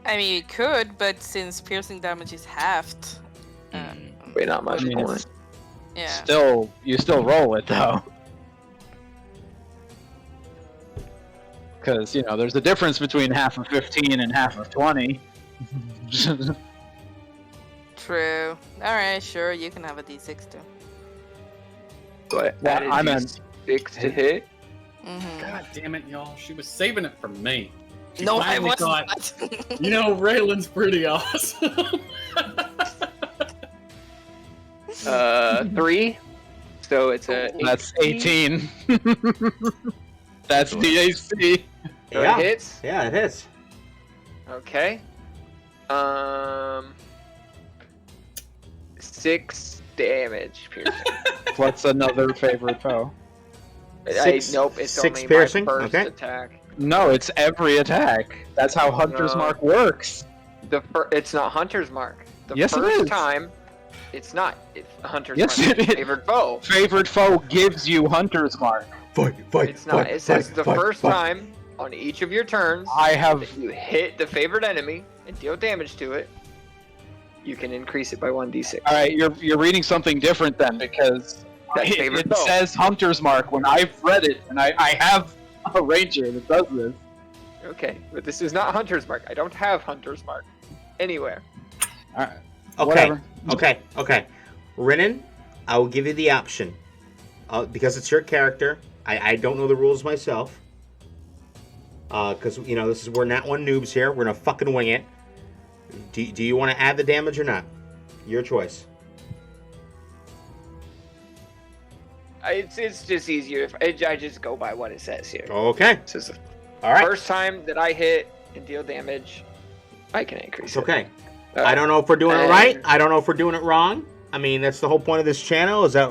I mean, you could, but since piercing damage is halved, Wait, not much I mean, point. yeah. You still roll it though. Because, there's a difference between half of 15 and half of 20. True. Alright, sure, you can have a d6 too. But Well, added I meant- 6 to hit. Mm-hmm. God damn it, y'all. She was saving it for me. She No, I finally wasn't. thought, Raylan's pretty awesome. 3. So it's a. That's 18. That's DAC. So Yeah. it hits. Yeah, it hits. Okay. 6 damage piercing. What's another favorite foe? Nope, it's 6 only piercing? my first Okay. attack. No, it's every attack. That's how Hunter's No. Mark works. It's not Hunter's Mark. The Yes, it first is. time, it's not. It's Hunter's Yes, Mark. it is. Favored foe. Favorite foe gives you Hunter's Mark. Fight, It's not. It says the first time on each of your turns I have. that you hit the favored enemy and deal damage to it, you can increase it by 1d6. All right, you're reading something different then, because That's it favorite foe. says Hunter's Mark when I've read it, and I have a ranger that does this. Okay, but this is not Hunter's Mark. I don't have Hunter's Mark anywhere. All right, Okay. whatever. Okay. Renan, I will give you the option. Because it's your character. I don't know the rules myself. Because, we're not one noobs here. We're going to fucking wing it. Do you want to add the damage or not? Your choice. It's just easier if I just go by what it says here. Okay. It says the All right. first time that I hit and deal damage, I can increase It's okay. it. I don't know if we're doing it right. And- I don't know if we're doing it wrong. I mean, that's the whole point of this channel is that,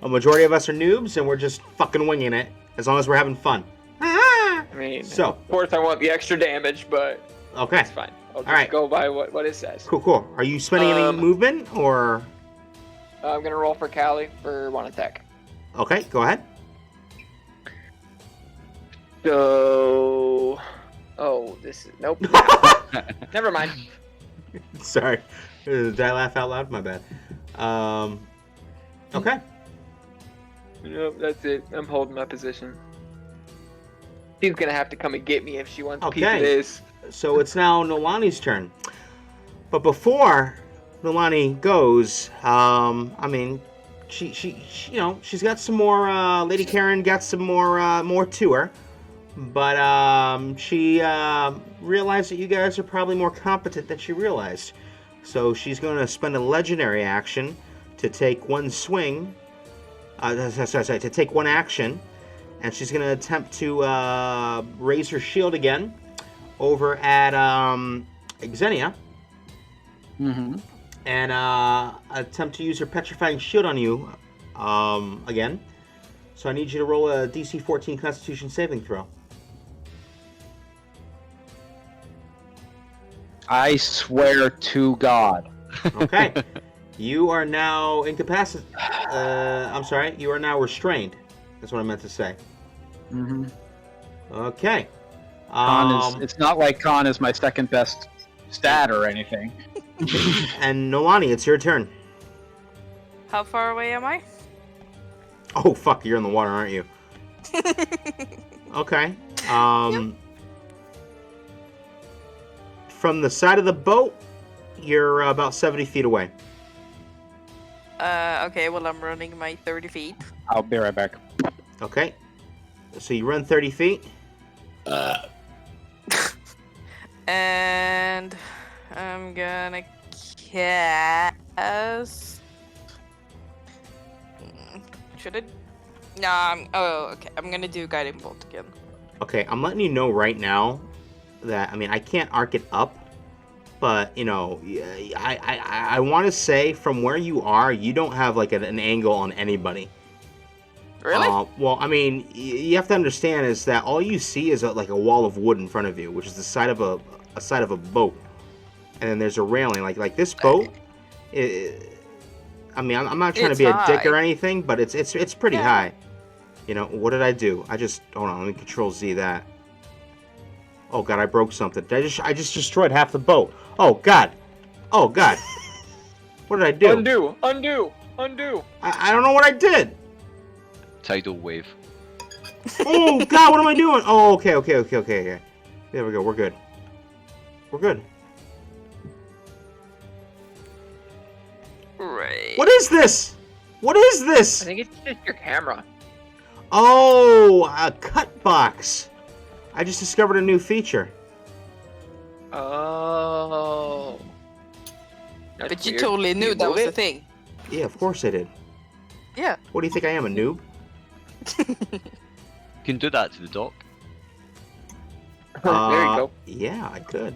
a majority of us are noobs and we're just fucking winging it as long as we're having fun. I mean, So, of course I want the extra damage, but okay. it's fine. I'll just right. go by what it says. Cool. Are you spending any movement or... I'm going to roll for Callie for 1 attack. Okay, go ahead. So... Oh, this is... Nope. Never mind. Sorry. Did I laugh out loud? My bad. Okay. Nope, that's it. I'm holding my position. She's gonna have to come and get me if she wants a piece of Okay. this. So it's now Nolani's turn. But before Nolani goes, she's got some more. Lady Karen got some more to her, but she realized that you guys are probably more competent than she realized. So she's going to spend a legendary action to take one swing. To take one action, and she's going to attempt to raise her shield again over at Xenia. Mm-hmm. And attempt to use her petrifying shield on you again. So I need you to roll a DC 14 Constitution saving throw. I swear to God. Okay. You are now incapacitated. I'm sorry. You are now restrained. That's what I meant to say. Mm-hmm. Okay. It's not like con is my second best stat or anything. And Nolani, it's your turn. How far away am I? Oh fuck, you're in the water, aren't you? Okay. From the side of the boat, you're about 70 feet away. Okay, well, I'm running my 30 feet. I'll be right back. Okay. So you run 30 feet. And I'm gonna cast. Should it? Nah. Oh, okay. I'm gonna do guiding bolt again. Okay, I'm letting you know right now that I can't arc it up, but I want to say from where you are, you don't have like an angle on anybody. Really? Well, you have to understand is that all you see is like a wall of wood in front of you, which is the side of a boat, and then there's a railing. Like this boat. I'm not trying to be a dick or anything, but it's pretty high. What did I do? Hold on. Let me Control Z that. Oh god, I broke something. I just destroyed half the boat. Oh god. What did I do? Undo. I don't know what I did. Tidal wave. Oh god, what am I doing? Oh, okay. There we go. We're good. Right. What is this? I think it's just your camera. Oh, a cut box. I just discovered a new feature. Oh. That's But you weird. totally knew that was the thing. Yeah, of course I did. Yeah. What do you think I am, a noob? You can do that to the dock. There you go. Yeah, I could.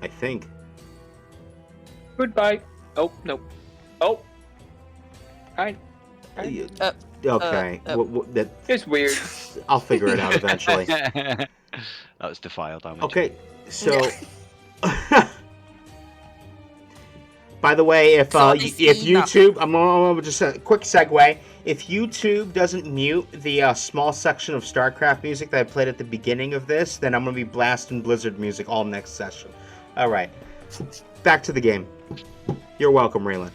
I think. Goodbye. Oh, no. Oh. Hi. Okay. That It's weird. I'll figure it out eventually. That was defile damage. Okay, so. By the way, if YouTube, I'm gonna just a quick segue. If YouTube doesn't mute the small section of StarCraft music that I played at the beginning of this, then I'm gonna be blasting Blizzard music all next session. All right, back to the game. You're welcome, Raylan.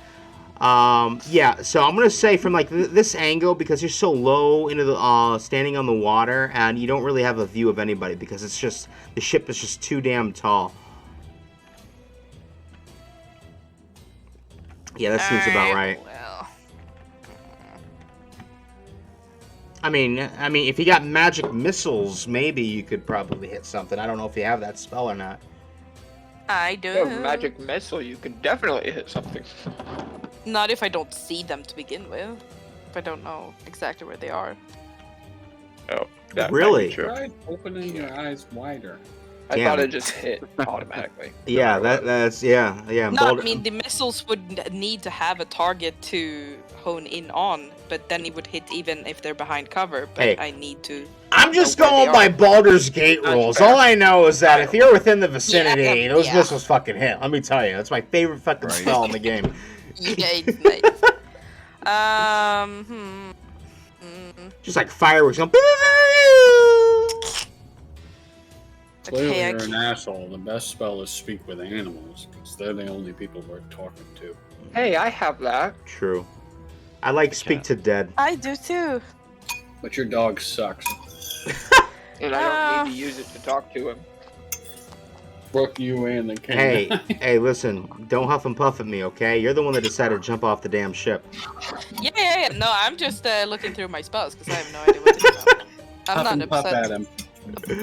Yeah, so I'm gonna say from like this angle, because you're so low into the standing on the water, and you don't really have a view of anybody because it's just the ship is just too damn tall. Yeah, that seems about right. Well. I mean, if you got magic missiles, maybe you could probably hit something. I don't know if you have that spell or not. I do. You have a magic missile, you can definitely hit something. Not if I don't see them to begin with. If I don't know exactly where they are. Oh, that Really? might be true. Try opening your eyes wider. I Damn thought it. it just hit automatically. Yeah, that's yeah. No, Boulder- I mean the missiles would need to have a target to hone in on, but then it would hit even if they're behind cover. But Hey. I need to. I'm just know where going they by are. Baldur's Gate That's rules. fair. All I know is that if you're within the vicinity, Yeah, those yeah. missiles fucking hit. Let me tell you, that's my favorite fucking Right. spell in the game. Yeah, it's nice. Just like fireworks. Going, Clearly, Okay, you're an asshole. The best spell is speak with animals, because they're the only people worth talking to. Hey, I have that. True. I like speak to dead. I do too. But your dog sucks. And I don't need to use it to talk to him. Brook you and the king. Hey, listen, don't huff and puff at me, okay? You're the one that decided to jump off the damn ship. Yeah. No, I'm just looking through my spells because I have no idea what to do. I'm Huff not and puff upset at him.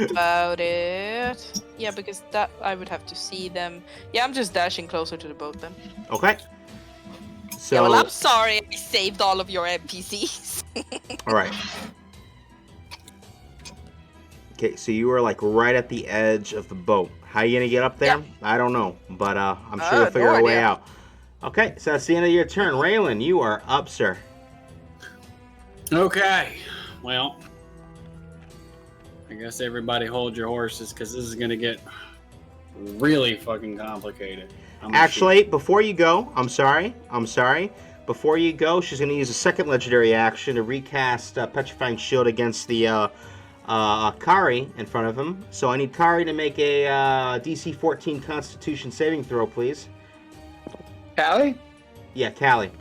about it. Yeah, because that I would have to see them. Yeah, I'm just dashing closer to the boat then. Okay. So, Yeah, well, I'm sorry I saved all of your NPCs. all right. Okay, so you were like right at the edge of the boat. How you gonna get up there? Yeah. I don't know, but I'm sure you'll figure no a way idea. out. Okay, so that's the end of your turn. Raylan, you are up, sir. Okay. Well, I guess everybody hold your horses because this is gonna get really fucking complicated. Actually, before you go, I'm sorry. Before you go, she's going to use a second legendary action to recast Petrifying Shield against the Kari in front of him. So I need Kari to make a DC 14 Constitution saving throw, please. Callie? Yeah, Callie.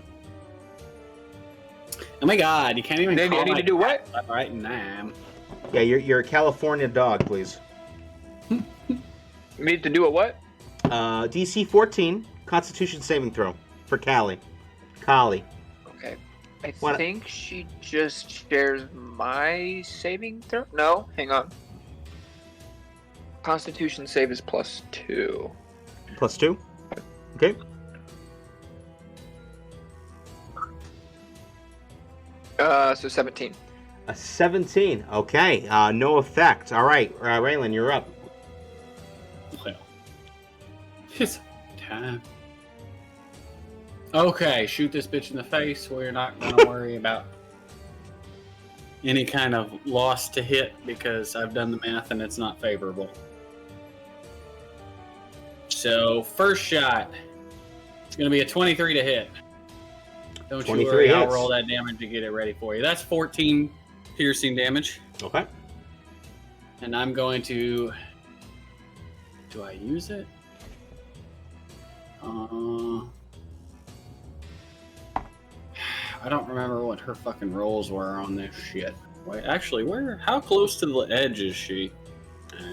Oh my god, you can't even Then call I need to do what? Right now. Yeah, you're a California dog, please. Need to do a what? DC 14 Constitution saving throw for Callie. Okay. I What- think she just shares my saving throw. No, hang on. Constitution save is +2. +2. Okay. So 17. A 17. Okay. No effect. All right. Raylan, you're up. Well, it's time. Okay, shoot this bitch in the face. We're not gonna worry about any kind of loss to hit because I've done the math and it's not favorable. So, first shot. It's gonna be a 23 to hit. Don't you 23 worry, I'll hits. roll that damage to get it ready for you. That's 14 piercing damage. Okay. And I'm going to... Do I use it? I don't remember what her fucking rolls were on this shit. Wait, actually, how close to the edge is she?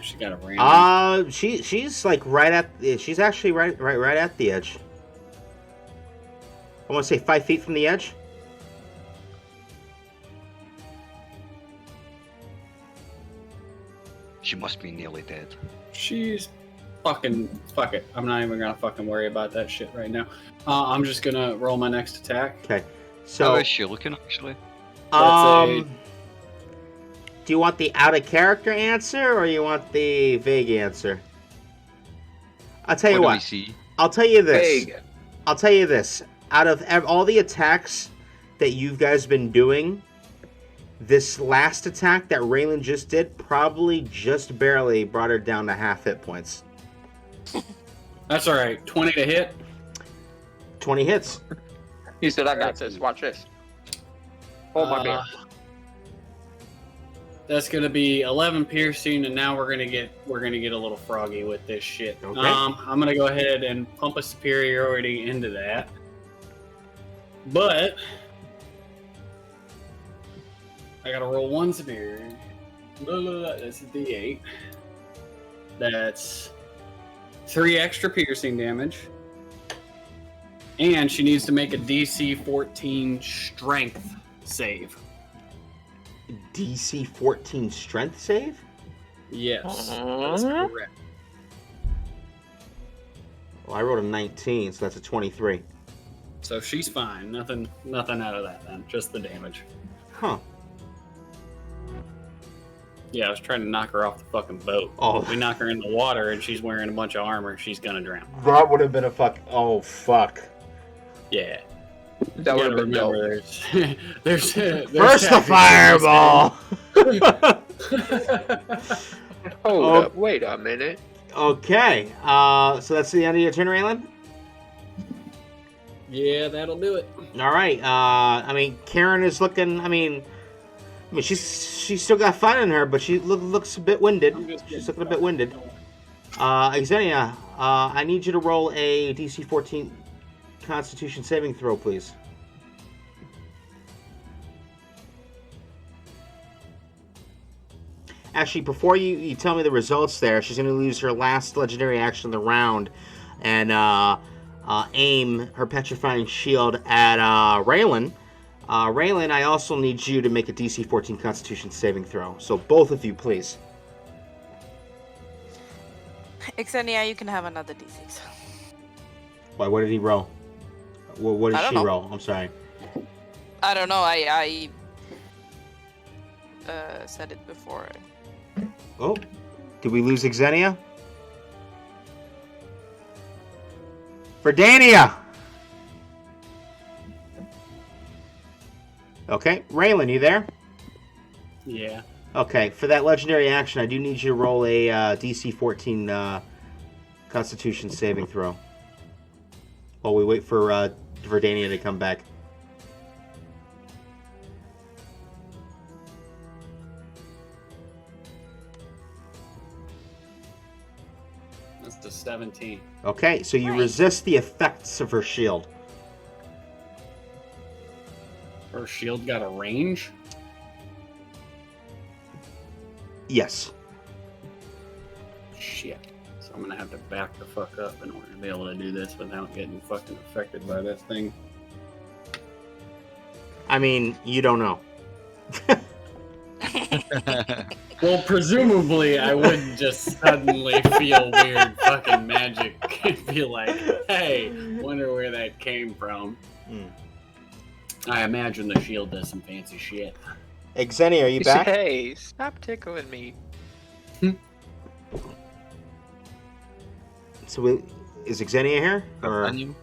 She got a random. She's like right at. She's actually right at the edge. I want to say 5 feet from the edge. She must be nearly dead. She's fuck it. I'm not even gonna fucking worry about that shit right now. I'm just gonna roll my next attack. Okay. How So, is she looking, actually? That's do you want the out of character answer or you want the vague answer? I'll tell you What do we what. see? I'll tell you this. Vague. I'll tell you this. Out of all the attacks that you guys been doing, this last attack that Raylan just did probably just barely brought her down to half hit points. That's alright. 20 to hit. 20 hits. He said, I got this. Watch this. Hold my beer. That's gonna be 11 piercing, and now we're gonna get a little froggy with this shit. Okay. I'm gonna go ahead and pump a superiority into that, but I gotta roll one superiority. That's a D8. That's 3 extra piercing damage, and she needs to make a DC 14 Strength save. DC 14 strength save? Yes, that's correct. Well, I rolled a 19, so that's a 23. So she's fine. Nothing out of that then. Just the damage. Huh. Yeah, I was trying to knock her off the fucking boat. Oh. We knock her in the water and she's wearing a bunch of armor. She's gonna drown. That would have been a fuck. Oh, fuck. Yeah. That would have been dope. There's First the fireball! Hold up. Wait a minute. Okay. So that's the end of your turn, Raylan? Yeah, that'll do it. All right. I mean, Karen is looking. I mean, she's still got fun in her, but she looks a bit winded. She's looking a bit winded. Xenia, I need you to roll a DC 14 Constitution saving throw, please. Actually, before you tell me the results there, she's going to lose her last legendary action of the round and aim her Petrifying Shield at Raylan. Raylan, I also need you to make a DC 14 Constitution saving throw. So both of you, please. Xenia, you can have another D6. Why? What did he roll? What did I don't she know. roll? I'm sorry. I don't know. I said it before. Oh, did we lose Xenia? Verdania! Okay, Raylan, you there? Yeah. Okay, for that legendary action, I do need you to roll a DC 14 Constitution saving throw. While we wait for Verdania to come back. That's the 17. Okay, so you Nice. resist the effects of her shield. Her shield got a range? Yes. Shit. So I'm gonna have to back the fuck up in order to be able to do this without getting fucking affected by that thing. I mean, you don't know. Well, presumably I wouldn't just suddenly feel weird fucking magic and be like, hey, wonder where that came from. I imagine the shield does some fancy shit. Xenia, are you back? Hey, stop tickling me. So is Xenia here? Or... Continue?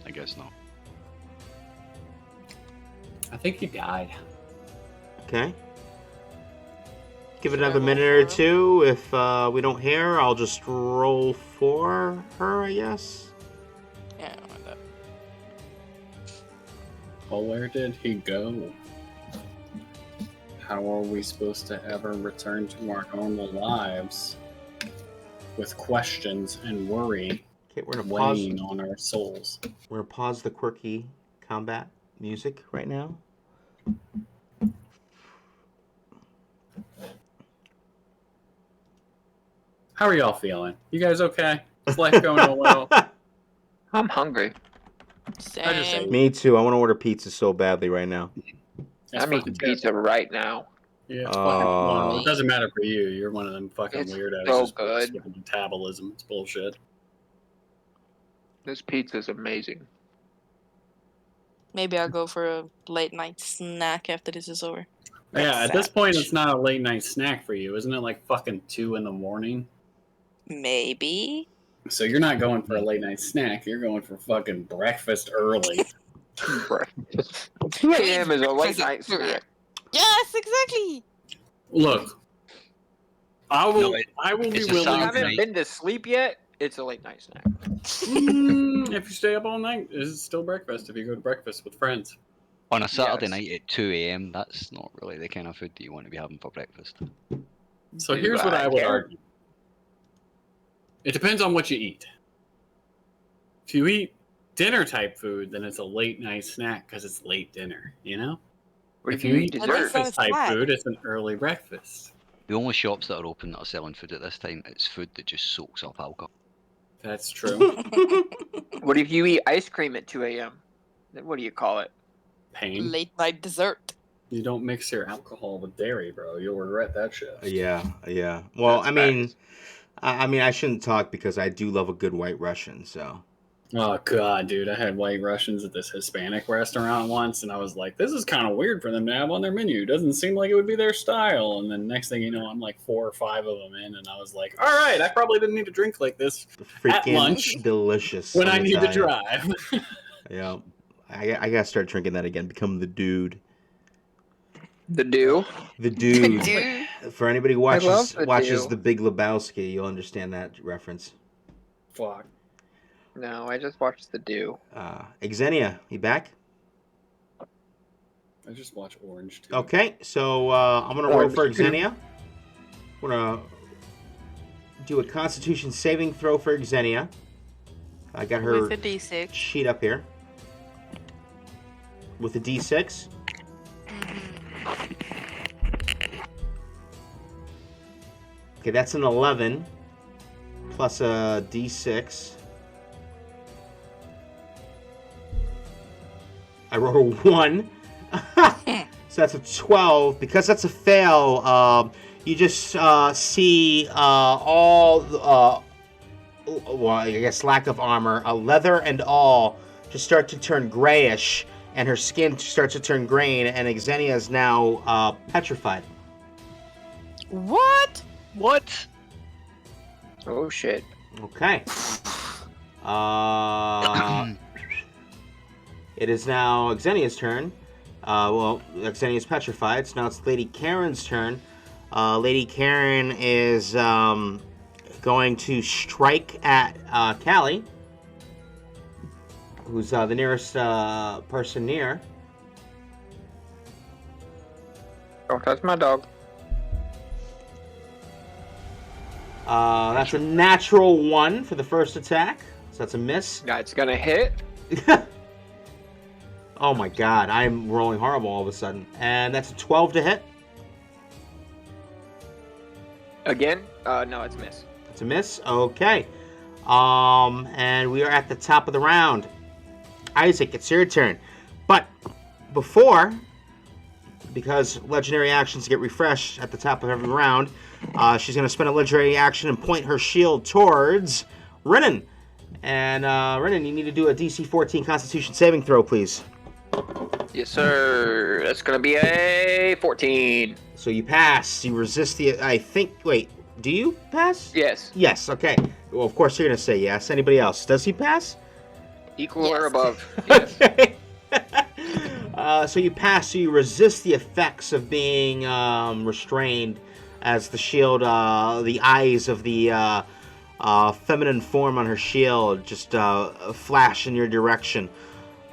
I guess not. I think he died. Okay. Give it Should I another roll minute or for him? two. If we don't hear, I'll just roll for her, I guess. Yeah, I don't mind that. Well, where did he go? How are we supposed to ever return to our normal lives with questions and worry Okay, we're gonna pause. weighing on our souls? We're gonna pause the quirky combat music right now. How are y'all feeling? You guys okay? Is life going all well? I'm hungry. Same. Me too. I want to order pizza so badly right now. That's I'm eating fucking pizza right now. Yeah, it's fucking Oh. well, it doesn't matter for you. You're one of them fucking It's weirdos. so just good. with metabolism. It's bullshit. This pizza's amazing. Maybe I'll go for a late night snack after this is over. Yeah, at this Savage. point, it's not a late night snack for you, isn't it? Like fucking 2 in the morning. Maybe. So you're not going for a late night snack. You're going for fucking breakfast early. 2 a.m. is a late night snack. Yes, exactly. Look, I will. No, I will be it's a If you willing. Saturday haven't night. been to sleep yet, it's a late night snack. If you stay up all night, it's still breakfast. If you go to breakfast with friends. On a Saturday Yes. night at 2 a.m., that's not really the kind of food that you want to be having for breakfast. So Do here's what I I would care? argue. It depends on what you eat. If you eat dinner type food, then it's a late night snack because it's late dinner, you know? What If if you eat But dessert? that's so breakfast type sad. food, it's an early breakfast. The only shops that are open that are selling food at this time, it's food that just soaks up alcohol. That's true. What if you eat ice cream at 2 a.m.? Then what do you call it? Pain. Late night dessert. You don't mix your alcohol with dairy, bro. You'll regret that shit. Yeah. Well, That's I mean, I shouldn't talk because I do love a good White Russian. So. Oh god, dude! I had White Russians at this Hispanic restaurant once, and I was like, "This is kind of weird for them to have on their menu. Doesn't seem like it would be their style." And then next thing you know, I'm like 4 or 5 of them in, and I was like, "All right, I probably didn't need to drink like this at Freaking lunch delicious. when I I'm need to Italian. drive." Yeah. I gotta start drinking that again. Become the dude. The dew. The dude. Dude. For anybody who I love watches the The Big Lebowski, you'll understand that reference. Fuck. No, I just watched the dew. Xenia, you back? I just watch Orange too. Okay, so I'm gonna roll for Xenia. I'm gonna do a Constitution saving throw for Xenia. I got her With a D6. sheet up here with a D6. Okay, that's an 11 plus a D6. I rolled a 1. So that's a 12. Because that's a fail, you just see all, well, I guess lack of armor, leather and all, just start to turn grayish, and her skin starts to turn green, and Xenia is now petrified. What? What? Oh shit. Okay. It is now Xenia's turn. Well, Xenia's petrified, so now it's Lady Karen's turn. Lady Karen is going to strike at Callie, who's the nearest person near. Don't touch my dog. That's a natural 1 for the first attack, so that's a miss. That's gonna hit. Oh my god, I'm rolling horrible all of a sudden. And that's a 12 to hit. Again? No, it's miss. It's a miss. Okay. And we are at the top of the round. Isaac, it's your turn. But before, because legendary actions get refreshed at the top of every round, she's going to spend a legendary action and point her shield towards Renan. And Renan, you need to do a DC 14 Constitution saving throw, please. Yes, sir. That's gonna be a 14. So you pass. You resist the... I think... Wait. Do you pass? Yes. Yes. Okay. Well, of course you're going to say yes. Anybody else? Does he pass? Equal or above. Yes. Okay. So you pass. So you resist the effects of being restrained as the shield... the eyes of the feminine form on her shield just flash in your direction.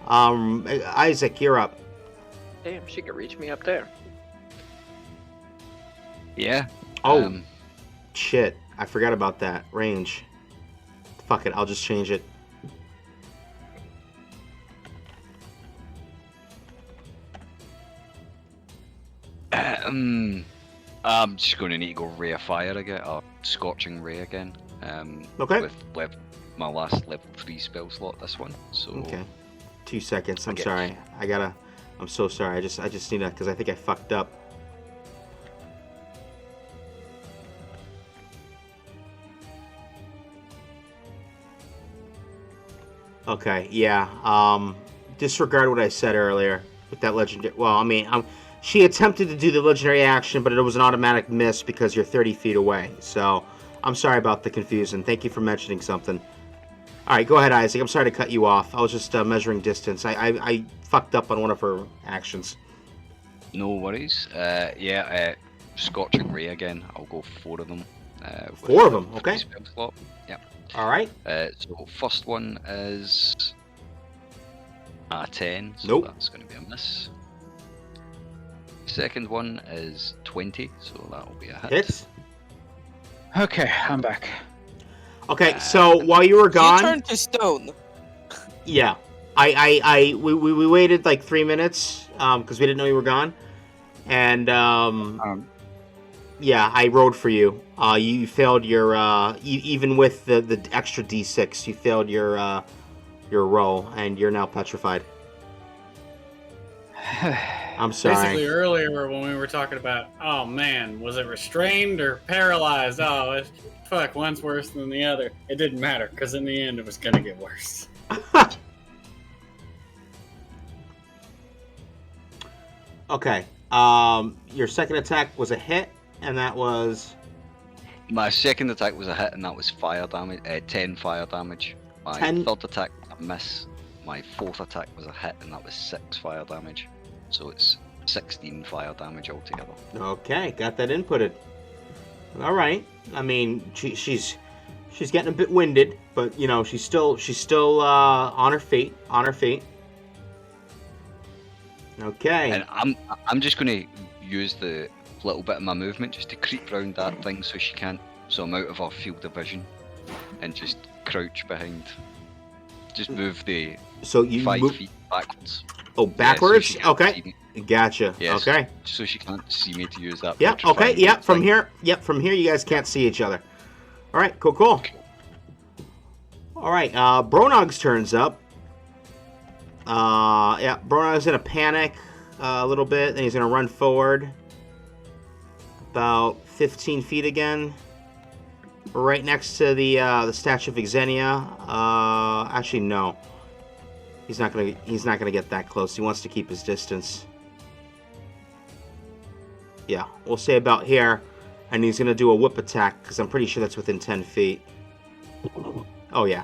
Isaac, you're up. Damn, she could reach me up there. Yeah. Oh, shit. I forgot about that. Range. Fuck it, I'll just change it. I'm just going to need to go Ray of Fire again, or Scorching Ray again. Okay. With my last level 3 spell slot, this one. So. Okay. 2 seconds. I'm Okay. sorry. I'm so sorry. I just need to, because I think I fucked up. Okay, yeah. Disregard what I said earlier with that legendary. Well, I mean, she attempted to do the legendary action, but it was an automatic miss because you're 30 feet away. So, I'm sorry about the confusion. Thank you for mentioning something. All right, go ahead, Isaac. I'm sorry to cut you off. I was just measuring distance. I fucked up on one of her actions. No worries. Scorching Ray again. I'll go 4 of them. 4 of them, free okay. spell slot. Yep. All right. So first one is a 10. So Nope. that's going to be a miss. Second one is 20. So that'll be a hit. Hits. Okay, I'm back. Okay, so while you were You gone, turned to stone. yeah, we waited like 3 minutes because we didn't know you were gone, and yeah, I rode for you. You failed your even with the extra D6, you failed your roll, and you're now petrified. I'm sorry. Basically, earlier when we were talking about, oh man, was it restrained or paralyzed? Oh, fuck, one's worse than the other. It didn't matter, because in the end it was gonna get worse. Okay. Your second attack was a hit, and that was... My second attack was a hit, and that was fire damage. 10 fire damage. My 10? third attack was a miss. My fourth attack was a hit, and that was 6 fire damage. So it's 16 fire damage altogether. Okay, got that inputted. All right. I mean, she's getting a bit winded, but you know she's still on her feet. Okay. And I'm just going to use the little bit of my movement just to creep round that thing so I'm out of her field of vision, and just crouch behind. Just move the So you 5 move. feet backwards. Oh, backwards. she can't Okay. see me. Gotcha. Yes. Okay. So she can't see me to use that. Yep. Okay. petrifying Yep. From thing. here. Yep. From here, you guys can't see each other. All right. Cool. All right. Bronog's turns up. Yeah. Bronog's in a panic a little bit, and he's gonna run forward about 15 feet again. We're right next to the statue of Xenia. Actually, no. He's not gonna get that close. He wants to keep his distance. Yeah, we'll say about here, and he's gonna do a whip attack because I'm pretty sure that's within 10 feet. Oh yeah.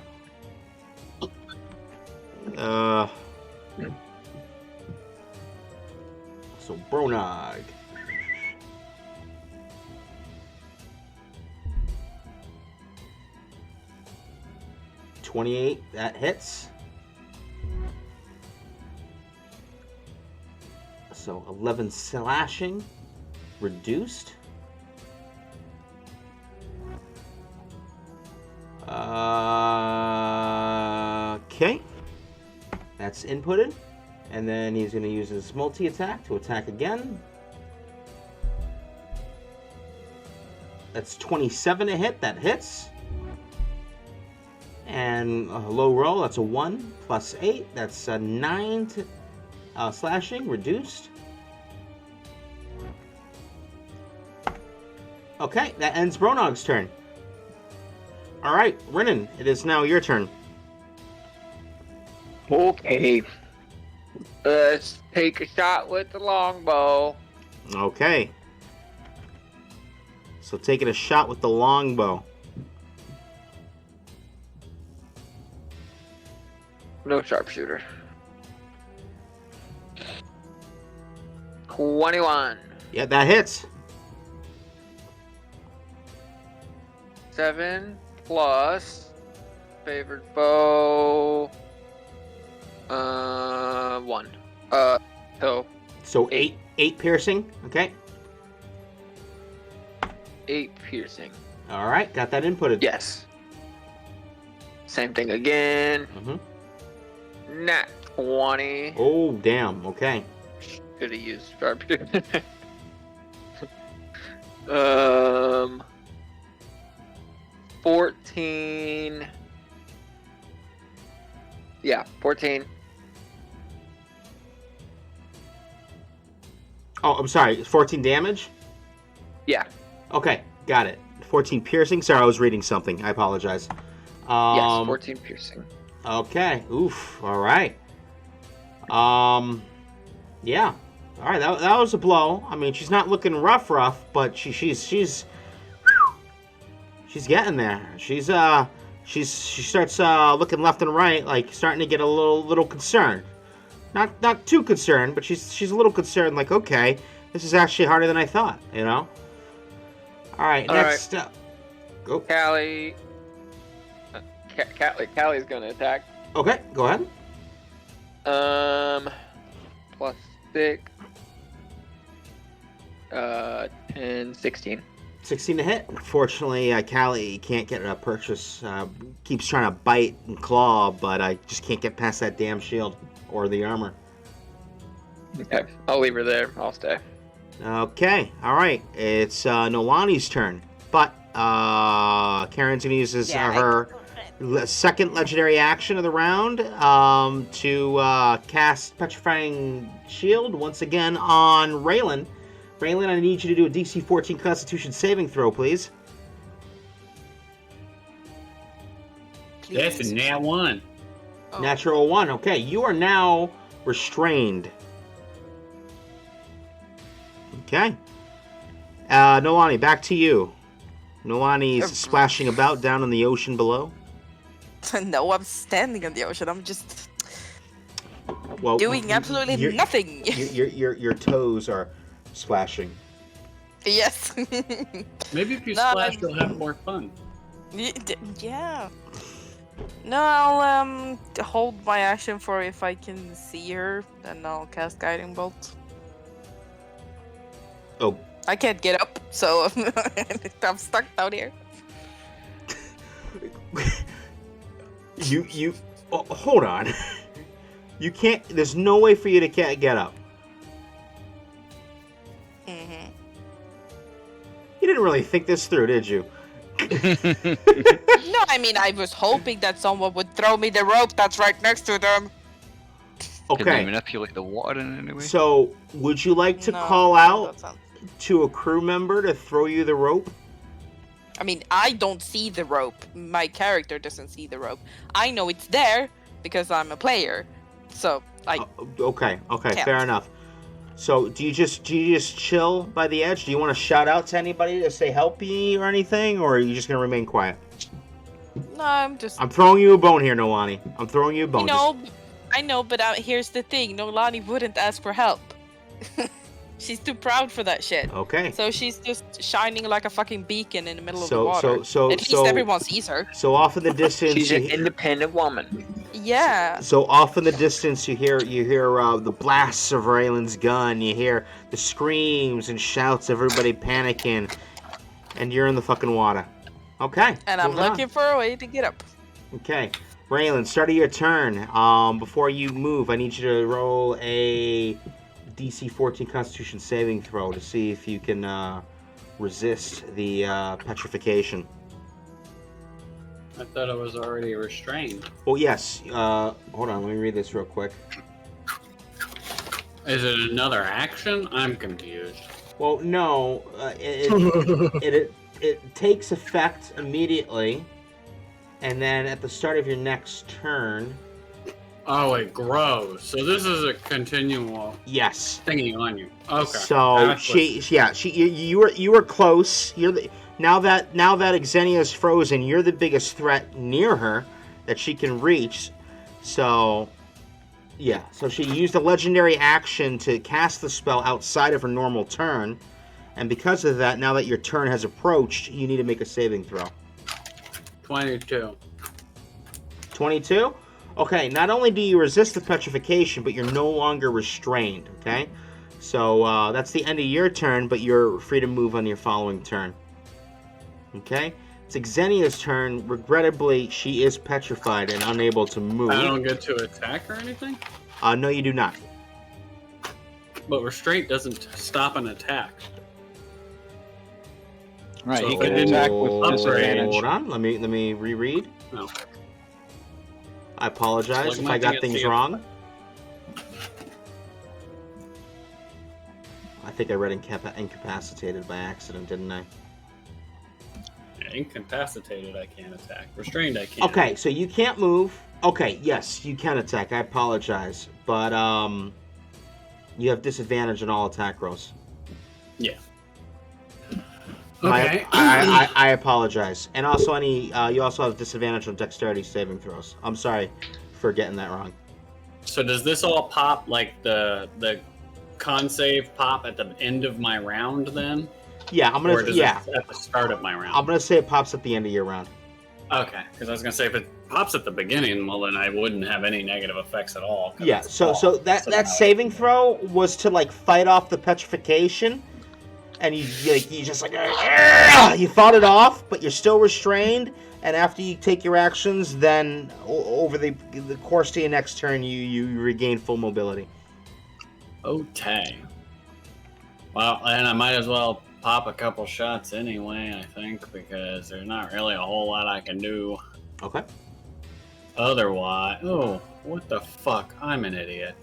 So Bronog. $28, that hits. So 11 slashing, reduced. Okay. That's inputted. And then he's going to use his multi-attack to attack again. That's 27 to hit. That hits. And a low roll. That's a 1 plus 8. That's a 9 to, slashing. Reduced. Okay. That ends Bronog's turn. All right. Rinnan, it is now your turn. Okay. Let's take a shot with the longbow. Okay. So taking a shot with the longbow. No sharpshooter. 21. Yeah, that hits. 7 plus favored bow. 1. So eight piercing. Okay. 8 piercing. All right, got that inputted. Yes. Same thing again. Mm-hmm. Nat 20. Oh, damn. Okay. Could have used sharpshooter. 14. Yeah, 14. Oh, I'm sorry. 14 damage? Yeah. Okay, got it. 14 piercing. Sorry, I was reading something. I apologize. Yes, 14 piercing. Okay. Oof. All right. Yeah. All right. That was a blow. I mean, she's not looking rough, but she's getting there. She starts looking left and right, like starting to get a little concerned. Not too concerned, but she's a little concerned. Like, okay, this is actually harder than I thought. You know. All right. Next up. Go. Callie. Callie's gonna attack. Okay. Go ahead. Plus 6. 10, 16. 16 to hit. Unfortunately, Callie can't get a purchase. Keeps trying to bite and claw, but I just can't get past that damn shield or the armor. Okay, I'll leave her there. I'll stay. Okay, all right. It's Nolani's turn, but Karen's gonna use her second legendary action of the round to cast Petrifying Shield once again on Raylan. Raylan, I need you to do a DC 14 Constitution saving throw, please. That's a nat 1. Oh. Natural 1. Okay, you are now restrained. Okay. Nolani, back to you. Nolani's splashing about down in the ocean below. No, I'm standing in the ocean. I'm just Well, doing absolutely nothing. Your toes are splashing. Yes. Maybe if you No, splash, I'm- you'll have more fun. Yeah. No, I'll hold my action for if I can see her, then I'll cast Guiding Bolt. Oh. I can't get up, so I'm stuck down here. You hold on. You can't. There's no way for you to get up. Mm-hmm. You didn't really think this through, did you? No, I mean, I was hoping that someone would throw me the rope that's right next to them. Can they Okay. manipulate the water in any way? So, would you like to No, call out that's not- to a crew member to throw you the rope? I mean, I don't see the rope. My character doesn't see the rope. I know it's there because I'm a player. So, Okay, Can't. fair enough. So, do you just chill by the edge? Do you want to shout out to anybody to say help me or anything, or are you just gonna remain quiet? no, I'm just... I'm throwing you a bone here, Nolani. I'm throwing you a bone. I know, but here's the thing. Nolani wouldn't ask for help. She's too proud for that shit. Okay. So she's just shining like a fucking beacon in the middle of the So water. so At least so everyone sees her. so off in the distance. She's an independent woman. Yeah. So off in the distance, you hear the blasts of Raylan's gun. You hear the screams and shouts, everybody panicking, and you're in the fucking water. Okay. And I'm moving on. looking for a way to get up. Okay, Raylan, start of your turn. Before you move, I need you to roll a DC 14 Constitution saving throw to see if you can resist the petrification. I thought I was already restrained. Oh yes. Hold on, let me read this real quick. Is it another action? I'm confused. Well, no. It takes effect immediately, and then at the start of your next turn. Oh, it grows. So this is a continual Yes. thingy on you. Okay. So you were close. Now that Xenia's frozen, you're the biggest threat near her that she can reach. So yeah, so she used a legendary action to cast the spell outside of her normal turn, and because of that, now that your turn has approached, you need to make a saving throw. 22. 22? Okay, not only do you resist the petrification, but you're no longer restrained, okay? So that's the end of your turn, but you're free to move on your following turn. Okay? It's Xenia's turn. Regrettably, she is petrified and unable to move. I don't get to attack or anything? No, you do not. But restraint doesn't stop an attack. Right, So he if can it didn't attack with upgrade- disadvantage. Hold on, let me reread. No. I apologize Like if my I got thing at things CF. wrong. I think I read incapacitated by accident, didn't I? Yeah, incapacitated, I can't attack. Restrained, I can't. Okay, so you can't move. Okay, yes, you can attack. I apologize, but you have disadvantage on all attack rolls. Yeah. My- Okay. I apologize, and also you also have disadvantage on dexterity saving throws. I'm sorry for getting that wrong. So does this all pop like the con save pop at the end of my round then? Yeah, I'm Or gonna does yeah, it at the start of my round? I'm gonna say it pops at the end of your round. Okay, because I was gonna say if it pops at the beginning, well then I wouldn't have any negative effects at all. 'cause Yeah, it's so fall. that now saving it's- throw was to like fight off the petrification, and you just like you fought it off, but you're still restrained. And after you take your actions, then over the course of your next turn, you regain full mobility. Okay. Well, and I might as well pop a couple shots anyway, I think, because there's not really a whole lot I can do Okay. otherwise. Oh, what the fuck? I'm an idiot.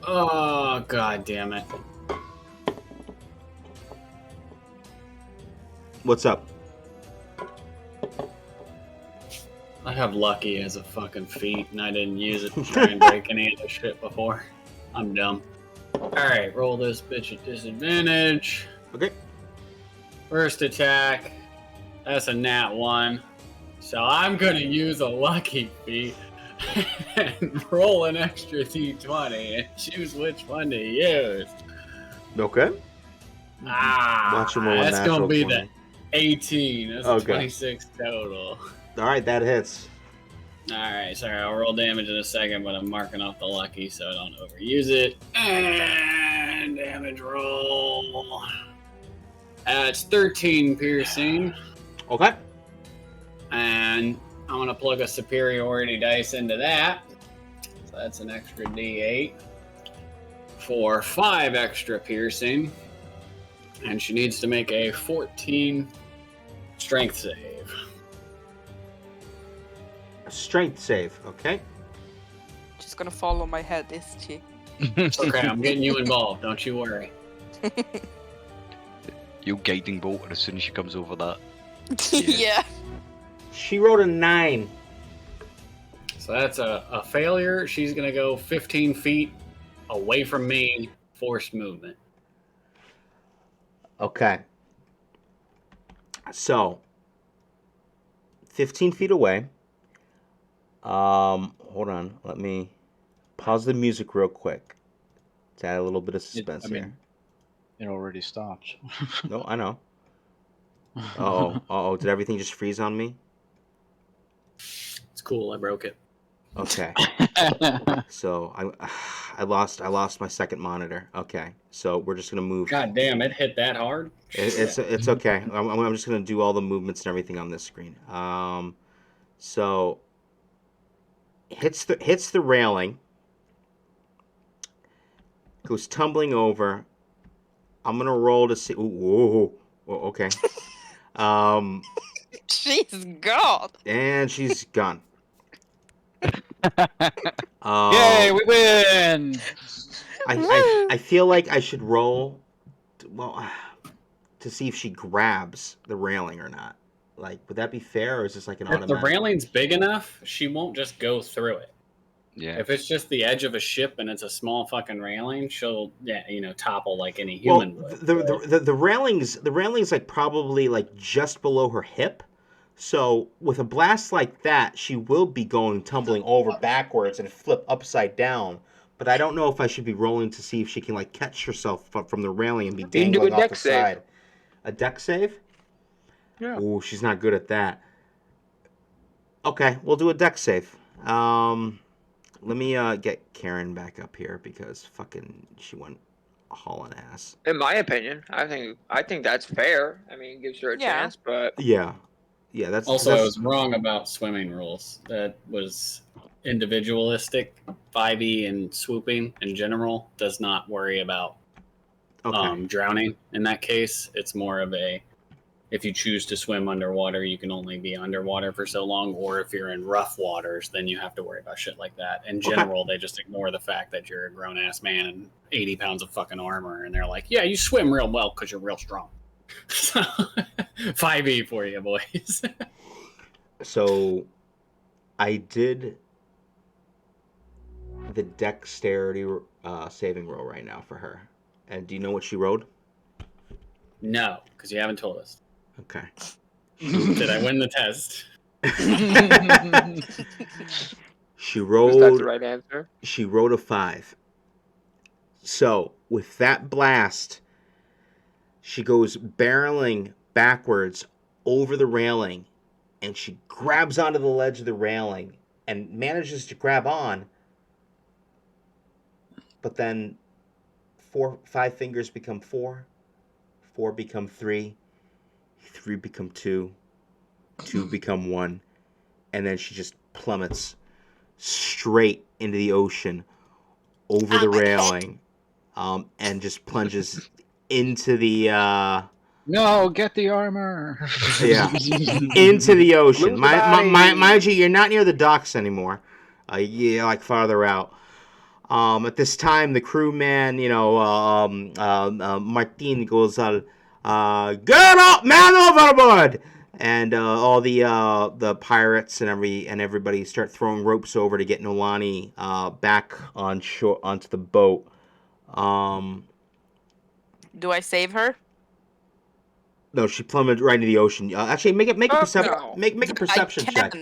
Oh, god damn it. What's up? I have lucky as a fucking feat, and I didn't use it to try and break any of this shit before. I'm dumb. Alright, roll this bitch at disadvantage. Okay. First attack. That's a nat 1. So I'm gonna use a lucky feat and roll an extra d20 and choose which one to use. Okay. Ah, Watch him roll a that's natural gonna be 20. the 18. That's Okay. 26 total. All right, that hits. Alright, sorry, I'll roll damage in a second, but I'm marking off the lucky so I don't overuse it. And damage roll. It's 13 piercing. Okay. And I'm gonna plug a superiority dice into that. So that's an extra d8 for 5 extra piercing. And she needs to make a 14 strength save. A strength save. Okay. She's gonna fall on my head, isn't she? Okay, I'm getting you involved, don't you worry. You'll guiding bolt her as soon as she comes over that. Yeah. She rolled a 9. So that's a failure. She's gonna go 15 feet away from me, forced movement. Okay. So, 15 feet away. Hold on. Let me pause the music real quick. To add a little bit of suspense I mean, here. it already stopped. No, I know. Uh-oh. Did everything just freeze on me? It's cool. I broke it. Okay. So I lost my second monitor. Okay. So we're just gonna move. God damn, it hit that hard. It's okay. I'm just gonna do all the movements and everything on this screen. So hits the railing, goes tumbling over. I'm gonna roll to see. Ooh, whoa, okay. She's gone. And she's gone. Yay, we win! I feel like I should roll, to see if she grabs the railing or not. Like, would that be fair, or is this like an If the automatic? railing's big enough, she won't just go through it. Yeah. If it's just the edge of a ship and it's a small fucking railing, she'll topple like any Well, human would. the railing's like probably like just below her hip. So with a blast like that, she will be going tumbling over backwards and flip upside down. But I don't know if I should be rolling to see if she can like catch herself from the railing and be You can do dangling a off deck the save. side. A deck save? Yeah. Ooh, she's not good at that. Okay, we'll do a deck save. Let me get Karen back up here because fucking she went hauling ass. In my opinion, I think that's fair. I mean, it gives her a Yeah. chance, but Yeah, that's Also, I that's, was wrong about swimming rules. That was individualistic. 5e and swooping in general does not worry about okay. drowning. In that case, it's more of a, if you choose to swim underwater, you can only be underwater for so long, or if you're in rough waters, then you have to worry about shit like that. In general, they just ignore the fact that you're a grown-ass man and 80 pounds of fucking armor, and they're like, yeah, you swim real well because you're real strong. So, 5e for you, boys. So, I did the dexterity saving roll right now for her. And do you know what she rolled? No, because you haven't told us. Okay. Did I win the test? She was that rolled the right answer? she rolled a 5. So, with that blast, she goes barreling backwards over the railing, and she grabs onto the ledge of the railing and manages to grab on, but then 5 fingers become 4, 4 become 3, 3 become 2, 2 become 1, and then she just plummets straight into the ocean over the railing, and just plunges into the No, get the armor. yeah, into the ocean. Lose the body. Mind you, you're not near the docks anymore. You're like farther out. At this time, the crewman, Martin goes, get up, man overboard! And all the pirates and everybody start throwing ropes over to get Nolani back on shore onto the boat. Do I save her? No, she plummeted right into the ocean. Actually, make a perception no. make a perception check.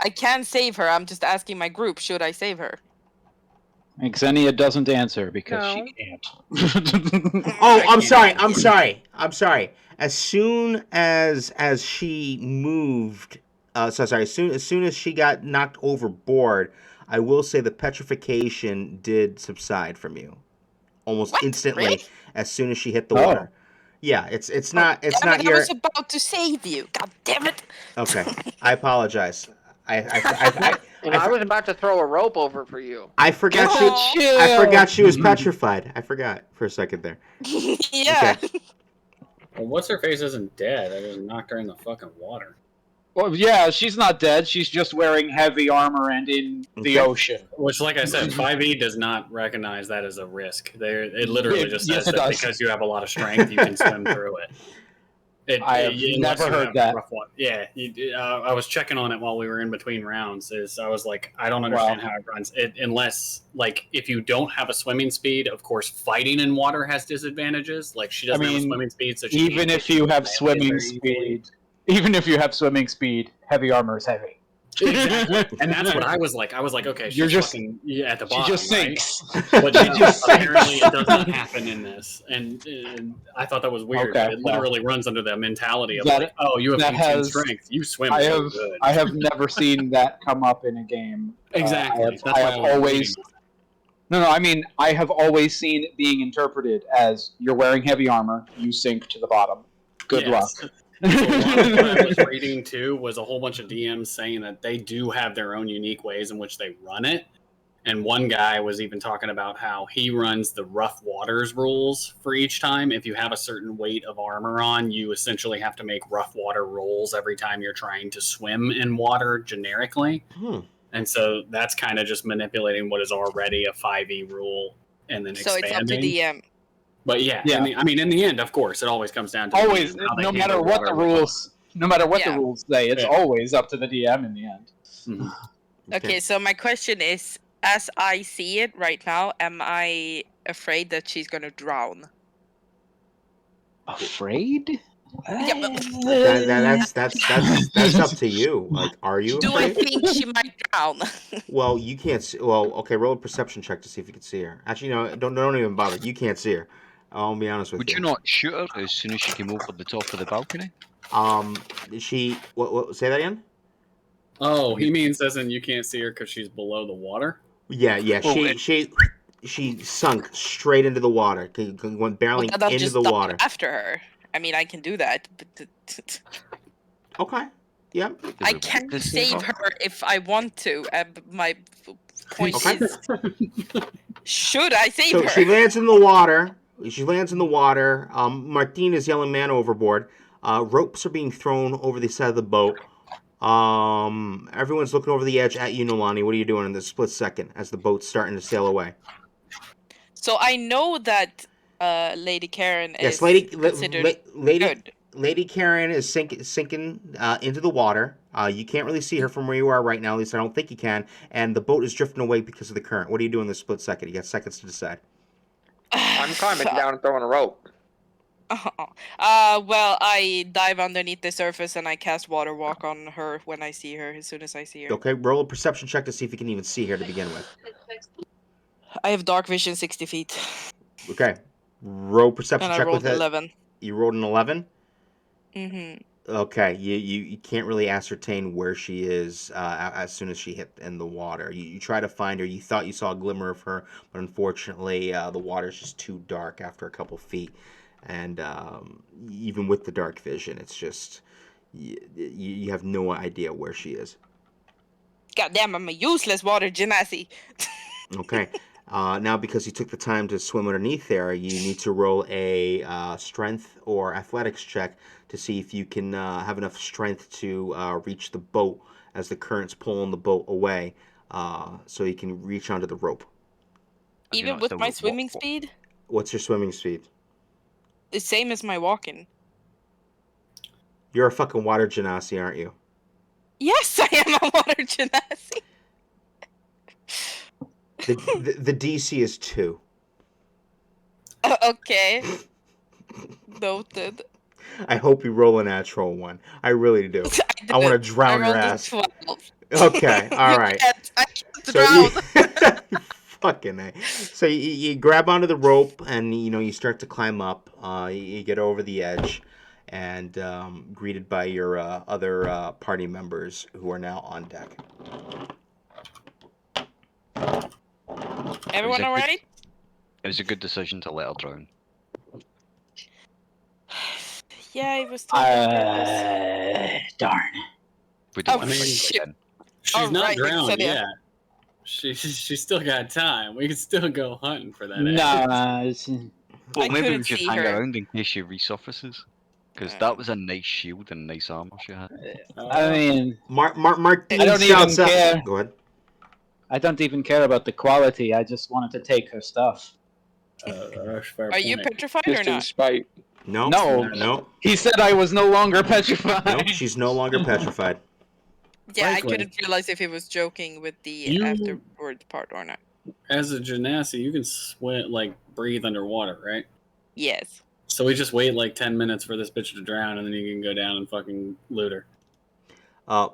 I can save her. I'm just asking my group. Should I save her? And Xenia doesn't answer because No. she can't. Oh, I'm sorry. As soon as she moved, as soon as she got knocked overboard, I will say the petrification did subside from you, almost What? instantly. Really? As soon as she hit the Oh. water. Yeah, it's not Damn not it, your. I was about to save you. God damn it. Okay, I apologize. I And I was about to throw a rope over for you. forgot Come she. on. I forgot she was petrified. I forgot for a second there. Yeah. Okay. Well, what's her face isn't dead. I just knocked her in the fucking water. Well, yeah, she's not dead. She's just wearing heavy armor and in the Okay. ocean. Which, like I said, 5e does not recognize that as a risk. It literally just Yes, says it that does. because you have a lot of strength, you can swim through it. I have unless never you heard have that. rough water. Yeah, I was checking on it while we were in between rounds. I was like, I don't understand how it runs. Unless, like, if you don't have a swimming speed, of course, fighting in water has disadvantages. Like, she doesn't have a swimming speed, so she even can't if get you have melee swimming very easily. speed, heavy armor is heavy. Exactly. And that's what I was like. I was like, okay, she's You're just- fucking at the She bottom, just right? sinks. But She no, just apparently sinks. it does not happen in this, and I thought that was weird. Okay, but it well, literally runs under the mentality of that- like, oh, you have that 18 has- strength, you swim I so have good. I have never seen that come up in a game. Exactly. I That's have why I was always reading. no. I mean, I have always seen it being interpreted as you're wearing heavy armor, you sink to the bottom. Good Yes. luck. So a lot of what I was reading too was a whole bunch of DMs saying that they do have their own unique ways in which they run it. And one guy was even talking about how he runs the rough waters rules for each time. If you have a certain weight of armor on, you essentially have to make rough water rolls every time you're trying to swim in water generically. And so that's kind of just manipulating what is already a 5e rule and then So expanding. it's up to DM. But yeah, Yeah. I mean, in the end, of course, it always comes down to Always, the DM, how they no handle matter what water the rules, no matter what the Yeah. rules say, it's Yeah. always up to the DM in the end. Mhm. Okay, so my question is, as I see it right now, am I afraid that she's gonna drown? Afraid? Yeah, but That's up to you. Like, are you do I afraid? think she might drown? Well, you can't see. Well, okay, roll a perception check to see if you can see her. Actually, no, don't even bother. You can't see her. I'll be honest with Would you not shoot her as soon as she came over the top of the balcony? She. What? Say that again. Oh, he means as in you can't see her because she's below the water? Yeah. Well, She sunk straight into the water. Went Well, barreling then I'll into just the dive water. after her. I mean, I can do that, but Okay. Yeah. I we want can to save save her? her if I want to. My point Okay. is, should I save So her? she lands in the water. Martine is yelling "man overboard." Ropes are being thrown over the side of the boat. Everyone's looking over the edge at you, Nolani. What are you doing in this split second as the boat's starting to sail away? So I know that Lady Karen Yes, is Lady considered good. Lady Karen is sinking into the water. You can't really see her from where you are right now. At least I don't think you can. And the boat is drifting away because of the current. What are you doing this split second? You got seconds to decide. I'm climbing down and throwing a rope. Well, I dive underneath the surface and I cast water walk on her when I see her. As soon as I see her, Okay, roll a perception check to see if you can even see her to begin with. I have dark vision 60 feet, Okay, roll perception and I check rolled with it. 11. You rolled an 11. Mm-hmm. Okay, you can't really ascertain where she is as soon as she hit in the water. You try to find her. You thought you saw a glimmer of her, but unfortunately, the water's just too dark after a couple feet. And even with the dark vision, it's just you have no idea where she is. Goddamn, I'm a useless water genasi. Okay. Now, because you took the time to swim underneath there, you need to roll a strength or athletics check to see if you can have enough strength to reach the boat as the current's pulling the boat away, so you can reach onto the rope. Even with my swimming speed, What's your swimming speed? the same as my walking. You're a fucking water genasi, aren't you? Yes, I am a water genasi. The DC is 2. Okay. Noted. I hope you roll a natural one. I really do. I want to drown your ass. 12. Okay, all right. I can't So drown. you, fucking A. So you grab onto the rope and you start to climb up. You get over the edge, and greeted by your other party members who are now on deck. Everyone all right? It was a good decision to let her drown. Yeah, it was totally on purpose. Darn. We don't Oh, want to fight shit. again. She's not Alright, drowned so yeah. yet. She's still got time. We can still go hunting for that. Nah, Well, I maybe we couldn't just see hang her. around in case she resurfaces. Because that was a nice shield and nice armor she had. I mean, Martine I don't shouts even out. care. Go ahead. I don't even care about the quality. I just wanted to take her stuff. Are you petrified or Just in not? spite. No, No. no, He said I was no longer petrified. no. She's no longer petrified. Yeah, I Frankly, couldn't realize if he was joking with the You- afterward part or not. As a genasi, you can breathe underwater, right? Yes. So we just wait like 10 minutes for this bitch to drown, and then you can go down and fucking loot her.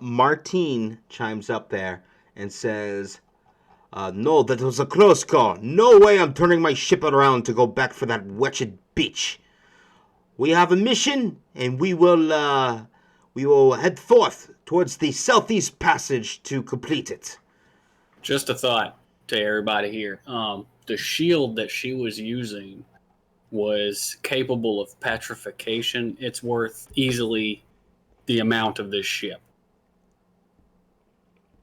Martine chimes up there and says, "No, that was a close call. No way I'm turning my ship around to go back for that wretched bitch. We have a mission, and we will head forth towards the southeast passage to complete it." Just a thought to everybody here. The shield that she was using was capable of petrification. It's worth easily the amount of this ship.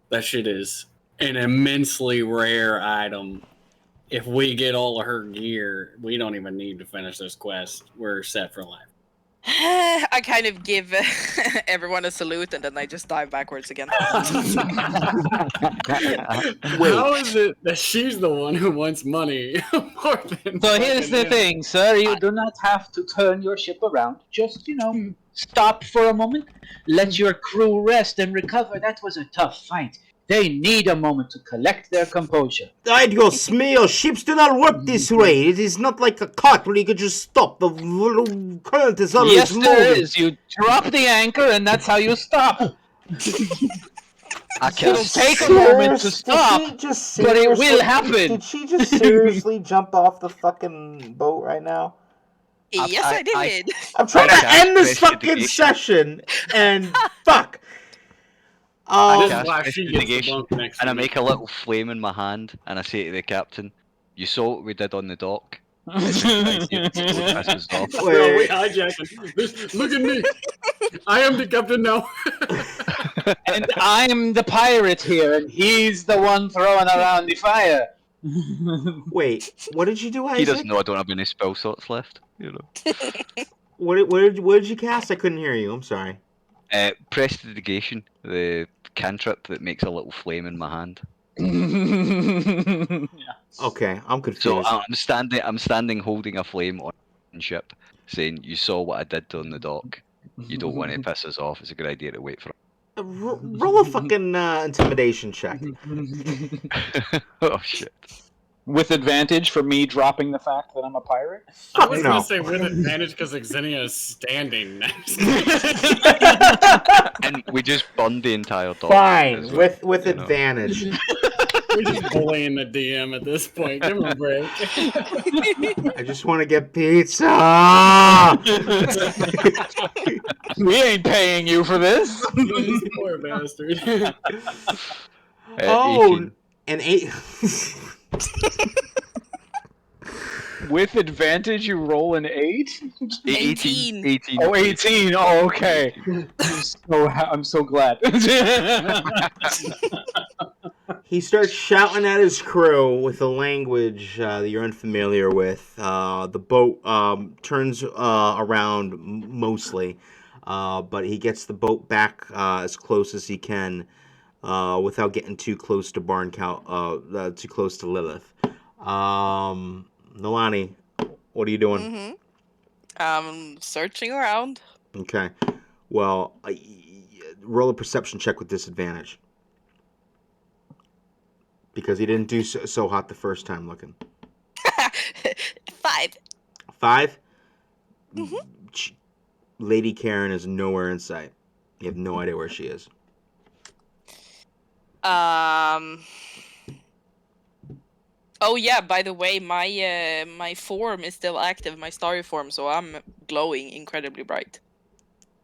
That shit is an immensely rare item. If we get all of her gear, we don't even need to finish this quest. We're set for life. I kind of give everyone a salute and then I just dive backwards again. How is it that she's the one who wants money more than So here's the fucking him? thing, sir. You do not have to turn your ship around. Just, stop for a moment. Let your crew rest and recover. That was a tough fight. They need a moment to collect their composure. Adios, mio. Ships do not work this way. It is not like a cart where you could just stop. The current is always Yes, moving. there is. You drop the anchor, and that's how you stop. It'll take a moment to stop, but it will happen. Did she just seriously jump off the fucking boat right now? Yes, I did. I'm trying to cast end this fucking prestidigitation. session, and fuck. I This is cast why she gets the prestidigitation, bunk next and I to me. make a little flame in my hand, and I say to the captain, "You saw what we did on the dock." Pisses off. No, we Wait. hijacked this. Look at me. I am the captain now. And I'm the pirate here, and he's the one throwing around the fire. Wait, what did you do, Isaac? He doesn't know I don't have any spell slots left. What did you cast? I couldn't hear you. I'm sorry. Prestidigitation, the cantrip that makes a little flame in my hand. Okay, I'm confused. So I'm standing holding a flame on the ship, saying, "You saw what I did on the dock. You don't want to piss us off. It's a good idea to wait for it." Roll a fucking intimidation check. Oh shit. With advantage for me dropping the fact that I'm a pirate? I was no. going to say with advantage because Xenia is standing next. And we just burned the entire dock. Fine, as well, with you know. advantage. We're just bullying the DM at this point. Give him a break. I just want to get pizza. We ain't paying you for this. This poor bastard. Oh, 18. an 8. With advantage, you roll an 8? 18. 18. Oh, 18. Oh, okay. I'm so glad. He starts shouting at his crew with a language that you're unfamiliar with. The boat turns around mostly, but he gets the boat back as close as he can without getting too close to too close to Lilith. Nolani, what are you doing? Searching around. Okay. Well, roll a perception check with disadvantage. Because he didn't do so hot the first time looking. 5. 5? Lady Karen is nowhere in sight. You have no idea where she is. Oh yeah, by the way, my form is still active, my starry form, so I'm glowing incredibly bright.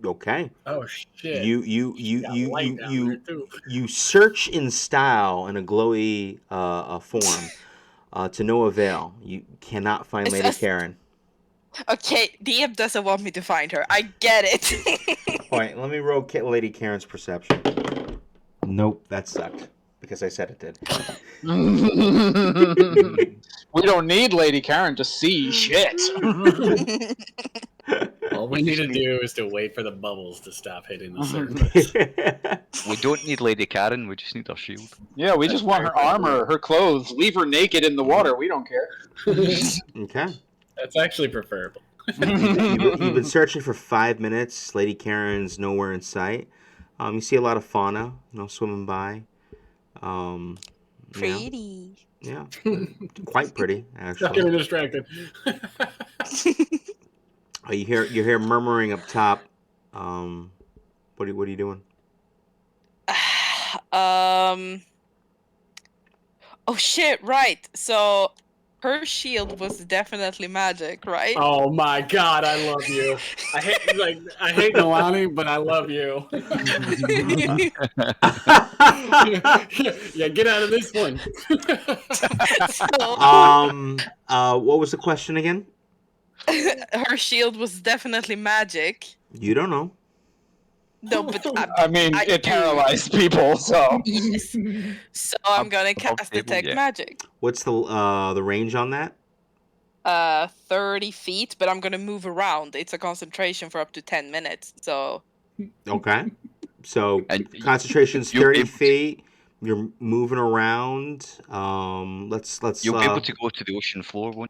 Okay. Oh shit. You search in style in a glowy form to no avail. You cannot find Lady Karen. Okay, DM doesn't want me to find her. I get it. Alright, let me roll Lady Karen's perception. Nope, that sucked. Because I said it did. We don't need Lady Karen to see shit. All we need to do is to wait for the bubbles to stop hitting the surface. We don't need Lady Karen, we just need her shield. Yeah, we just want her armor, her clothes. Leave her naked in the water. We don't care. Okay. That's actually preferable. You've been searching for 5 minutes. Lady Karen's nowhere in sight. You see a lot of fauna, swimming by. Pretty. Yeah, quite pretty Stop getting actually. distracted. You hear murmuring up top. What are you doing? Oh shit! Right. So her shield was definitely magic, right? Oh my god, I love you. I hate Nalani, but I love you. Yeah, get out of this one. What was the question again? Her shield was definitely magic. You don't know. No, but I mean, it paralyzed people, so. Yes. So I'm gonna cast detect yeah. magic. What's the range on that? 30 feet, but I'm gonna move around. It's a concentration for up to 10 minutes. So Okay. So And concentration's you'll 30 be able to- feet. You're moving around. Let's. You'll be able to go to the ocean floor, won't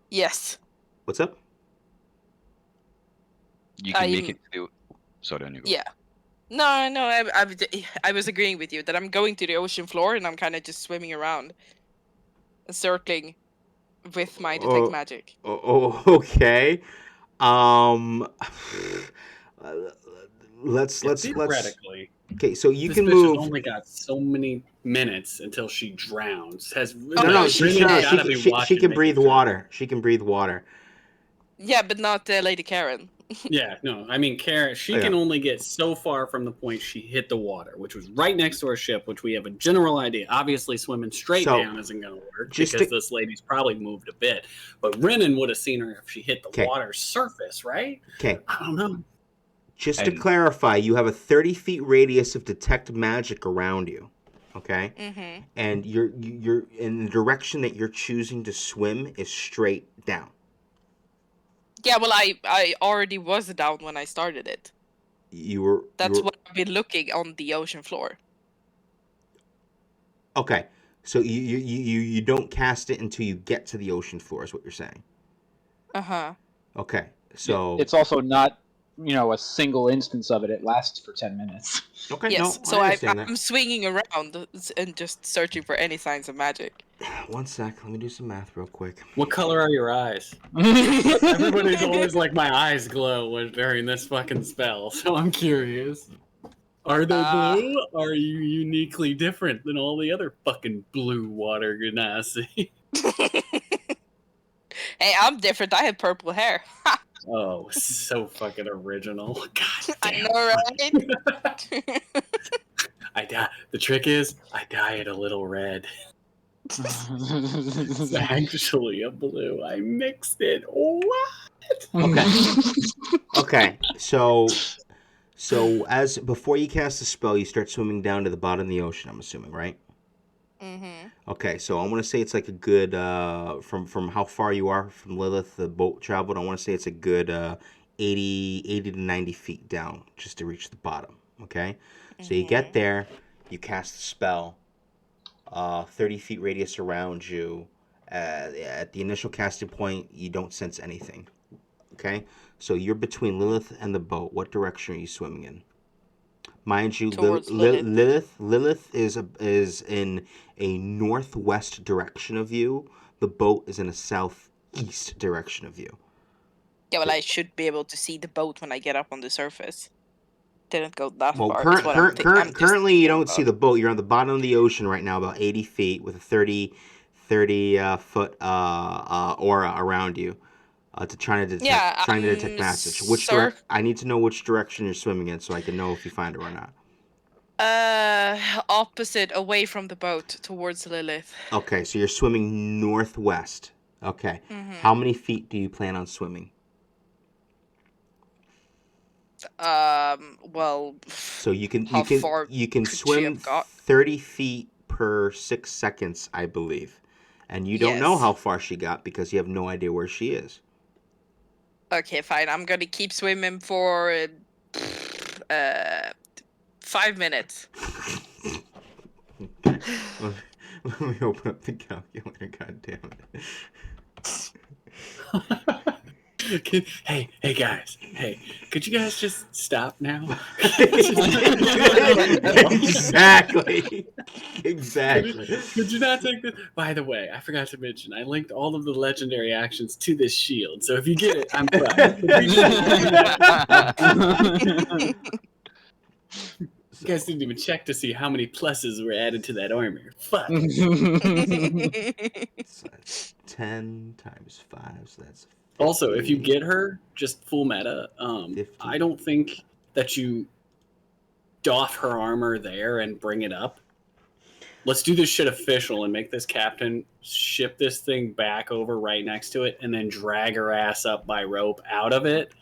yes. What's up? you? You can make it to the. Sorry, on you go. Yeah. No. I was agreeing with you that I'm going to the ocean floor and I'm kind of just swimming around, circling with my detect magic. Okay. Let's. Theoretically, Okay, so you this can bitch has move. only got so many minutes until she drowns. No, she she can breathe water. She can breathe water. Yeah, but not Lady Karen. Yeah, no, I mean, Karen, she can only get so far from the point she hit the water, which was right next to our ship, which we have a general idea. Obviously, swimming straight down isn't going to work because this lady's probably moved a bit. But Renan would have seen her if she hit the water's surface, right? Okay. I don't know. Just to clarify, you have a 30 feet radius of detect magic around you. Okay? Mm-hmm. And you're in the direction that you're choosing to swim is straight down. Yeah, well, I already was down when I started it. That's what I've been looking on the ocean floor. Okay, so you don't cast it until you get to the ocean floor, is what you're saying. Okay, so it's also not, a single instance of it. It lasts for 10 minutes. Okay, yes, no, so I understand that. I'm swinging around and just searching for any signs of magic. One sec, let me do some math real quick. What color are your eyes? Everybody's always like, my eyes glow during this fucking spell, so I'm curious. Are they blue? Are you uniquely different than all the other fucking blue water genasi? Hey, I'm different. I have purple hair. Oh, so fucking original. God damn. I know, right? The trick is, I dye it a little red. It's actually a blue. I mixed it. What? Okay. So as before you cast the spell, you start swimming down to the bottom of the ocean. I'm assuming, right? Mm-hmm. Okay, so I want to say it's like a good from how far you are from Lilith, the boat traveled. I want to say it's a good 80 to 90 feet down just to reach the bottom. Okay, so you get there, you cast the spell, 30 feet radius around you. At the initial casting point, you don't sense anything. Okay, so you're between Lilith and the boat. What direction are you swimming in? Mind you, Lilith is in a northwest direction of you. The boat is in a southeast direction of you. Yeah, well, I should be able to see the boat when I get up on the surface. Didn't go that Well, far. currently you don't see the boat. You're on the bottom of the ocean right now, about 80 feet, with a 30 foot aura around you. Trying to detect message. I need to know which direction you're swimming in, so I can know if you find her or not. Opposite, away from the boat, towards Lilith. Okay, so you're swimming northwest. Okay. Mm-hmm. How many feet do you plan on swimming? Well. So you can swim 30 feet per 6 seconds, I believe, and you don't know how far she got because you have no idea where she is. Okay, fine. I'm gonna keep swimming for 5 minutes. Let me open up the calculator. God damn it! Hey guys! Hey, could you guys just stop now? Exactly. Could you not take this? By the way, I forgot to mention, I linked all of the legendary actions to this shield. So if you get it, I'm fine. You guys didn't even check to see how many pluses were added to that armor. Fuck. So that's 10 times 5, so that's 50. Also, if you get her, just full meta, 50. I don't think that you doff her armor there and bring it up. Let's do this shit official and make this captain ship this thing back over right next to it and then drag her ass up by rope out of it.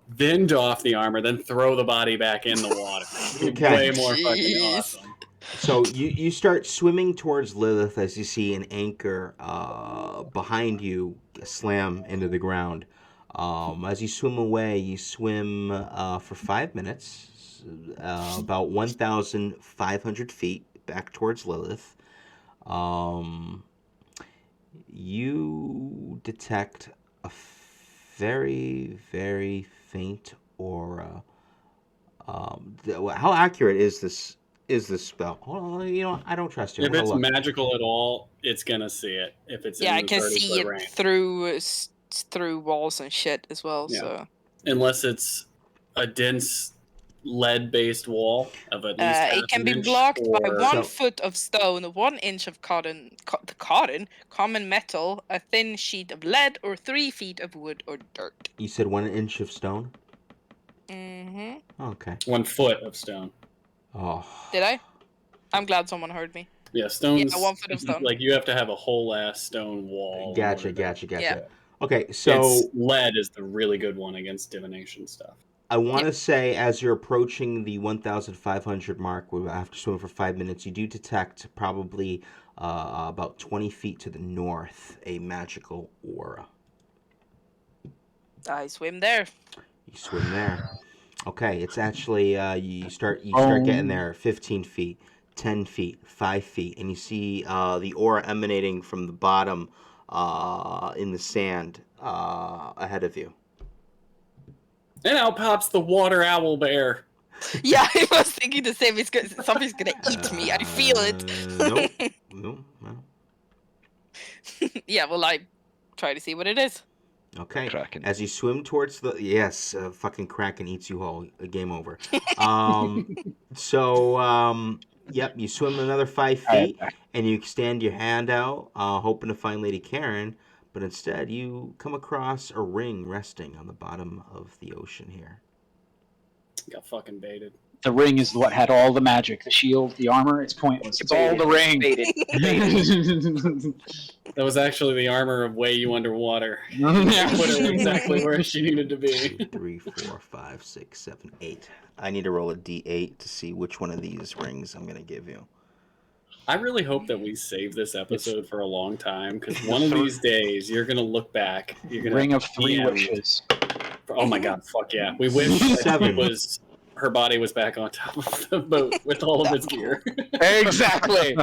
Then doff the armor, then throw the body back in the water. Okay. Way more fucking Jeez. awesome. So you start swimming towards Lilith as you see an anchor behind you slam into the ground. As you swim away, you swim for 5 minutes, about 1,500 feet back towards Lilith. You detect a very, very faint aura. How accurate is this spell? Oh, I don't trust you. If I'm it's gonna look. magical at all, it's gonna see it. If it's Yeah, in I the can 30 see foot it range. through walls and shit as well. Yeah. So Unless it's a dense lead-based wall of at least half it can an be inch, blocked by or 1 So- foot of stone, 1 inch of common metal, a thin sheet of lead, or 3 feet of wood or dirt. You said 1 inch of stone. Mm-hmm. Okay. 1 foot of stone. Oh. Did I? I'm glad someone heard me. Yeah, stones. Yeah, 1 foot of stone. Like you have to have a whole ass stone wall. in Gotcha. order to- Yeah. Okay, so It's lead is the really good one against divination stuff. I want to say, as you're approaching the 1,500 mark, after swimming for 5 minutes, you do detect probably about 20 feet to the north a magical aura. I swim there. You swim there. Okay, it's actually you start getting there 15 feet, 10 feet, 5 feet, and you see the aura emanating from the bottom in the sand ahead of you. And out pops the water owl bear. Yeah, I was thinking the same. Something's gonna eat me. I feel it. Nope. No. Yeah, well, I try to see what it is. Okay. Kraken. As you swim towards the fucking Kraken eats you whole. Game over. Yep, you swim another 5 feet, and you extend your hand out, hoping to find Lady Karen, but instead you come across a ring resting on the bottom of the ocean here. Got fucking baited. The ring is what had all the magic. The shield, the armor, it's pointless. It's all the ring. Baited. That was actually the armor of Way You Underwater. Put her exactly where she needed to be. 2, 3, 4, 5, 6, 7, 8. I need to roll a d8 to see which one of these rings I'm going to give you. I really hope that we save this episode for a long time, because one of these days you're gonna look back. You're gonna Ring of 3 DM. wishes. Oh my god, fuck yeah! We wish that 7. her body was back on top of the boat with all of its gear. Exactly.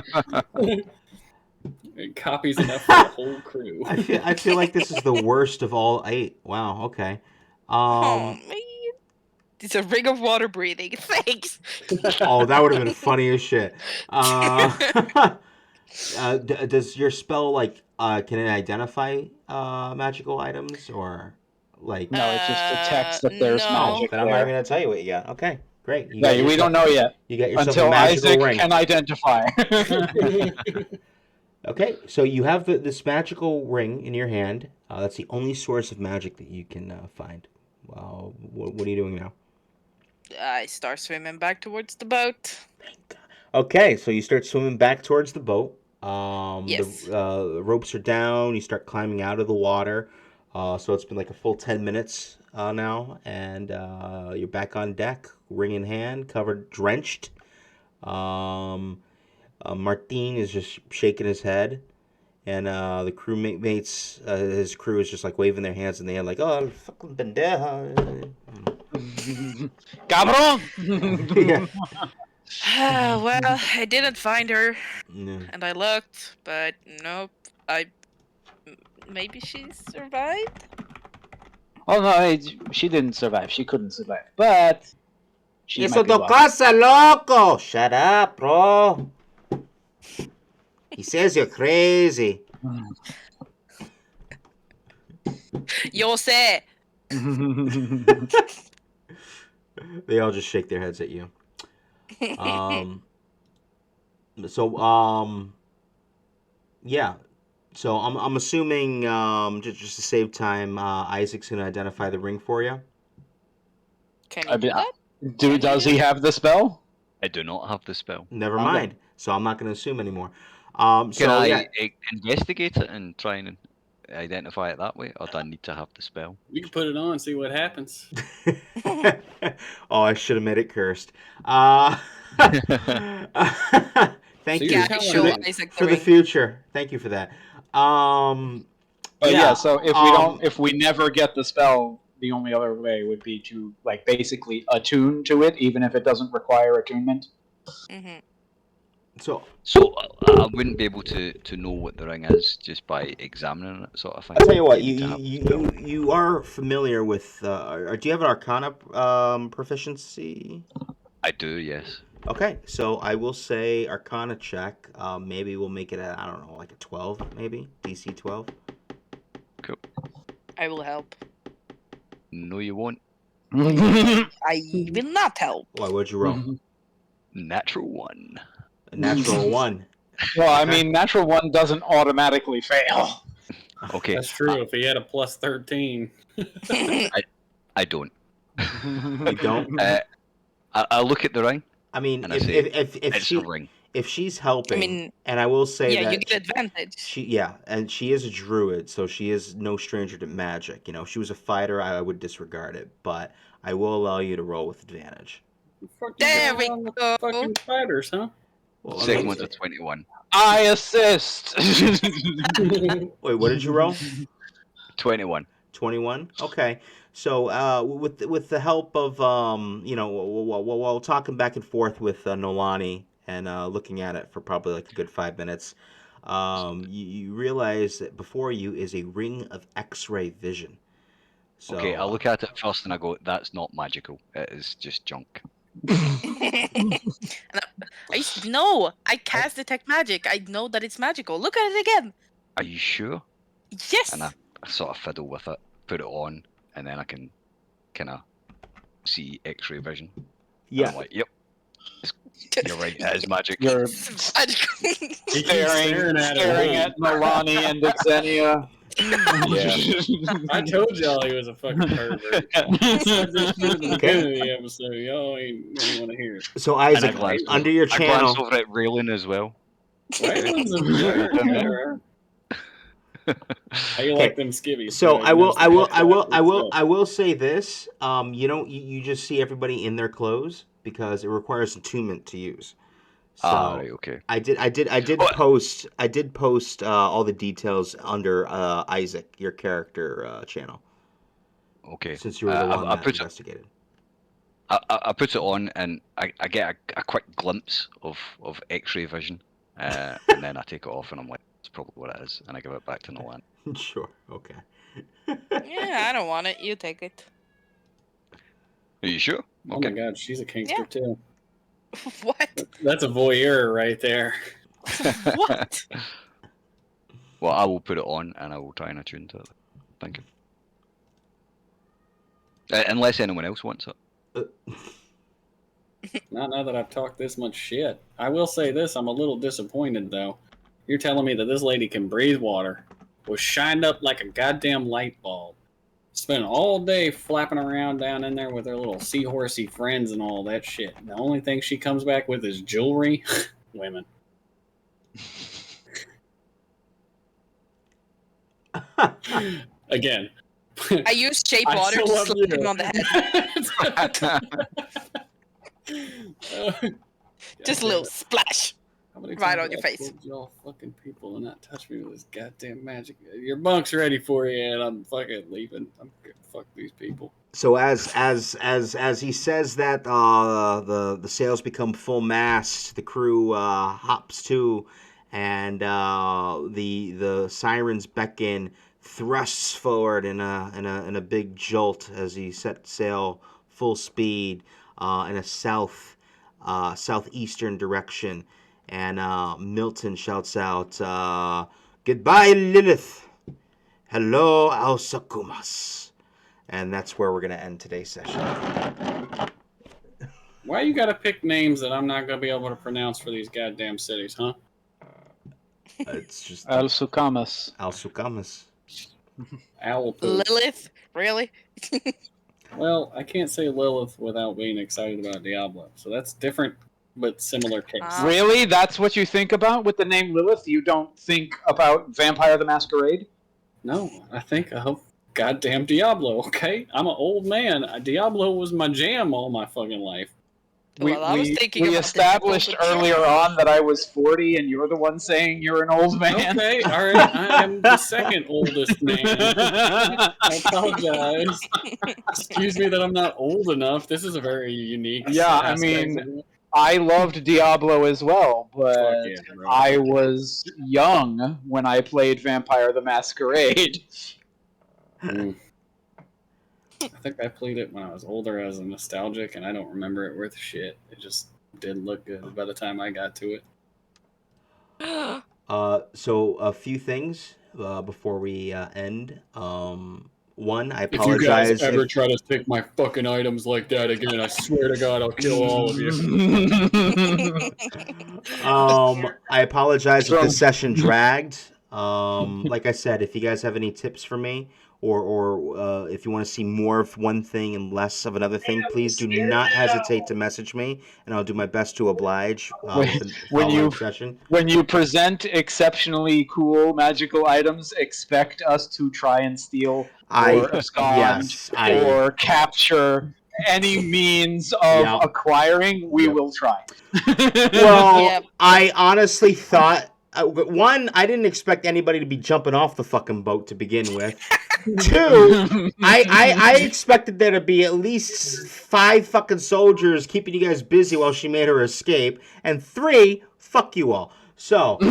Copies enough for the whole crew. I feel like this is the worst of all 8. Wow. Okay. Oh man, it's a ring of water breathing. Thanks. Oh, that would have been funny as shit. Does your spell can it identify magical items or like? No, it just detects that there's no. magic Then I'm not there. even gonna tell you what you got. Okay, great. You Yeah, got we don't know yet You got yourself until a magical Isaac ring. can identify. Okay, so you have this magical ring in your hand. That's the only source of magic that you can find. What are you doing now? I start swimming back towards the boat. Okay, so you start swimming back towards the boat. Yes. The ropes are down. You start climbing out of the water. So it's been like a full 10 minutes now, and you're back on deck, ring in hand, drenched. Martin is just shaking his head, and the crewmates, his crew is just like waving their hands in the air, like, "Oh, fucking pendeja." Cabrón! Yeah. Well, I didn't find her, No. and I looked, but nope. Maybe she survived. Oh no, she didn't survive. She couldn't survive, but she Eso might be tu well. casa, loco! Shut up, bro. He says you're crazy. Yo sé. They all just shake their heads at you. Um, so yeah. So I'm assuming just to save time, Isaac's gonna identify the ring for you. Can I you mean, do that? does he have the spell? I do not have the spell. Never Okay. mind. So I'm not gonna assume anymore. Can So I yeah. investigate it and try and identify it that way, or do I need to have the spell? You can put it on, see what happens. Oh, I should have made it cursed. Uh, thank See, you Yeah, you're you for show telling the, me. Isaac the for the ring. future. Thank you for that. But Yeah. so if we never get the spell, the only other way would be to like basically attune to it, even if it doesn't require attunement. Hmm. So So I wouldn't be able to know what the ring is just by examining it, sort of thing. I'll tell you what. need to have the spell. You are familiar with. Do you have an Arcana proficiency? I do, yes. Okay, so I will say Arcana check. Maybe we'll make it a, I don't know, like a 12, maybe DC 12. Cool. I will help. No, you won't. I will not help. Why? What'd you roll? Natural one. A natural one. Well, I Okay. mean, natural one doesn't automatically fail. Okay. That's true. If he had a plus 13. I don't. You don't. I look at the ring I mean, and I say, if it's she a ring. if she's helping, I mean, and I will say yeah, you that get advantage. and she is a druid, so she is no stranger to magic. You know, if she was a fighter, I would disregard it, but I will allow you to roll with advantage. Fuck you There got we on the go. fucking fighters, huh? Well, Second one's a 21. I assist. wait, what did you roll? 21. 21. Okay. So with the help of while talking back and forth with Nolani and looking at it for probably like a good 5 minutes, you realize that before you is a ring of X-ray vision. So Okay, I look at it first and I go, that's not magical. It is just junk. No, I cast detect magic. I know that it's magical. Look at it again. Are you sure? Yes. And I sort of fiddle with it, put it on, and then I can kind of see X-ray vision. And yeah. I'm like, yep, you're right, it is magic. You're It's magical. He keeps staring at Milani and Xenia. I told y'all he was a fucking pervert. I said this shit at the beginning of the episode. Y'all ain't want to hear it. So And Isaac, glance under your I glance channel, over at Raylan as well. Raylan's a jerk. How you like them skivvies? so Joe? I You will, noticed I the will, butt I will, flap I will, itself. I will say this. You just see everybody in their clothes because it requires attunement to use. So Right, okay. I did Oh. post all the details under Isaac, your character channel, Okay. since you were the one I that put it, investigated. I put it on and I get a quick glimpse of X-ray vision, and then I take it off and I'm like, that's probably what it is, and I give it back to Nolan. Sure. Okay. Yeah, I don't want it. You take it. Are you sure? Oh Okay. my god, she's a kinkster Yeah. too. What? That's a voyeur right there. What? Well, I will put it on and I will try and attune to it. Thank you. Unless anyone else wants it. Not now that I've talked this much shit. I will say this, I'm a little disappointed though. You're telling me that this lady can breathe water, was shined up like a goddamn light bulb, spent all day flapping around down in there with her little seahorsey friends and all that shit. And the only thing she comes back with is jewelry? Women. Again. I use shape I water still to love slap you. him on the head. Just a little splash. How many Right times on your have I face. told y'all fucking people to not touch me with this goddamn magic? Your bunk's ready for you, and I'm fucking leaving. I'm gonna fuck these people. So as he says that, the sails become full mast, the crew hops to, and the sirens beckon, thrusts forward in a big jolt as he set sail full speed in a southeastern direction, and Milton shouts out, "Goodbye, Lilith. Hello, Alsakumas." And that's where we're going to end today's session. Why you gotta pick names that I'm not gonna be able to pronounce for these goddamn cities, huh? It's just Al Sukamas. Al-Sukamas. Owl poop. Lilith, really? Well, I can't say Lilith without being excited about Diablo, so that's different but similar case. Ah. Really? That's what you think about with the name Lilith? You don't think about Vampire the Masquerade? No, I think of goddamn Diablo, okay? I'm an old man. Diablo was my jam all my fucking life. Well, I was thinking we about established difficult earlier on that I was 40 and you're the one saying you're an old man. Okay, alright, I am the second oldest man. I apologize. Excuse me that I'm not old enough. This is a very unique Yeah, I aspect mean, of it. I loved Diablo as well, but Fuck yeah, bro. I was young when I played Vampire the Masquerade. Mm. I think I played it when I was older as a nostalgic, and I don't remember it worth shit. It just didn't look good by the time I got to it. So a few things before we end. One, I If you apologize. guys ever try to take my fucking items like that again, I swear to God, I'll kill all of you. I apologize if this session dragged. Like I said, if you guys have any tips for me, or if you want to see more of one thing and less of another thing, please do not hesitate to message me, and I'll do my best to oblige with the following session. When you present exceptionally cool magical items, expect us to try and steal or abscond or capture any means of acquiring. We will try. Well, I honestly thought, one, I didn't expect anybody to be jumping off the fucking boat to begin with. Two, I expected there to be at least 5 fucking soldiers keeping you guys busy while she made her escape. And 3, fuck you all. So, but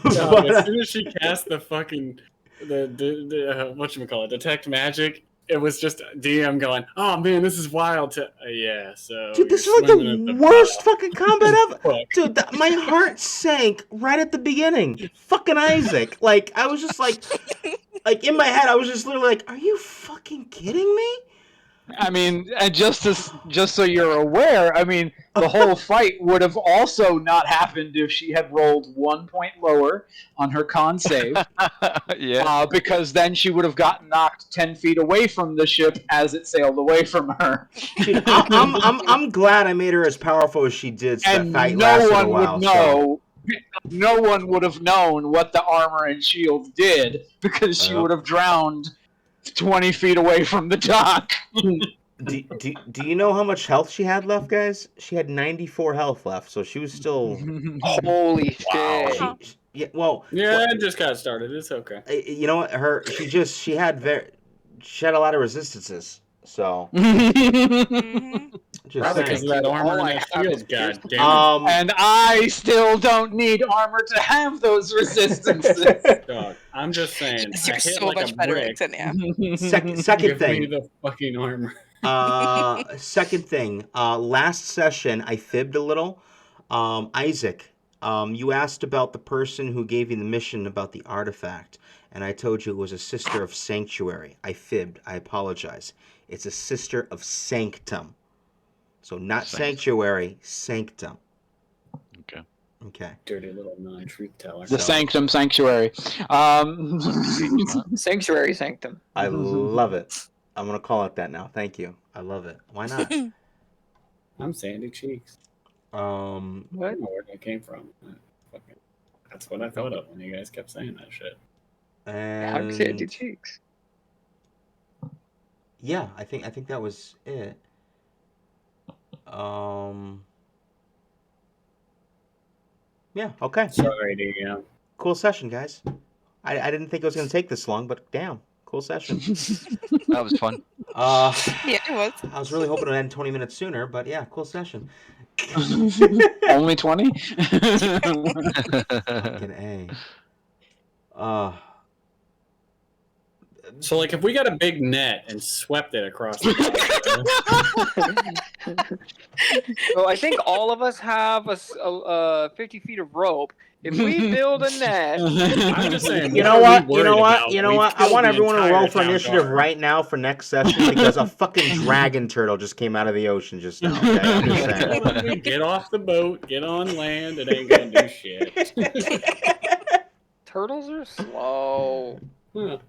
as soon as she cast the fucking whatchamacallit, detect magic, it was just DM going, "Oh man, this is wild." Yeah, so dude, this is like the worst fucking combat ever. Dude, my heart sank right at the beginning. Fucking Isaac, like I was just like in my head, I was just literally like, "Are you fucking kidding me?" I mean, and just so you're aware, I mean, the whole fight would have also not happened if she had rolled 1 point lower on her con save. Yeah. Because then she would have gotten knocked 10 feet away from the ship as it sailed away from her. Dude, I'm glad I made her as powerful as she did. So And that fight no lasted one a while, would know. No one would have known what the armor and shield did because she would have drowned 20 feet away from the dock. Do you know how much health she had left, guys? She had 94 health left, so she was still. Holy shit! I just got started. It's okay. You know what? She had a lot of resistances, so. Probably because of that armor and that shield, goddamn. And I still don't need armor to have those resistances. Dog, I'm just saying. You're so much better at it now. Second Give thing. me the fucking armor. Second thing. Last session, I fibbed a little. Isaac, you asked about the person who gave you the mission about the artifact, and I told you it was a sister of Sanctuary. I fibbed. I apologize. It's a sister of Sanctum. So not Sanctuary, Sanctum. Okay. Dirty little non-truth teller. The Sanctum Sanctuary. Sanctuary Sanctum. I love it. I'm going to call it that now. Thank you. I love it. Why not? I'm Sandy Cheeks. What? I don't know where that came from. That's what I thought of when you guys kept saying that shit. I'm Sandy Cheeks. Yeah, I think that was it. Yeah, okay. Sorry, DM. Cool session, guys. I didn't think it was going to take this long, but damn, cool session. That was fun. Yeah, it was. I was really hoping to end 20 minutes sooner, but yeah, cool session. Only 20? Fucking A. So, like, if we got a big net and swept it across the So I think all of us have 50 feet of rope. If we build a net, I'm just saying. You know what? You know what? You know what? I want everyone to roll for initiative right now for next session because a fucking dragon turtle just came out of the ocean just now. Okay, I'm just saying. Get off the boat, get on land. It ain't gonna do shit. turtles are slow. Huh.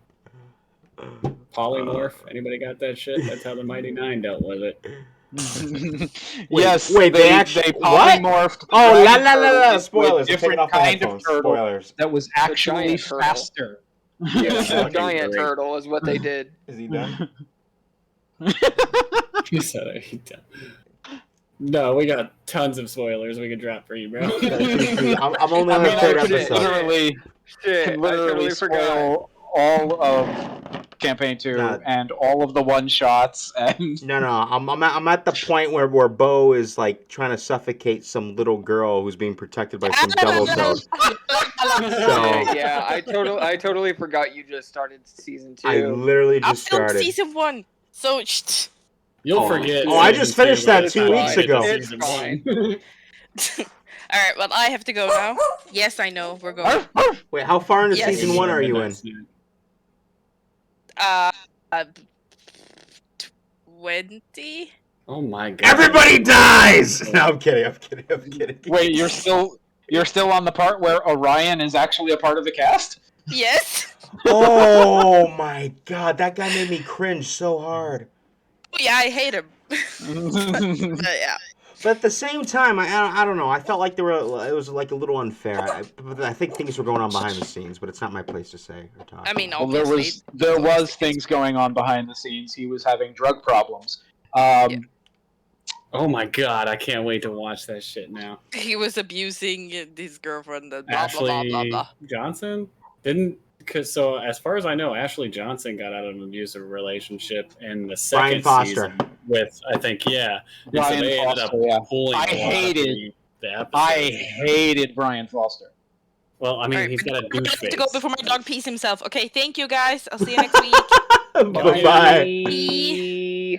Polymorph. Anybody got that shit? That's how the Mighty Nine dealt with it. Yes, wait, they actually what? polymorphed. Oh, dragon la la la la! turtle with Spoilers. I'm taking different off my kind of headphones. turtle Spoilers. that was actually giant turtle. faster. Yeah, a Fucking giant great. turtle is what they did. Is he done? You said it. He done. No, we got tons of spoilers we could drop for you, bro. I'm only on the I third could episode. literally, Shit, could I literally totally forgot. spoil all of campaign 2 Nah. and all of the one shots and No, I'm at the point where Bo is like trying to suffocate some little girl who's being protected by some devil toad. Yeah, I totally forgot you just started season 2. I literally I just filmed started. season 1, so You'll forget. Oh, I just finished that 2 weeks ago. It's fine. all right. Well, I have to go now. Yes, I know we're going. Wait, how far into Yes. season 1 are you in? 20. Oh my god! Everybody dies. No, I'm kidding. wait, you're still on the part where Orion is actually a part of the cast? Yes. Oh my god, that guy made me cringe so hard. Yeah, I hate him. Yeah. But at the same time, I don't know. I felt like it was like a little unfair. I think things were going on behind the scenes, but it's not my place to say or talk. I mean, Well, obviously. there was things going on behind the scenes. He was having drug problems. Oh my god! I can't wait to watch that shit now. He was abusing his girlfriend and blah, Ashley blah, blah, blah, blah. Johnson didn't. So as far as I know, Ashley Johnson got out of an abusive relationship in the second season with, I think, yeah. And Brian so they ended Foster, up yeah. pulling I a lot of hated- the episodes. I hated Brian Foster. Well, I mean, Alright, he's got a douche I have face. to go before my dog pees himself. Okay, thank you guys. I'll see you next week. Bye.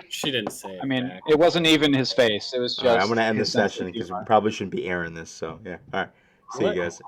She didn't say it. I mean, back. it wasn't even his face. It was just. All right, I'm gonna end his this sense of session because we humor. probably shouldn't be airing this. So yeah. All right. See you guys.